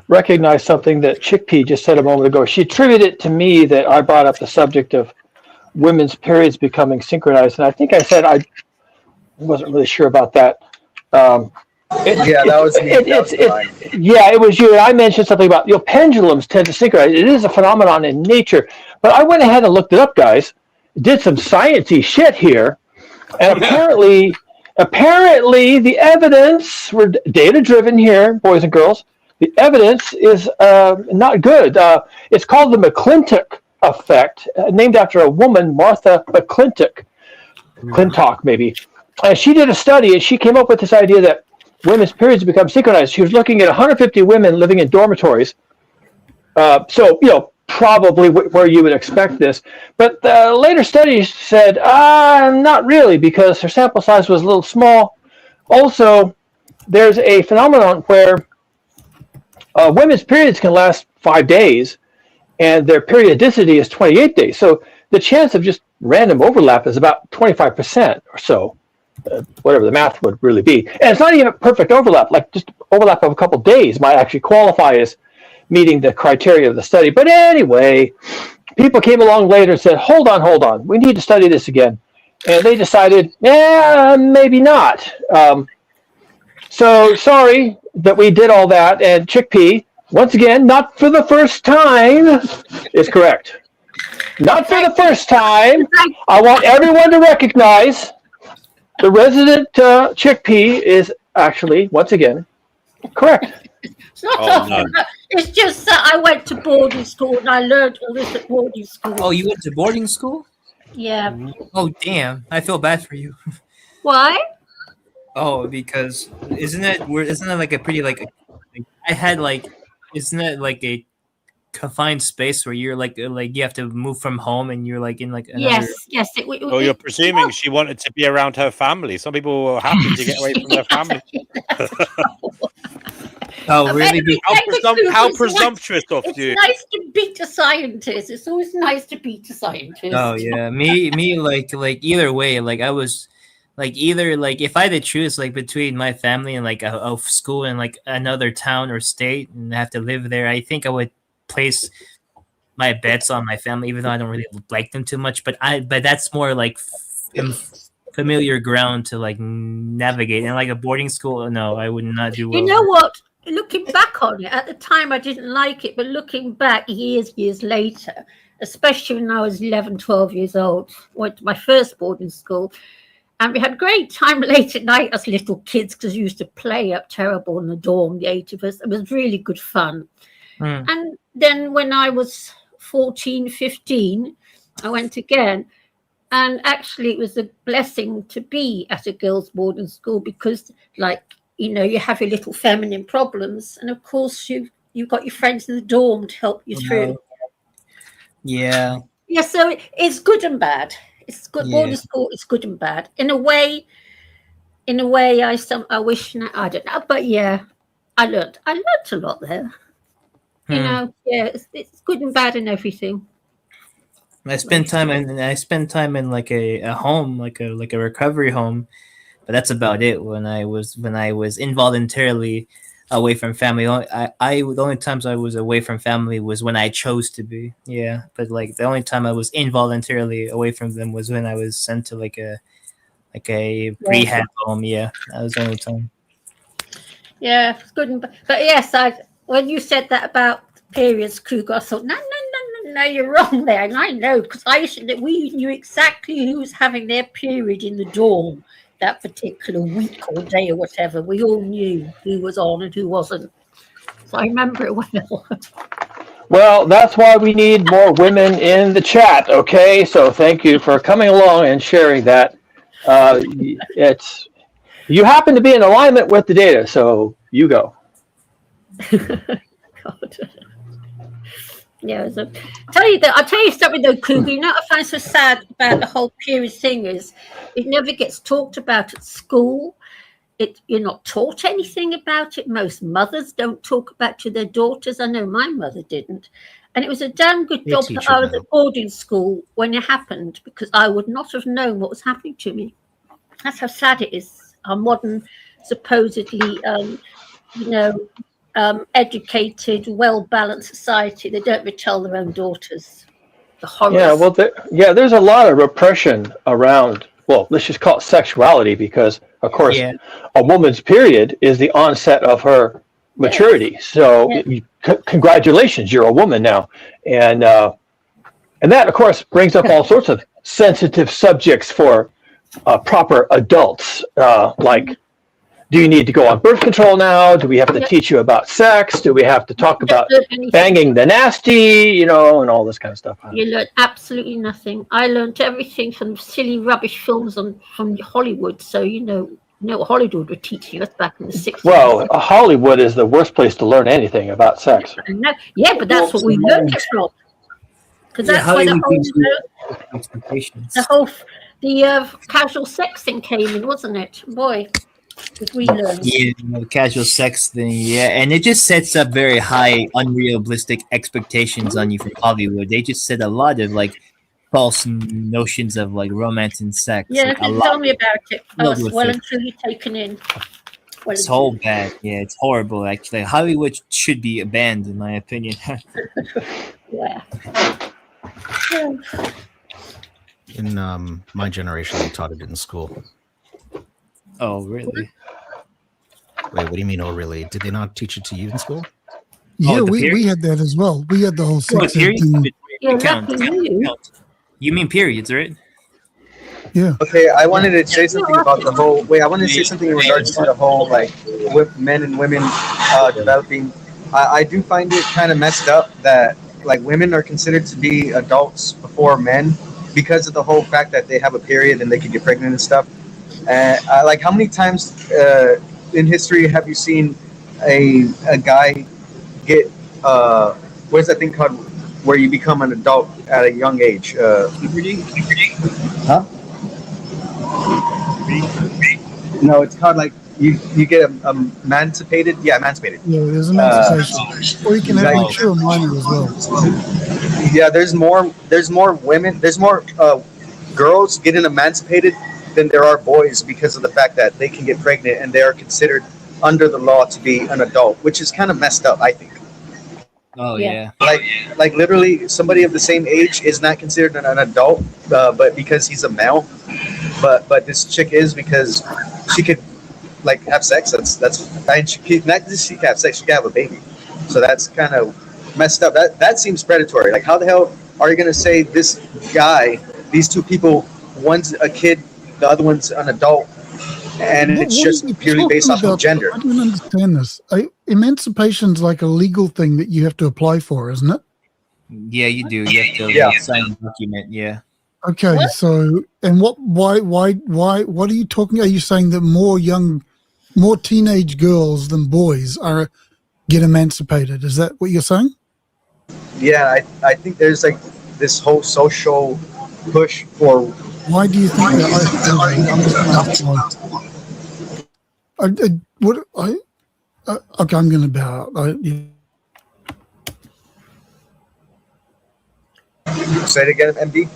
V: recognize something that Chickpea just said a moment ago. She attributed it to me that I brought up the subject of women's periods becoming synchronized. And I think I said I wasn't really sure about that. That was me. Yeah, it was you. And I mentioned something about, pendulums tend to synchronize. It is a phenomenon in nature. But I went ahead and looked it up, guys. Did some sciencey shit here. And apparently the evidence, we're data-driven here, boys and girls, the evidence is not good. It's called the McClintock effect, named after a woman, Martha McClintock. Clintock, maybe. And she did a study, and she came up with this idea that women's periods become synchronized. She was looking at 150 women living in dormitories. Probably where you would expect this. But later studies said, not really, because her sample size was a little small. Also, there's a phenomenon where women's periods can last 5 days, and their periodicity is 28 days. So the chance of just random overlap is about 25% or so, whatever the math would really be. And it's not even a perfect overlap. Like just overlap of a couple days might actually qualify as meeting the criteria of the study. But anyway, people came along later and said, hold on, we need to study this again. And they decided, maybe not. So sorry that we did all that. And Chickpea, once again, not for the first time, is correct. Not for the first time. I want everyone to recognize the resident Chickpea is actually, once again, correct.
J: It's not It's just that I went to boarding school and I learned all this at boarding school.
O: Oh, you went to boarding school?
J: Yeah.
O: Oh, damn! I feel bad for you.
J: Why?
O: Oh, because isn't it like a pretty I had isn't it like a confined space where you're like you have to move from home and you're like in like another.
J: Yes.
E: Well, you're presuming she wanted to be around her family. Some people were happy to get away from their family.
O: Oh, really?
E: How presumptuous of
J: It's
E: you!
J: nice to beat a scientist. It's always nice to beat a scientist.
O: Oh yeah, me like either way, like I was like either like if I had to choose like between my family and like a school in like another town or state and have to live there, I think I would place my bets on my family, even though I don't really like them too much. But that's more like familiar ground to like navigate. And like a boarding school, no, I would not do well.
J: You know what? Looking back on it, at the time I didn't like it, but looking back years later, especially when I was 11, 12 years old, went to my first boarding school, and we had a great time late at night as little kids because we used to play up terrible in the dorm, the 8 of us. It was really good fun. And then when I was 14, 15, I went again. And actually, it was a blessing to be at a girls' boarding school because, like, you know, you have your little feminine problems. And, of course, you've got your friends in the dorm to help you through.
O: Yeah.
J: Yeah, so it's good and bad. It's good.
O: Yeah.
J: Boarding school is good and bad. In a way, I wish, I don't know. But, yeah, I learned a lot there. You know, yeah, it's good and bad and everything.
O: I spent time in like a home, like a recovery home, but that's about it. When I was involuntarily away from family, the only times I was away from family was when I chose to be. Yeah, but like the only time I was involuntarily away from them was when I was sent to like a rehab home. Yeah, that was the only time.
J: Yeah, it's good and bad. But yes, when you said that about periods, Kruger, I thought, no, you're wrong there. And I know, because we knew exactly who was having their period in the dorm that particular week or day or whatever. We all knew who was on and who wasn't. So I remember it well.
V: Well, that's why we need more women in the chat, okay? So thank you for coming along and sharing that. You happen to be in alignment with the data, so you go.
J: God. Yeah, I'll tell you something though, Cougar. You know what I find so sad about the whole period thing is it never gets talked about at school. You're not taught anything about it. Most mothers don't talk about to their daughters. I know my mother didn't. And it was a damn good job that I was at boarding school when it happened, because I would not have known what was happening to me. That's how sad it is. Our modern, supposedly, educated, well-balanced society, they don't retell their own daughters the horrors.
V: Yeah, well, there's a lot of repression around, well, let's just call it sexuality, because, of course, a woman's period is the onset of her maturity. So congratulations, you're a woman now. And that, of course, brings up all sorts of sensitive subjects for proper adults, like, do you need to go on birth control now? Do we have to teach you about sex? Do we have to talk about banging the nasty, and all this kind of stuff?
J: You learn absolutely nothing. I learned everything from silly rubbish films from Hollywood. So, you know what Hollywood were teaching us back in the 60s.
V: Well, Hollywood is the worst place to learn anything about sex.
J: Yeah, but that's what we learned it from. Because that's why the casual sex thing came in, wasn't it? Boy. We learned.
O: Yeah, the casual sex thing, and it just sets up very high, unrealistic expectations on you from Hollywood. They just set a lot of like false notions of like romance and sex.
J: Yeah,
O: like,
J: tell me about it. I was well and truly taken in.
O: It's so bad. Yeah, it's horrible. Actually, Hollywood should be banned, in my opinion.
J: Yeah.
M: In my generation, they taught it in school.
O: Oh, really?
M: Wait, what do you mean, oh, really? Did they not teach it to you in school?
C: Yeah, we had that as well. We had the whole sex
O: period?
J: Count.
O: You mean periods, right?
C: Yeah.
D: Okay, I wanted to say something about the whole. I wanted to say something in regards to the whole, like, with men and women developing. I do find it kind of messed up that, like, women are considered to be adults before men because of the whole fact that they have a period and they can get pregnant and stuff. Like, how many times in history have you seen a guy get what is that thing called where you become an adult at a young age?
A: Puberty?
D: Huh? No, it's called like you get emancipated. Yeah, emancipated.
C: Yeah, there's emancipation, or you can have
D: Exactly.
C: mature minor as well.
D: Yeah, there's more women, there's more girls getting emancipated than there are boys because of the fact that they can get pregnant and they are considered under the law to be an adult, which is kind of messed up, I think.
O: Oh yeah.
D: Like literally, somebody of the same age is not considered an adult, but because he's a male, but this chick is because she could like have sex. And she could, not just she can have sex, she can have a baby. So that's kind of messed up. That seems predatory. Like, how the hell are you gonna say this guy, these two people, one's a kid, the other one's an adult, and it's
C: What are
D: just
C: you
D: purely based
C: talking
D: off of
C: about?
D: gender?
C: I don't understand this. Emancipation's like a legal thing that you have to apply for, isn't it?
O: Yeah, you do. You have to
D: Yeah.
O: sign a document. Yeah.
C: Okay, so and why what are you talking? Are you saying that more teenage girls than boys get emancipated? Is that what you're saying?
D: Yeah, I think there's like this whole social push for.
C: Why do you think that? I'm just going to ask okay, I'm going to bow out.
D: Say it again, MD.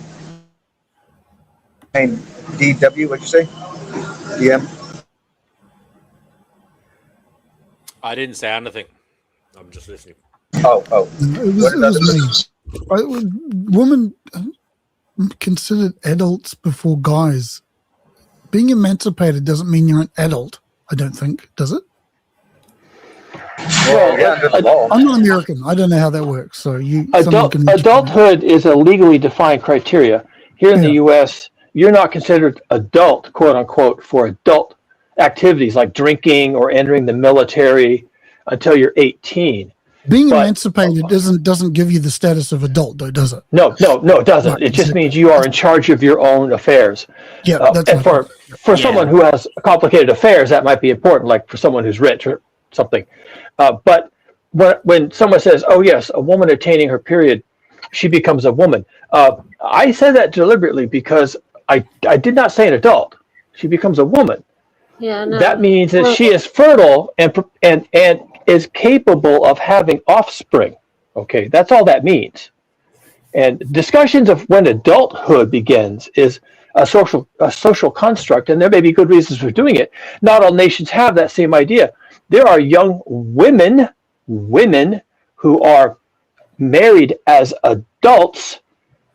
D: And DW, what'd you say? DM.
E: I didn't say anything. I'm just listening.
D: Oh.
C: It was me. Women considered adults before guys. Being emancipated doesn't mean you're an adult, I don't think, does it?
R: Well, yeah,
C: I'm not American. I don't know how that works. So
R: adulthood is a legally defined criteria. Here in the U.S., you're not considered adult, quote unquote, for adult activities like drinking or entering the military until you're 18.
C: Being emancipated doesn't give you the status of adult, though, does it?
R: No, it doesn't.
C: Right,
R: it just means you are in charge of your own affairs.
C: Yeah, that's
R: and for someone who has complicated affairs, that might be important, like for someone who's rich or something. But when someone says, "Oh yes, a woman attaining her period, she becomes a woman," I said that deliberately because I did not say an adult. She becomes a woman.
J: Yeah, no.
R: That means that she is fertile and is capable of having offspring. Okay, that's all that means. And discussions of when adulthood begins is a social construct, and there may be good reasons for doing it. Not all nations have that same idea. There are young women who are married as adults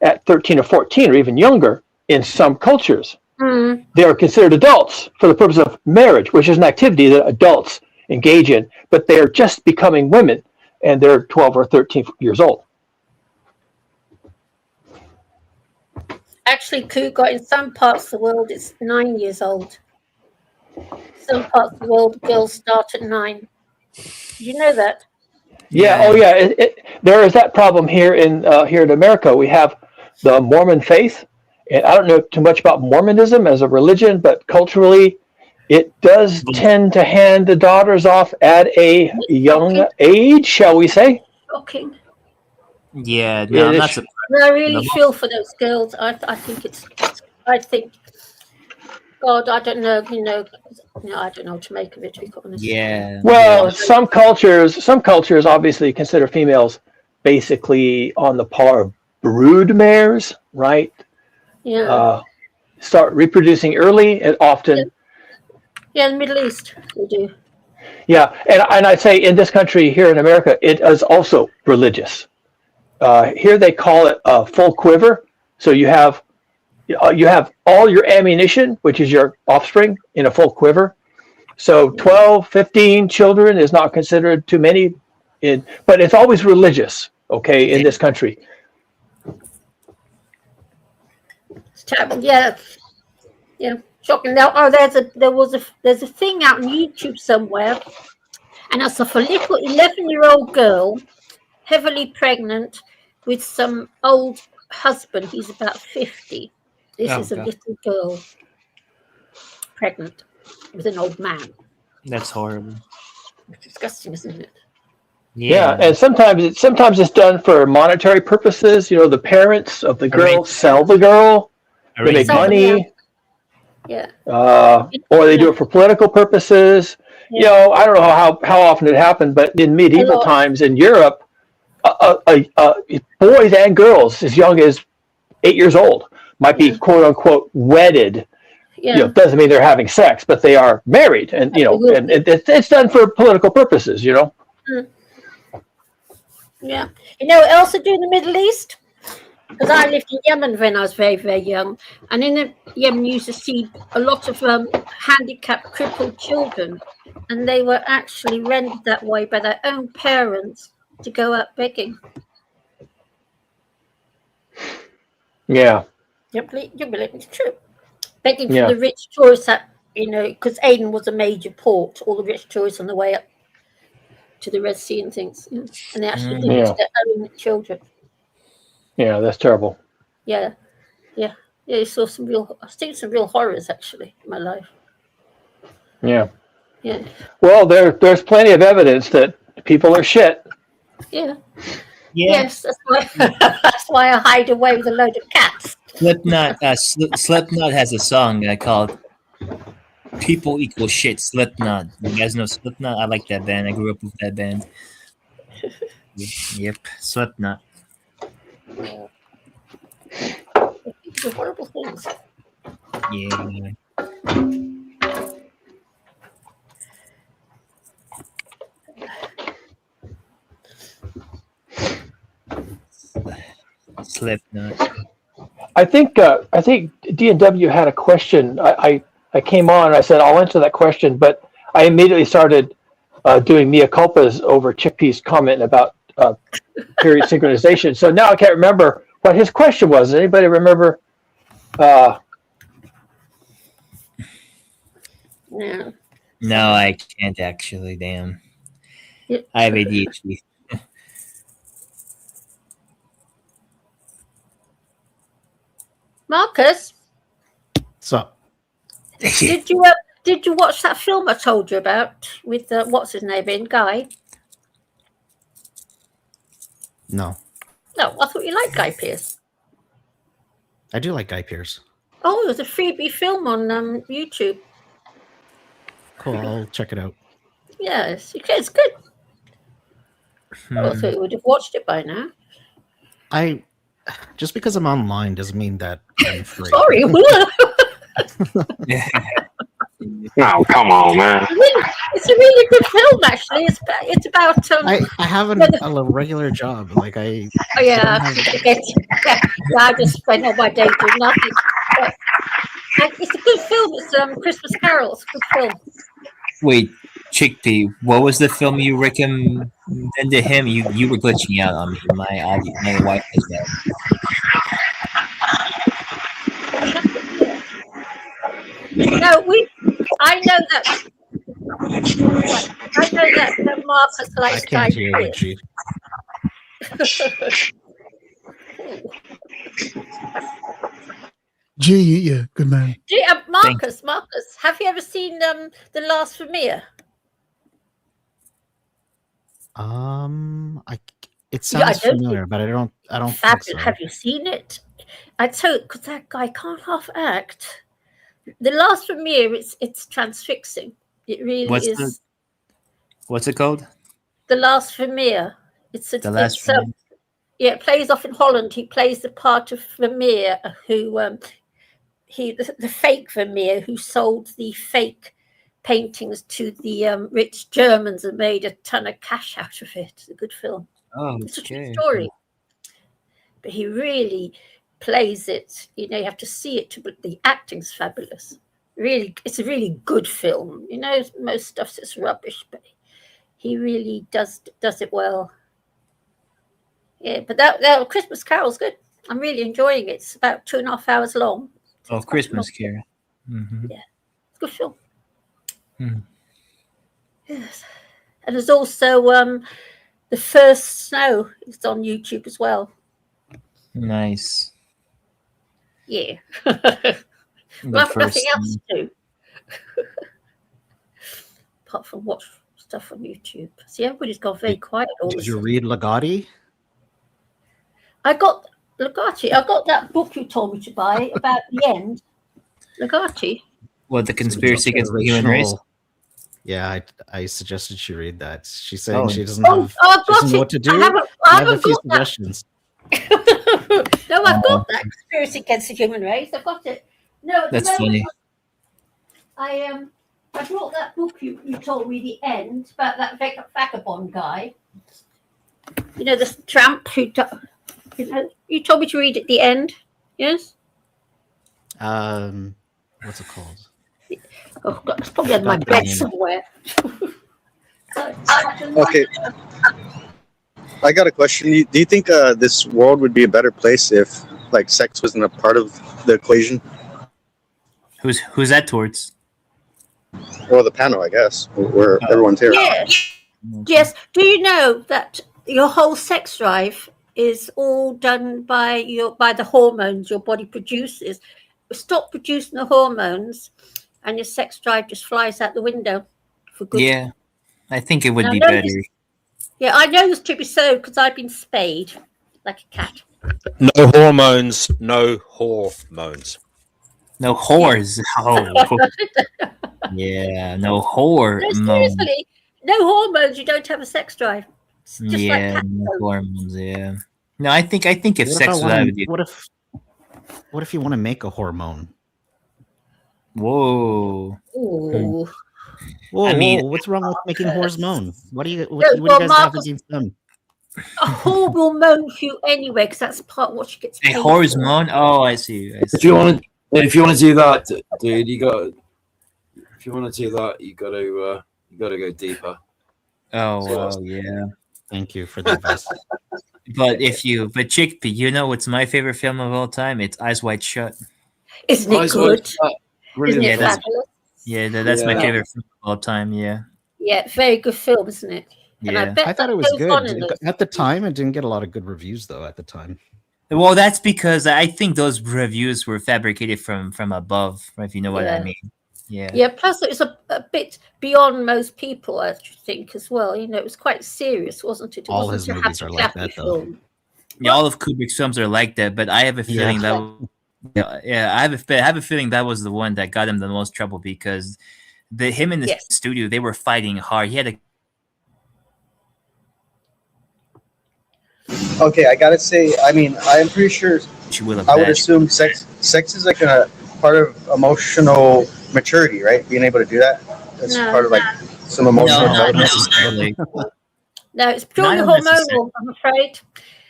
R: at 13 or 14 or even younger in some cultures.
J: Mm.
R: They are considered adults for the purpose of marriage, which is an activity that adults engage in, but they're just becoming women and they're 12 or 13 years old.
J: Actually, Cougar, in some parts of the world, it's 9 years old. Some parts of the world, girls start at 9. Did you know that?
R: Yeah. Oh, yeah. There is that problem here in America. We have the Mormon faith, and I don't know too much about Mormonism as a religion, but culturally, it does tend to hand the daughters off at a young age, shall we say?
J: Shocking.
O: Yeah, no, I'm not surprised.
J: I really feel for those girls. I think, God, I don't know, I don't know what to make of it, to be quite honest.
O: Yeah.
R: Well, some cultures obviously consider females basically on the par of brood mares, right?
J: Yeah.
R: Start reproducing early and often.
J: Yeah, in the Middle East, they do.
R: Yeah, and I'd say in this country, here in America, it is also religious. Here they call it a full quiver. So you have all your ammunition, which is your offspring, in a full quiver. So 12, 15 children is not considered too many, but it's always religious, okay, in this country.
J: It's terrible. Yeah. Shocking. Now, there's a thing out on YouTube somewhere, and it's of a little 11-year-old girl, heavily pregnant, with some old husband. He's about 50. This is a little girl pregnant with an old man.
O: That's horrible.
J: It's disgusting, isn't it?
V: Yeah, and sometimes it's done for monetary purposes. You know, the parents of the girl sell the girl, they make money,
J: Yeah.
V: or they do it for political purposes. You know, I don't know how often it happened, but in medieval times in Europe, boys and girls as young as 8 years old might be quote unquote wedded. You know, doesn't mean they're having sex, but they are married, and you know, and it's done for political purposes. You know.
J: Mm. Yeah. You know what else they do in the Middle East? Because I lived in Yemen when I was very, very young. And in the Yemen, you used to see a lot of handicapped, crippled children. And they were actually rendered that way by their own parents to go out begging.
V: Yeah.
J: You believe it's true. Begging for the rich tourists that, you know, because Aden was a major port, all the rich tourists on the way up to the Red Sea and things. You know, and they actually did it to their own children.
V: Yeah, that's terrible.
J: Yeah. I saw I've seen some real horrors actually in my life.
V: Yeah.
J: Yeah.
V: Well, there's plenty of evidence that people are shit.
J: Yeah. Yes, that's why that's why I hide away with a load of cats.
O: Slipknot has a song called "People Equal Shit." Slipknot. You guys know Slipknot? I like that band. I grew up with that band. Yep, Slipknot.
J: Yeah. It's horrible things.
O: Yeah. Slipknot.
V: I think D&W had a question. I came on and I said I'll answer that question, but I immediately started doing mea culpas over Chickpea's comment about period synchronization. So now I can't remember what his question was. Does anybody remember?
O: No, I can't actually. Damn. I have ADHD.
J: Marcus,
M: So,
J: did you watch that film I told you about with what's his name in Guy?
M: no,
J: No, I thought you liked Guy Pearce.
M: I do like Guy Pearce.
J: Oh, it was a freebie film on YouTube.
M: Cool, I'll check it out.
J: Yes, it's good. I thought you would have watched it by now.
M: Just because I'm online doesn't mean that I'm free.
J: Sorry.
F: Oh, come on, man.
J: It's a really good film, actually. It's about.
M: I have a regular job. Like I.
J: Oh yeah, I just spend all my day doing nothing. But it's a good film. It's Christmas Carol. It's a good film.
O: Wait, Chickpea, what was the film you recommended him? You were glitching out on me. My wife is dead.
J: No, I know that. I know that Marcus likes
M: I can't hear you, Chief.
C: Gee, yeah, good man.
J: Marcus, have you ever seen The Last Vermeer?
M: It sounds familiar, but I don't think so.
J: Have you seen it? I tell you, because that guy can't half act. The Last Vermeer, it's transfixing. It really is.
O: What's it called?
J: The Last Vermeer.
O: The Last Vermeer.
J: It plays off in Holland. He plays the part of Vermeer, who the fake Vermeer, who sold the fake paintings to the rich Germans and made a ton of cash out of it. It's a good film.
O: Oh,
J: it's a true story. But he really plays it. You know, you have to see it, but the acting's fabulous. Really, it's a really good film. You know, most stuff's just rubbish, but he really does it well. Yeah, but that Christmas Carol's good. I'm really enjoying it. It's about 2.5 hours long.
O: Oh, Christmas Carol. Mm-hmm.
J: Yeah, it's a good film.
O: Mm.
J: Yes, and there's also The First Snow. It's on YouTube as well.
O: Nice.
J: Yeah. Well, I've nothing else to do apart from watch stuff on YouTube. See, everybody's gone very quiet all of a
M: Did you
J: sudden.
M: read Ligotti?
J: I got Ligotti. I got that book you told me to buy about the end. Ligotti.
O: What, the conspiracy against the human race?
M: Yeah, I suggested she read that. She's saying
O: Oh.
M: she doesn't have
J: I've
M: she
J: got
M: doesn't know
J: it.
M: what to do.
J: I haven't
M: a few
J: got that.
M: suggestions.
J: No, I've got that conspiracy against the human race. I've got it. No, at the
O: That's
J: moment,
O: funny.
J: I brought that book you told me the end about that vagabond guy. You know, this tramp who, you told me to read at the end. Yes.
M: What's it called?
J: Oh God, it's probably on my
M: Forgot the
J: bed
M: name.
J: somewhere.
D: Okay. I got a question. Do you think this world would be a better place if, like, sex wasn't a part of the equation?
O: Who's that towards?
D: Well, the panel, I guess, where everyone's here.
J: Yes. Yes. Do you know that your whole sex drive is all done by the hormones your body produces? Stop producing the hormones, and your sex drive just flies out the window for good.
O: Yeah, I think it would
J: And I
O: be
J: know
O: better.
J: this- Yeah, I know this to be so because I've been spayed like a cat.
E: No hormones, no hormones.
O: No whores. Oh. Yeah, no whore.
J: No, seriously, no hormones. You don't have a sex drive. It's just like
O: Yeah,
J: cat
O: no
J: hormones.
O: hormones. Yeah. No, I think if
M: What if
O: sex
M: I
O: was
M: wanna-
O: out with you.
M: What if you want to make a hormone?
O: Whoa.
J: Ooh.
M: Whoa,
O: I mean-
M: what's wrong with making hormone? What do you
J: No,
M: what do you
J: well,
M: guys have
J: Marcus-
M: against them?
J: A whore will moan for you anyway because that's part of what she gets
O: A
J: paid
O: whore's
J: for.
O: moan? Oh, I see.
A: If you want to do that, dude, you got. If you want to do that, you got to go deeper.
O: Oh, well, yeah.
M: Thank you for the advice.
O: But Chickpea, you know what's my favorite film of all time? It's Eyes Wide Shut.
J: Isn't it
A: Eyes Wide
J: good?
A: Shut. Brilliant
J: Isn't it
A: film.
J: fabulous?
O: That's my
A: Yeah.
O: favorite film of all time. Yeah.
J: Yeah, very good film, isn't it? And I
O: Yeah.
J: bet
M: I thought
J: that
M: it was
J: goes on
M: good.
J: in it.
M: At the time, it didn't get a lot of good reviews, though, at the time.
O: Well, that's because I think those reviews were fabricated from above, if you know what I
J: Yeah.
O: mean. Yeah.
J: Yeah, plus it was a bit beyond most people, I think, as well. You know, it was quite serious, wasn't it? It
M: All
J: wasn't
M: his
J: a
M: movies are like
J: happy
M: that, though.
J: film.
O: Yeah, all of Kubrick's films are like that, but I have a feeling I have a feeling that was the one that got him the most trouble because him in the
J: Yes.
O: studio, they were fighting hard. He had a
D: Okay, I gotta say, I mean, I'm pretty sure I would assume sex is like a part of emotional maturity, right? Being able to do that. That's
J: No.
D: part of like some emotional
O: not
D: development.
O: necessarily.
J: No, it's purely
O: Not
J: hormonal,
O: necessarily.
J: I'm afraid.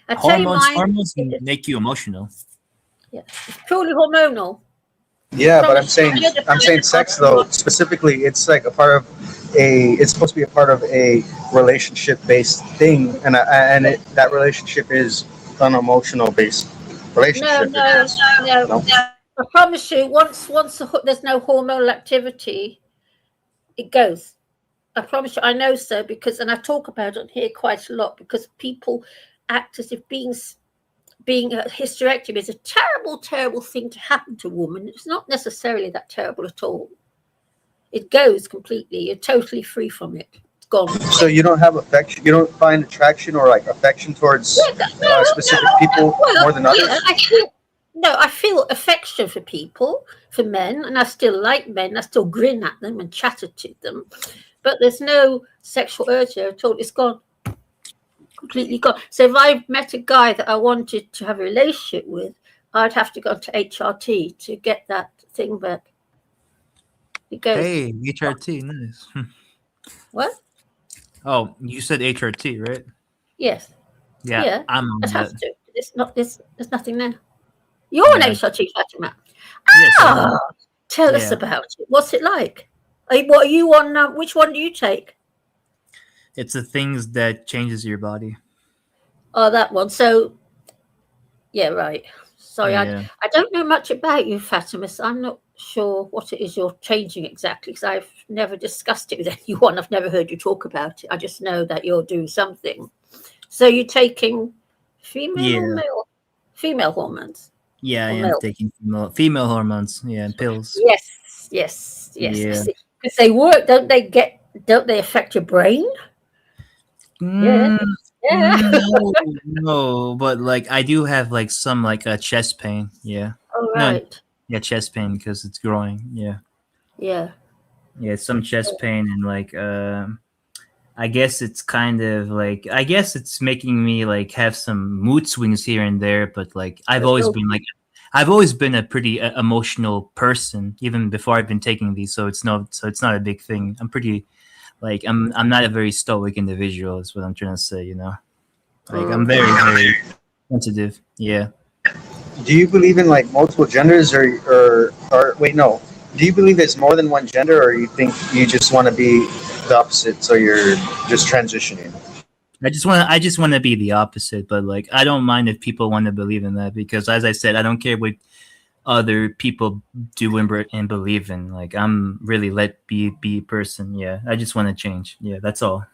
J: I tell you mine,
O: Hormones make you emotional.
J: yeah, it's purely hormonal.
D: Yeah, but I'm saying sex though specifically. It's like it's supposed to be a part of a relationship-based thing, and that relationship is an emotional-based relationship.
J: No. I promise you, once there's no hormonal activity, it goes. I promise you, I know so and I talk about it here quite a lot because people act as if being a hysterectomy is a terrible, terrible thing to happen to a woman. It's not necessarily that terrible at all. It goes completely. You're totally free from it. It's gone.
D: So you don't have affection. You don't find attraction or like affection towards specific people more than others.
J: Yeah, I feel affection for people, for men, and I still like men. I still grin at them and chatter to them, but there's no sexual urge there at all. It's gone, completely gone. So if I met a guy that I wanted to have a relationship with, I'd have to go to HRT to get that thing back. It goes.
O: Hey, HRT, nice.
J: What?
O: Oh, you said HRT, right?
J: Yes.
O: Yeah, I'm on
J: I'd have
O: that.
J: to. It's not. There's nothing there. You're
O: Yeah.
J: an HRT, Fatima.
O: Yes, I am.
J: Tell us
O: Yeah.
J: about it. What's it like? What are you on? Which one do you take?
O: It's the things that changes your body.
J: Oh, that one. So, yeah, right. Sorry,
O: Yeah.
J: I don't know much about you, Fatima. So I'm not sure what it is you're changing exactly because I've never discussed it with anyone. I've never heard you talk about it. I just know that you're doing something. So you're taking female or
O: Yeah.
J: male? Female hormones.
O: Yeah, I
J: Or
O: am
J: male?
O: taking female hormones. Yeah, and pills.
J: Yes.
O: Yeah.
J: Because they work, don't they? Get Don't they affect your brain?
H: Mm,
J: Yeah.
H: no, but like I do have like some like chest pain. Yeah.
J: All
H: No,
J: right.
H: yeah, chest pain because it's growing. Yeah.
J: Yeah.
H: Yeah, some chest pain and like I guess it's kind of like I guess it's making me like have some mood swings here and there, but like I've always been a pretty emotional person even before I've been taking these, so it's not a big thing. I'm pretty like I'm not a very stoic individual is what I'm trying to say, you know. Like I'm very very sensitive. Yeah.
D: Do you believe in like multiple genders, or wait, no? Do you believe there's more than one gender, or you think you just want to be the opposite, so you're just transitioning?
H: I just want to be the opposite, but like I don't mind if people want to believe in that because as I said, I don't care what other people do and believe in. Like I'm really let be a person. Yeah, I just want to change. Yeah, that's all.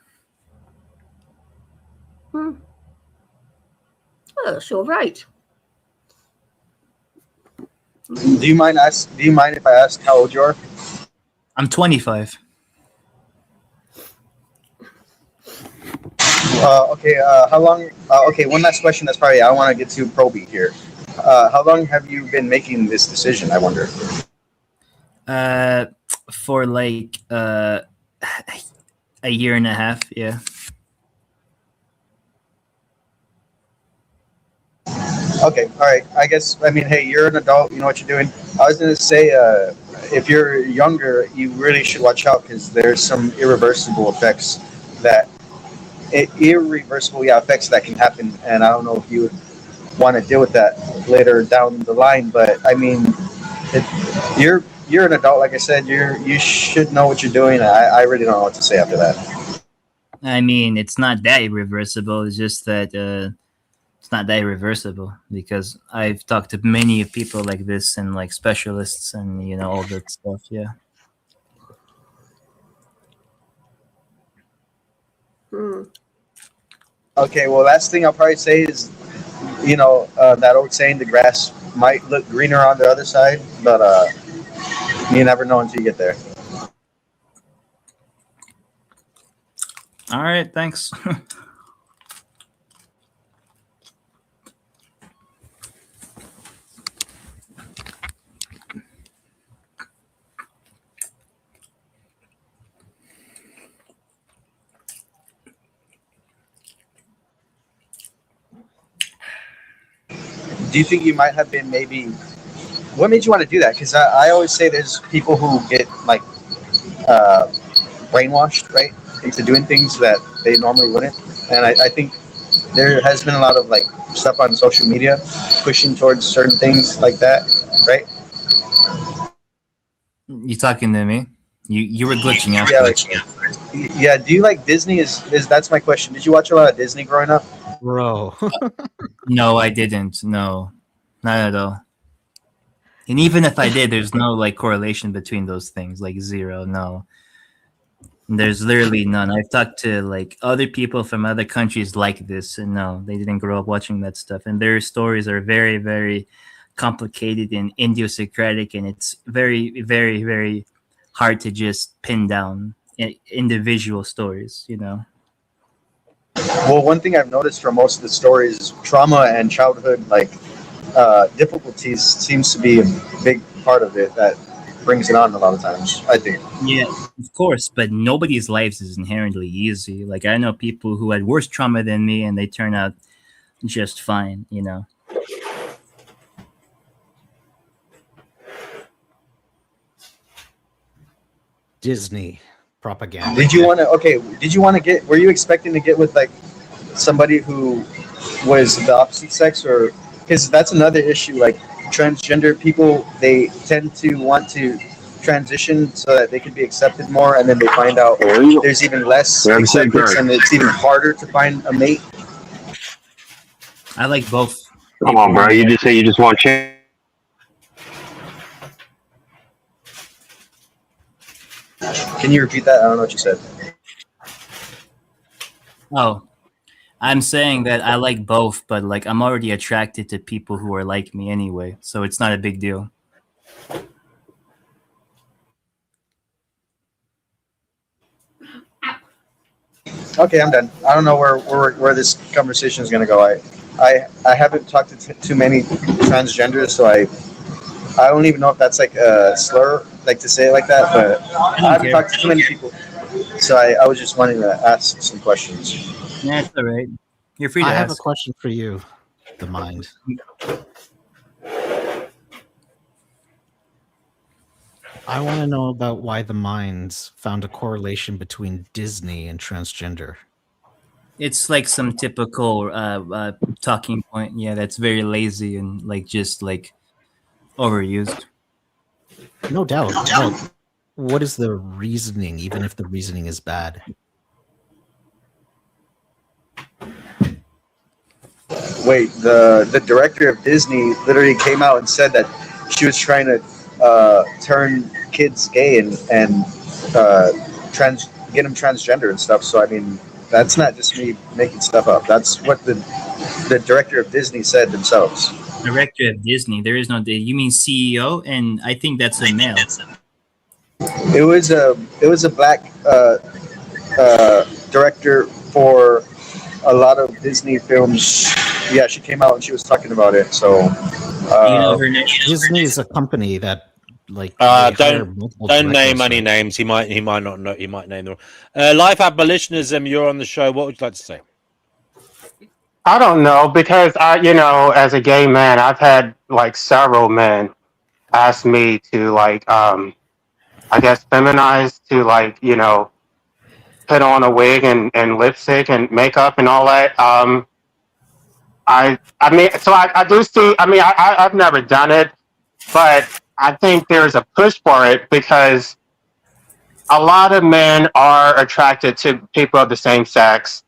J: Oh, that's all right.
D: Do you mind if I ask how old you are?
H: I'm 25.
D: Okay. How long? Okay. One last question. That's probably I want to get to probing here. How long have you been making this decision? I wonder.
H: For like a year and a half. Yeah.
D: Okay, all right. I guess I mean, hey, you're an adult. You know what you're doing. I was gonna say, if you're younger, you really should watch out because there's some irreversible effects that effects that can happen, and I don't know if you would want to deal with that later down the line. But I mean, you're an adult, like I said. You should know what you're doing. I really don't know what to say after that.
H: I mean, it's not that irreversible. It's just that it's not that irreversible because I've talked to many people like this and like specialists and you know all that stuff. Yeah.
D: Okay, well, last thing I'll probably say is, that old saying, the grass might look greener on the other side, but you never know until you get there.
H: All right. Thanks.
D: Do you think you might have been maybe? What made you want to do that? Because I always say there's people who get like uh, brainwashed, right, into doing things that they normally wouldn't, and I think there has been a lot of like stuff on social media pushing towards certain things like that, right?
H: You talking to me? You were glitching out.
D: Yeah, yeah. Do you like Disney? Is that's my question? Did you watch a lot of Disney growing up?
M: Bro.
H: No, I didn't. No, not at all. And even if I did, there's no like correlation between those things, like zero. No, there's literally none. I've talked to like other people from other countries like this, and no, they didn't grow up watching that stuff. And their stories are very, very complicated and idiosyncratic, and it's very, very, very hard to just pin down individual stories. You know.
D: Well, one thing I've noticed from most of the stories, trauma and childhood difficulties seems to be a big part of it that brings it on a lot of times, I think.
H: Yeah, of course, but nobody's lives is inherently easy. Like I know people who had worse trauma than me and they turn out just fine, you know.
M: Disney propaganda.
D: Did you want to get, were you expecting to get with like somebody who was the opposite sex, or because that's another issue, like transgender people, they tend to want to transition so that they can be accepted more, and then they find out there's even less acceptance and it's even harder to find a mate.
H: I like both.
F: Come on, bro. You just say you just want change.
D: Can you repeat that? I don't know what you said.
H: Oh, I'm saying that I like both, but like I'm already attracted to people who are like me anyway, so it's not a big deal.
D: Okay, I'm done. I don't know where this conversation is going to go. I haven't talked to too many transgenders, so I don't even know if that's like a slur, like to say it like that. But I haven't talked to too many people, so I was just wanting to ask some questions.
O: Yeah, it's all right. You're free to
M: I have a
O: ask.
M: question for you, the mind. I want to know about why the minds found a correlation between Disney and transgender.
O: It's like some typical talking point. Yeah, that's very lazy and like just like overused.
M: No doubt. But what is the reasoning, even if the reasoning is bad?
D: Wait, the director of Disney literally came out and said that she was trying to turn kids gay and get them transgender and stuff. So I mean, that's not just me making stuff up. That's what the director of Disney said themselves.
O: Director of Disney. There is no. You mean CEO? And I think that's a male.
D: It was a black director for a lot of Disney films. Yeah, she came out and she was talking about it. So
O: you know her name?
M: Disney is a company that like they hire
E: Don't
M: multiple
E: name
M: directors,
E: any
M: right?
E: names. He might not know. He might name them. Life abolitionism. You're on the show. What would you like to say?
T: I don't know because as a gay man, I've had like several men ask me to like, I guess feminize to like, put on a wig and lipstick and makeup and all that. I mean, so I do see. I mean, I've never done it, but I think there's a push for it because a lot of men are attracted to people of the same sex,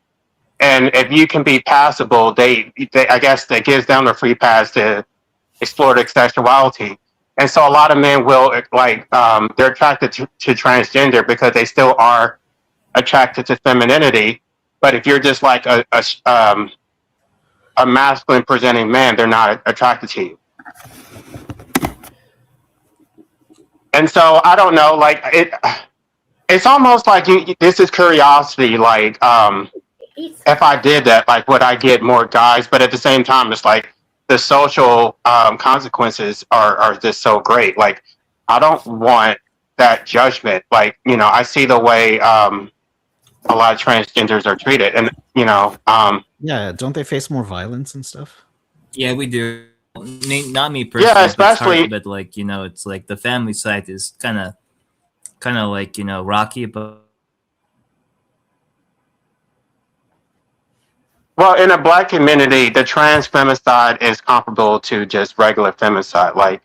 T: and if you can be passable, they I guess that gives them a free pass to explore their sexuality. And so a lot of men will they're attracted to transgender because they still are attracted to femininity. But if you're just like a masculine presenting man, they're not attracted to you. And so I don't know, like it's almost like this is curiosity. Like, if I did that, like, would I get more guys? But at the same time, it's like the social consequences are just so great. Like, I don't want that judgment. Like, I see the way a lot of transgenders are treated, and
M: Yeah, don't they face more violence and stuff?
O: Yeah, we do. Not me personally,
T: yeah,
O: but it's hard.
T: especially
O: But like it's like the family side is kind of like rocky, but.
T: well, in the black community, the trans femicide is comparable to just regular femicide. Like,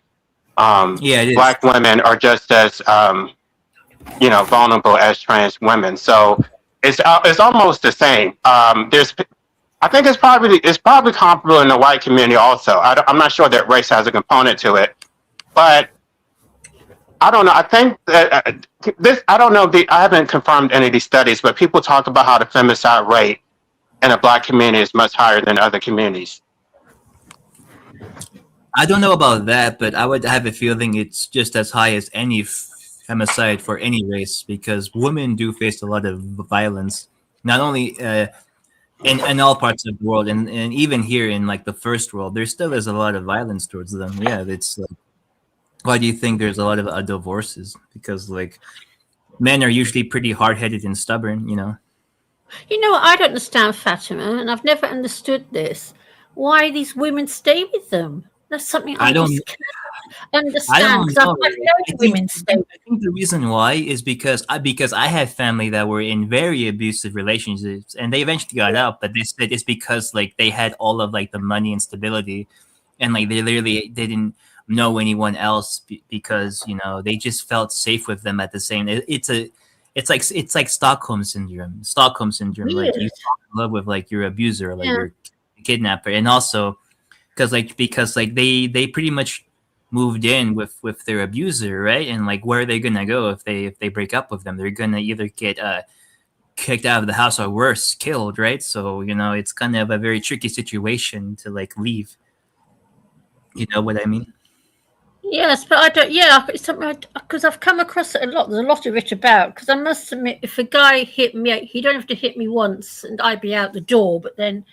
O: Yeah, it is.
T: black women are just as vulnerable as trans women. So it's almost the same. I think it's probably comparable in the white community also. I'm not sure that race has a component to it, but I don't know. I think that I don't know. I haven't confirmed any of these studies, but people talk about how the femicide rate in a black community is much higher than other communities.
O: I don't know about that, but I would have a feeling it's just as high as any femicide for any race because women do face a lot of violence, not only in all parts of the world, and even here in like the first world, there still is a lot of violence towards them. Yeah, it's like, why do you think there's a lot of divorces? Because like men are usually pretty hard-headed and stubborn,
J: You know what? I don't understand, Fatima, and I've never understood this. Why these women stay with them? That's something I
O: don't
J: just can't understand.
O: I don't
J: Because I've
O: know.
J: known women stay.
O: I think the reason why is because I have family that were in very abusive relationships, and they eventually got out. But they said it's because like they had all of like the money and stability, and like they literally didn't know anyone else because they just felt safe with them at the same. It's like Stockholm syndrome. Like you fall in love with like your abuser, like your kidnapper, and also because they pretty much moved in with their abuser, right? And like where are they gonna go if they break up with them? They're gonna either get kicked out of the house or worse, killed, right? So it's kind of a very tricky situation to like leave. You know what I mean?
J: Yes, but I don't. Yeah, it's something because I've come across it a lot. There's a lot of it about. Because I must admit, if a guy hit me, he don't have to hit me once, and I'd be out the door. But then,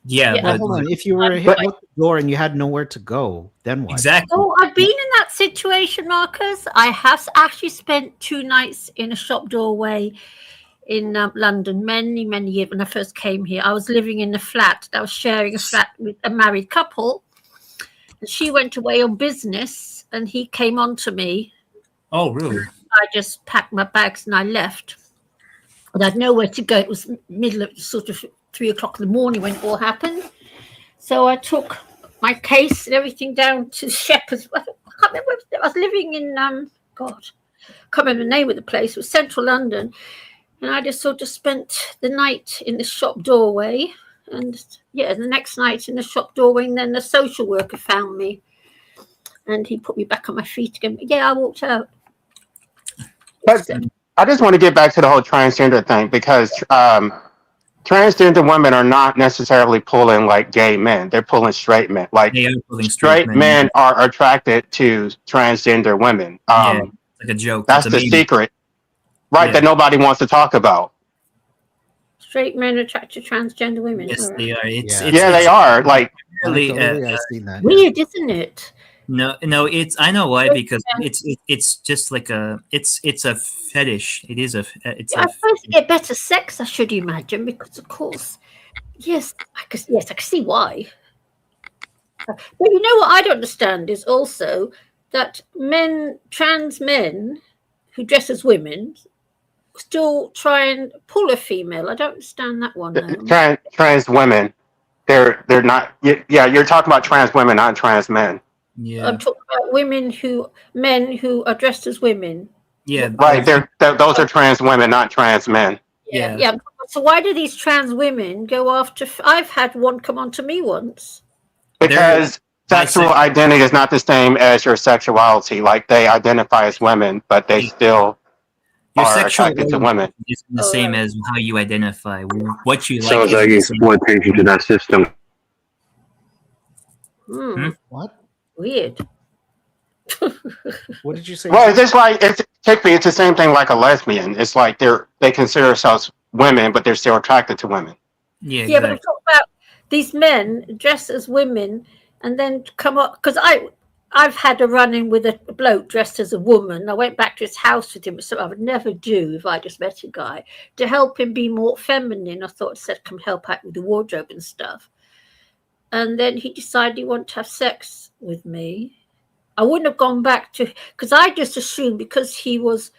H: Yeah,
M: But
H: but
M: hold on, if you were hit with the door and you had nowhere to go, then what?
H: exactly.
J: Oh, I've been in that situation, Marcus. I have actually spent 2 nights in a shop doorway in London many years when I first came here. I was living in a flat. I was sharing a flat with a married couple. And she went away on business, and he came on to me.
H: Oh, really?
J: I just packed my bags and I left. And I had nowhere to go. It was middle of sort of 3 o'clock in the morning when it all happened. So I took my case and everything down to Shepherd's. I can't remember. I was living in God, I can't remember the name of the place. It was central London, and I just sort of spent the night in the shop doorway. And yeah, the next night in the shop doorway, and then the social worker found me, and he put me back on my feet again. But yeah, I walked out.
T: But I just want to get back to the whole transgender thing because transgender women are not necessarily pulling like gay men. They're pulling straight men. Like
H: They are pulling
T: straight men are attracted to transgender women.
H: Yeah, like a joke.
T: That's
H: It's a
T: the
H: meme.
T: secret, right?
H: Yeah.
T: That nobody wants to talk about.
J: Straight men attract to transgender women.
H: Yes,
J: All right.
H: they are. It's
T: They are. Like
H: really
M: Anecdotally, I've seen that.
J: Weird, isn't it?
H: no. It's I know why because it's just like it's a fetish. It is it's
J: I
H: a
J: suppose to get better sex, I should imagine, because of course, yes, I can see why. But you know what I don't understand is also that trans men who dress as women still try and pull a female. I don't understand that one.
T: Trans women, they're not. Yeah, you're talking about trans women, not trans men.
H: Yeah.
J: I'm talking about men who are dressed as women.
H: Yeah.
T: Right. Those are trans women, not trans men.
J: Yeah. So why do these trans women go after? I've had one come on to me once.
T: Because sexual identity is not the same as your sexuality. Like they identify as women, but they still
H: Your
T: are
H: sexual
T: attracted to women.
H: is the same as how you identify. What you like.
F: Sounds like exploitation to that system.
M: What?
J: Weird.
M: What did you say?
T: Well, it's just like it's the same thing like a lesbian. It's like they consider themselves women, but they're still attracted to women.
H: Yeah,
J: Yeah, but I'm talking about these men dressed as women and then come up because I've had a run-in with a bloke dressed as a woman. I went back to his house with him, which I would never do if I just met a guy, to help him be more feminine. I thought, said, come help out with the wardrobe and stuff. And then he decided he wanted to have sex with me. I wouldn't have gone back to, because I just assumed because he was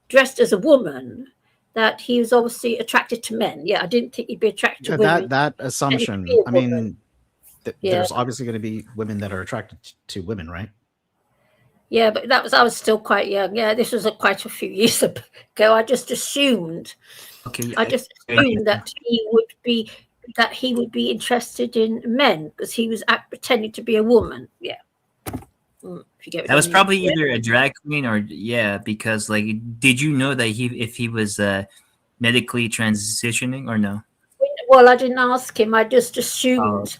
J: dressed as a woman that he was obviously attracted to men. Yeah, I didn't think he'd be attracted to women.
M: That assumption. I mean, there's obviously going to be women that are attracted to women, right?
J: Yeah, but I was still quite young. Yeah, this was quite a few years ago. I just assumed.
H: Okay.
J: I just assumed that he would be interested in men because he was pretending to be a woman. Yeah.
H: That was probably either a drag queen or because like, did you know that if he was medically transitioning or no?
J: Well, I didn't ask him. I just assumed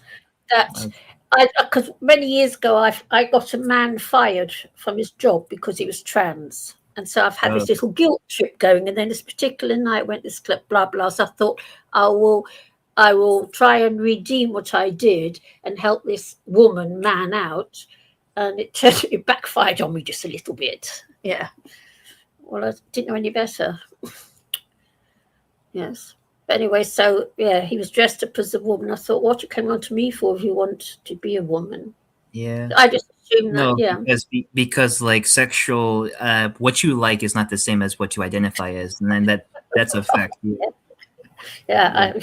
J: that because many years ago I got a man fired from his job because he was trans, and so I've had this little guilt trip going. And then this particular night went this club, blah blah. So I thought I will try and redeem what I did and help this man out. And it backfired on me just a little bit. Yeah. Well, I didn't know any better. Yes. But anyway, so yeah, he was dressed up as a woman. I thought, what you came on to me for if you want to be a woman?
H: Yeah.
J: I just assumed that. Yeah.
H: Because like sexual, what you like is not the same as what you identify as, and then that's a fact.
J: Yeah.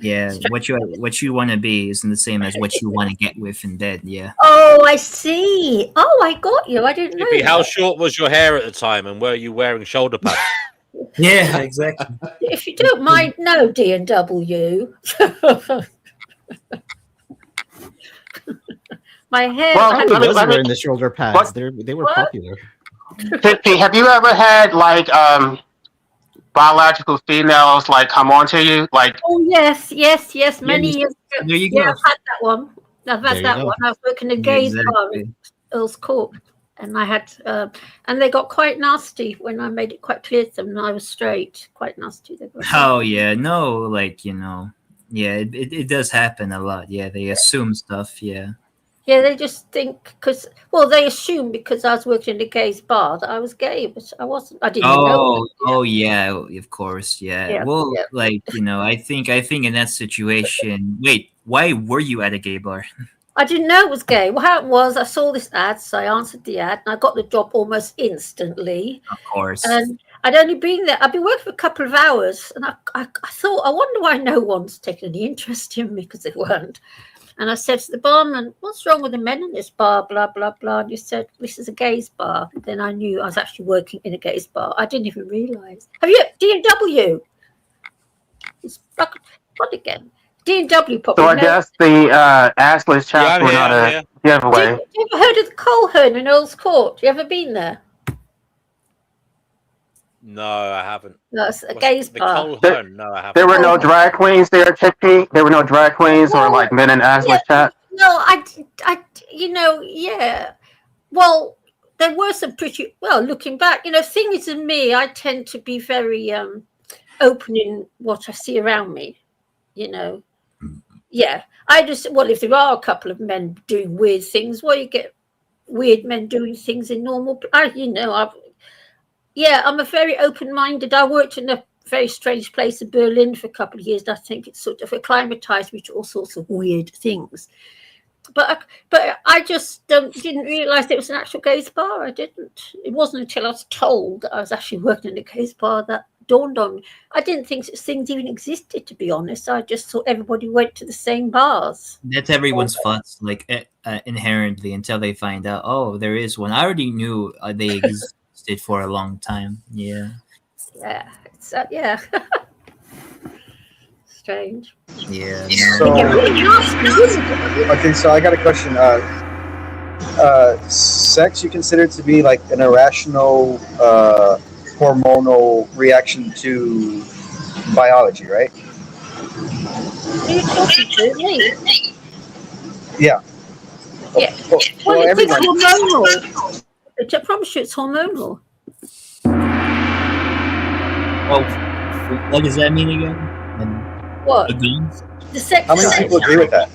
H: Yeah, what you want to be isn't the same as what you want to get with in bed. Yeah.
J: Oh, I see. Oh, I got you. I didn't know.
E: How short was your hair at the time, and were you wearing shoulder pads?
H: Yeah, exactly.
J: If you don't mind, no D&W. My hair.
M: I was wearing the shoulder pads. They were popular.
T: Pippi, have you ever had like biological females like come on to you like?
J: Oh yes. Many years ago.
H: There you go.
J: I've had that one. I've had that one. I was working a gay bar. Earl's Court, and I had, and they got quite nasty when I made it quite clear to them that I was straight. Quite nasty. They got.
H: Oh yeah, no, like yeah, it does happen a lot. Yeah, they assume stuff. Yeah.
J: Yeah, they just think they assume because I was working in a gay's bar that I was gay, but I wasn't. I didn't know.
H: Oh yeah, of course, yeah.
J: Yeah,
H: Well,
J: yeah.
H: like I think in that situation. Wait, why were you at a gay bar?
J: I didn't know it was gay. What happened was I saw this ad, so I answered the ad, and I got the job almost instantly.
H: Of course.
J: And I'd only been there. I'd been working for a couple of hours, and I thought, I wonder why no one's taken any interest in me, because they weren't. And I said to the barman, "What's wrong with the men in this bar?" Blah blah blah. And he said, "This is a gay's bar." And then I knew I was actually working in a gay's bar. I didn't even realise. Have you D&W? It's what again? D&W probably.
T: So I guess the assless chaps were not a giveaway.
J: Have you ever heard of the coal hern in Earl's Court? You ever been there?
E: No, I haven't.
J: No, it's a gay's
E: The
J: bar.
E: Coal Hern? No, I haven't.
T: There were no drag queens there, Chicky. There were no drag queens or like men in assless chaps.
J: No, yeah. Well, there were some pretty. Well, looking back, things in me, I tend to be very open in what I see around me. Yeah. If there are a couple of men doing weird things, you get weird men doing things in normal. I'm a very open-minded. I worked in a very strange place in Berlin for a couple of years, and I think it's sort of acclimatized me to all sorts of weird things. But I just didn't realize it was an actual gay's bar. I didn't. It wasn't until I was told that I was actually working in a gay's bar that dawned on me. I didn't think such things even existed, to be honest. I just thought everybody went to the same bars.
H: That's everyone's thoughts, like inherently, until they find out. Oh, there is one. I already knew they existed for a long time. Yeah.
J: Yeah. Yeah. Strange.
H: Yeah.
D: Okay, so I got a question. Sex you consider to be like an irrational hormonal reaction to biology, right?
J: Are you talking to me?
D: Yeah.
J: Yeah.
D: Well,
J: It's
D: everyone.
J: hormonal. I promise you, it's hormonal.
H: Oh, what does that mean again?
J: What? The sex.
D: How many people agree with that?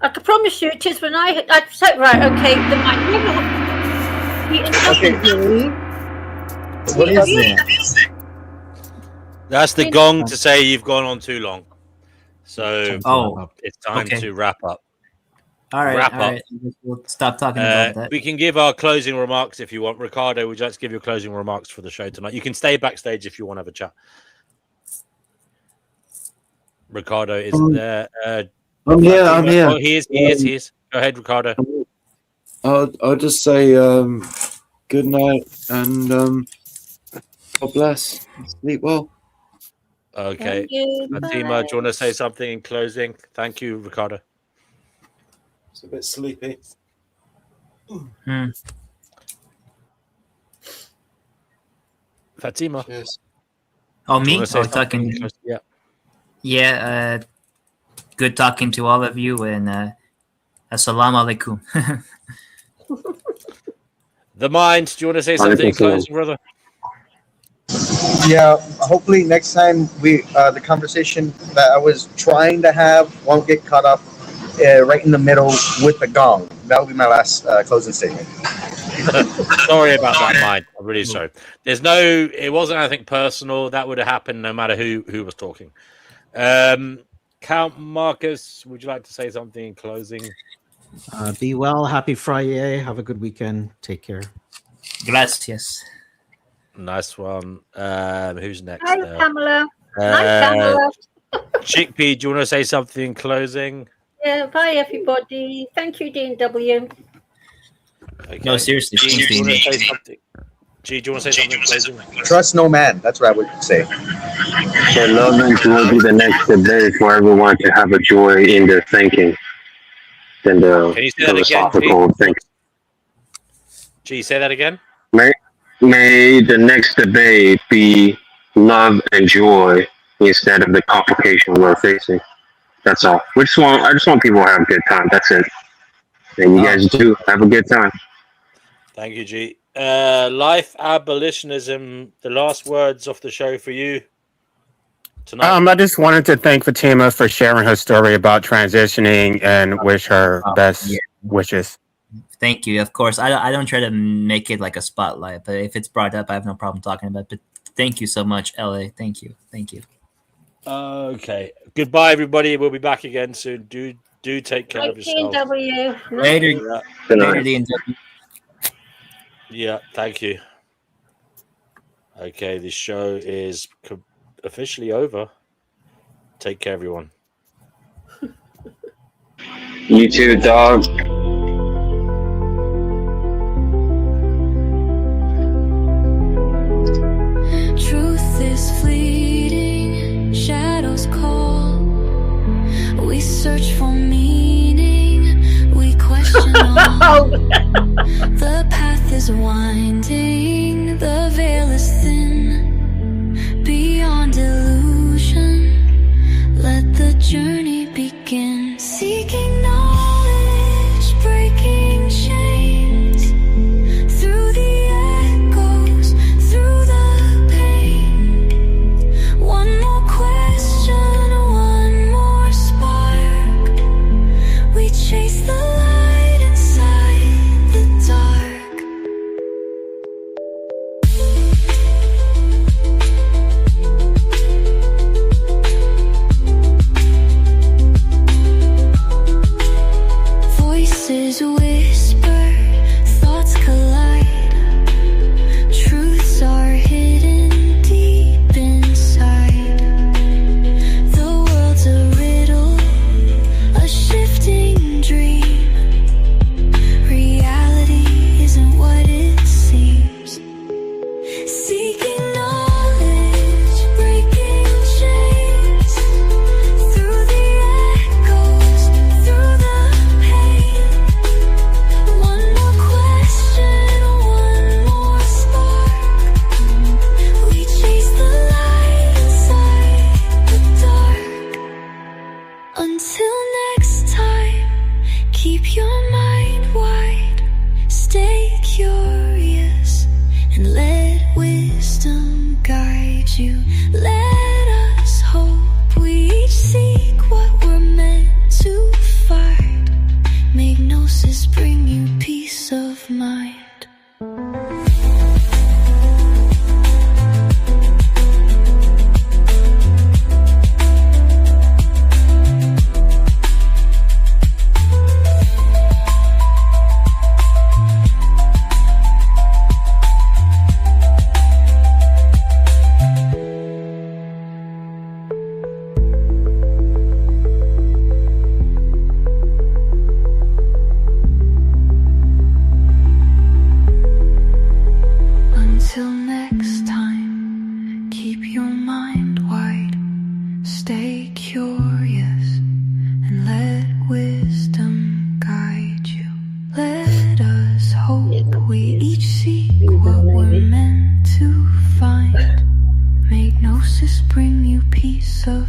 J: I can promise you, it is when right. Okay, the mic.
D: What do you think?
E: That's the gong to say you've gone on too long. So it's time to wrap up.
H: All right.
E: Wrap
H: all
E: up.
H: right. We'll stop talking about that.
E: We can give our closing remarks if you want. Ricardo, would you like to give your closing remarks for the show tonight? You can stay backstage if you want to have a chat. Ricardo isn't there.
A: I'm here.
E: Oh, he is. Go ahead, Ricardo.
A: I'll just say good night and God bless. Sleep well.
E: Okay. Fatima, do you want to say something in closing? Thank you, Ricardo.
A: It's a bit sleepy.
E: Fatima.
A: Cheers.
H: Oh, me?
E: Do you wanna say
H: Talking.
E: something? Yeah.
H: Yeah. Good talking to all of you, and assalamu alaikum.
E: The Mind, do you want to say something in closing, brother?
D: Yeah, hopefully next time the conversation that I was trying to have won't get caught up right in the middle with the gong. That'll be my last closing statement.
E: Sorry about that, Mind. I'm really sorry. It wasn't anything personal. That would have happened no matter who was talking. Count Marcus, would you like to say something in closing?
M: Be well. Happy Friday. Have a good weekend. Take care.
H: Gracias.
E: Nice one. Who's next?
J: Hi, Pamela. Hi, Pamela.
E: Chickpea, do you want to say something in closing?
J: Yeah, bye, everybody. Thank you, D&W.
E: Okay.
H: No, seriously.
E: G, do you want to say something? G, do you want to say something in closing?
D: Trust no man. That's what I would say.
F: So love will be the next debate for everyone to have a joy in their thinking than the
E: Can you say that again,
F: philosophical thinking.
E: G, say that again?
F: May the next debate be love and joy instead of the complication we're facing. That's all. I just want people to have a good time. That's it. And you guys too. Have a good time.
E: Thank you, G. Life abolitionism. The last words of the show for you tonight.
T: I just wanted to thank Fatima for sharing her story about transitioning and wish her best wishes.
H: Thank you. Of course, I don't try to make it like a spotlight, but if it's brought up, I have no problem talking about it. But thank you so much, LA. Thank you. Thank you.
E: Okay. Goodbye, everybody. We'll be back again soon. Do take care of yourself.
H: Later. Later, DNW.
E: Yeah, thank you. Okay, this show is officially over. Take care, everyone.
F: You too, dog.
K: Truth is fleeting, shadows call. We search for meaning, we question all. The path is winding, the veil is thin. Beyond illusion, let the journey begin. Seeking knowledge, breaking chains. Through the echoes, through the pain. One more question, one more spark. We chase the light inside the dark. Voices whisper, thoughts collide. Truths are hidden deep inside. The world's a riddle, a shifting dream. Reality isn't what it seems. Seeking knowledge, breaking chains. Through the echoes, through the pain. One more question, one more spark. We chase the light inside the dark. Until next time, keep your mind wide. Stay curious and let wisdom guide you. Let us hope we each seek what we're meant to find. Make Gnosis bring you peace of mind. Until next time, keep your mind wide. Stay curious and let wisdom guide you. Let us hope we each seek what we're meant to find. Make Gnosis bring you peace of